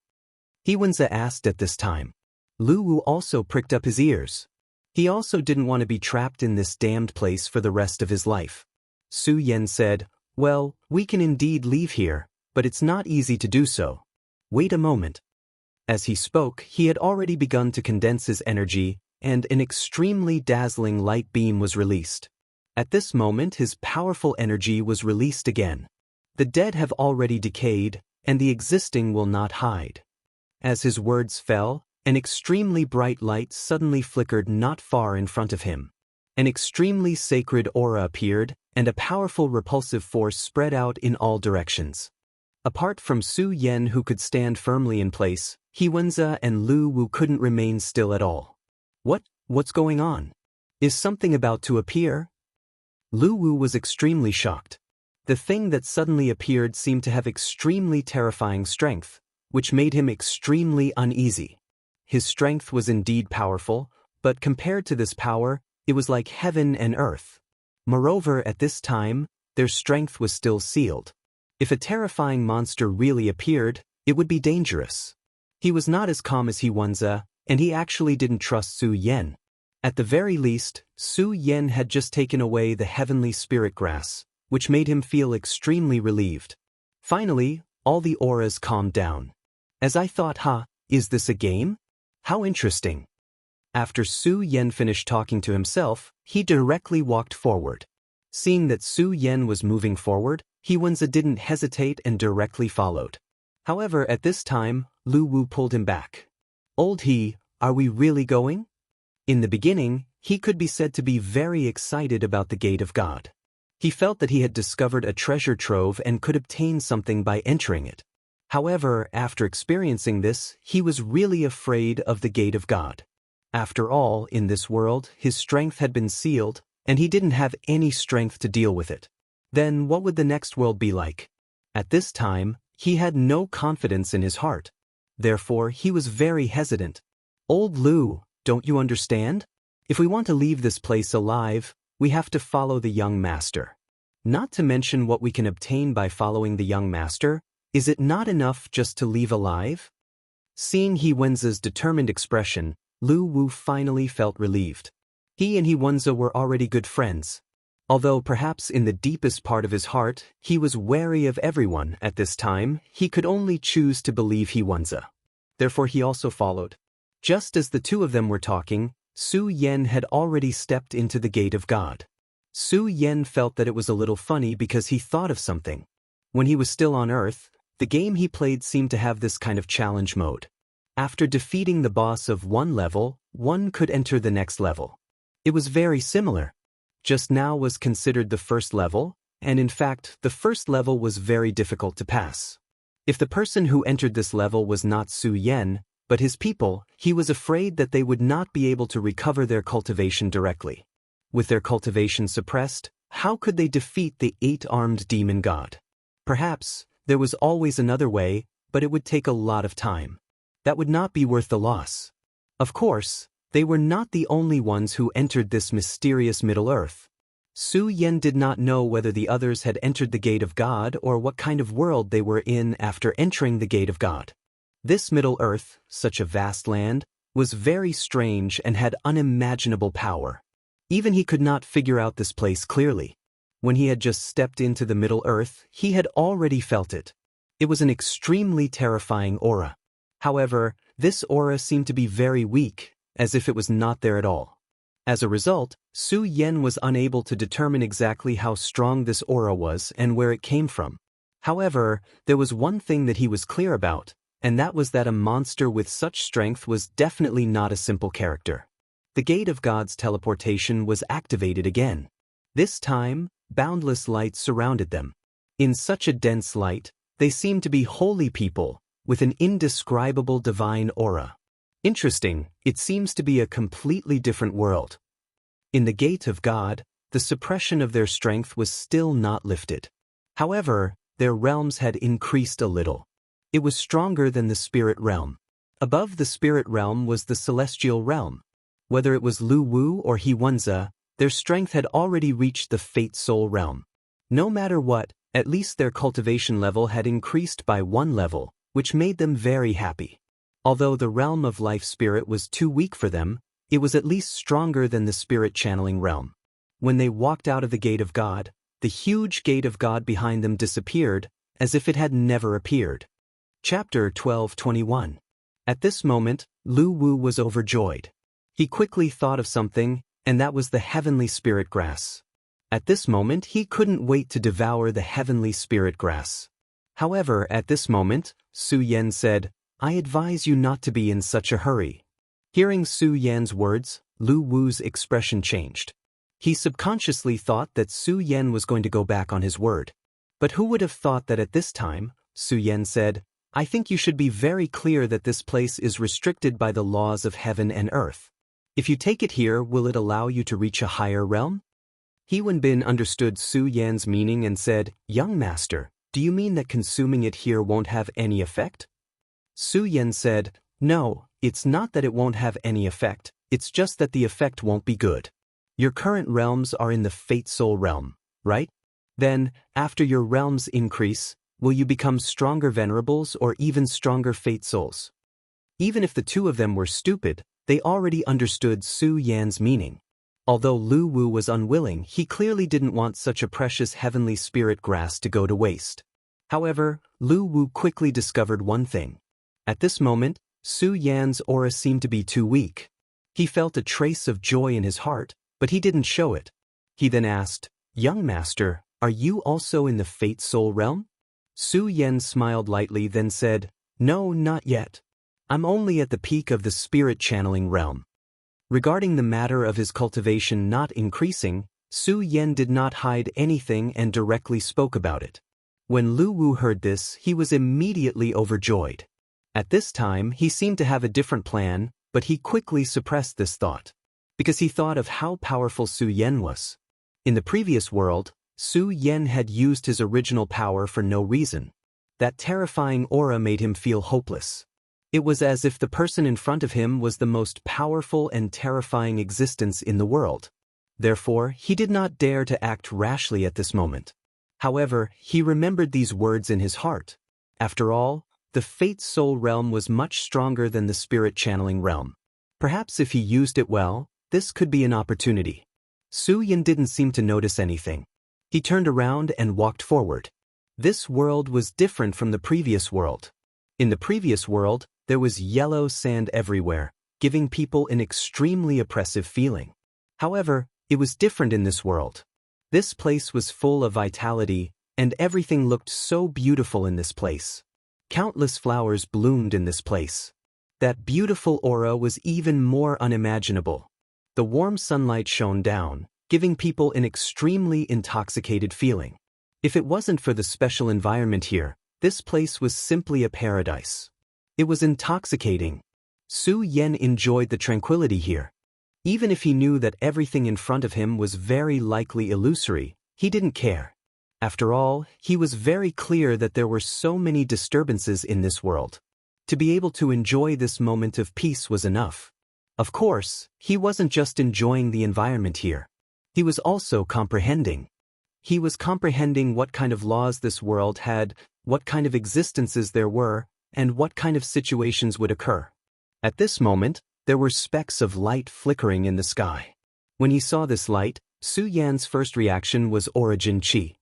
He Wenza asked at this time. Lu Wu also pricked up his ears. He also didn't want to be trapped in this damned place for the rest of his life. Su Yan said, "Well, we can indeed leave here, but it's not easy to do so. Wait a moment." As he spoke, he had already begun to condense his energy, and an extremely dazzling light beam was released. At this moment his powerful energy was released again. The dead have already decayed, and the existing will not hide. As his words fell, an extremely bright light suddenly flickered not far in front of him. An extremely sacred aura appeared, and a powerful repulsive force spread out in all directions. Apart from Su Yan, who could stand firmly in place, Xianxia and Lu Wu couldn't remain still at all. What's going on? Is something about to appear? Lu Wu was extremely shocked. The thing that suddenly appeared seemed to have extremely terrifying strength, which made him extremely uneasy. His strength was indeed powerful, but compared to this power, it was like heaven and earth. Moreover, at this time, their strength was still sealed. If a terrifying monster really appeared, it would be dangerous. He was not as calm as Xianxia, and he actually didn't trust Su Yan. At the very least, Su Yan had just taken away the heavenly spirit grass, which made him feel extremely relieved. Finally, all the auras calmed down. As I thought, is this a game? How interesting. After Su Yan finished talking to himself, he directly walked forward. Seeing that Su Yan was moving forward, Xianxia didn't hesitate and directly followed. However, at this time, Lu Wu pulled him back. Old He, are we really going? In the beginning, he could be said to be very excited about the Gate of God. He felt that he had discovered a treasure trove and could obtain something by entering it. However, after experiencing this, he was really afraid of the Gate of God. After all, in this world, his strength had been sealed, and he didn't have any strength to deal with it. Then what would the next world be like? At this time, he had no confidence in his heart. Therefore, he was very hesitant. Old Lu, don't you understand? If we want to leave this place alive, we have to follow the young master. Not to mention what we can obtain by following the young master, is it not enough just to leave alive? Seeing Xianxia's determined expression, Lu Wu finally felt relieved. He and Xianxia were already good friends. Although perhaps in the deepest part of his heart, he was wary of everyone at this time, he could only choose to believe Xianxia. Therefore he also followed. Just as the two of them were talking, Su Yan had already stepped into the Gate of God. Su Yan felt that it was a little funny because he thought of something. When he was still on Earth, the game he played seemed to have this kind of challenge mode. After defeating the boss of one level, one could enter the next level. It was very similar. Just now was considered the first level, and in fact, the first level was very difficult to pass. If the person who entered this level was not Su Yan, but his people, he was afraid that they would not be able to recover their cultivation directly. With their cultivation suppressed, how could they defeat the 8-armed demon god? Perhaps, there was always another way, but it would take a lot of time. That would not be worth the loss. Of course, they were not the only ones who entered this mysterious Middle Earth. Su Yan did not know whether the others had entered the Gate of God or what kind of world they were in after entering the Gate of God. This Middle Earth, such a vast land, was very strange and had unimaginable power. Even he could not figure out this place clearly. When he had just stepped into the Middle Earth, he had already felt it. It was an extremely terrifying aura. However, this aura seemed to be very weak, as if it was not there at all. As a result, Su Yan was unable to determine exactly how strong this aura was and where it came from. However, there was one thing that he was clear about, and that was that a monster with such strength was definitely not a simple character. The Gate of God's teleportation was activated again. This time, boundless light surrounded them. In such a dense light, they seemed to be holy people, with an indescribable divine aura. Interesting, it seems to be a completely different world. In the Gate of God, the suppression of their strength was still not lifted. However, their realms had increased a little. It was stronger than the spirit realm. Above the spirit realm was the celestial realm. Whether it was Lu Wu or Xianxia, their strength had already reached the fate soul realm. No matter what, at least their cultivation level had increased by 1 level, which made them very happy. Although the realm of life spirit was too weak for them, it was at least stronger than the spirit channeling realm. When they walked out of the Gate of God, the huge Gate of God behind them disappeared, as if it had never appeared. Chapter 12:21. At this moment, Lu Wu was overjoyed. He quickly thought of something, and that was the heavenly spirit grass. At this moment he couldn't wait to devour the heavenly spirit grass. However, at this moment, Su Yan said, I advise you not to be in such a hurry. Hearing Su Yan's words, Lu Wu's expression changed. He subconsciously thought that Su Yan was going to go back on his word. But who would have thought that at this time, Su Yan said, I think you should be very clear that this place is restricted by the laws of heaven and earth. If you take it here, will it allow you to reach a higher realm? He Wenbin understood Su Yan's meaning and said, Young master, do you mean that consuming it here won't have any effect? Su Yan said, No, it's not that it won't have any effect, it's just that the effect won't be good. Your current realms are in the Fate Soul realm, right? Then, after your realms increase, will you become stronger venerables or even stronger Fate Souls? Even if the two of them were stupid, they already understood Su Yan's meaning. Although Lu Wu was unwilling, he clearly didn't want such a precious heavenly spirit grass to go to waste. However, Lu Wu quickly discovered one thing. At this moment, Su Yan's aura seemed to be too weak. He felt a trace of joy in his heart, but he didn't show it. He then asked, Young master, are you also in the Fate Soul realm? Su Yan smiled lightly then said, No, not yet. I'm only at the peak of the spirit channeling realm. Regarding the matter of his cultivation not increasing, Su Yan did not hide anything and directly spoke about it. When Lu Wu heard this, he was immediately overjoyed. At this time, he seemed to have a different plan, but he quickly suppressed this thought, because he thought of how powerful Su Yan was. In the previous world, Su Yan had used his original power for no reason. That terrifying aura made him feel hopeless. It was as if the person in front of him was the most powerful and terrifying existence in the world. Therefore, he did not dare to act rashly at this moment. However, he remembered these words in his heart. After all, the Fate Soul realm was much stronger than the spirit channeling realm. Perhaps if he used it well, this could be an opportunity. Su Yan didn't seem to notice anything. He turned around and walked forward. This world was different from the previous world. In the previous world, there was yellow sand everywhere, giving people an extremely oppressive feeling. However, it was different in this world. This place was full of vitality, and everything looked so beautiful in this place. Countless flowers bloomed in this place. That beautiful aura was even more unimaginable. The warm sunlight shone down, giving people an extremely intoxicated feeling. If it wasn't for the special environment here, this place was simply a paradise. It was intoxicating. Su Yan enjoyed the tranquility here. Even if he knew that everything in front of him was very likely illusory, he didn't care. After all, he was very clear that there were so many disturbances in this world. To be able to enjoy this moment of peace was enough. Of course, he wasn't just enjoying the environment here. He was also comprehending. He was comprehending what kind of laws this world had, what kind of existences there were, and what kind of situations would occur. At this moment, there were specks of light flickering in the sky. When he saw this light, Su Yan's first reaction was origin chi.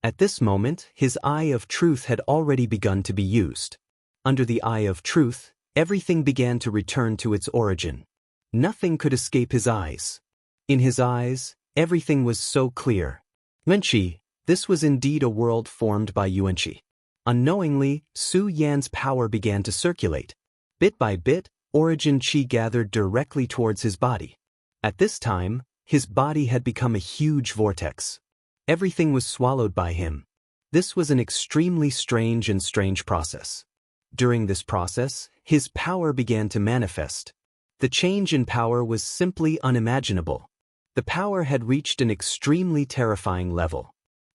At this moment, his eye of truth had already begun to be used. Under the eye of truth, everything began to return to its origin. Nothing could escape his eyes. In his eyes, everything was so clear. Yuanqi, this was indeed a world formed by Yuanqi. Unknowingly, Su Yan's power began to circulate. Bit by bit, origin chi gathered directly towards his body. At this time, his body had become a huge vortex. Everything was swallowed by him. This was an extremely strange process. During this process, his power began to manifest. The change in power was simply unimaginable. The power had reached an extremely terrifying level.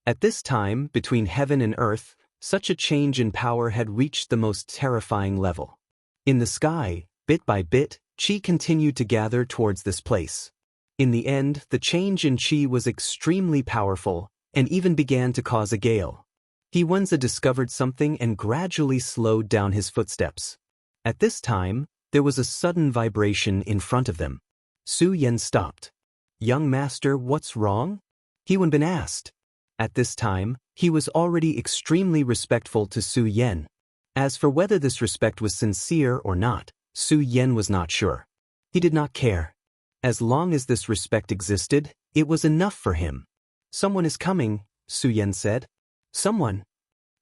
At this time, between heaven and earth, such a change in power had reached the most terrifying level. In the sky, bit by bit, chi continued to gather towards this place. In the end, the change in chi was extremely powerful, and even began to cause a gale. He Wenza discovered something and gradually slowed down his footsteps. At this time, there was a sudden vibration in front of them. Su Yan stopped. Young master, what's wrong? He Wenbin asked. At this time, he was already extremely respectful to Su Yan. As for whether this respect was sincere or not, Su Yan was not sure. He did not care. As long as this respect existed, it was enough for him. Someone is coming, Su Yan said. Someone.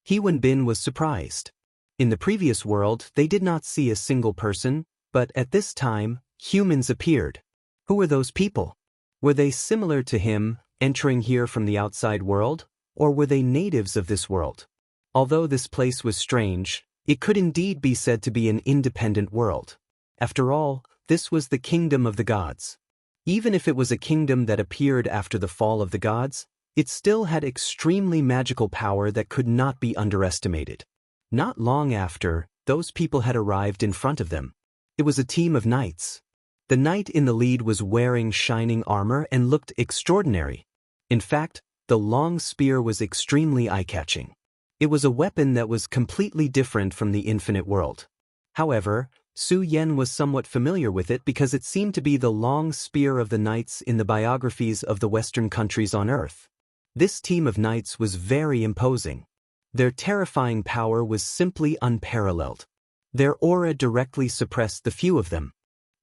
He Wenbin was surprised. In the previous world, they did not see a single person, but at this time, humans appeared. Who were those people? Were they similar to him, entering here from the outside world, or were they natives of this world? Although this place was strange, it could indeed be said to be an independent world. After all, this was the kingdom of the gods. Even if it was a kingdom that appeared after the fall of the gods, it still had extremely magical power that could not be underestimated. Not long after, those people had arrived in front of them. It was a team of knights. The knight in the lead was wearing shining armor and looked extraordinary. In fact, the long spear was extremely eye-catching. It was a weapon that was completely different from the infinite world. However, Su Yan was somewhat familiar with it because it seemed to be the long spear of the knights in the biographies of the Western countries on Earth. This team of knights was very imposing. Their terrifying power was simply unparalleled. Their aura directly suppressed the few of them.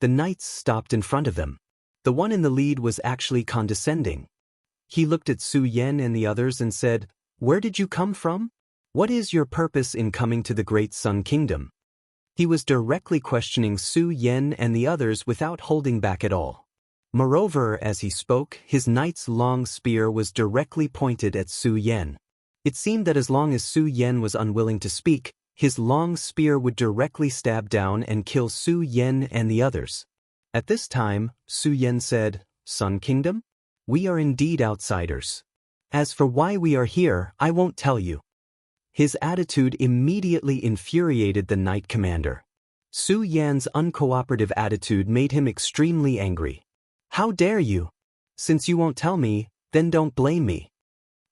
The knights stopped in front of them. The one in the lead was actually condescending. He looked at Su Yan and the others and said, "Where did you come from? What is your purpose in coming to the Great Sun Kingdom?" He was directly questioning Su Yan and the others without holding back at all. Moreover, as he spoke, his knight's long spear was directly pointed at Su Yan. It seemed that as long as Su Yan was unwilling to speak, his long spear would directly stab down and kill Su Yan and the others. At this time, Su Yan said, "Sun Kingdom? We are indeed outsiders. As for why we are here, I won't tell you." His attitude immediately infuriated the knight commander. Su Yan's uncooperative attitude made him extremely angry. "How dare you? Since you won't tell me, then don't blame me."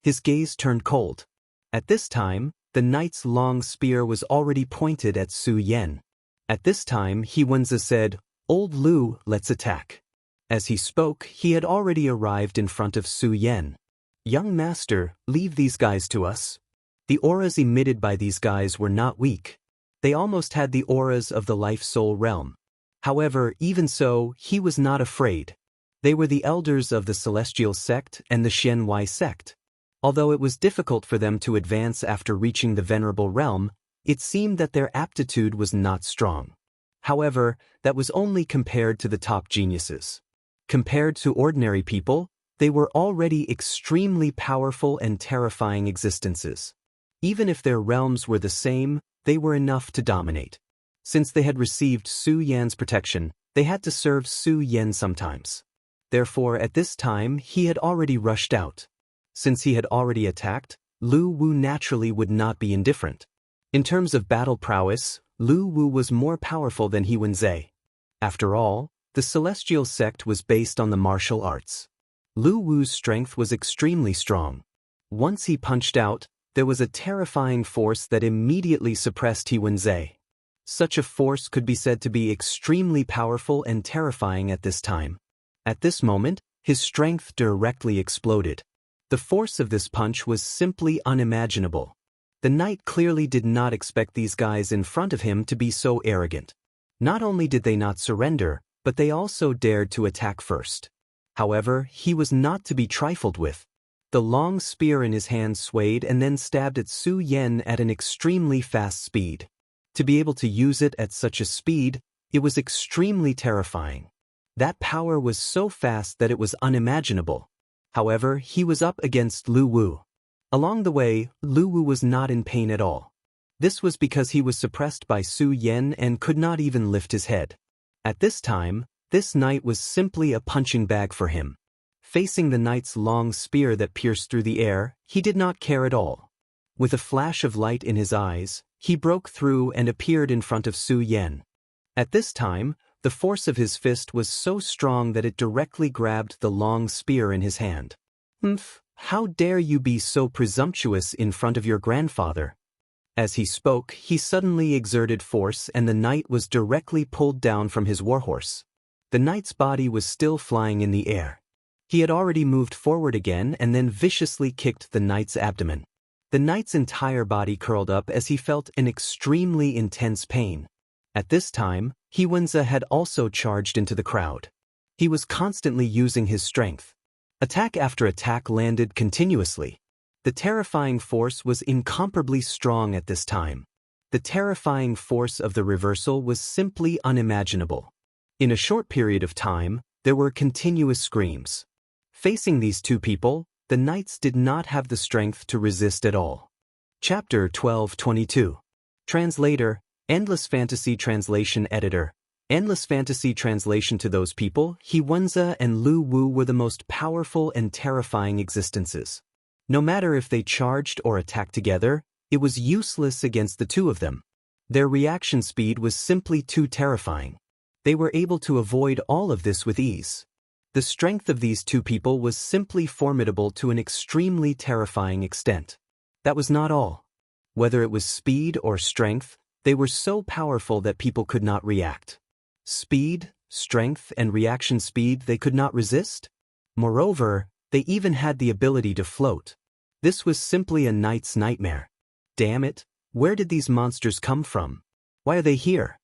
His gaze turned cold. At this time, the knight's long spear was already pointed at Su Yan. At this time, He Wenzi said, "Old Lu, let's attack." As he spoke, he had already arrived in front of Su Yan. "Young master, leave these guys to us." The auras emitted by these guys were not weak. They almost had the auras of the life-soul realm. However, even so, he was not afraid. They were the elders of the Celestial sect and the Xianxia sect. Although it was difficult for them to advance after reaching the Venerable Realm, it seemed that their aptitude was not strong. However, that was only compared to the top geniuses. Compared to ordinary people, they were already extremely powerful and terrifying existences. Even if their realms were the same, they were enough to dominate. Since they had received Su Yan's protection, they had to serve Su Yan sometimes. Therefore, at this time, he had already rushed out. Since he had already attacked, Lu Wu naturally would not be indifferent. In terms of battle prowess, Lu Wu was more powerful than He Wenzi. After all, the Celestial sect was based on the martial arts. Lu Wu's strength was extremely strong. Once he punched out, there was a terrifying force that immediately suppressed He Wenzi. Such a force could be said to be extremely powerful and terrifying at this time. At this moment, his strength directly exploded. The force of this punch was simply unimaginable. The knight clearly did not expect these guys in front of him to be so arrogant. Not only did they not surrender, but they also dared to attack first. However, he was not to be trifled with. The long spear in his hand swayed and then stabbed at Su Yan at an extremely fast speed. To be able to use it at such a speed, it was extremely terrifying. That power was so fast that it was unimaginable. However, he was up against Lu Wu. Along the way, Lu Wu was not in pain at all. This was because he was suppressed by Su Yan and could not even lift his head. At this time, this knight was simply a punching bag for him. Facing the knight's long spear that pierced through the air, he did not care at all. With a flash of light in his eyes, he broke through and appeared in front of Su Yan. At this time, the force of his fist was so strong that it directly grabbed the long spear in his hand. "Humph, how dare you be so presumptuous in front of your grandfather?" As he spoke, he suddenly exerted force and the knight was directly pulled down from his warhorse. The knight's body was still flying in the air. He had already moved forward again and then viciously kicked the knight's abdomen. The knight's entire body curled up as he felt an extremely intense pain. At this time, He Wenzi had also charged into the crowd. He was constantly using his strength. Attack after attack landed continuously. The terrifying force was incomparably strong at this time. The terrifying force of the reversal was simply unimaginable. In a short period of time, there were continuous screams. Facing these two people, the knights did not have the strength to resist at all. Chapter 12:22. Translator, Endless Fantasy Translation Editor. Endless Fantasy Translation. To those people, Wuxia and Lu Wu were the most powerful and terrifying existences. No matter if they charged or attacked together, it was useless against the two of them. Their reaction speed was simply too terrifying. They were able to avoid all of this with ease. The strength of these two people was simply formidable to an extremely terrifying extent. That was not all. Whether it was speed or strength, they were so powerful that people could not react. Speed, strength, and reaction speed they could not resist? Moreover, they even had the ability to float. This was simply a knight's nightmare. Damn it, where did these monsters come from? Why are they here?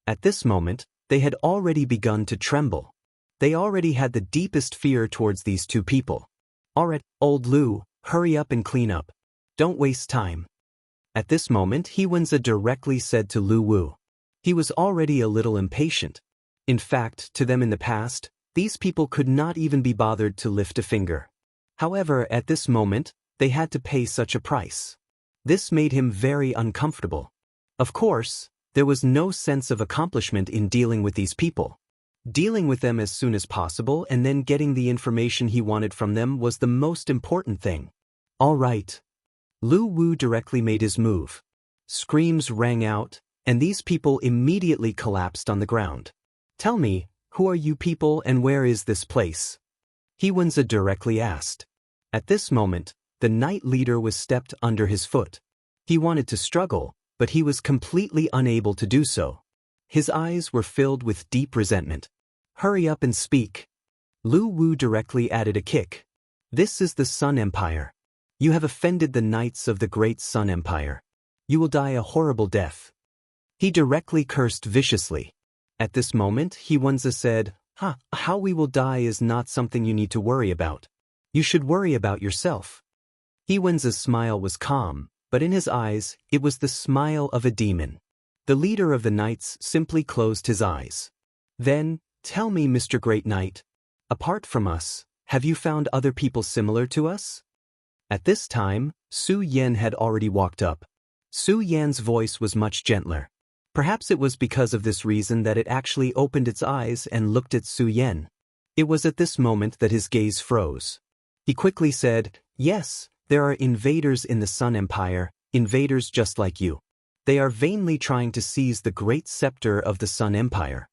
At this moment, they had already begun to tremble. They already had the deepest fear towards these two people. Alright, old Lu, hurry up and clean up. Don't waste time. At this moment, Wuxia directly said to Lu Wu. He was already a little impatient. In fact, to them in the past, these people could not even be bothered to lift a finger. However, at this moment, they had to pay such a price. This made him very uncomfortable. Of course, there was no sense of accomplishment in dealing with these people. Dealing with them as soon as possible and then getting the information he wanted from them was the most important thing. All right. Lu Wu directly made his move. Screams rang out, and these people immediately collapsed on the ground. Tell me, who are you people and where is this place? Wuxia directly asked. At this moment, the knight leader was stepped under his foot. He wanted to struggle, but he was completely unable to do so. His eyes were filled with deep resentment. Hurry up and speak. Lu Wu directly added a kick. This is the Sun Empire. You have offended the knights of the great Sun Empire. You will die a horrible death. He directly cursed viciously. At this moment, Wuxia said, how we will die is not something you need to worry about. You should worry about yourself. Wuxia's smile was calm, but in his eyes, it was the smile of a demon. The leader of the knights simply closed his eyes. Then, tell me, Mr. Great Knight, apart from us, have you found other people similar to us? At this time, Su Yan had already walked up. Su Yan's voice was much gentler. Perhaps it was because of this reason that it actually opened its eyes and looked at Su Yan. It was at this moment that his gaze froze. He quickly said, yes, there are invaders in the Sun Empire, invaders just like you. They are vainly trying to seize the great scepter of the Sun Empire.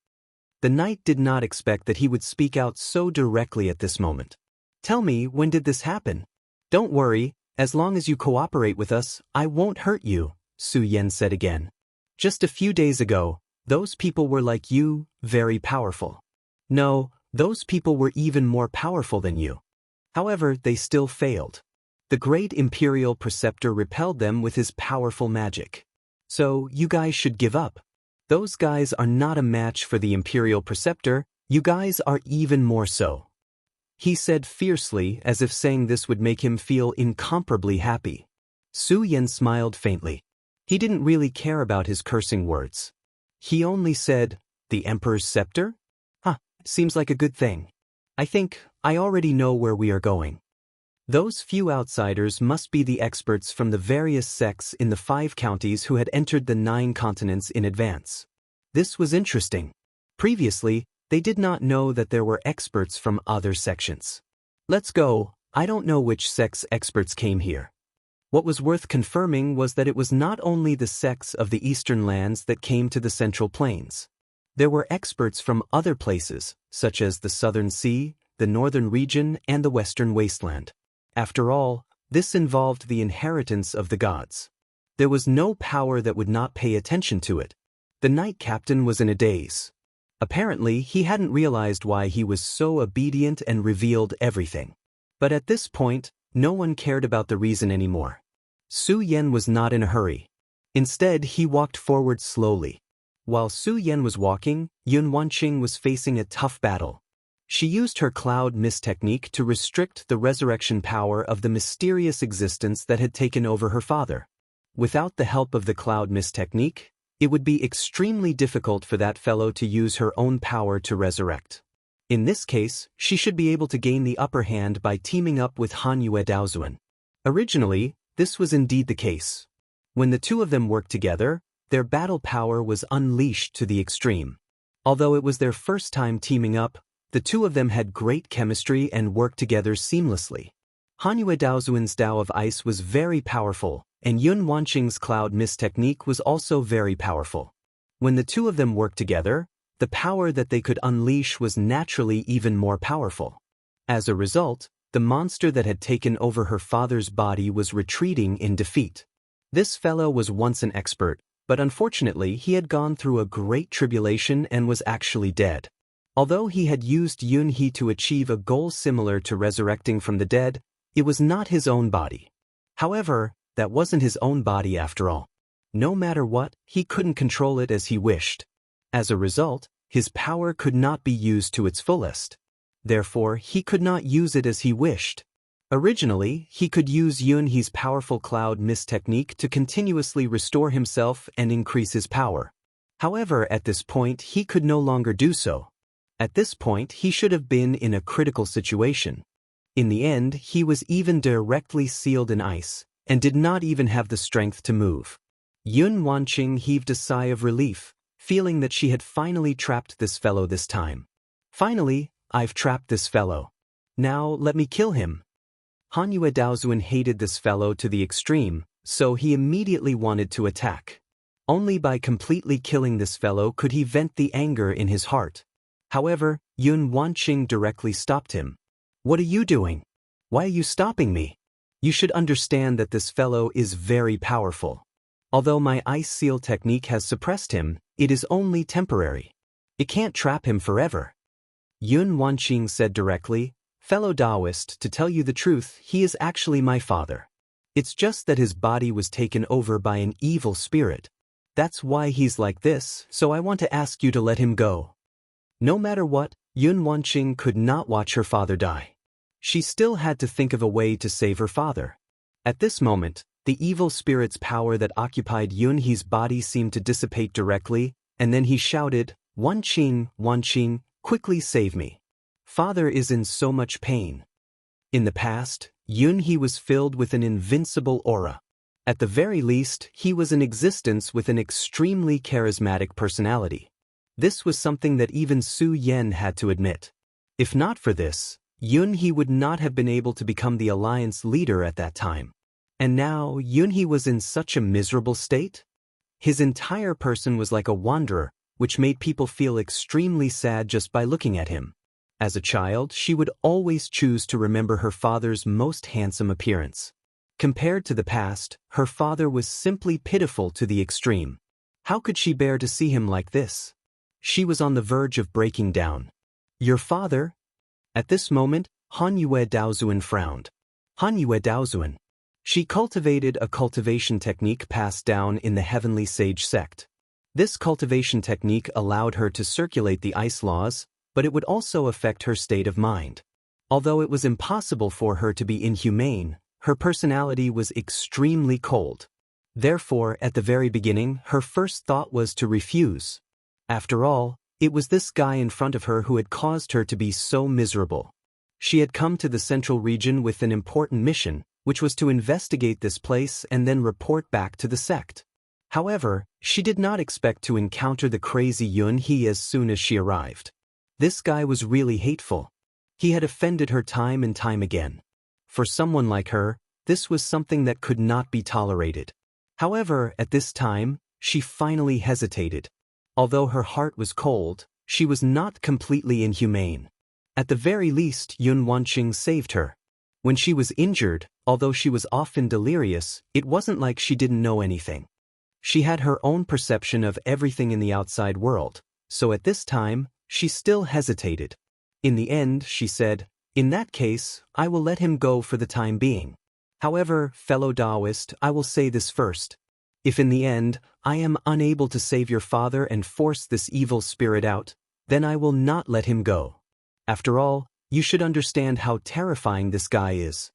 The knight did not expect that he would speak out so directly at this moment. Tell me, when did this happen? Don't worry, as long as you cooperate with us, I won't hurt you, Su Yan said again. Just a few days ago, those people were like you, very powerful. No, those people were even more powerful than you. However, they still failed. The great Imperial Preceptor repelled them with his powerful magic. So, you guys should give up. Those guys are not a match for the Imperial Preceptor, you guys are even more so. He said fiercely, as if saying this would make him feel incomparably happy. Su Yan smiled faintly. He didn't really care about his cursing words. He only said, the Emperor's Scepter? Seems like a good thing. I think I already know where we are going. Those few outsiders must be the experts from the various sects in the 5 counties who had entered the 9 continents in advance. This was interesting. Previously, they did not know that there were experts from other sections. Let's go, I don't know which sect's experts came here. What was worth confirming was that it was not only the sects of the eastern lands that came to the Central Plains. There were experts from other places, such as the Southern Sea, the Northern Region, and the Western Wasteland. After all, this involved the inheritance of the gods. There was no power that would not pay attention to it. The knight captain was in a daze. Apparently, he hadn't realized why he was so obedient and revealed everything. But at this point, no one cared about the reason anymore. Su Yan was not in a hurry. Instead, he walked forward slowly. While Su Yan was walking, Yun Wanqing was facing a tough battle. She used her cloud mist technique to restrict the resurrection power of the mysterious existence that had taken over her father. Without the help of the cloud mist technique, it would be extremely difficult for that fellow to use her own power to resurrect. In this case, she should be able to gain the upper hand by teaming up with Hanyue Daozuan. Originally, this was indeed the case. When the two of them worked together, their battle power was unleashed to the extreme. Although it was their first time teaming up, the two of them had great chemistry and worked together seamlessly. Hanyue Daozuan's Dao of Ice was very powerful, and Yun Wanqing's Cloud Mist technique was also very powerful. When the two of them worked together, the power that they could unleash was naturally even more powerful. As a result, the monster that had taken over her father's body was retreating in defeat. This fellow was once an expert, but unfortunately he had gone through a great tribulation and was actually dead. Although he had used Yun He to achieve a goal similar to resurrecting from the dead, it was not his own body. However, that wasn't his own body after all. No matter what, he couldn't control it as he wished. As a result, his power could not be used to its fullest. Therefore, he could not use it as he wished. Originally, he could use Yun He's powerful cloud mist technique to continuously restore himself and increase his power. However, at this point, he could no longer do so. At this point, he should have been in a critical situation. In the end, he was even directly sealed in ice, and did not even have the strength to move. Yun Wanqing heaved a sigh of relief, feeling that she had finally trapped this fellow this time. Finally, I've trapped this fellow. Now, let me kill him. Hanyue Daozuan hated this fellow to the extreme, so he immediately wanted to attack. Only by completely killing this fellow could he vent the anger in his heart. However, Yun Wanqing directly stopped him. What are you doing? Why are you stopping me? You should understand that this fellow is very powerful. Although my ice seal technique has suppressed him, it is only temporary. It can't trap him forever. Yun Wanqing said directly, fellow Daoist, to tell you the truth, he is actually my father. It's just that his body was taken over by an evil spirit. That's why he's like this, so I want to ask you to let him go. No matter what, Yun Wanqing could not watch her father die. She still had to think of a way to save her father. At this moment, the evil spirit's power that occupied Yun He's body seemed to dissipate directly, and then he shouted, Wanqing, Wanqing, quickly save me. Father is in so much pain. In the past, Yun He was filled with an invincible aura. At the very least, he was in existence with an extremely charismatic personality. This was something that even Su Yan had to admit. If not for this, Yun He would not have been able to become the alliance leader at that time. And now, Yun He was in such a miserable state? His entire person was like a wanderer, which made people feel extremely sad just by looking at him. As a child, she would always choose to remember her father's most handsome appearance. Compared to the past, her father was simply pitiful to the extreme. How could she bear to see him like this? She was on the verge of breaking down. Your father? At this moment, Hanyue Daozuan frowned. Hanyue Daozuan. She cultivated a cultivation technique passed down in the Heavenly Sage sect. This cultivation technique allowed her to circulate the ice laws, but it would also affect her state of mind. Although it was impossible for her to be inhumane, her personality was extremely cold. Therefore, at the very beginning, her first thought was to refuse. After all, it was this guy in front of her who had caused her to be so miserable. She had come to the central region with an important mission, which was to investigate this place and then report back to the sect. However, she did not expect to encounter the crazy Yun He as soon as she arrived. This guy was really hateful. He had offended her time and time again. For someone like her, this was something that could not be tolerated. However, at this time, she finally hesitated. Although her heart was cold, she was not completely inhumane. At the very least, Yun Wanqing saved her. When she was injured, although she was often delirious, it wasn't like she didn't know anything. She had her own perception of everything in the outside world, so at this time, she still hesitated. In the end, she said, in that case, I will let him go for the time being. However, fellow Daoist, I will say this first. If in the end, I am unable to save your father and force this evil spirit out, then I will not let him go. After all, you should understand how terrifying this guy is.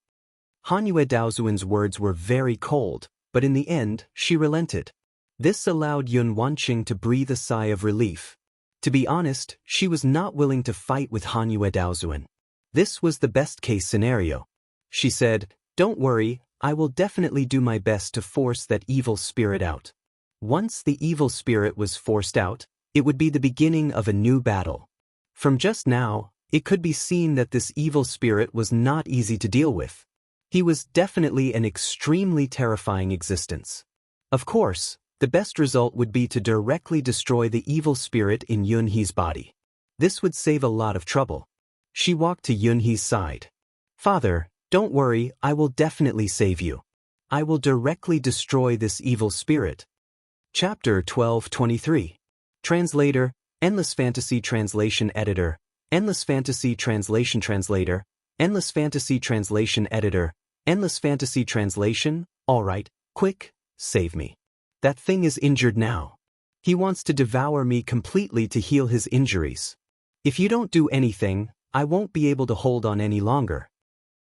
Hanyue Daozuan's words were very cold, but in the end, she relented. This allowed Yun Wanqing to breathe a sigh of relief. To be honest, she was not willing to fight with Hanyue Daozuan. This was the best-case scenario. She said, "Don't worry, I will definitely do my best to force that evil spirit out." Once the evil spirit was forced out, it would be the beginning of a new battle. From just now, it could be seen that this evil spirit was not easy to deal with. He was definitely an extremely terrifying existence. Of course, the best result would be to directly destroy the evil spirit in Yunhe's body. This would save a lot of trouble. She walked to Yunhe's side. "Father, don't worry, I will definitely save you. I will directly destroy this evil spirit." Chapter 12:23. Translator, Endless Fantasy Translation Editor, Endless Fantasy Translation Translator, Endless Fantasy Translation Editor, Endless Fantasy Translation. Alright, quick, save me. That thing is injured now. He wants to devour me completely to heal his injuries. If you don't do anything, I won't be able to hold on any longer.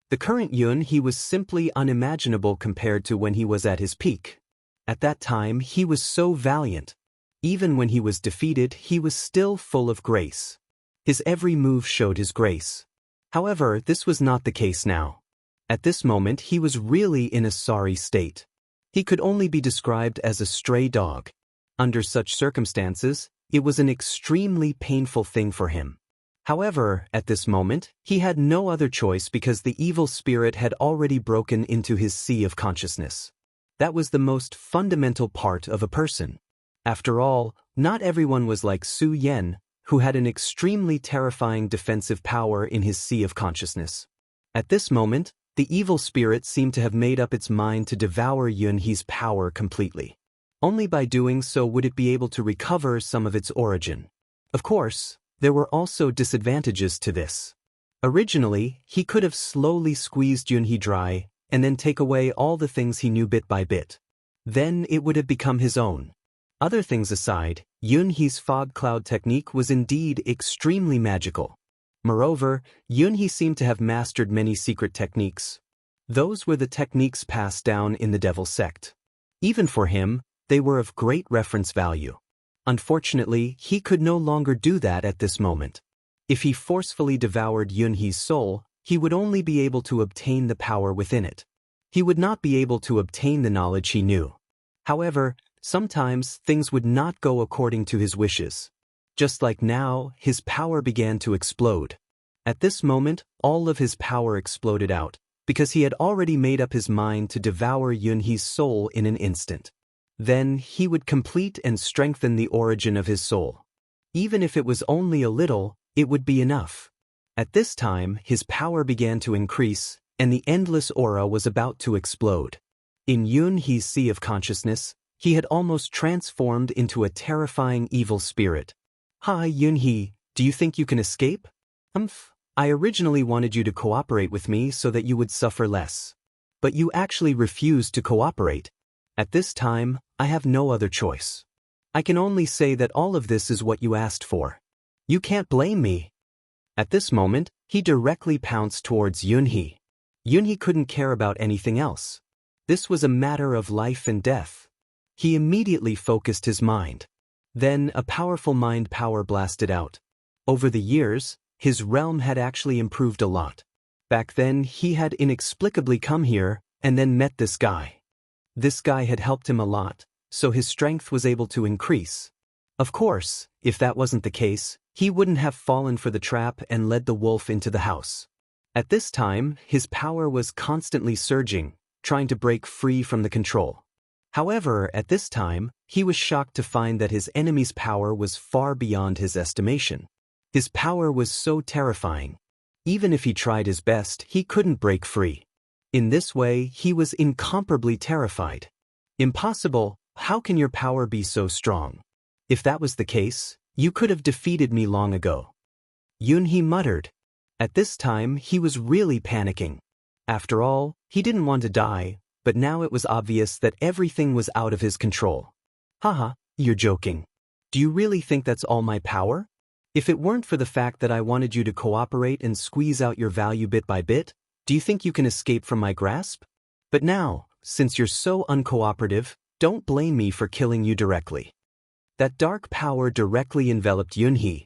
The current Yunhe was simply unimaginable compared to when he was at his peak. At that time, he was so valiant. Even when he was defeated, he was still full of grace. His every move showed his grace. However, this was not the case now. At this moment, he was really in a sorry state. He could only be described as a stray dog. Under such circumstances, it was an extremely painful thing for him. However, at this moment, he had no other choice because the evil spirit had already broken into his sea of consciousness. That was the most fundamental part of a person. After all, not everyone was like Su Yan, who had an extremely terrifying defensive power in his sea of consciousness. At this moment, the evil spirit seemed to have made up its mind to devour Yunhe's power completely. Only by doing so would it be able to recover some of its origin. Of course, there were also disadvantages to this. Originally, he could have slowly squeezed Yunhe dry, and then take away all the things he knew bit by bit. Then it would have become his own. Other things aside, Yunhe's fog cloud technique was indeed extremely magical. Moreover, Yunhe seemed to have mastered many secret techniques. Those were the techniques passed down in the Devil Sect. Even for him, they were of great reference value. Unfortunately, he could no longer do that at this moment. If he forcefully devoured Yunhe's soul, he would only be able to obtain the power within it. He would not be able to obtain the knowledge he knew. However, sometimes things would not go according to his wishes. Just like now, his power began to explode. At this moment, all of his power exploded out, because he had already made up his mind to devour Yunhe's soul in an instant. Then he would complete and strengthen the origin of his soul. Even if it was only a little, it would be enough. At this time, his power began to increase, and the endless aura was about to explode. In Yunhe's sea of consciousness, he had almost transformed into a terrifying evil spirit. "Hi, Yunhe, do you think you can escape?" I originally wanted you to cooperate with me so that you would suffer less. But you actually refused to cooperate. At this time, I have no other choice. I can only say that all of this is what you asked for. You can't blame me." At this moment, he directly pounced towards Yunhe. Yunhe couldn't care about anything else. This was a matter of life and death. He immediately focused his mind. Then a powerful mind power blasted out. Over the years, his realm had actually improved a lot. Back then, he had inexplicably come here and then met this guy. This guy had helped him a lot, so his strength was able to increase. Of course, if that wasn't the case, he wouldn't have fallen for the trap and led the wolf into the house. At this time, his power was constantly surging, trying to break free from the control. However, at this time, he was shocked to find that his enemy's power was far beyond his estimation. His power was so terrifying. Even if he tried his best, he couldn't break free. In this way, he was incomparably terrified. "Impossible, how can your power be so strong? If that was the case, you could have defeated me long ago." Yunhe muttered. At this time, he was really panicking. After all, he didn't want to die, but now it was obvious that everything was out of his control. "Haha, you're joking. Do you really think that's all my power?" If it weren't for the fact that I wanted you to cooperate and squeeze out your value bit by bit, do you think you can escape from my grasp? But now, since you're so uncooperative, don't blame me for killing you directly. That dark power directly enveloped Yunhee.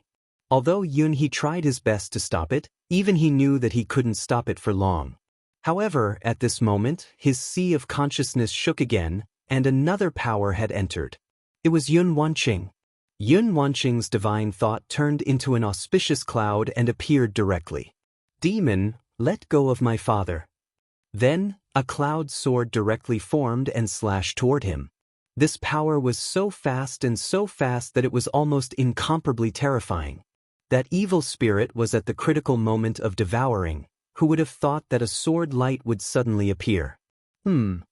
Although Yunhee tried his best to stop it, even he knew that he couldn't stop it for long. However, at this moment, his sea of consciousness shook again, and another power had entered. It was Yun Wanqing. Yun Wanqing's divine thought turned into an auspicious cloud and appeared directly. Demon, let go of my father. Then, a cloud sword directly formed and slashed toward him. This power was so fast that it was almost incomparably terrifying. That evil spirit was at the critical moment of devouring. Who would have thought that a sword light would suddenly appear?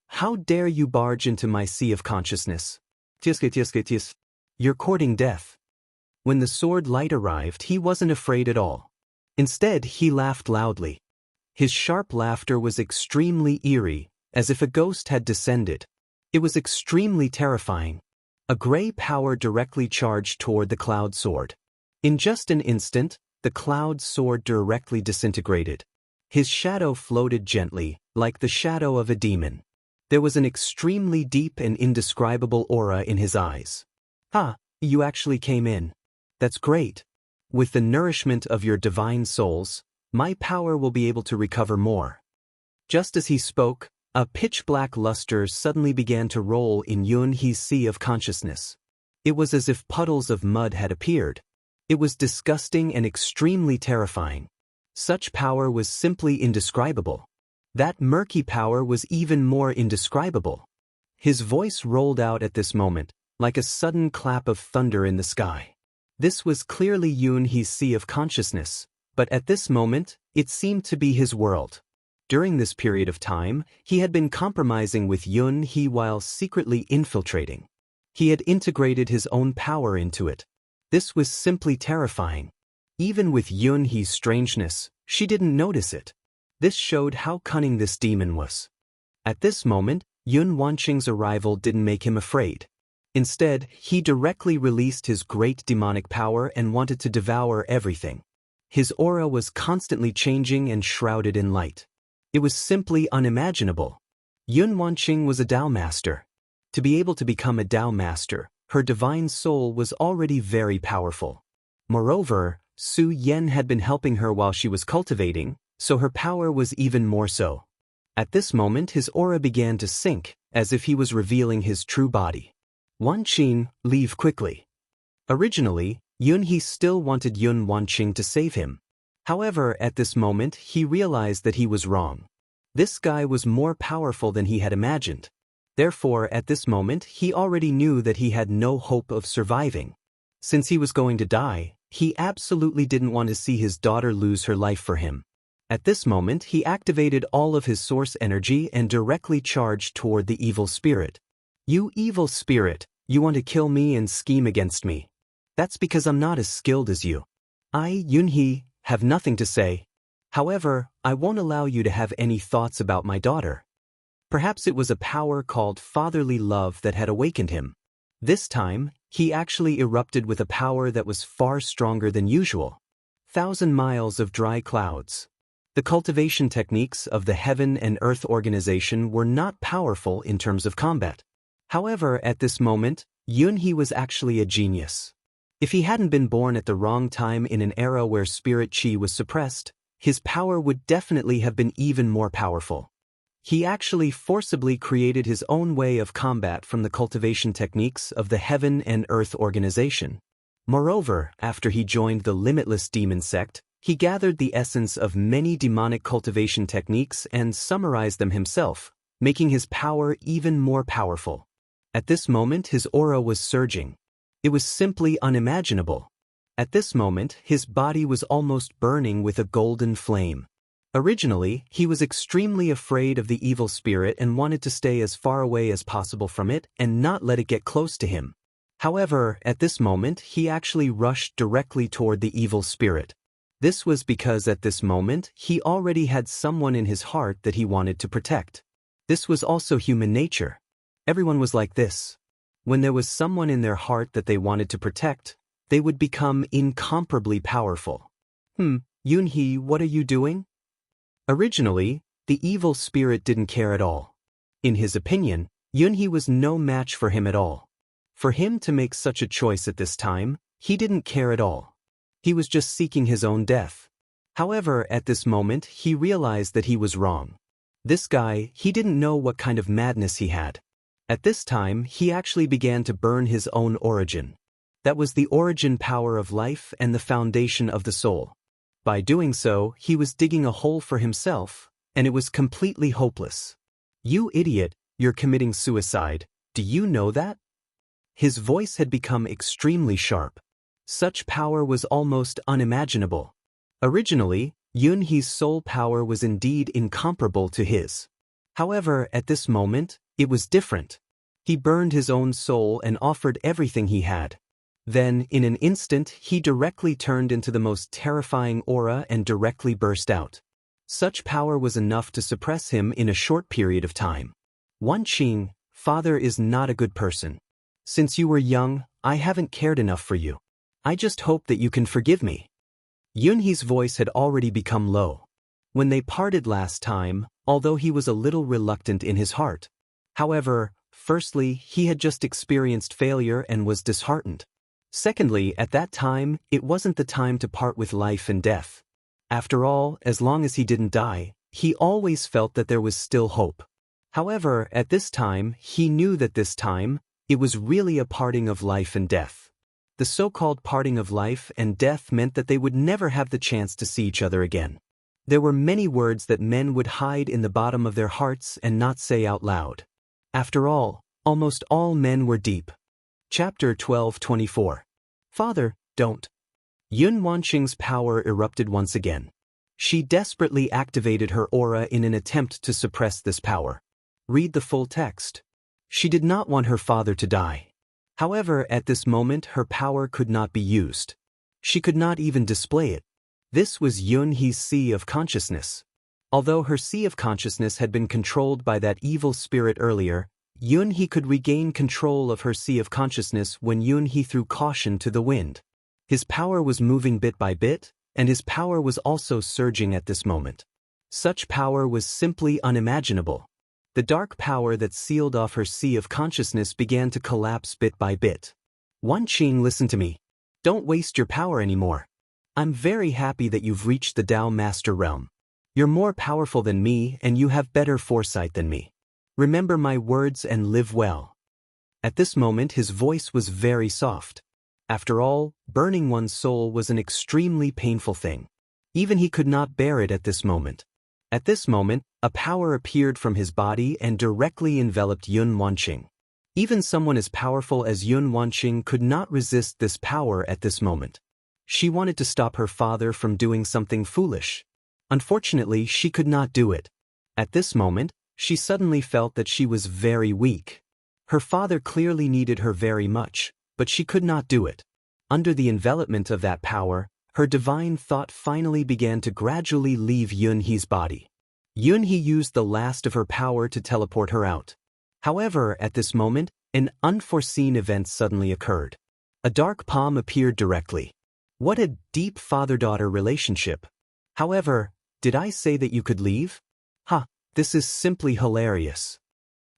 How dare you barge into my sea of consciousness? You're courting death. When the sword light arrived, he wasn't afraid at all. Instead, he laughed loudly. His sharp laughter was extremely eerie, as if a ghost had descended. It was extremely terrifying. A gray power directly charged toward the cloud sword. In just an instant, the cloud sword directly disintegrated. His shadow floated gently, like the shadow of a demon. There was an extremely deep and indescribable aura in his eyes. You actually came in. That's great. With the nourishment of your divine souls, my power will be able to recover more. Just as he spoke, a pitch-black luster suddenly began to roll in Yunhee's sea of consciousness. It was as if puddles of mud had appeared. It was disgusting and extremely terrifying. Such power was simply indescribable. That murky power was even more indescribable. His voice rolled out at this moment, like a sudden clap of thunder in the sky. This was clearly Yunhee's sea of consciousness, but at this moment, it seemed to be his world. During this period of time, he had been compromising with Yunhee while secretly infiltrating. He had integrated his own power into it. This was simply terrifying. Even with Yunhee's strangeness, she didn't notice it. This showed how cunning this demon was. At this moment, Yun Wanqing's arrival didn't make him afraid. Instead, he directly released his great demonic power and wanted to devour everything. His aura was constantly changing and shrouded in light. It was simply unimaginable. Yun Wanqing was a Dao master. To be able to become a Dao master, her divine soul was already very powerful. Moreover, Su Yan had been helping her while she was cultivating, so her power was even more so. At this moment his aura began to sink, as if he was revealing his true body. Wanqing, leave quickly. Originally, Yunhee still wanted Yun Wanqing to save him. However, at this moment he realized that he was wrong. This guy was more powerful than he had imagined. Therefore, at this moment he already knew that he had no hope of surviving. Since he was going to die, he absolutely didn't want to see his daughter lose her life for him. At this moment he activated all of his source energy and directly charged toward the evil spirit. You evil spirit, you want to kill me and scheme against me. That's because I'm not as skilled as you. I, Yunhee, have nothing to say. However, I won't allow you to have any thoughts about my daughter. Perhaps it was a power called fatherly love that had awakened him. This time, he actually erupted with a power that was far stronger than usual. 1,000 miles of dry clouds. The cultivation techniques of the Heaven and Earth organization were not powerful in terms of combat. However, at this moment, Yunhee was actually a genius. If he hadn't been born at the wrong time in an era where spirit chi was suppressed, his power would definitely have been even more powerful. He actually forcibly created his own way of combat from the cultivation techniques of the Heaven and Earth organization. Moreover, after he joined the Limitless Demon sect, he gathered the essence of many demonic cultivation techniques and summarized them himself, making his power even more powerful. At this moment his aura was surging. It was simply unimaginable. At this moment his body was almost burning with a golden flame. Originally, he was extremely afraid of the evil spirit and wanted to stay as far away as possible from it and not let it get close to him. However, at this moment he actually rushed directly toward the evil spirit. This was because at this moment he already had someone in his heart that he wanted to protect. This was also human nature. Everyone was like this. When there was someone in their heart that they wanted to protect, they would become incomparably powerful. Yunhee, what are you doing? Originally, the evil spirit didn't care at all. In his opinion, Yunhee was no match for him at all. For him to make such a choice at this time, he didn't care at all. He was just seeking his own death. However, at this moment, he realized that he was wrong. This guy, he didn't know what kind of madness he had. At this time, he actually began to burn his own origin. That was the origin power of life and the foundation of the soul. By doing so, he was digging a hole for himself, and it was completely hopeless. You idiot, you're committing suicide, do you know that? His voice had become extremely sharp. Such power was almost unimaginable. Originally, Yunhee's soul power was indeed incomparable to his. However, at this moment, it was different. He burned his own soul and offered everything he had. Then, in an instant, he directly turned into the most terrifying aura and directly burst out. Such power was enough to suppress him in a short period of time. Wanqing, father is not a good person. Since you were young, I haven't cared enough for you. I just hope that you can forgive me. Yunhee's voice had already become low. When they parted last time, although he was a little reluctant in his heart. However, firstly, he had just experienced failure and was disheartened. Secondly, at that time, it wasn't the time to part with life and death. After all, as long as he didn't die, he always felt that there was still hope. However, at this time, he knew that this time, it was really a parting of life and death. The so-called parting of life and death meant that they would never have the chance to see each other again. There were many words that men would hide in the bottom of their hearts and not say out loud. After all, almost all men were deep. Chapter 12:24. Father, don't. Yun Wanqing's power erupted once again. She desperately activated her aura in an attempt to suppress this power. Read the full text. She did not want her father to die. However, at this moment her power could not be used. She could not even display it. This was Yunhee's sea of consciousness. Although her sea of consciousness had been controlled by that evil spirit earlier, Yunhee could regain control of her sea of consciousness when Yunhee threw caution to the wind. His power was moving bit by bit, and his power was also surging at this moment. Such power was simply unimaginable. The dark power that sealed off her sea of consciousness began to collapse bit by bit. Wanqing, listen to me. Don't waste your power anymore. I'm very happy that you've reached the Dao Master Realm. You're more powerful than me and you have better foresight than me. Remember my words and live well. At this moment his voice was very soft. After all, burning one's soul was an extremely painful thing. Even he could not bear it at this moment. At this moment, a power appeared from his body and directly enveloped Yun Wanqing. Even someone as powerful as Yun Wanqing could not resist this power at this moment. She wanted to stop her father from doing something foolish. Unfortunately, she could not do it. At this moment, she suddenly felt that she was very weak. Her father clearly needed her very much, but she could not do it. Under the envelopment of that power, her divine thought finally began to gradually leave Yunhee's body. Yunhee used the last of her power to teleport her out. However, at this moment, an unforeseen event suddenly occurred. A dark palm appeared directly. What a deep father-daughter relationship. However, did I say that you could leave? This is simply hilarious.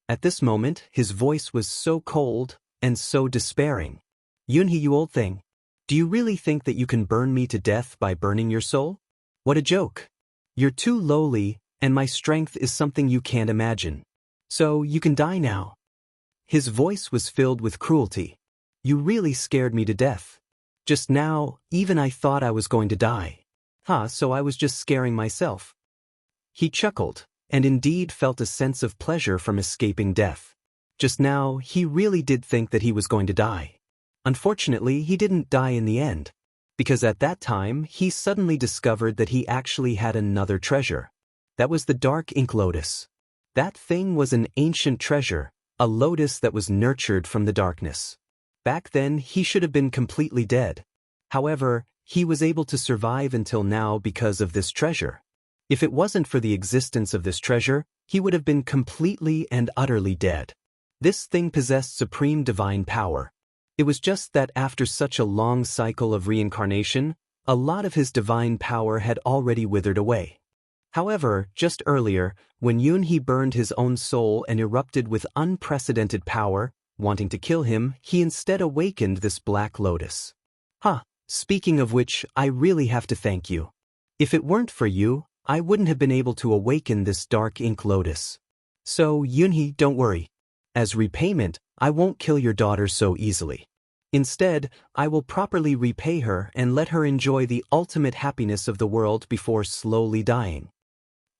At this moment, his voice was so cold and so despairing. Yunhee, you old thing. Do you really think that you can burn me to death by burning your soul? What a joke. You're too lowly, and my strength is something you can't imagine. So you can die now. His voice was filled with cruelty. You really scared me to death. Just now, even I thought I was going to die. So I was just scaring myself. He chuckled, and indeed felt a sense of pleasure from escaping death. Just now, he really did think that he was going to die. Unfortunately, he didn't die in the end, because at that time, he suddenly discovered that he actually had another treasure. That was the dark ink lotus. That thing was an ancient treasure, a lotus that was nurtured from the darkness. Back then, he should have been completely dead. However, he was able to survive until now because of this treasure. If it wasn't for the existence of this treasure, he would have been completely and utterly dead. This thing possessed supreme divine power. It was just that after such a long cycle of reincarnation, a lot of his divine power had already withered away. However, just earlier, when Yunhe burned his own soul and erupted with unprecedented power, wanting to kill him, he instead awakened this black lotus. Speaking of which, I really have to thank you. If it weren't for you, I wouldn't have been able to awaken this dark ink lotus. So, Yunhe, don't worry. As repayment, I won't kill your daughter so easily. Instead, I will properly repay her and let her enjoy the ultimate happiness of the world before slowly dying.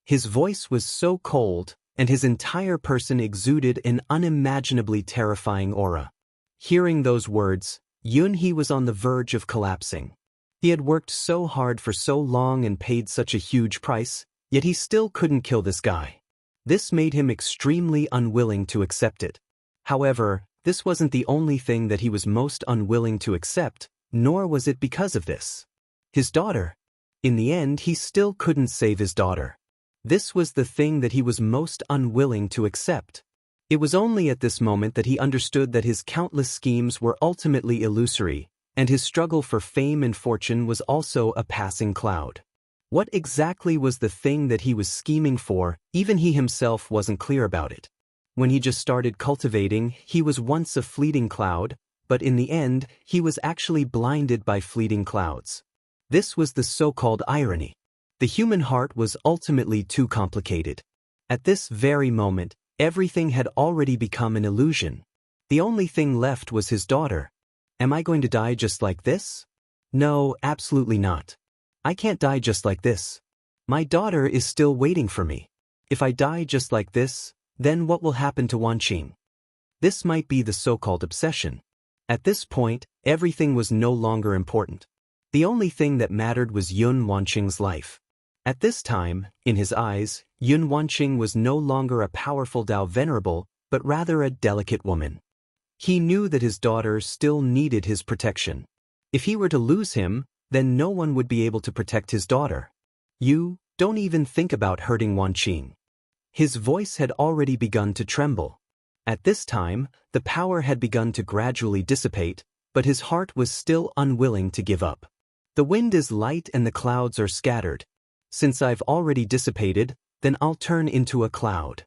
His voice was so cold, and his entire person exuded an unimaginably terrifying aura. Hearing those words, Yunhe was on the verge of collapsing. He had worked so hard for so long and paid such a huge price, yet he still couldn't kill this guy. This made him extremely unwilling to accept it. However, this wasn't the only thing that he was most unwilling to accept, nor was it because of this. His daughter. In the end, he still couldn't save his daughter. This was the thing that he was most unwilling to accept. It was only at this moment that he understood that his countless schemes were ultimately illusory, and his struggle for fame and fortune was also a passing cloud. What exactly was the thing that he was scheming for? Even he himself wasn't clear about it. When he just started cultivating, he was once a fleeting cloud, but in the end, he was actually blinded by fleeting clouds. This was the so-called irony. The human heart was ultimately too complicated. At this very moment, everything had already become an illusion. The only thing left was his daughter. Am I going to die just like this? No, absolutely not. I can't die just like this. My daughter is still waiting for me. If I die just like this, then what will happen to Wanqing? This might be the so-called obsession. At this point, everything was no longer important. The only thing that mattered was Yun Wanqing's life. At this time, in his eyes, Yun Wanqing was no longer a powerful Dao venerable, but rather a delicate woman. He knew that his daughter still needed his protection. If he were to lose him, then no one would be able to protect his daughter. You don't even think about hurting Wanqing. His voice had already begun to tremble. At this time, the power had begun to gradually dissipate, but his heart was still unwilling to give up. The wind is light and the clouds are scattered. Since I've already dissipated, then I'll turn into a cloud.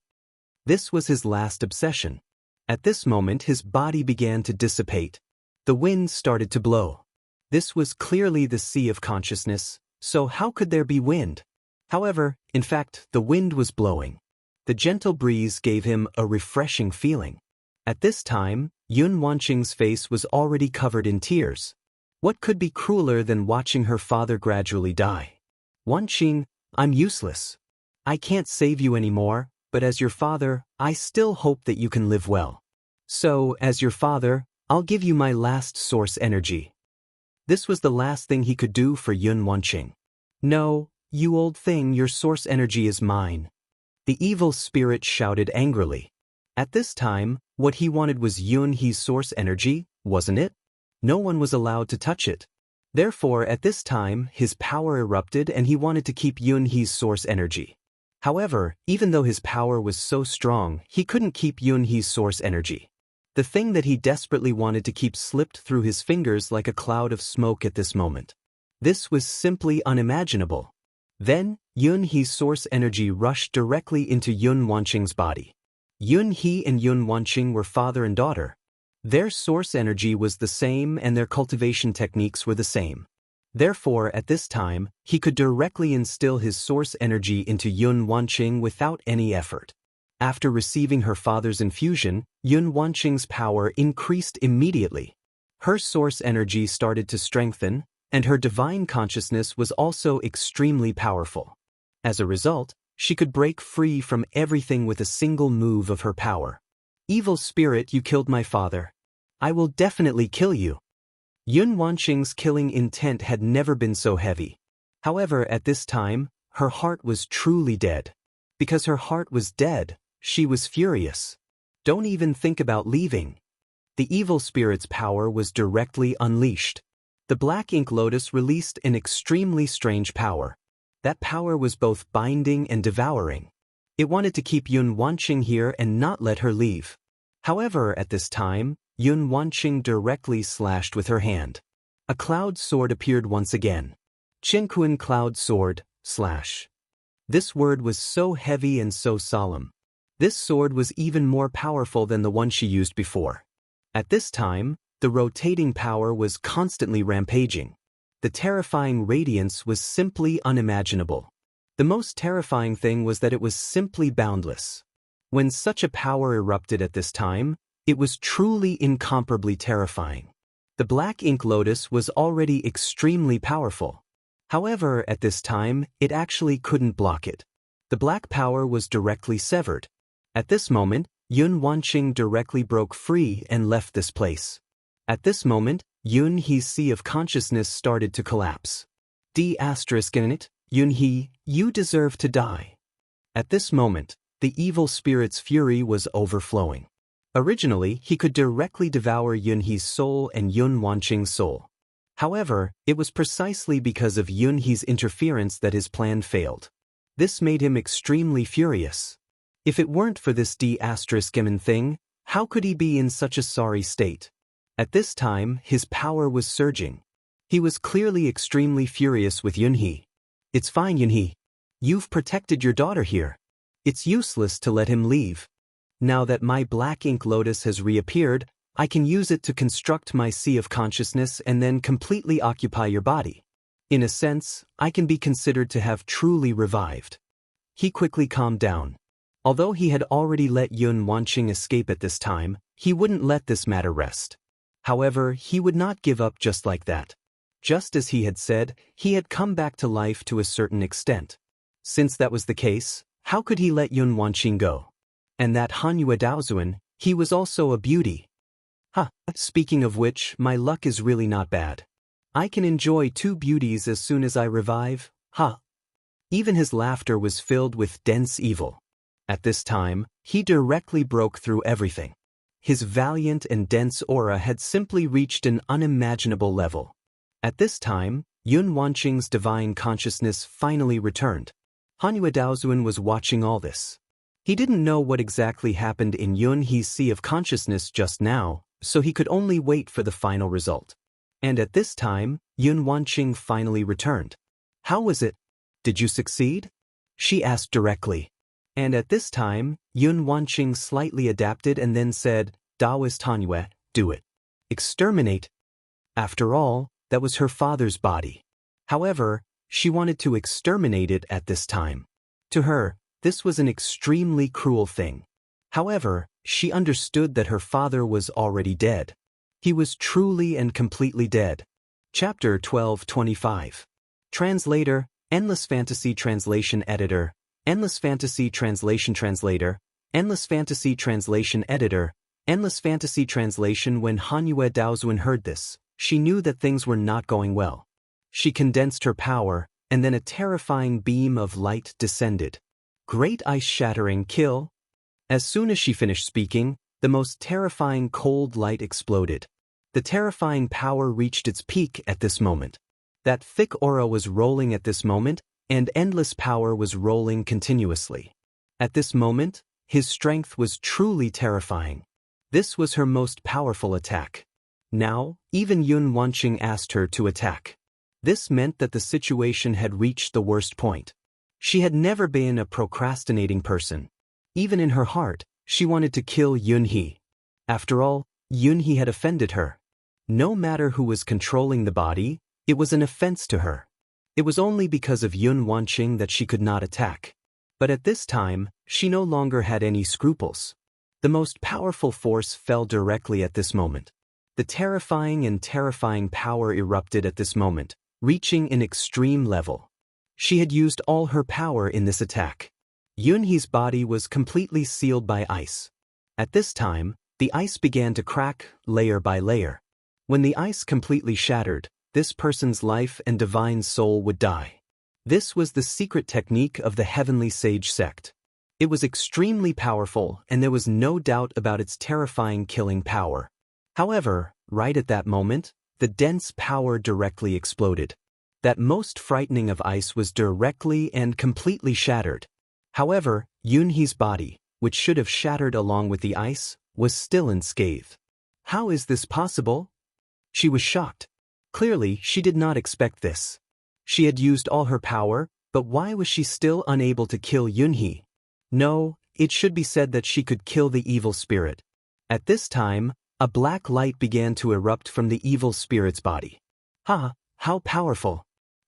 This was his last obsession. At this moment his body began to dissipate. The wind started to blow. This was clearly the sea of consciousness, so how could there be wind? However, in fact, the wind was blowing. The gentle breeze gave him a refreshing feeling. At this time, Yun Wanqing's face was already covered in tears. What could be crueler than watching her father gradually die? Wanqing, I'm useless. I can't save you anymore, but as your father, I still hope that you can live well. So, as your father, I'll give you my last source energy. This was the last thing he could do for Yun Wanqing. No, you old thing, your source energy is mine. The evil spirit shouted angrily. At this time, what he wanted was Yunhe's source energy, wasn't it? No one was allowed to touch it. Therefore, at this time, his power erupted and he wanted to keep Yunhe's source energy. However, even though his power was so strong, he couldn't keep Yunhe's source energy. The thing that he desperately wanted to keep slipped through his fingers like a cloud of smoke at this moment. This was simply unimaginable. Then, Yunhe's source energy rushed directly into Yun Wanqing's body. Yunhe and Yun Wanqing were father and daughter. Their source energy was the same and their cultivation techniques were the same. Therefore, at this time, he could directly instill his source energy into Yun Wanqing without any effort. After receiving her father's infusion, Yun Wanqing's power increased immediately. Her source energy started to strengthen, and her divine consciousness was also extremely powerful. As a result, she could break free from everything with a single move of her power. Evil spirit, you killed my father. I will definitely kill you. Yun Wanqing's killing intent had never been so heavy. However, at this time, her heart was truly dead. Because her heart was dead, she was furious. Don't even think about leaving. The evil spirit's power was directly unleashed. The black ink lotus released an extremely strange power. That power was both binding and devouring. It wanted to keep Yun Wanqing here and not let her leave. However, at this time, Yun Wanqing directly slashed with her hand. A cloud sword appeared once again. Qinquan cloud sword, slash. This word was so heavy and so solemn. This sword was even more powerful than the one she used before. At this time, the rotating power was constantly rampaging. The terrifying radiance was simply unimaginable. The most terrifying thing was that it was simply boundless. When such a power erupted at this time, it was truly incomparably terrifying. The black ink lotus was already extremely powerful. However, at this time, it actually couldn't block it. The black power was directly severed. At this moment, Yun Wanqing directly broke free and left this place. At this moment, Yun He's sea of consciousness started to collapse. D** in it, Yun He, you deserve to die. At this moment, the evil spirit's fury was overflowing. Originally, he could directly devour Yun He's soul and Yun Wanqing's soul. However, it was precisely because of Yun He's interference that his plan failed. This made him extremely furious. If it weren't for this D** thing, how could he be in such a sorry state? At this time, his power was surging. He was clearly extremely furious with Yun He. It's fine, Yun He. You've protected your daughter here. It's useless to let him leave. Now that my black ink lotus has reappeared, I can use it to construct my sea of consciousness and then completely occupy your body. In a sense, I can be considered to have truly revived. He quickly calmed down. Although he had already let Yun Wanqing escape at this time, he wouldn't let this matter rest. However, he would not give up just like that. Just as he had said, he had come back to life to a certain extent. Since that was the case, how could he let Yun Wanqing go? And that Hanyue Daozuan, he was also a beauty. Speaking of which, my luck is really not bad. I can enjoy two beauties as soon as I revive, Even his laughter was filled with dense evil. At this time, he directly broke through everything. His valiant and dense aura had simply reached an unimaginable level. At this time, Yun Wanqing's divine consciousness finally returned. Hanyue Daozuan was watching all this. He didn't know what exactly happened in Yun He's sea of consciousness just now, so he could only wait for the final result. And at this time, Yun Wanqing finally returned. How was it? Did you succeed? She asked directly. And at this time, Yun Wanqing slightly adapted and then said, Daoist Hanyue, do it. Exterminate. After all, that was her father's body. However, she wanted to exterminate it at this time. To her, this was an extremely cruel thing. However, she understood that her father was already dead. He was truly and completely dead. Chapter 12:25. Translator, Endless Fantasy Translation Editor, Endless Fantasy Translation Translator, Endless Fantasy Translation Editor, Endless Fantasy Translation. When Hanyue Daozuan heard this, she knew that things were not going well. She condensed her power, and then a terrifying beam of light descended. Great ice-shattering kill. As soon as she finished speaking, the most terrifying cold light exploded. The terrifying power reached its peak at this moment. That thick aura was rolling at this moment, and endless power was rolling continuously. At this moment, his strength was truly terrifying. This was her most powerful attack. Now, even Yun Wanqing asked her to attack. This meant that the situation had reached the worst point. She had never been a procrastinating person. Even in her heart, she wanted to kill Yun He. After all, Yun He had offended her. No matter who was controlling the body, it was an offense to her. It was only because of Yun Wanqing that she could not attack. But at this time, she no longer had any scruples. The most powerful force fell directly at this moment. The terrifying power erupted at this moment, reaching an extreme level. She had used all her power in this attack. Yun He's body was completely sealed by ice. At this time, the ice began to crack, layer by layer. When the ice completely shattered, this person's life and divine soul would die. This was the secret technique of the Heavenly Sage sect. It was extremely powerful, and there was no doubt about its terrifying killing power. However, right at that moment, the dense power directly exploded. That most frightening of ice was directly and completely shattered. However, Yun He's body, which should have shattered along with the ice, was still unscathed. How is this possible? She was shocked. Clearly, she did not expect this. She had used all her power, but why was she still unable to kill Yunhee? No, it should be said that she could kill the evil spirit. At this time, a black light began to erupt from the evil spirit's body. Ha, how powerful!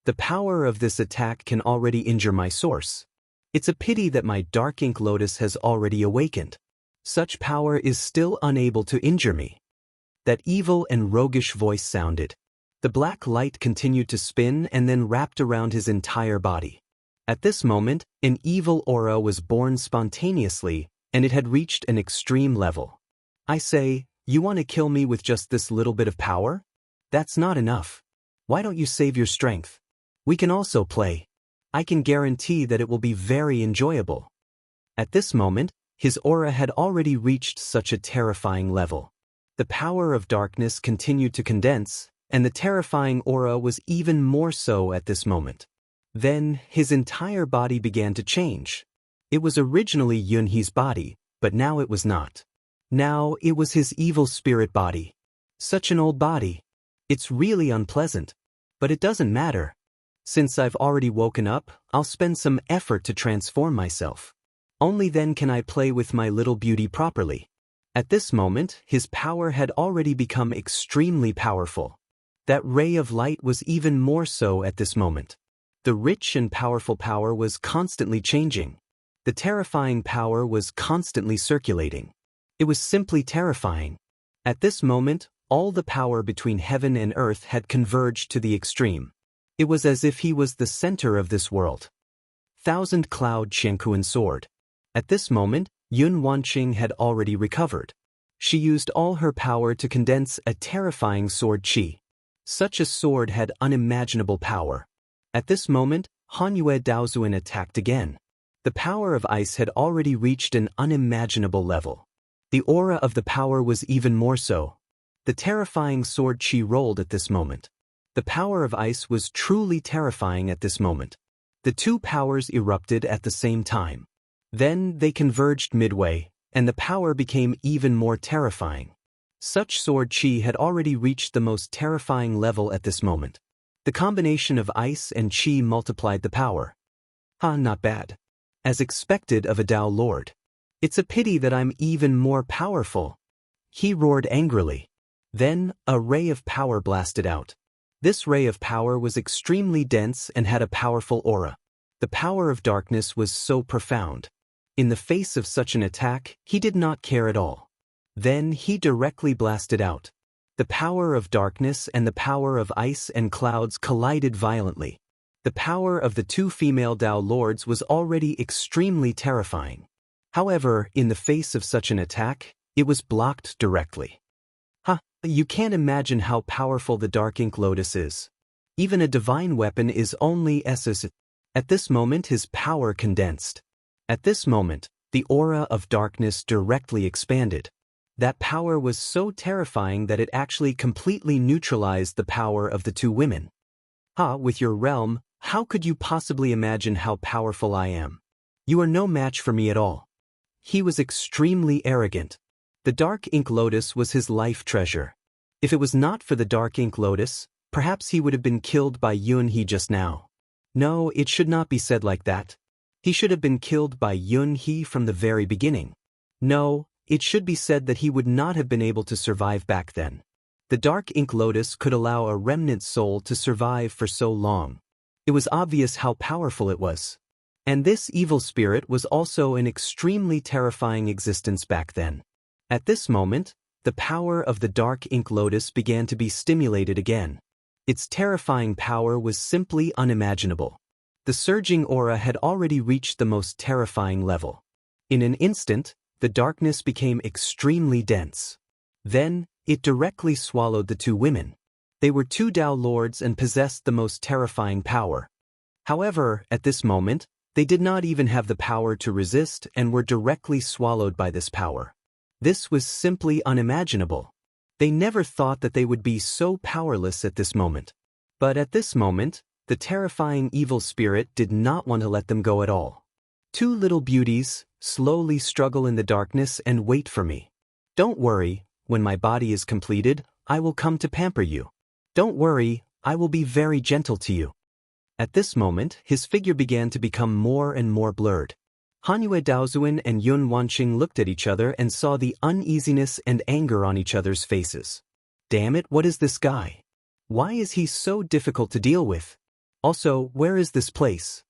The power of this attack can already injure my source. It's a pity that my dark ink lotus has already awakened. Such power is still unable to injure me. That evil and roguish voice sounded. The black light continued to spin and then wrapped around his entire body. At this moment, an evil aura was born spontaneously, and it had reached an extreme level. I say, you want to kill me with just this little bit of power? That's not enough. Why don't you save your strength? We can also play. I can guarantee that it will be very enjoyable. At this moment, his aura had already reached such a terrifying level. The power of darkness continued to condense, and the terrifying aura was even more so at this moment. Then, his entire body began to change. It was originally Yunhee's body, but now it was not. Now it was his evil spirit body. Such an old body. It's really unpleasant. But it doesn't matter. Since I've already woken up, I'll spend some effort to transform myself. Only then can I play with my little beauty properly. At this moment, his power had already become extremely powerful. That ray of light was even more so at this moment. The rich and powerful power was constantly changing. The terrifying power was constantly circulating. It was simply terrifying. At this moment, all the power between heaven and earth had converged to the extreme. It was as if he was the center of this world. Thousand Cloud Qianquan Sword. At this moment, Yun Wanqing had already recovered. She used all her power to condense a terrifying sword qi. Such a sword had unimaginable power. At this moment, Hanyue Daozuan attacked again. The power of ice had already reached an unimaginable level. The aura of the power was even more so. The terrifying sword qi rolled at this moment. The power of ice was truly terrifying at this moment. The two powers erupted at the same time. Then they converged midway, and the power became even more terrifying. Such sword qi had already reached the most terrifying level at this moment. The combination of ice and qi multiplied the power. Not bad. As expected of a Dao Lord. It's a pity that I'm even more powerful. He roared angrily. Then, a ray of power blasted out. This ray of power was extremely dense and had a powerful aura. The power of darkness was so profound. In the face of such an attack, he did not care at all. Then he directly blasted out. The power of darkness and the power of ice and clouds collided violently. The power of the two female Dao Lords was already extremely terrifying. However, in the face of such an attack, it was blocked directly. You can't imagine how powerful the Dark Ink Lotus is. Even a divine weapon is only SS. At this moment his power condensed. At this moment, the aura of darkness directly expanded. That power was so terrifying that it actually completely neutralized the power of the two women. With your realm, how could you possibly imagine how powerful I am? You are no match for me at all. He was extremely arrogant. The Dark Ink Lotus was his life treasure. If it was not for the Dark Ink Lotus, perhaps he would have been killed by Yunhee just now. No, it should not be said like that. He should have been killed by Yunhee from the very beginning. No, it should be said that he would not have been able to survive back then. The Dark Ink Lotus could allow a remnant soul to survive for so long. It was obvious how powerful it was. And this evil spirit was also an extremely terrifying existence back then. At this moment, the power of the Dark Ink Lotus began to be stimulated again. Its terrifying power was simply unimaginable. The surging aura had already reached the most terrifying level. In an instant, the darkness became extremely dense. Then, it directly swallowed the two women. They were two Dao Lords and possessed the most terrifying power. However, at this moment, they did not even have the power to resist and were directly swallowed by this power. This was simply unimaginable. They never thought that they would be so powerless at this moment. But at this moment, the terrifying evil spirit did not want to let them go at all. Two little beauties, slowly struggle in the darkness and wait for me. Don't worry, when my body is completed, I will come to pamper you. Don't worry, I will be very gentle to you. At this moment, his figure began to become more and more blurred. Hanyue Daozuan and Yun Wanqing looked at each other and saw the uneasiness and anger on each other's faces. Damn it, what is this guy? Why is he so difficult to deal with? Also, where is this place?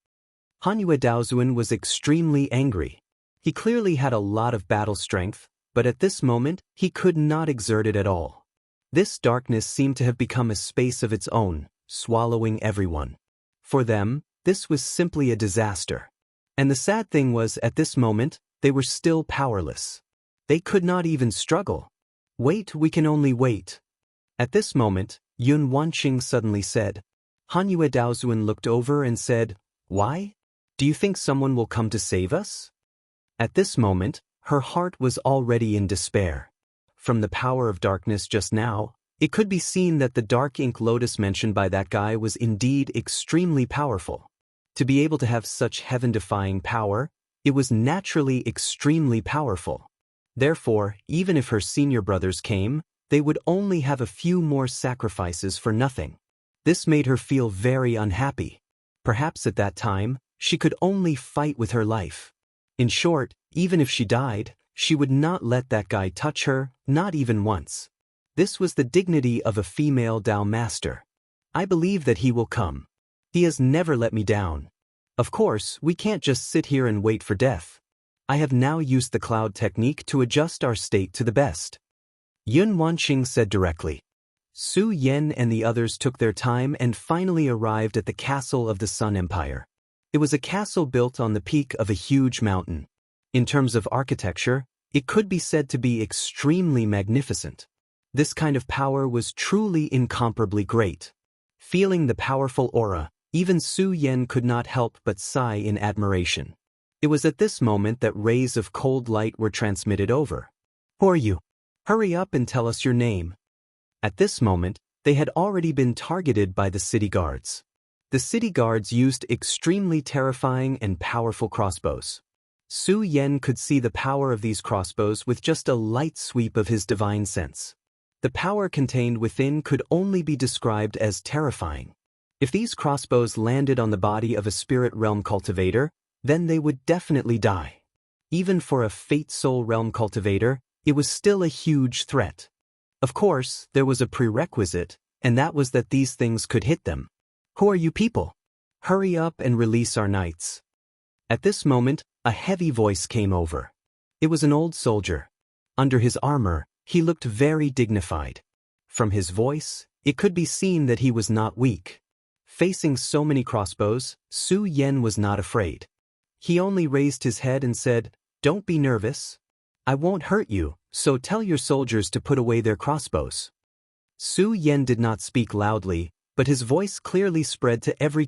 Hanyue Daozuan was extremely angry. He clearly had a lot of battle strength, but at this moment, he could not exert it at all. This darkness seemed to have become a space of its own, swallowing everyone. For them, this was simply a disaster. And the sad thing was, at this moment, they were still powerless. They could not even struggle. Wait, we can only wait. At this moment, Yun Wanqing suddenly said. Hanyue Daozuan looked over and said, Why? Do you think someone will come to save us? At this moment, her heart was already in despair. From the power of darkness just now, it could be seen that the dark ink lotus mentioned by that guy was indeed extremely powerful. To be able to have such heaven-defying power, it was naturally extremely powerful. Therefore, even if her senior brothers came, they would only have a few more sacrifices for nothing. This made her feel very unhappy. Perhaps at that time, she could only fight with her life. In short, even if she died, she would not let that guy touch her, not even once. This was the dignity of a female Dao master. I believe that he will come. He has never let me down. Of course, we can't just sit here and wait for death. I have now used the cloud technique to adjust our state to the best. Yun Wanqing said directly. Su Yan and the others took their time and finally arrived at the castle of the Sun Empire. It was a castle built on the peak of a huge mountain. In terms of architecture, it could be said to be extremely magnificent. This kind of power was truly incomparably great. Feeling the powerful aura, even Su Yan could not help but sigh in admiration. It was at this moment that rays of cold light were transmitted over. Who are you? Hurry up and tell us your name. At this moment, they had already been targeted by the city guards. The city guards used extremely terrifying and powerful crossbows. Su Yan could see the power of these crossbows with just a light sweep of his divine sense. The power contained within could only be described as terrifying. If these crossbows landed on the body of a spirit realm cultivator, then they would definitely die. Even for a fate soul realm cultivator, it was still a huge threat. Of course, there was a prerequisite, and that was that these things could hit them. Who are you people? Hurry up and release our knights. At this moment, a heavy voice came over. It was an old soldier. Under his armor, he looked very dignified. From his voice, it could be seen that he was not weak. Facing so many crossbows, Su Yan was not afraid. He only raised his head and said, "Don't be nervous. I won't hurt you, so tell your soldiers to put away their crossbows." Su Yan did not speak loudly, but his voice clearly spread to every